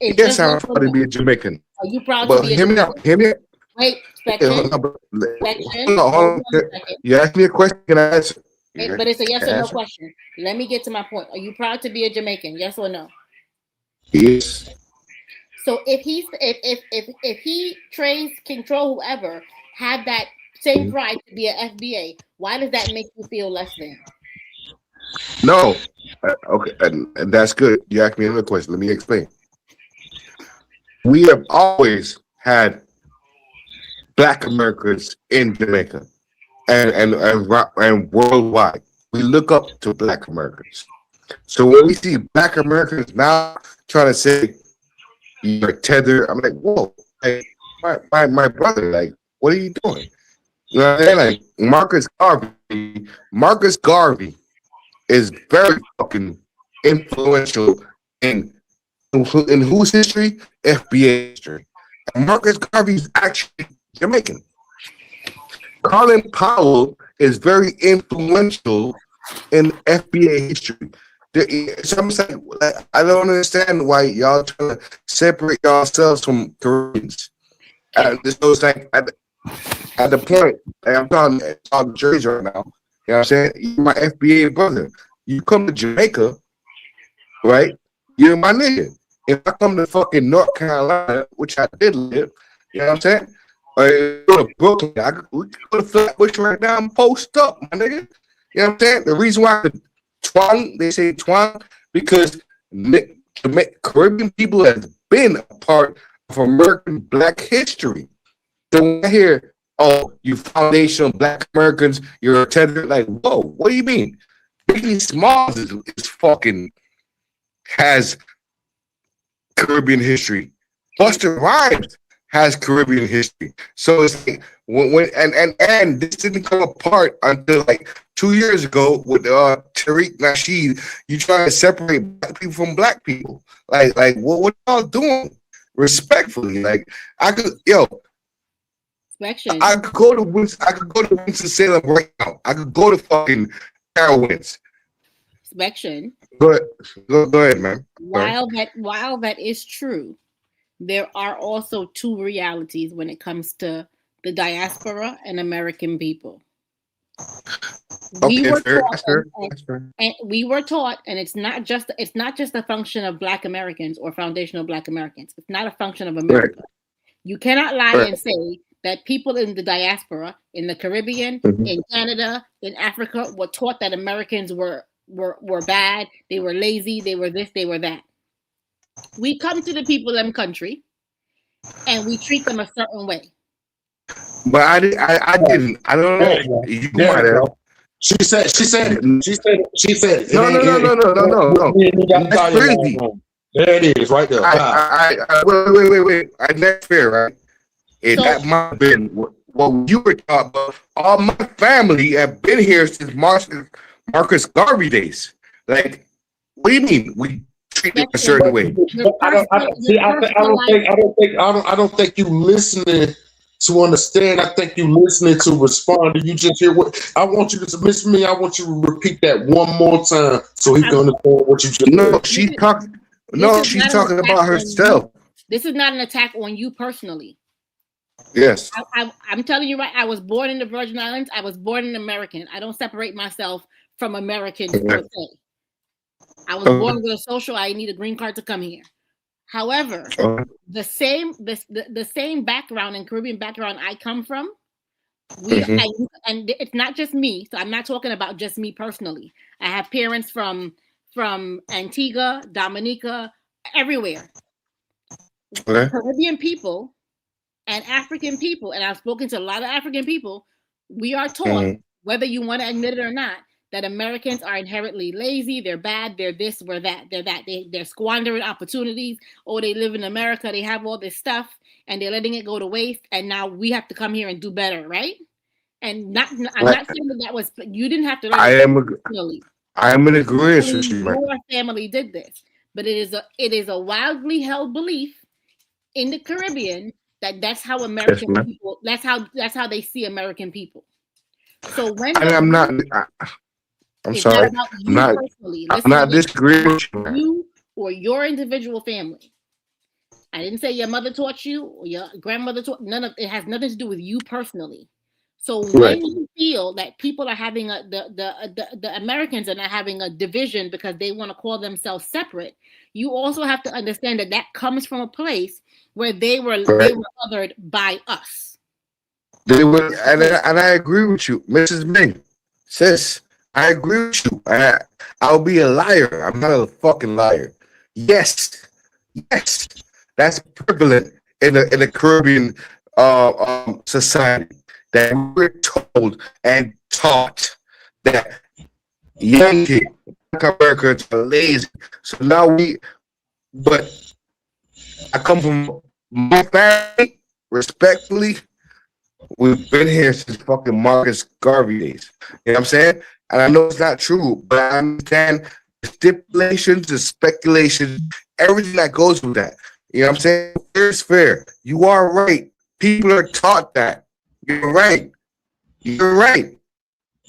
It's yes, just I'm yes or proud to no. be a Jamaican. Are you proud to But be a hear me Jamaican? out. Hear me out. Wait, Hold section. on, Section. hold on. You asked me a question. Can I answer? But it's a yes or no question. Let me get to my point. Are you proud to be a Jamaican? Yes or no? Yes. So if he trains, control whoever, have that same pride to be an FBA, why does that make you feel less than? No. Okay, and that's good. You asked me another question. Let me explain. We have always had Black Americans in Jamaica and worldwide. We look up to Black Americans. So when we see Black Americans now trying to say you're tethered, I'm like, whoa, like my brother, like, what are you doing? You know what I mean? Like Marcus Garvey is very fucking influential in whose history? FBA history. And Marcus Garvey is actually Jamaican. Colin Powell is very influential in FBA history. So I'm saying, I don't understand why y'all trying to separate yourselves from Koreans. So it's like at the point, like I'm talking Jersey right now. You know what I'm saying? You're my FBA brother. You come to Jamaica, right? You're my nigga. If I come to fucking North Carolina, which I did live, you know what I'm saying? Or go to Brooklyn, we could go to Flatbush right now and post up, my nigga. You know what I'm saying? The reason why they say twang, because Caribbean people have been a part of American Black history. So when I hear, oh, you foundational Black Americans, you're a tether, like, whoa, what do you mean? Biggie Smalls is fucking has Caribbean history. Busta Rhymes has Caribbean history. So it's like when and this didn't come apart until like 2 years ago with Tariq Nasheed. You trying to separate Black people from Black people. Like what y'all doing? Respectfully, like I could Inspection. I could go to Winston-Salem right now. I could go to fucking Carowinds. Inspection. Go ahead, man. While that is true, there are also two realities when it comes to the diaspora and American people. We were taught, and we were taught, and it's not just a function of Black Americans or foundational Black Americans. It's not a function of America. Right. You cannot lie and say that people in the diaspora, in the Caribbean, in Canada, in Africa, were taught that Americans were bad, they were lazy, they were this, they were that. We come to the people in them country and we treat them a certain way. But I didn't. I don't know. You might have. She said it. No. That's crazy. There it is, right there. Wait. That's fair, right? And that might have been what you were taught, but all my family have been here since Marcus Garvey days. Like, what do you mean we treat them a certain way? I don't think you listening to understand. I think you listening to respond. You just hear what I want you to miss me. I want you to repeat that one more time so he can understand what you just. No, she's talking. No, she's talking about herself. This is not an attack on you personally. Yes. I'm telling you right. I was born in the Virgin Islands. I was born an American. I don't separate myself from Americans per se. I was born with a social. I need a green card to come here. However, the same background and Caribbean background I come from, and it's not just me. So I'm not talking about just me personally. I have parents from Antigua, Dominica, everywhere. Caribbean people and African people, and I've spoken to a lot of African people, we are taught, whether you want to admit it or not, that Americans are inherently lazy, they're bad, they're this, we're that, they're that, they're squandering opportunities, or they live in America, they have all this stuff, and they're letting it go to waste, and now we have to come here and do better, right? And I'm not saying that was, you didn't have to learn I am in agreement with you, man. Your family did this, but it is a wildly held belief in the Caribbean that's how American people, that's how they see American people. So when I'm sorry. I'm not disagreeing with you or your individual family. I didn't say your mother taught you or your grandmother taught. It has nothing to do with you personally. So when you feel that people are having the Americans are not having a division because they want to call themselves separate, you also have to understand that comes from a place where they were othered by us. They were, and I agree with you, Mrs. Ming. Sis, I agree with you. I'll be a liar. I'm not a fucking liar. Yes, that's prevalent in the Caribbean society. That we're told and taught that young kids, Black Americans are lazy. So now but I come from my family, respectfully, we've been here since fucking Marcus Garvey days. You know what I'm saying? And I know it's not true, but I understand the stipulations, the speculation, everything that goes with that. You know what I'm saying? Fair is fair. You are right. People are taught that. You're right.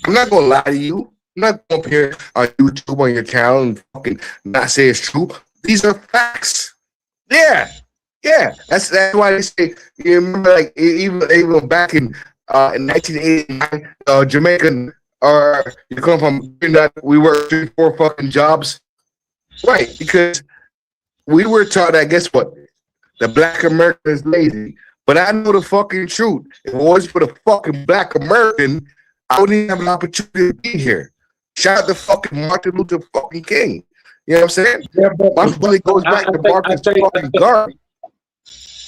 I'm not gonna lie to you. I'm not going to appear on YouTube on your channel and fucking not say it's true. These are facts. Yeah. That's why they say. You remember, like even back in 1989, Jamaican or you come from we worked 3-4 fucking jobs, right? Because we were taught that. Guess what? The Black American is lazy. But I know the fucking truth. If it wasn't for the fucking Black American, I wouldn't even have an opportunity to be here. Shout out to fucking Martin Luther fucking King. You know what I'm saying? Yeah, my money goes back to Marcus fucking Garvey.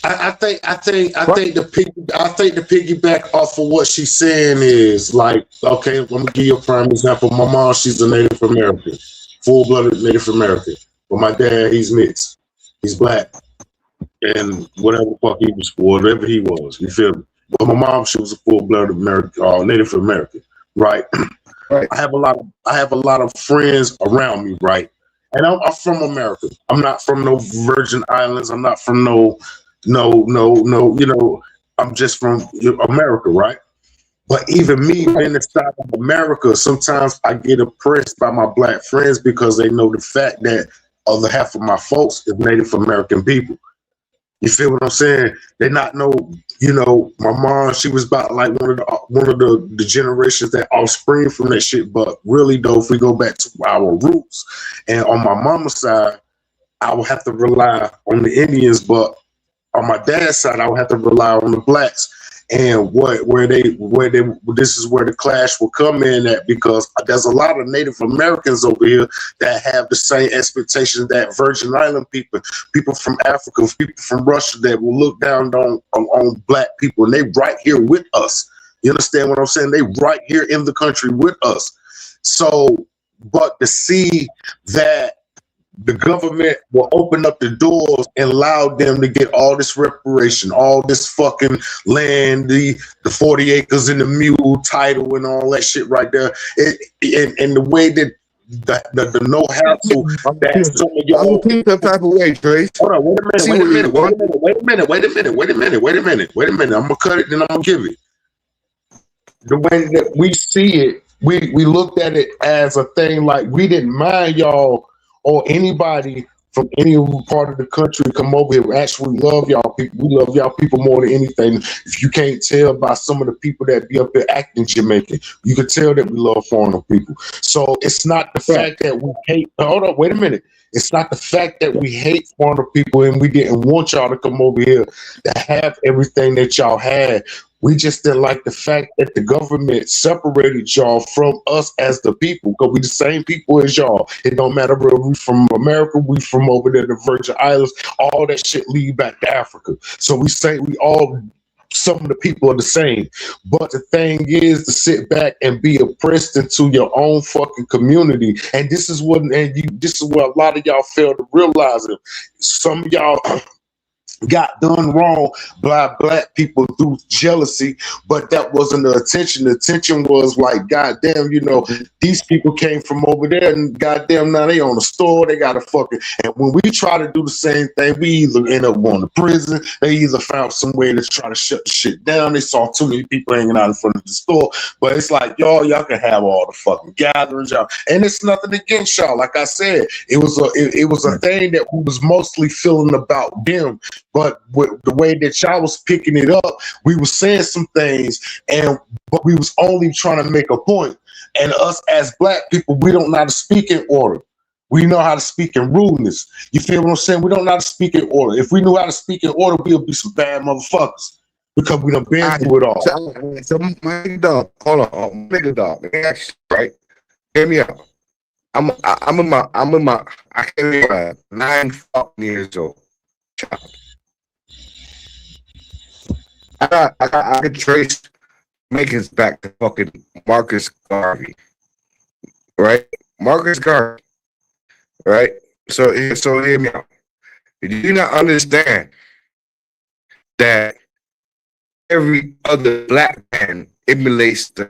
I think the piggyback off of what she's saying is like, okay, let me give you a prime example. My mom, she's a Native American, full-blooded Native American. But my dad, he's mixed. He's Black. And whatever the fuck he was, whatever he was, you feel me? But my mom, she was a full-blooded American, Native American, right? Right. I have a lot of friends around me, right? And I'm from America. I'm not from no Virgin Islands. I'm not from no, you know, I'm just from America, right? But even me being inside of America, sometimes I get oppressed by my black friends because they know the fact that other half of my folks is Native American people. You feel what I'm saying? They not know, my mom, she was about like one of the generations that offspring from that shit. But really though, if we go back to our roots, and on my mama's side, I would have to rely on the Indians, but on my dad's side, I would have to rely on the blacks. And this is where the clash will come in at, because there's a lot of Native Americans over here that have the same expectations that Virgin Island people from Africa, people from Russia that will look down on black people, and they right here with us. You understand what I'm saying? They right here in the country with us. So, but to see that the government will open up the doors and allow them to get all this reparation, all this fucking land, the 40 acres in the mule title and all that shit right there. And the way that the know-how to that some of I will keep that type of way, Trace. Hold on, wait a minute. I'm gonna cut it, then I'm gonna give it. The way that we see it, we looked at it as a thing like we didn't mind y'all or anybody from any part of the country come over here. We actually love y'all people. We love y'all people more than anything. If you can't tell by some of the people that be up there acting Jamaican, you can tell that we love foreign people. So it's not the fact that we hate. Hold on, wait a minute. It's not the fact that we hate foreign people and we didn't want y'all to come over here to have everything that y'all had. We just didn't like the fact that the government separated y'all from us as the people, because we the same people as y'all. It don't matter where we from America, we from over there, the Virgin Islands, all that shit lead back to Africa. So we say we all, some of the people are the same. But the thing is to sit back and be oppressed into your own fucking community. And this is what a lot of y'all fail to realize it. Some of y'all got done wrong by black people through jealousy, but that wasn't the attention. The attention was like, goddamn, these people came from over there, and goddamn, now they own a store, they got a fucking. And when we try to do the same thing, we either end up going to prison, they either found some way to try to shut the shit down. They saw too many people hanging out in front of the store, but it's like, y'all can have all the fucking gatherings, y'all, and it's nothing against y'all. Like I said, it was a thing that we was mostly feeling about them. But with the way that y'all was picking it up, we was saying some things, but we was only trying to make a point. And us as black people, we don't know how to speak in order. We know how to speak in rudeness. You feel what I'm saying? We don't know how to speak in order. If we knew how to speak in order, we'll be some bad motherfuckers, because we done been through it all. So my dog, hold on, nigga dog, right? Hear me out. I'm in my I can't even 9 fucking years old. Child. I could trace Makins back to fucking Marcus Garvey, right? Marcus Garvey, right? So hear me out. Do you not understand that every other black man emulates the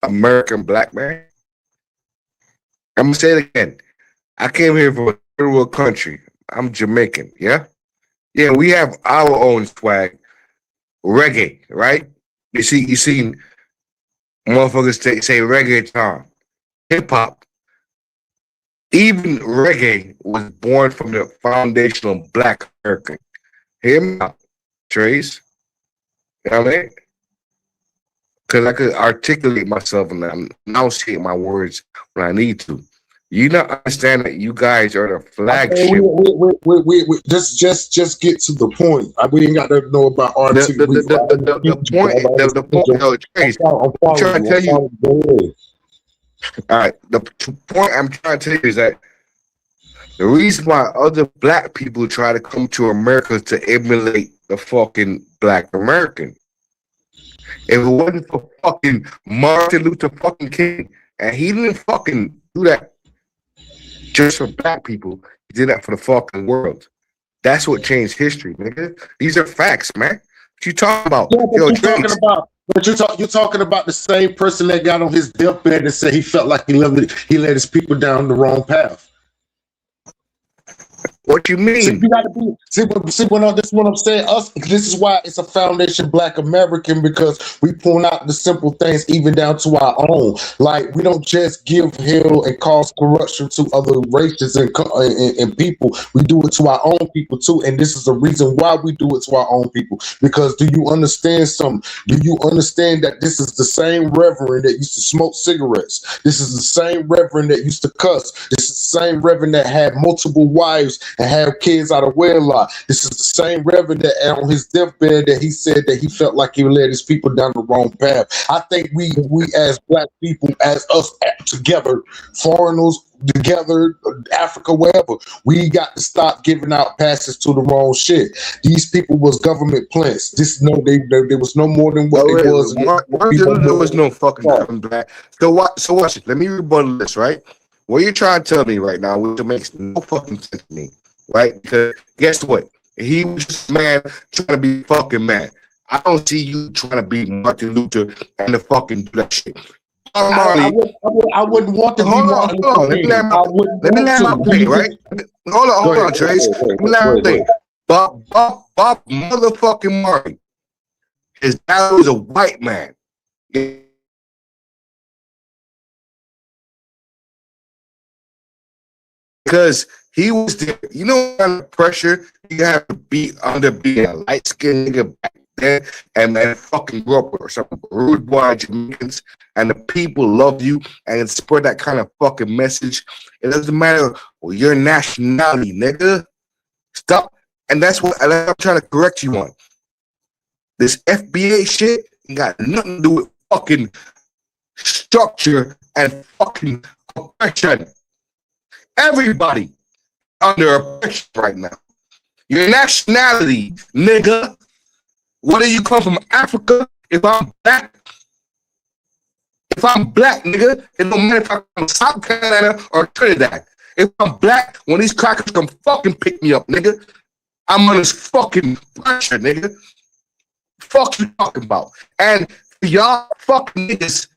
American black man? I'm gonna say it again. I came here from a third world country. I'm Jamaican, yeah? Yeah, we have our own swag. Reggae, right? You see motherfuckers say reggaeton. Hip hop. Even reggae was born from the foundation of black American. Hear me out, Trace. You know what I mean? Because I could articulate myself and enunciate my words when I need to. You not understand that you guys are the flagship. Wait. Just get to the point. We ain't got to know about articulate. The point, Trace, I'm trying to tell you. All right, the point I'm trying to tell you is that the reason why other black people try to come to America is to emulate the fucking black American. If it wasn't for fucking Martin Luther fucking King, and he didn't fucking do that just for black people, he did that for the fucking world. That's what changed history, nigga. These are facts, man. What you talking about? You're talking about the same person that got on his deathbed and said he felt like he led his people down the wrong path. What you See, mean? you gotta be this is what I'm saying. This is why it's a foundation Black American, because we point out the simple things even down to our own. Like, we don't just give hell and cause corruption to other races and people. We do it to our own people too, and this is the reason why we do it to our own people. Because do you understand something? Do you understand that this is the same reverend that used to smoke cigarettes? This is the same reverend that used to cuss. This is the same reverend that had multiple wives and have kids out of wedlock. This is the same reverend that on his deathbed that he said that he felt like he led his people down the wrong path. I think we as Black people, as us together, foreigners together, Africa, wherever, we got to stop giving out passes to the wrong shit. These people was government plants. There was no more than what they was. There was no fucking Black. So watch it. Let me rebuttal this, right? What you're trying to tell me right now, which makes no fucking sense to me, right? Because guess what? He was just a man trying to be fucking man. I don't see you trying to be Martin Luther and the fucking do that shit. I wouldn't want to be Martin Luther King. Let me land my plane, right? Hold on, Trace. Let me land my plane. Bob motherfucking Marley. His dad was a white man. Because he was there, you know what kind of pressure you have to be under being a light-skinned nigga back then, and man fucking grew up with some rude boy Jamaicans, and the people love you and spread that kind of fucking message. It doesn't matter your nationality, nigga. Stop. And that's what I'm trying to correct you on. This FBA shit ain't got nothing to do with fucking structure and fucking oppression. Everybody under oppression right now. Your nationality, nigga. Whether you come from Africa, if I'm black, nigga, it don't matter if I'm from South Carolina or Trinidad. If I'm black, when these crackers come fucking pick me up, nigga, I'm on this fucking pressure, nigga. Fuck you talking about? And y'all fucking niggas,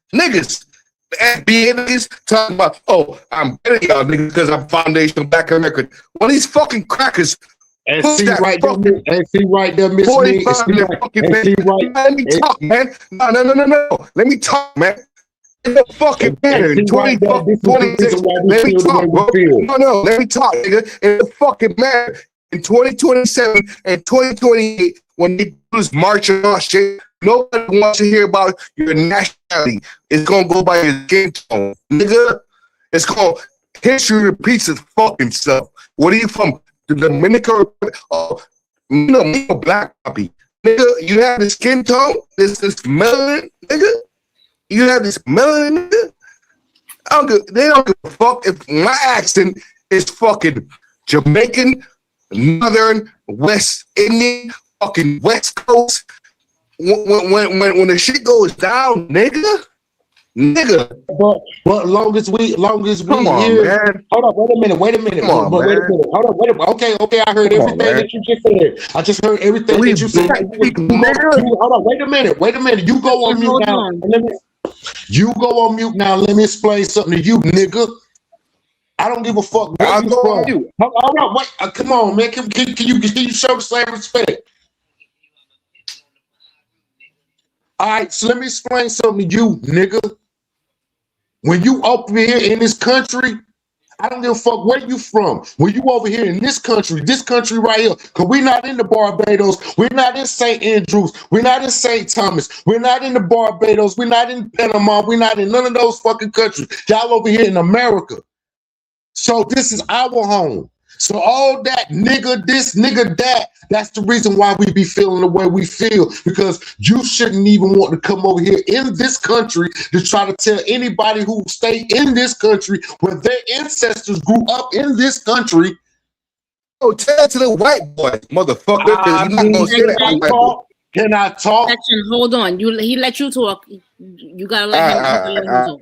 the FBA niggas talking about, oh, I'm better y'all niggas because I'm foundational Black American. Well, these fucking crackers. And see right there, Miss Me. Let me talk, man. No. Let me talk, man. It fucking matter. In 2026, let me talk, bro. No, let me talk, nigga. It fucking matter. In 2027 and 2028, when they do this marching on shit, nobody wants to hear about your nationality. It's gonna go by your skin tone, nigga. It's called history repeats its fucking self. What are you from? The Dominican Republic? Oh, you know, me a black puppy. Nigga, you have the skin tone? This melanin, nigga? You have this melanin, nigga? They don't give a fuck if my accent is fucking Jamaican, Northern, West Indian, fucking West Coast. When the shit goes down, nigga. But long as we come on, hear, man. Hold on, wait a minute. Come on, wait a minute. Hold on, okay. I heard everything that you just said. I just heard everything that you said. Hold on, wait a minute. You go on mute now. You go on mute now. Let me explain something to you, nigga. I don't give a fuck where you from. Hold on, wait. Come on, man. Can you show the same respect? All right, so let me explain something to you, nigga. When you up here in this country, I don't give a fuck where you from. When you over here in this country right here, because we're not in the Barbados, we're not in St. Andrews, we're not in St. Thomas, we're not in the Barbados, we're not in Panama, we're not in none of those fucking countries. Y'all over here in America. So this is our home. So all that nigga this, nigga that, that's the reason why we be feeling the way we feel, because you shouldn't even want to come over here in this country to try to tell anybody who stay in this country where their ancestors grew up in this country. Oh, tell it to the white boy, motherfucker, because you're not gonna say that. Can I talk? Hold on. He let you talk. You gotta let him talk.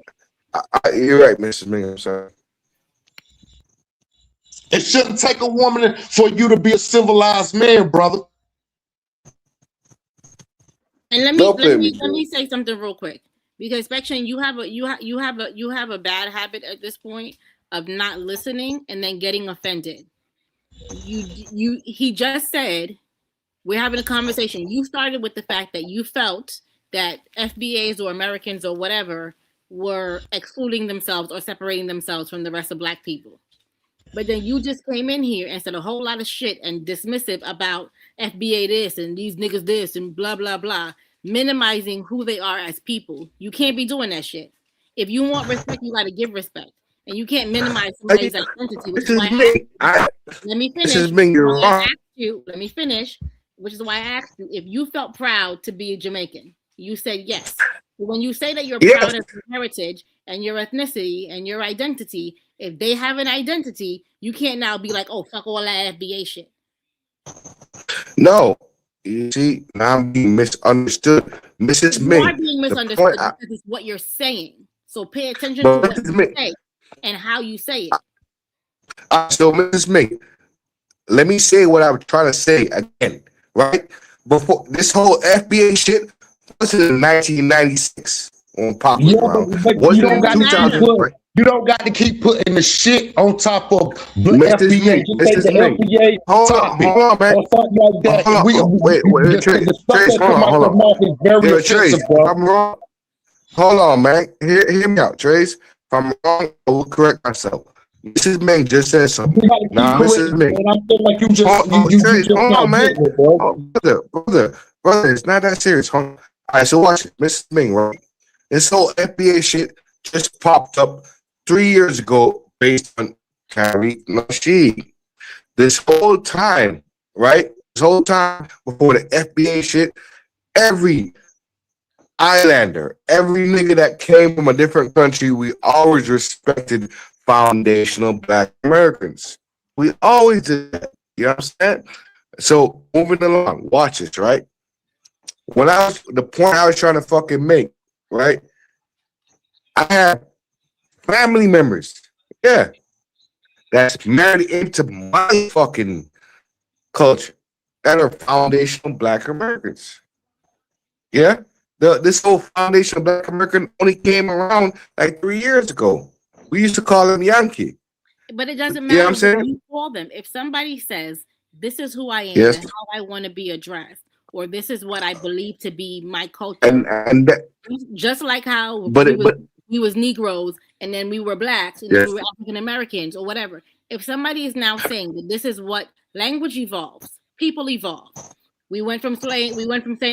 You're right, Mrs. Ming. I'm sorry. It shouldn't take a woman for you to be a civilized man, brother. And let me say something real quick, because Spection, you have a bad habit at this point of not listening and then getting offended. He just said we're having a conversation. You started with the fact that you felt that FBAs or Americans or whatever were excluding themselves or separating themselves from the rest of Black people. But then you just came in here and said a whole lot of shit and dismissive about FBA this and these niggas this and blah, blah, blah, minimizing who they are as people. You can't be doing that shit. If you want respect, you got to give respect. And you can't minimize somebody's identity, which This is is why me. let me This finish. is me. You're Why I wrong. asked you, let me finish, which is why I asked you if you felt proud to be a Jamaican. You said yes. But when you say that you're Yes. proud of your heritage and your ethnicity and your identity, if they have an identity, you can't now be like, oh, fuck all that FBA shit. No. You see, now I'm being misunderstood. Mrs. You Ming. are being The misunderstood point because it's what you're saying. So pay attention but to what Mrs. you Ming. say and how you say it. So Mrs. Ming, let me say what I was trying to say again, right? Before this whole FBA shit was in 1996 on Papa Yeah, Ground. but Was you it don't in got to keep 2000? putting. You don't got to keep putting the shit on top of Mrs. FBA. Ming, Just take Mrs. the Ming. FBA Hold topic on, man. or something like that. Hold on. Wait, Just Trace, the stuff Trace, that come out hold your on. mouth is very Yo, offensive, Trace, bro. if I'm wrong, hold on, man. Hear me out, Trace. If I'm wrong, I will correct myself. Mrs. Ming just said something. You got to keep Now, correcting, Mrs. Ming. man. I feel like you just Trace, hold not on, man. getting it, bro. Brother, it's not that serious. Hold on. All right, so watch it. Mrs. Ming, right? This whole FBA shit just popped up 3 years ago based on Carrie Nasheed. This whole time, right? This whole time before the FBA shit, every Islander, every nigga that came from a different country, we always respected foundational Black Americans. We always did that. You know what I'm saying? So moving along, watch this, right? The point I was trying to fucking make, right? I have family members, yeah, that's married into my fucking culture that are foundational Black Americans. Yeah, this whole foundational Black American only came around like 3 years ago. We used to call them Yankee. But it doesn't You know what matter I'm what saying? you call them. If somebody says, this is who I am Yes, and how I want to be addressed, or this is what I believe to be my culture, and that, just like how but it, but we was Negroes and then we were Blacks and then yes, we were African Americans or whatever. If somebody is now saying that this is what language evolves, people evolve. We went from saying,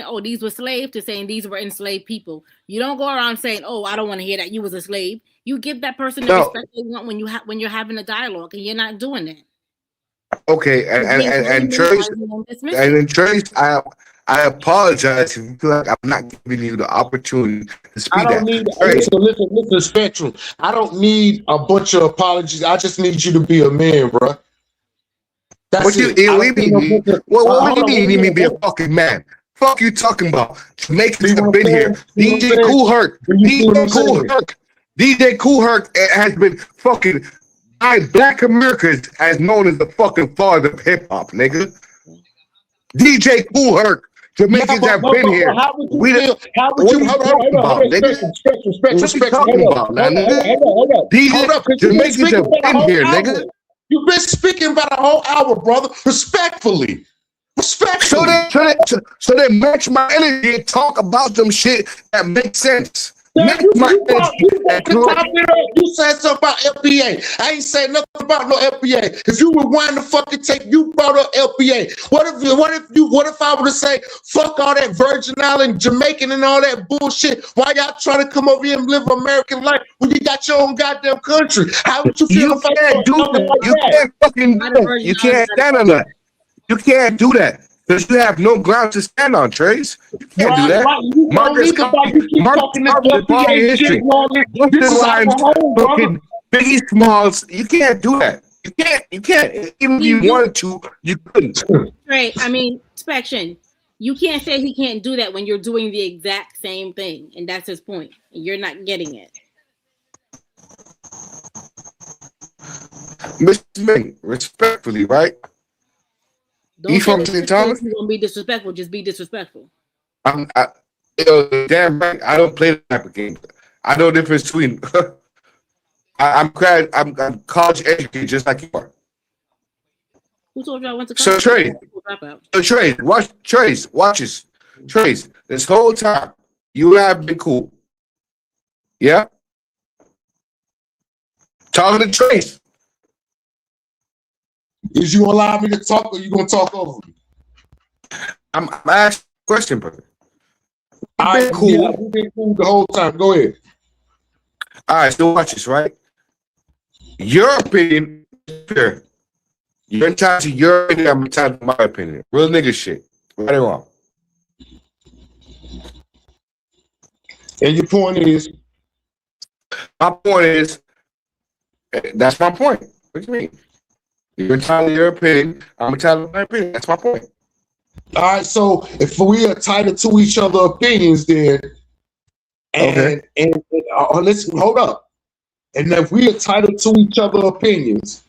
oh, these were slaves to saying these were enslaved people. You don't go around saying, oh, I don't want to hear that you was a slave. You give that person the no, respect they want when you're having a dialogue, and you're not doing that. okay, You're being very and Trace, minimizing and and dismissive. then Trace, I apologize if you feel like I'm not giving you the opportunity to I speak don't that. need Trace, listen, Spectrum. I don't need a bunch of apologies. I just need you to be a man, bro. That's what you it. I what don't do you need no mean? bunch of. What do Hold you on, mean? wait a You need me to minute. be a fucking man? Fuck you talking about? Jamaicans See have what I'm been here. saying? See what I'm DJ saying? Cool Herc, Do you see what I'm DJ Cool saying? Herc, DJ Cool Herc has been fucking by Black Americans as known as the fucking father of hip hop, nigga. DJ Cool Herc. Yeah, Jamaicans have been here. how would you We feel? How would what you are you hold talking about, on, nigga? What are you Spectrum, talking about, now, nigga? hold up. DJ Because you've been Jamaicans speaking have about a been whole here, hour. nigga. You've been speaking about a whole hour, brother. Respectfully. So they match my energy and talk about some shit that makes sense. Match my energy and You said something about FBA. I ain't saying nothing about no FBA. If you rewind the fucking tape, you brought up FBA. What if I were to say fuck all that Virgin Island, Jamaican, and all that bullshit? Why y'all trying to come over here and live American life when you got your own goddamn country? How would you feel You if I can't said do something that. like You that? can't fucking Not do a that. Virgin You Islands, can't not a stand on that. You can't do that because you have no ground to stand on, Trace. You can't do that. Right. You don't Marcus need to buy. You keep talking this Garvey is part of your FBA shit, history. man. This Buster is our Rhymes, home, brother. fucking Biggie Smalls. You can't do that. You can't. Even if you wanted to, you couldn't. Right. I mean, Spection, you can't say he can't do that when you're doing the exact same thing, and that's his point. And you're not getting it. Mr. Ming, respectfully, right? Don't You say from that St. just because Thomas? you're gonna be disrespectful. Just be disrespectful. Damn right. I don't play that type of game. I know the difference between. I'm college educated just like you are. Who told you I went to So college? Trey, watch this. Trace, this whole time you and I have been cool. Yeah? Talking to Trace. Is you allow me to talk, or you gonna talk over me? I'm asking a question, brother. All Been right, cool. yeah, we've been cool the whole time. Go ahead. All right, so watch this, right? Your opinion is pure. You're entitled to your opinion, I'm entitled to my opinion. Real nigga shit. Right or wrong? And your point is, My point is, that's my point. What do you mean? You're entitled to your opinion, I'm entitled to my opinion. That's my point. all right. So if we are entitled to each other's opinions, then Okay. and listen, hold up. And if we are entitled to each other's opinions,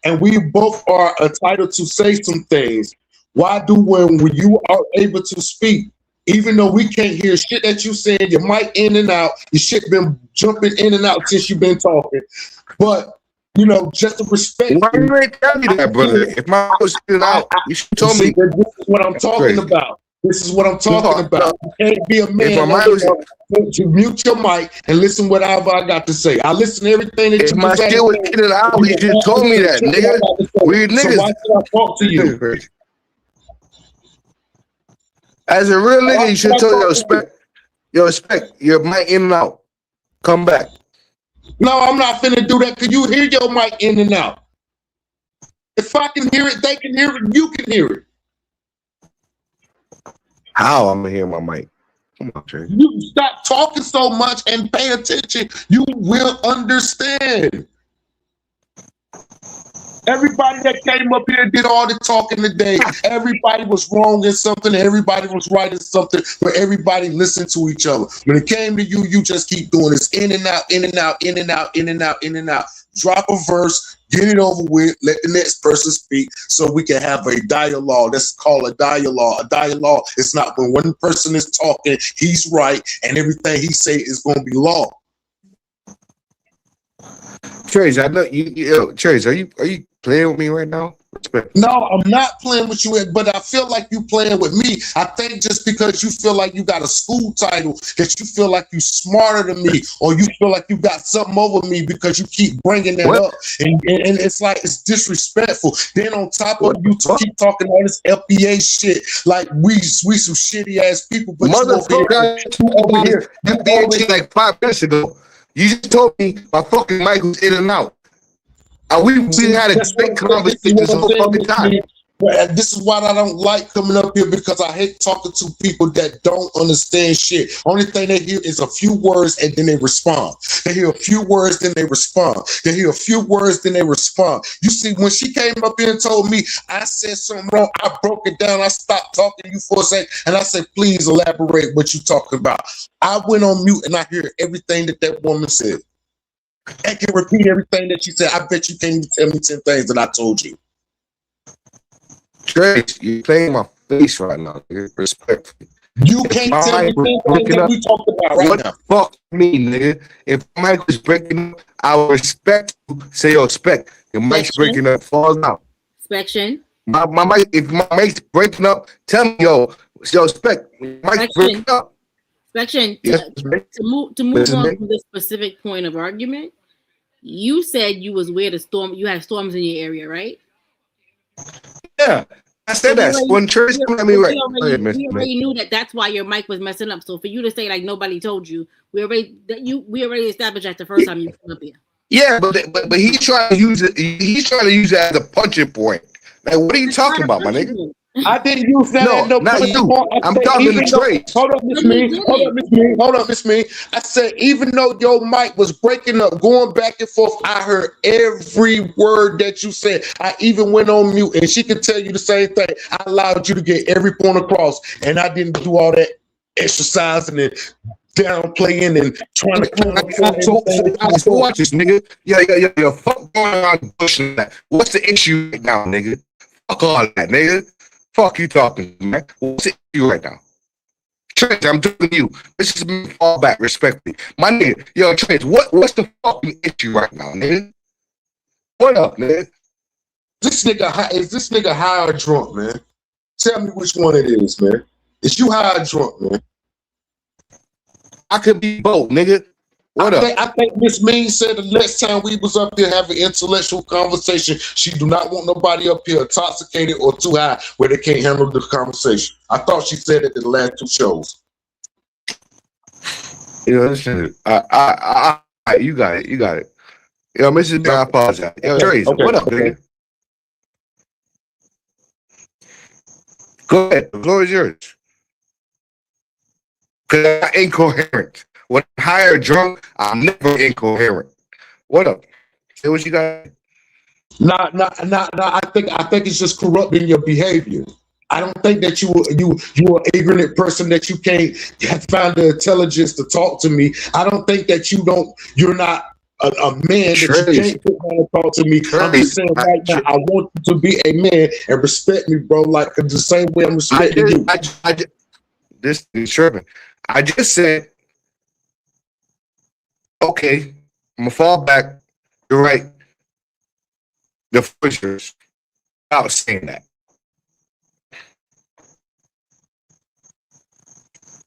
and we both are entitled to say some things, why do when you are able to speak, even though we can't hear shit that you saying, your mic in and out, your shit been jumping in and out since you've been talking, but you know, just to respect. Why you ain't tell me that, brother? If my was in out, you should tell me. This is what I'm talking about. This is what I'm talking about. You can't be a man to mute your mic and listen whatever I got to say. I listen to everything that if you my say. shit was in and out, you just told me that, nigga. Weird niggas. So why should I talk to you? As a real nigga, you should tell your respect, your mic in and out. Come back. No, I'm not finna do that because you hear your mic in and out. If I can hear it, they can hear it, you can hear it. How I'm gonna hear my mic? Come on, Trey. You stop talking so much and pay attention, you will understand. Everybody that came up here did all the talking today. Everybody was wrong in something, everybody was right in something, but everybody listened to each other. When it came to you, you just keep doing this in and out, in and out, in and out, in and out, in and out. Drop a verse, get it over with, let the next person speak so we can have a dialogue. That's called a dialogue. A dialogue is not when one person is talking, he's right, and everything he say is going to be law. Trace, I know you Trace, are you playing with me right now? Respect. No, I'm not playing with you, but I feel like you playing with me. I think just because you feel like you got a school title, that you feel like you smarter than me, or you feel like you got something over me because you keep bringing that up, and it's like it's disrespectful. Then on top of you to keep talking all this FBA shit, like we some shitty ass people, but motherfucker, you over here FBA like 5 minutes ago. You just told me my fucking mic was in and out. We had a great conversation this whole fucking time. This is why I don't like coming up here, because I hate talking to people that don't understand shit. Only thing they hear is a few words and then they respond. They hear a few words, then they respond. They hear a few words, then they respond. You see, when she came up here and told me I said something wrong, I broke it down. I stopped talking to you for a second and I said, please elaborate what you talking about. I went on mute and I hear everything that woman said. I can repeat everything that she said. I bet you can't even tell me 10 things that I told you. Trace, you playing my face right now, nigga. Respectfully. You can't tell me 10 things that we talked about right now. Fuck me, nigga. If my mic was breaking up, I would respect you. Say your respect. Your mic's breaking up, falls out. Inspection. My mic, if my mic's breaking up, tell me, yo respect. My mic's breaking up. Inspection. Yes, to move on to this specific point of argument, you said you was where you had storms in your area, right? Yeah, I said that. When Trace told me, right? We already knew that's why your mic was messing up. So for you to say like nobody told you, we already established that the first time you came up here. Yeah, but he's trying to use it. He's trying to use it as a punching point. Like, what are you talking about, my nigga? I didn't use that. No, not you. I'm talking to Trace. Hold up, Miss Ming. Hold up, Miss Ming. I said, even though your mic was breaking up, going back and forth, I heard every word that you said. I even went on mute, and she can tell you the same thing. I allowed you to get every point across, and I didn't do all that exercising and downplaying and trying to. So watch this, nigga. Yeah. Fuck going around pushing that. What's the issue right now, nigga? Fuck all that, nigga. Fuck you talking, man. What's the issue right now? Trent, I'm telling you. This is me fall back respectfully. My nigga, yo, Trent, what's the fucking issue right now, nigga? What up, nigga? This nigga high or drunk, man? Tell me which one it is, man. Is you high or drunk, man? I could be both, nigga. What up? I think Miss Ming said the next time we was up there having intellectual conversation, she do not want nobody up here intoxicated or too high where they can't handle the conversation. I thought she said it in the last 2 shows. You know, listen. You got it. You got it. Yo, Mrs. I apologize. Yo, Trace, what up, nigga? Go ahead. The floor is yours. Because I'm incoherent. When I'm high or drunk, I'm never incoherent. What up? Say what you got. Nah. I think it's just corrupting your behavior. I don't think that you are an ignorant person that you can't find the intelligence to talk to me. I don't think that you're not a man that you can't sit down and talk to me. I'm just saying right now, I want you to be a man and respect me, bro, like the same way I'm respecting you. This is tripping. I just said, okay, I'm gonna fall back. You're right. The first without saying that.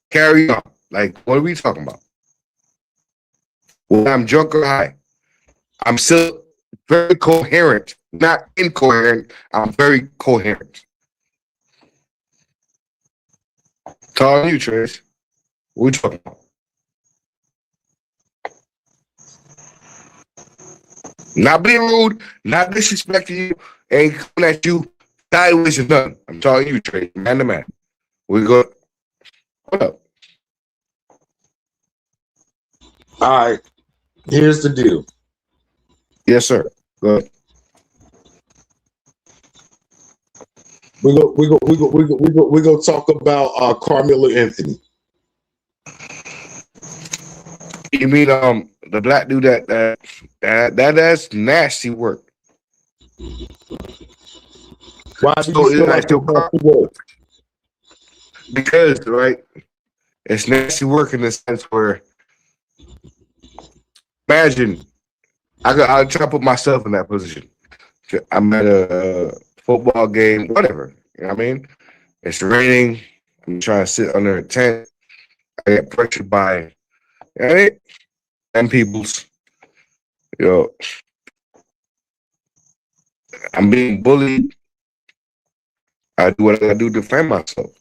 Carry on. Like, what are we talking about? When I'm drunk or high, I'm still very coherent, not incoherent. I'm very coherent. Tell you, Trace. What are we talking about? Not being rude, not disrespecting you, ain't coming at you sideways or nothing. I'm telling you, Trace, man to man. We go. What up? All right. Here's the deal. Yes, sir. Go ahead. We go talk about Carmelo Anthony. You mean the black dude that's nasty work. Why do you feel like nasty work? Because right, it's nasty work in the sense where imagine I'll try to put myself in that position. I'm at a football game, whatever. You know what I mean? It's raining. I'm trying to sit under a tent. I get pressured by them people's. I'm being bullied. I do what I gotta do to defend myself.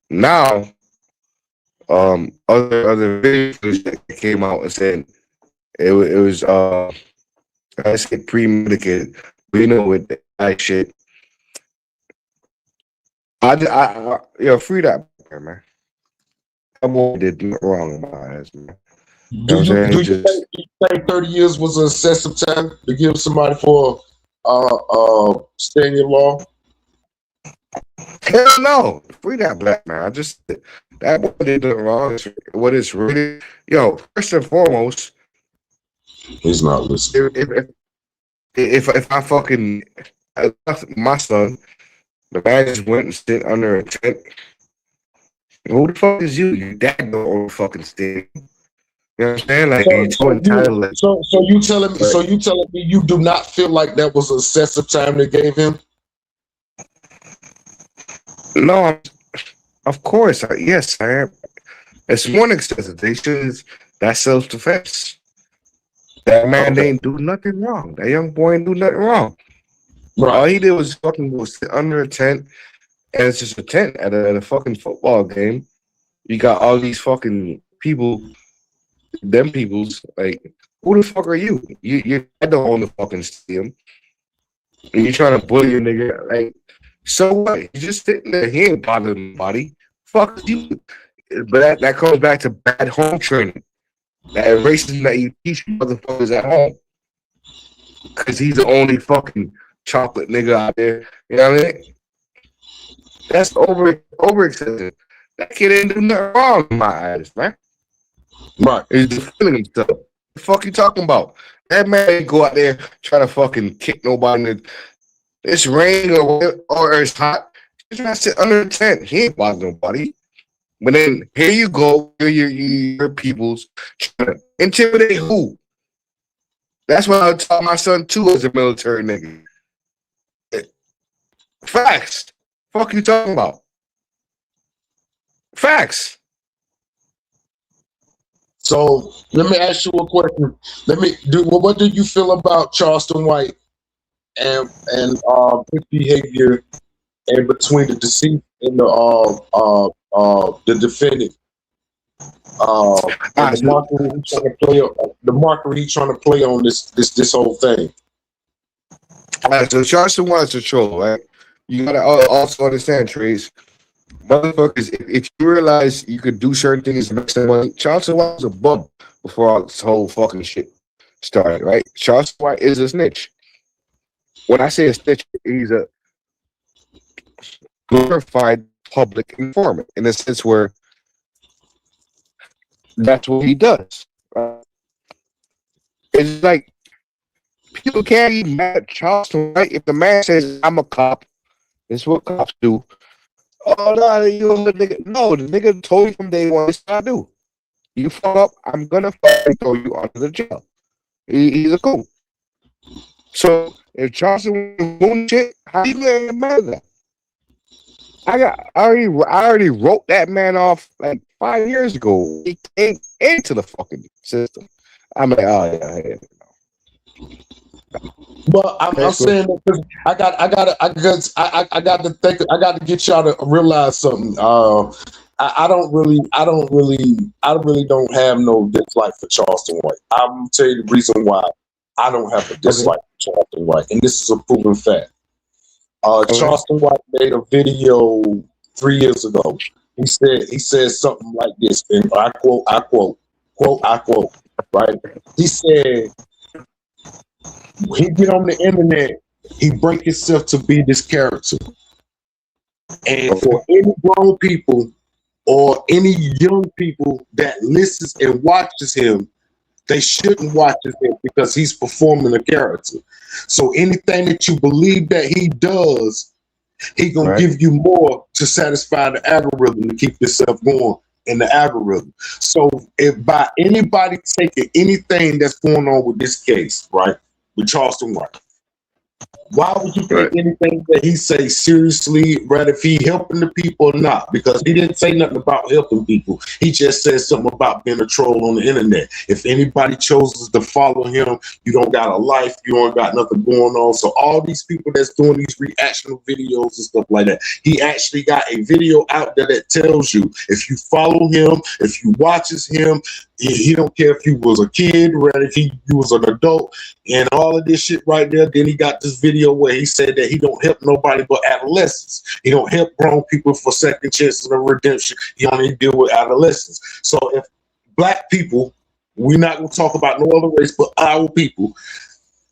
Now, other videos that came out and said it was I say premedicated. We know with that shit. Free that man. That boy did nothing wrong in my eyes, man. Do you think 30 years was an excessive time to give somebody for stay in your law? Hell no. Free that black man. I just that boy did nothing wrong. What is really first and foremost, he's not listening. If I fucking my son, the man just went and sit under a tent. Who the fuck is you? Your dad don't own fucking stay. You know what I'm saying? Like you're too entitled. So you telling me you do not feel like that was an excessive time they gave him? No, of course. Yes, I am. It's more excessive. That's self-defense. That man didn't do nothing wrong. That young boy didn't do nothing wrong. Right. All he did was fucking sit under a tent, and it's just a tent at a fucking football game. You got all these fucking people, them people's like, who the fuck are you? You don't own the fucking stadium. And you trying to bully a nigga, like, so what? He's just sitting there, he ain't bothering nobody. Fuck you. But that comes back to bad home training. That racism that you teach motherfuckers at home. Cause he's the only fucking chocolate nigga out there. You know what I mean? That's over excessive. That kid ain't do nothing wrong in my eyes, man. Right. He's just feeling himself. What the fuck you talking about? That man ain't go out there trying to fucking kick nobody. It's rain or it's hot. He's trying to sit under a tent. He ain't bothering nobody. But then here you go, your people's trying to intimidate who? That's what I taught my son too as a military nigga. Facts. Fuck you talking about? Facts. So let me ask you a question. What do you feel about Charleston White and his behavior in between the deceased and the defendant? And the marker he's trying to play on, this whole thing. All right, so Charleston White's a troll, right? You gotta also understand, Trace. Motherfuckers, if you realize you could do certain things and make some money, Charleston White was a bum before all this whole fucking shit started, right? Charleston White is a snitch. When I say a snitch, he's a glorified public informant in a sense where that's what he does. Right? It's like people can't even mad at Charleston White if the man says, I'm a cop. This is what cops do. Oh no, you a nigga. No, the nigga told you from day one. This is what I do. You fuck up, I'm gonna fucking throw you under the jail. He's a cool. So if Charleston was doing shit, how you gonna get mad at that? I already wrote that man off like 5 years ago. He came into the fucking system. I'm like, oh yeah. But I'm saying that 'cause I got to get y'all to realize something. I really don't have no dislike for Charleston White. I'm gonna tell you the reason why I don't have a dislike for Charleston White, and this is a proven fact. Charleston White made a video 3 years ago. He said something like this, and I quote, right? He said, he get on the internet, he break himself to be this character. And for any grown people or any young people that listens and watches him, they shouldn't watch him because he's performing a character. So anything that you believe that he does, he gonna give you more to satisfy the algorithm to keep yourself going in the algorithm. So if by anybody taking anything that's going on with this case, right, with Charleston White, why would you take anything that he say seriously, right? If he helping the people or not? Because he didn't say nothing about helping people. He just said something about being a troll on the internet. If anybody chooses to follow him, you don't got a life, you don't got nothing going on. So all these people that's doing these reactional videos and stuff like that, he actually got a video out there that tells you if you follow him, if you watches him, he don't care if you was a kid, right? If you was an adult, and all of this shit right there. Then he got this video where he said that he don't help nobody but adolescents. He don't help grown people for second chances of redemption. He only deal with adolescents. So if black people, we're not gonna talk about no other race but our people.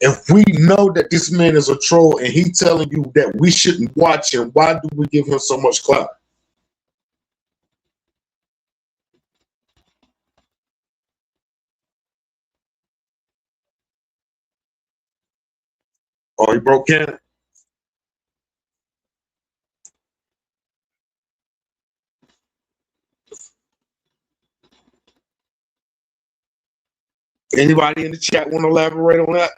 If we know that this man is a troll and he telling you that we shouldn't watch him, why do we give him so much clout? Oh, he broke in. Anybody in the chat want to elaborate on that?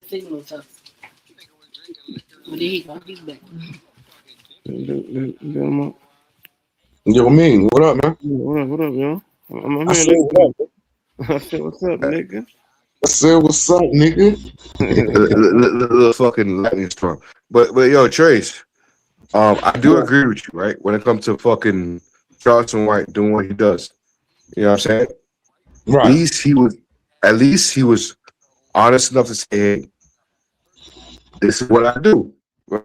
Signals up. There he go. He's back. Yo, Ming, what up, man? What up, yo? I'm I here. said, what up? I said, what's up, nigga? I said, what's up, nigga? Little fucking lightning storm. But yo, Trace, I do agree with you, right? When it comes to fucking Charleston White doing what he does. You know what I'm saying? Right. At least he was honest enough to say, hey, this is what I do. Right.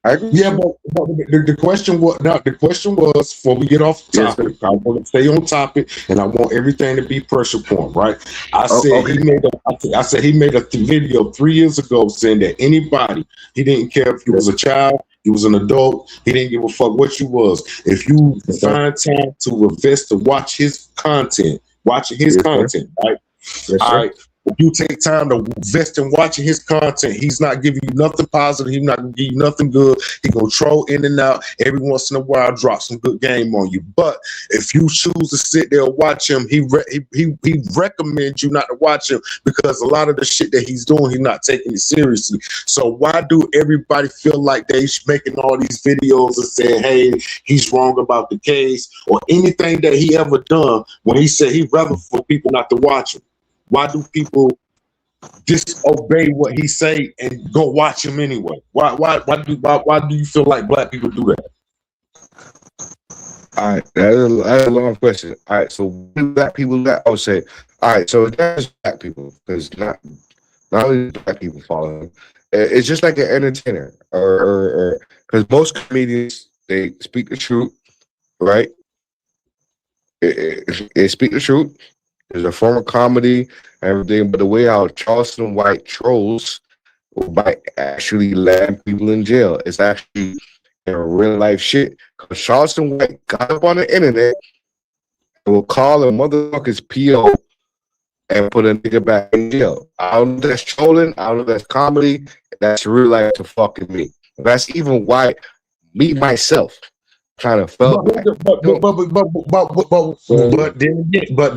I agree. Yeah, but the question was before we get off the topic, I want to stay on topic and I want everything to be pressure point, right? I said he made a video 3 years ago saying that anybody, he didn't care if you was a child, you was an adult, he didn't give a fuck what you was. If you find time to invest to watch his content, right? Yes, All right. You take time to invest in watching his content. He's not giving you nothing positive. He's not gonna give you nothing good. He gonna troll in and out. Every once in a while, drop some good game on you. But if you choose to sit there and watch him, he recommends you not to watch him because a lot of the shit that he's doing, he's not taking it seriously. So why do everybody feel like they're making all these videos and saying, hey, he's wrong about the case or anything that he ever done when he said he'd rather for people not to watch him? Why do people disobey what he say and go watch him anyway? Why do you feel like black people do that? All right, that's a long question. All right, so black people that I would say, all right, so that's black people because not only black people follow him. It's just like an entertainer, or because most comedians they speak the truth, right? They speak the truth. There's a form of comedy and everything, but the way how Charleston White trolls might actually land people in jail. It's actually real life shit. Because Charleston White got up on the internet and will call a motherfucker's PO and put a nigga back in jail. I don't know if that's trolling. I don't know if that's comedy. That's real life to fucking me. That's even why me myself kind of felt but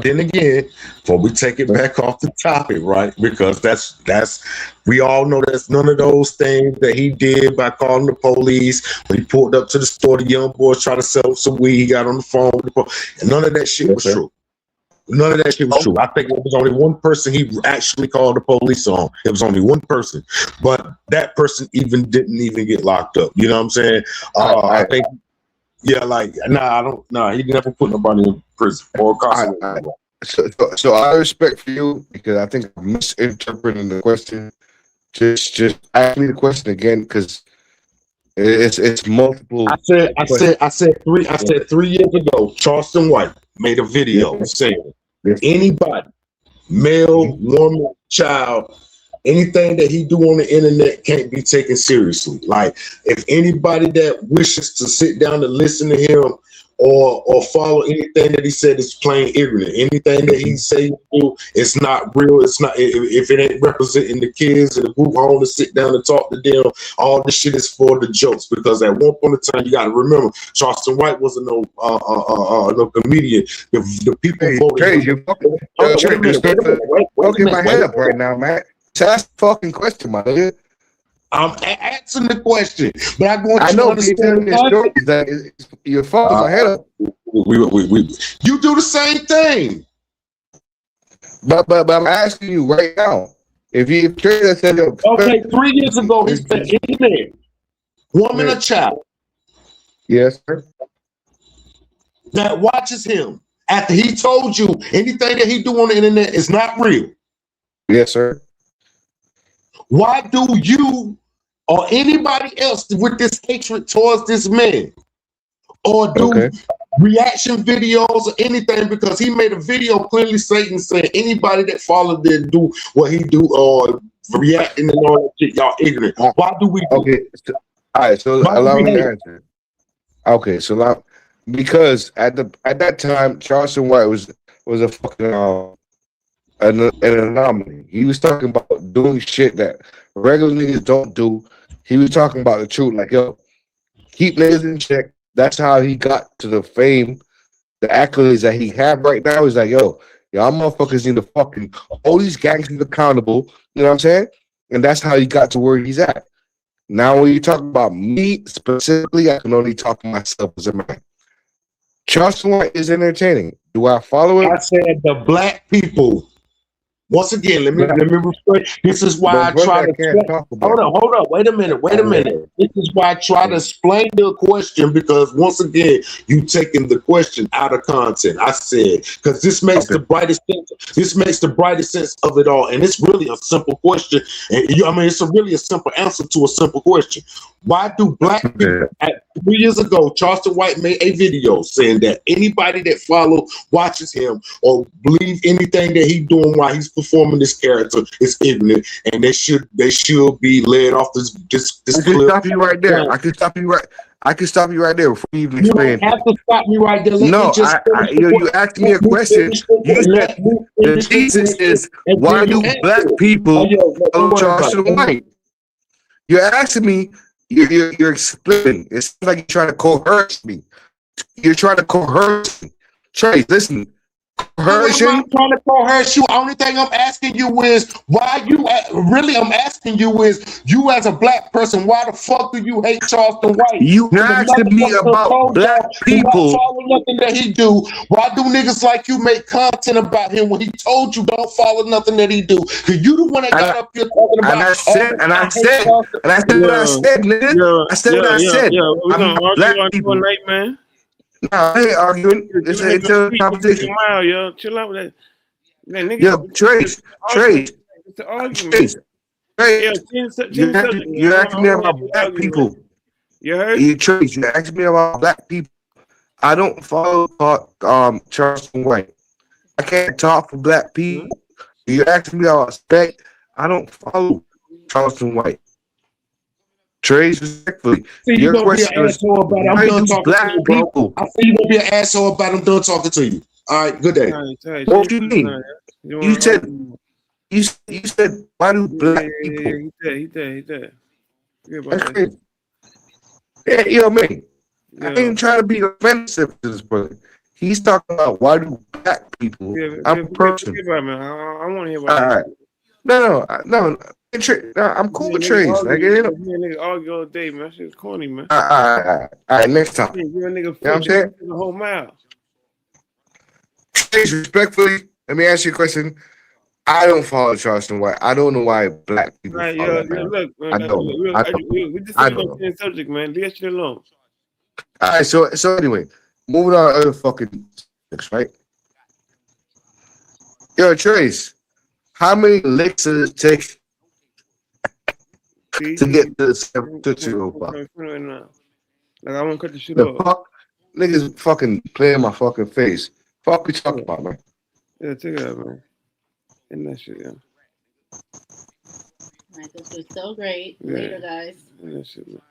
then again, before we take it back off the topic, right? Because that's we all know that's none of those things that he did by calling the police when he pulled up to the store. The young boy tried to sell some weed. He got on the phone with the police. And none of that shit was true. None of that shit was true. I think it was only one person he actually called the police on. It was only one person, but that person didn't even get locked up. You know what I'm saying? I think. Yeah, like he never put nobody in prison or incarcerated. So I respect for you because I think I'm misinterpreting the question. Just ask me the question again because it's multiple. I said 3 years ago, Charleston White made a video saying anybody, male, woman, child, anything that he do on the internet can't be taken seriously. Like if anybody that wishes to sit down and listen to him or follow anything that he said is plain ignorant. Anything that he say do, it's not real. It's not if it ain't representing the kids and the group home to sit down and talk to them. All this shit is for the jokes because at one point in time you got to remember Charleston White wasn't no comedian. The people voted. Don't get my head up right now, man. That's the fucking question, my nigga. I'm answering the question, but I want you to understand that you're fucking my head up. You do the same thing. But I'm asking you right now. If you said okay, 3 years ago he said any man, woman or child. Yes, sir. That watches him after he told you anything that he do on the internet is not real. Yes, sir. Why do you or anybody else with this hatred towards this man or do reaction videos or anything because he made a video clearly stating saying anybody that followed didn't do what he do or reacting and all that shit, y'all ignorant. Why do we do all right, so allow me to answer. Okay, so now because at that time Charleston White was a fucking an anomaly. He was talking about doing shit that regular niggas don't do. He was talking about the truth, like, yo, keep niggas in check. That's how he got to the fame, the accolades that he have right now. Is like, y'all motherfuckers need to fucking hold these gangsters accountable. You know what I'm saying? And that's how he got to where he's at. Now, when you talk about me specifically, I can only talk to myself as a man. Charleston White is entertaining. Do I follow it? I said the black people. Once again, let me rephrase. This is why I try to hold up. Wait a minute. This is why I try to explain the question because once again, you taking the question out of content. I said because this makes the brightest sense. This makes the brightest sense of it all, and it's really a simple question. And it's really a simple answer to a simple question. Why do black people 3 years ago, Charleston White made a video saying that anybody that watches him, or believe anything that he's doing while he's performing this character is ignorant, and they should be led off this I can clip. stop you right there. I can stop you right there before you even You explain. don't have to stop me right there. Let No, me just you asked me a question. You said the thesis is why do black people follow Charleston White? You're asking me. You're explaining. It sounds like you're trying to coerce me. You're trying to coerce me. Trace, listen. Coercion. I'm not trying to coerce you. Only thing I'm asking you is why you. Really, I'm asking you is you as a black person. Why the fuck do you hate Charleston White? You asking me about black people. Not follow nothing that he do. Why do niggas like you make content about him when he told you don't follow nothing that he do? Cause you the one that got up here talking about. I said what I said, nigga. I said what I said. We're gonna argue black on people. night, man. No, I ain't arguing. It's a competition. Yo, chill out with that. Man, nigga, yo, Trace. It's an argument. You're asking me about black people. You heard? Trace, you're asking me about black people. I don't follow Charleston White. I can't talk for black people. You're asking me about respect. I don't follow Charleston White. Trace, respectfully. See, your question is why do black people? I see you gonna be an asshole about I'm done talking to you. All right, good day. What do you mean? You said why do black people? He did. Yeah, you know what I mean? I ain't trying to be offensive to this brother. He's talking about why do black people? I'm a person. I want to hear All about right. No. I'm cool with trades. Like, nigga argue all day, man. That shit's corny, man. All right, next time. You a nigga, you know what I'm saying? The whole mile. Trades, respectfully, let me ask you a question. I don't follow Charleston White. I don't know why black people right, follow look, man, I don't. We just on the subject, man. Leave that shit alone. All right, so anyway, moving on to other fucking things, right? Yo, Trace, how many licks does it take to get to 0 Like, I won't cut the shit off. Fuck, niggas fucking playing my fucking face. Fuck we talking about, man? Yeah, check it out, man. And that shit, yeah. This was so great. Yeah. Later, guys. And that shit, man.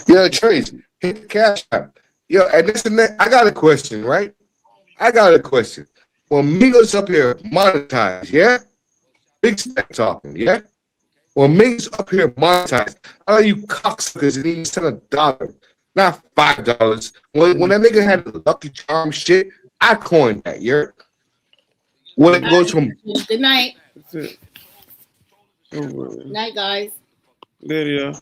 Yo, Trace, hit the cash app. Yo, and this and that, I got a question, right? When Ming's up here monetized, yeah? Big stack talking, yeah? When Ming's up here monetized, all you cocksuckers need to send $1, not $5. When that nigga had the Lucky Charm shit, I coined that, yeah? When it goes from good night. That's it. Night, guys. There you are.